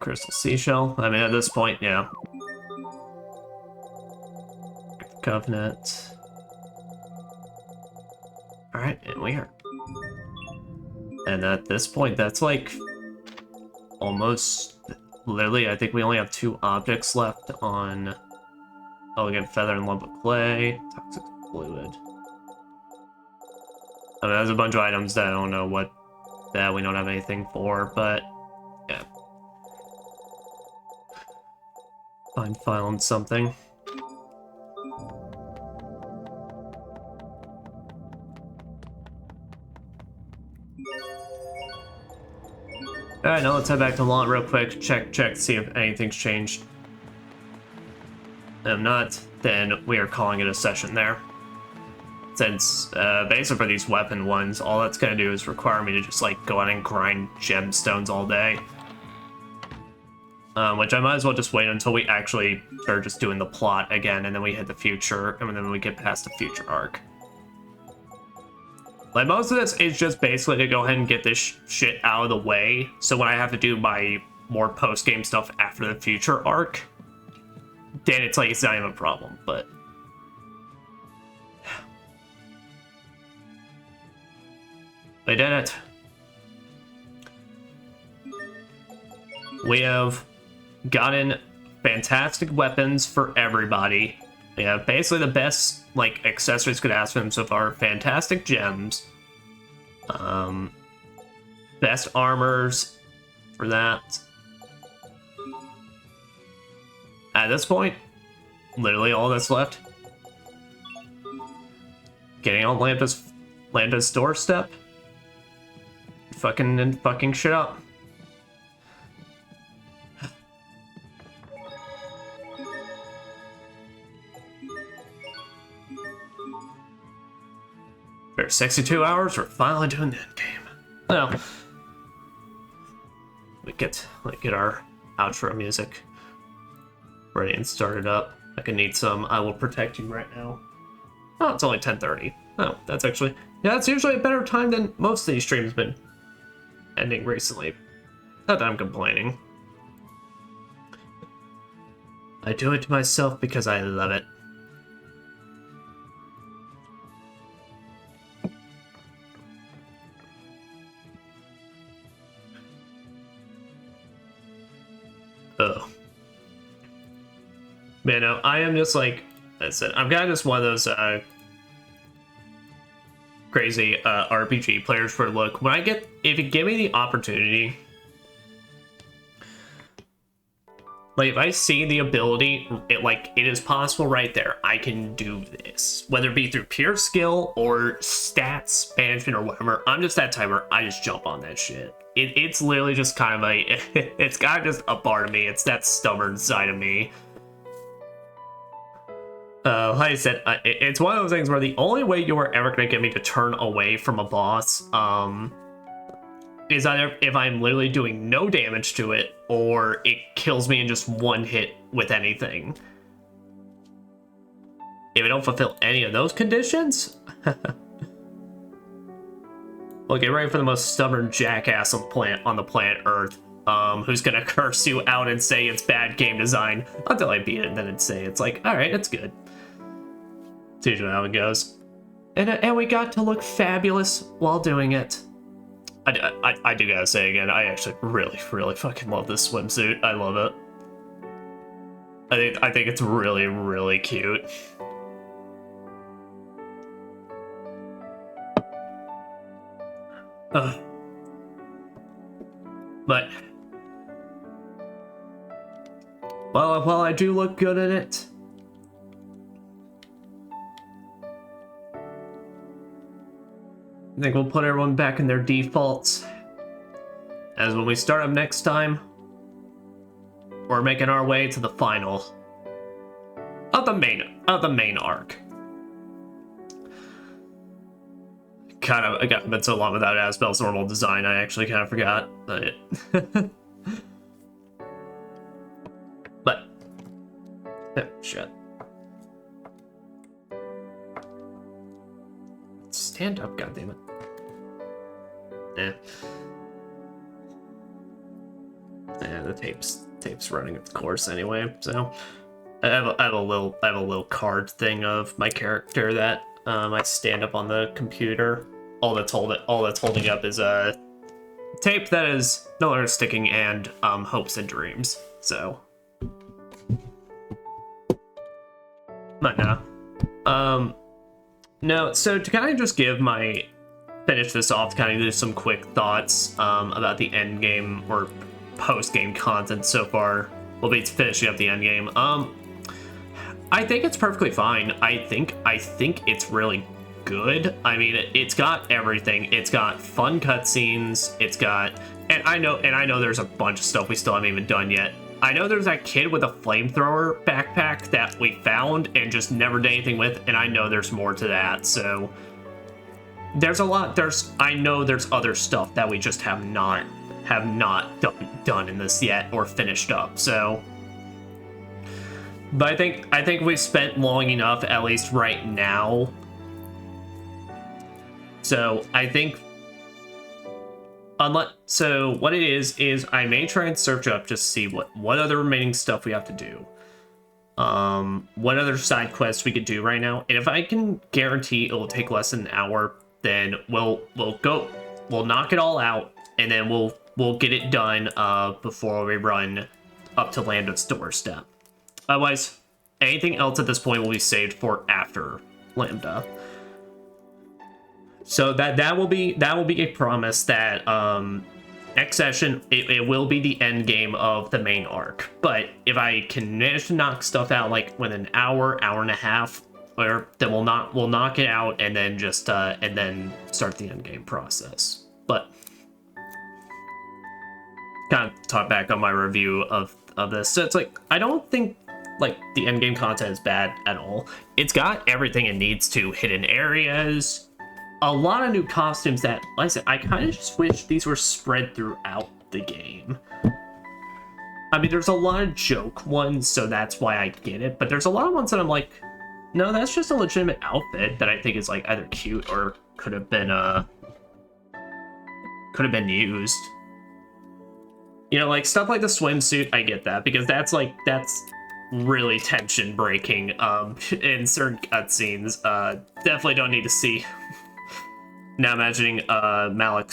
Crystal seashell. I mean, at this point, yeah. Covenant. Alright, and we are. And at this point, that's like almost literally, I think we only have 2 objects left on elegant feather and lump of clay, toxic fluid. I mean, there's a bunch of items that I don't know what that we don't have anything for, but yeah. Find file and something. Alright, now let's head back to Launch real quick, check, see if anything's changed. If not, then we are calling it a session there. Since, basically for these weapon ones, all that's gonna do is require me to just, like, go out and grind gemstones all day. Which I might as well just wait until we actually start just doing the plot again, and then we hit the future, and then we get past the future arc. Like, most of this is just basically to go ahead and get this shit out of the way, so when I have to do my more post-game stuff after the future arc, then it's like, it's not even a problem, but... we did it. We have gotten fantastic weapons for everybody. We have basically the best, like, accessories could ask for them so far. Fantastic gems. Best armors for that. At this point, literally all that's left. Getting on Lambda's doorstep. Fucking shit up. For 62 hours, we're finally doing the end game. Well, we get our outro music ready and started up. I can need some I Will Protect You right now. Oh, it's only 10:30. Oh, that's actually, yeah, that's usually a better time than most of these streams been ending recently. Not that I'm complaining. I do it to myself because I love it. Oh. Man, no, I am just like, that's it. I'm kind of just one of those crazy RPG players where, look, when if you give me the opportunity, Like, if I see the ability, it is possible right there. I can do this. Whether it be through pure skill or stats, management, or whatever. I'm just that type where I just jump on that shit. It's literally just kind of it's kind of just a part of me. It's that stubborn side of me. Like I said, it's one of those things where the only way you are ever going to get me to turn away from a boss, is either if I'm literally doing no damage to it, or it kills me in just one hit with anything. If I don't fulfill any of those conditions, well, get ready for the most stubborn jackass on the planet Earth, who's gonna curse you out and say it's bad game design until I beat it, and then it'd say it's like, all right, it's good. It's usually how it goes. And we got to look fabulous while doing it. I do gotta say again, I actually really fucking love this swimsuit. I love it. I think it's really cute. But while I do look good in it, I think we'll put everyone back in their defaults. As when we start up next time, we're making our way to the final of the main arc. I got been so long without Asbel's normal design, I actually kind of forgot. But oh, shit. Stand up, goddammit. Yeah, the tape's running its course anyway. So I have a little card thing of my character that I stand up on the computer. All that's holding up is a tape that is no longer sticking and hopes and dreams. So, but no. No, so to kind of just finish this off, kind of do some quick thoughts about the end game or post game content so far. We'll be finishing up the end game. I think it's perfectly fine. I think it's really good. I mean, it's got everything. It's got fun cutscenes. It's got, and I know there's a bunch of stuff we still haven't even done yet. I know there's that kid with a flamethrower backpack that we found and just never did anything with, and I know there's more to that. So there's a lot. I know there's other stuff that we just have not done in this yet or finished up. So, but I think we've spent long enough, at least right now. So I think. So what it is I may try and search up just to see what other remaining stuff we have to do. What other side quests we could do right now. And if I can guarantee it will take less than an hour, then we'll knock it all out, and then we'll get it done before we run up to Lambda's doorstep. Otherwise, anything else at this point will be saved for after Lambda. So that will be a promise that next session it will be the end game of the main arc. But if I can manage to knock stuff out like within an hour and a half, then we'll knock it out and then just and then start the end game process. But kind of talk back on my review of this. So it's like I don't think like the end game content is bad at all. It's got everything it needs to, hidden areas. A lot of new costumes that, like I said, I kind of just wish these were spread throughout the game. I mean, there's a lot of joke ones, so that's why I get it. But there's a lot of ones that I'm like, no, that's just a legitimate outfit that I think is like either cute or could have been used. You know, like stuff like the swimsuit, I get that because that's really tension breaking in certain cutscenes. Definitely don't need to see. Now imagining Malik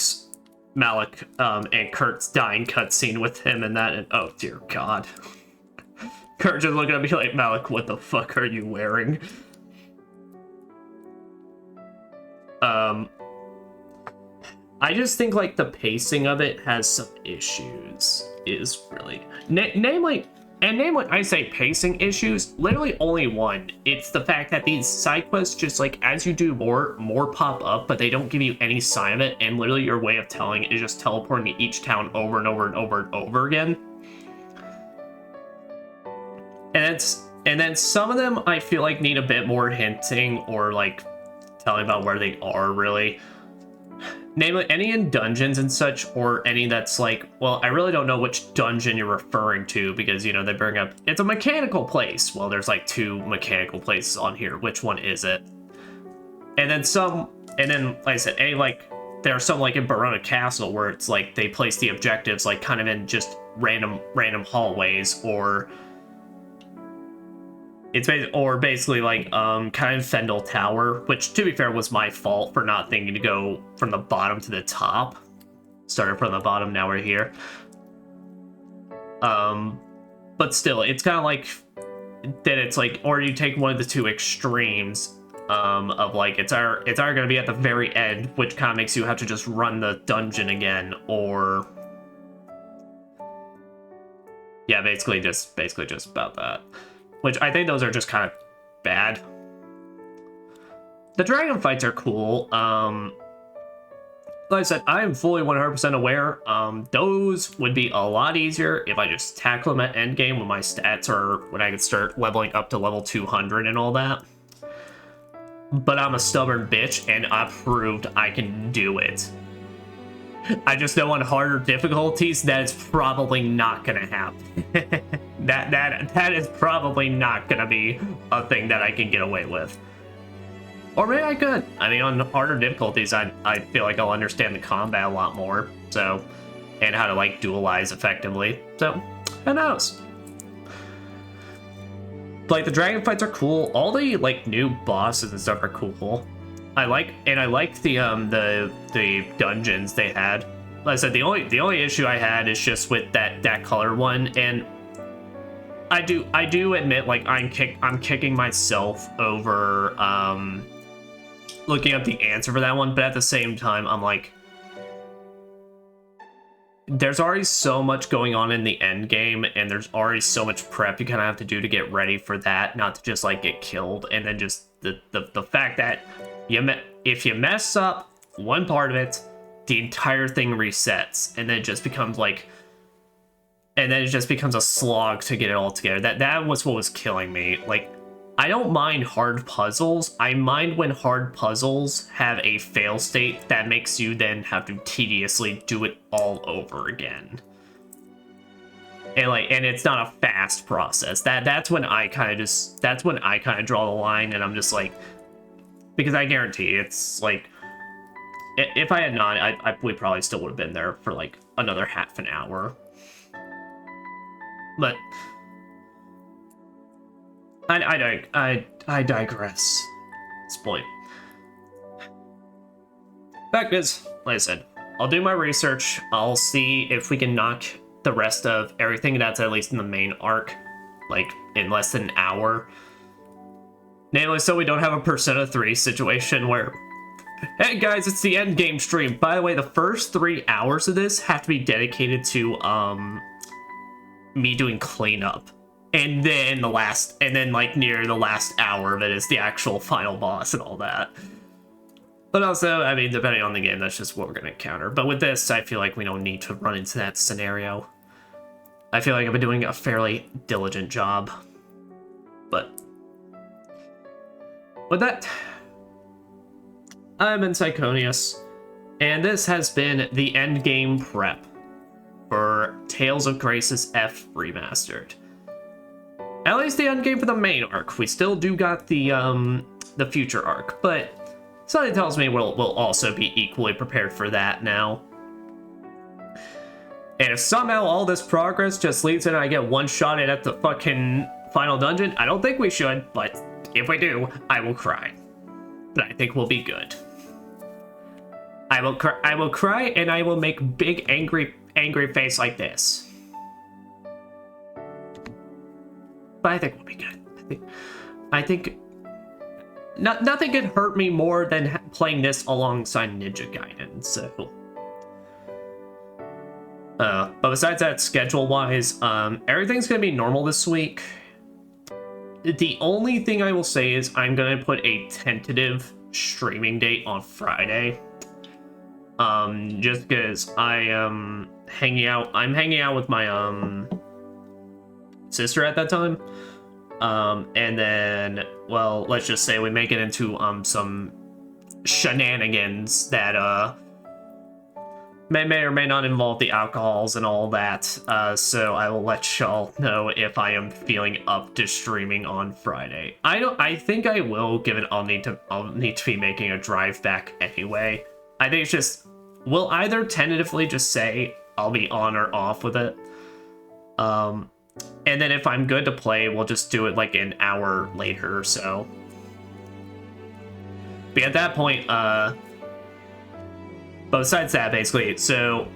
and Kurt's dying cutscene with him and that, and oh dear God. Kurt just looking at me like, Malik, what the fuck are you wearing? I just think like the pacing of it has some issues, is really namely, And name when I say pacing issues, literally only one. It's the fact that these side quests, just like as you do more pop up, but they don't give you any sign of it, and literally your way of telling it is just teleporting to each town over and over and over and over again. And then some of them I feel like need a bit more hinting or like telling about where they are really. Namely, any in dungeons and such, or any that's like, well, I really don't know which dungeon you're referring to, because, you know, they bring up, it's a mechanical place. Well, there's like 2 mechanical places on here. Which one is it? And then like I said, like, there are some like in Barona Castle where it's like they place the objectives like kind of in just random hallways, or it's basically like kind of Fendel Tower, which to be fair was my fault for not thinking to go from the bottom to the top. Started from the bottom, now we're here. But still, it's kind of like that. It's like, or you take one of the 2 extremes of like it's either going to be at the very end, which kind of makes you have to just run the dungeon again, or yeah, basically just about that. Which I think those are just kind of bad. The dragon fights are cool. Like I said, I am fully 100% aware. Those would be a lot easier if I just tackle them at endgame when my stats are, when I could start leveling up to level 200 and all that. But I'm a stubborn bitch, and I proved I can do it. I just know on harder difficulties that is probably not gonna happen. that is probably not gonna be a thing that I can get away with. Or maybe I could. I mean, on harder difficulties, I feel like I'll understand the combat a lot more. So, and how to like dualize effectively. So, who knows? Like the dragon fights are cool. All the like new bosses and stuff are cool. I like the dungeons they had. Like I said, the only issue I had is just with that color one, and I do admit, like, I'm kicking myself over looking up the answer for that one, but at the same time I'm like, there's already so much going on in the end game, and there's already so much prep you kind of have to do to get ready for that, not to just like get killed, and then just the fact that if you mess up one part of it, the entire thing resets, and then it just becomes like, and then it just becomes a slog to get it all together. That was what was killing me. Like, I don't mind hard puzzles. I mind when hard puzzles have a fail state that makes you then have to tediously do it all over again. And it's not a fast process. That's when I kind of draw the line, and I'm just like, because I guarantee it's like, if I had not, we probably still would have been there for like another half an hour. But I digress at this point. Fact is, like I said, I'll do my research. I'll see if we can knock the rest of everything that's at least in the main arc, like, in less than an hour. Namely, so we don't have a Persona 3 situation where, hey guys, it's the end game stream. By the way, the first 3 hours of this have to be dedicated to me doing cleanup. And then like near the last hour of it is the actual final boss and all that. But also, I mean, depending on the game, that's just what we're gonna encounter. But with this, I feel like we don't need to run into that scenario. I feel like I've been doing a fairly diligent job. But with that, I'm Psychonius, and this has been the endgame prep for Tales of Graces F Remastered. At least the endgame for the main arc. We still do got the future arc, but something tells me we'll also be equally prepared for that now. And if somehow all this progress just leads and I get one-shotted at the fucking final dungeon, I don't think we should, but if we do, I will cry. But I think we'll be good. I will cry, and I will make big angry face like this. But I think we'll be good. I think nothing could hurt me more than playing this alongside Ninja Gaiden, so. But besides that, schedule-wise, everything's gonna be normal this week. The only thing I will say is I'm gonna put a tentative streaming date on Friday. Just because I am I'm hanging out with my sister at that time. And then, well, let's just say we make it into some shenanigans that may or may not involve the alcohols and all that. So I will let y'all know if I am feeling up to streaming on Friday. I think I will, given I'll need to be making a drive back anyway. I think it's just, we'll either tentatively just say I'll be on or off with it. And then if I'm good to play, we'll just do it like an hour later or so. But at that point, but besides that, basically, so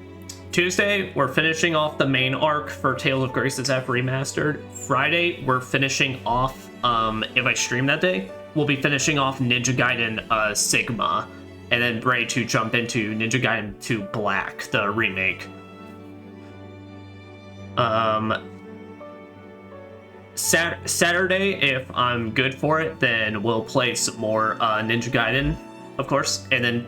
Tuesday, we're finishing off the main arc for Tales of Graces F Remastered. Friday, we're finishing off, if I stream that day, we'll be finishing off Ninja Gaiden Sigma, and then ready to jump into Ninja Gaiden 2 Black, the remake. Saturday, if I'm good for it, then we'll play some more Ninja Gaiden, of course, and then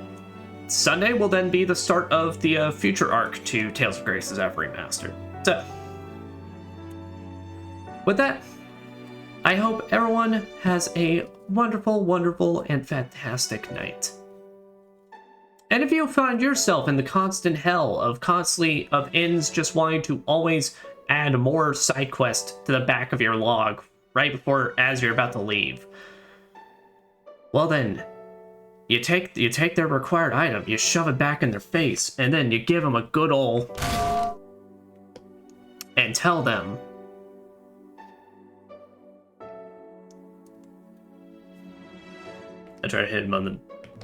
Sunday will then be the start of the future arc to Tales of Graces F Remastered. So, with that, I hope everyone has a wonderful, wonderful, and fantastic night. And if you find yourself in the constant hell of ends just wanting to always add more side quests to the back of your log right as you're about to leave, well then, you take their required item, you shove it back in their face, and then you give them a good ol' and tell them, I try to hit him on the...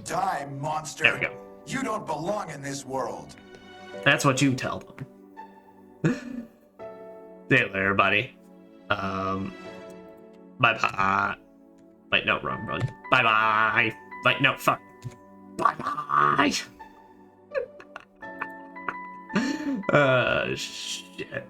Die, monster. There we go. You don't belong in this world. That's what you tell them. See you later, everybody. Bye-bye. Wait, no, wrong. Bye-bye. Wait, no, fuck. Bye-bye. Shit.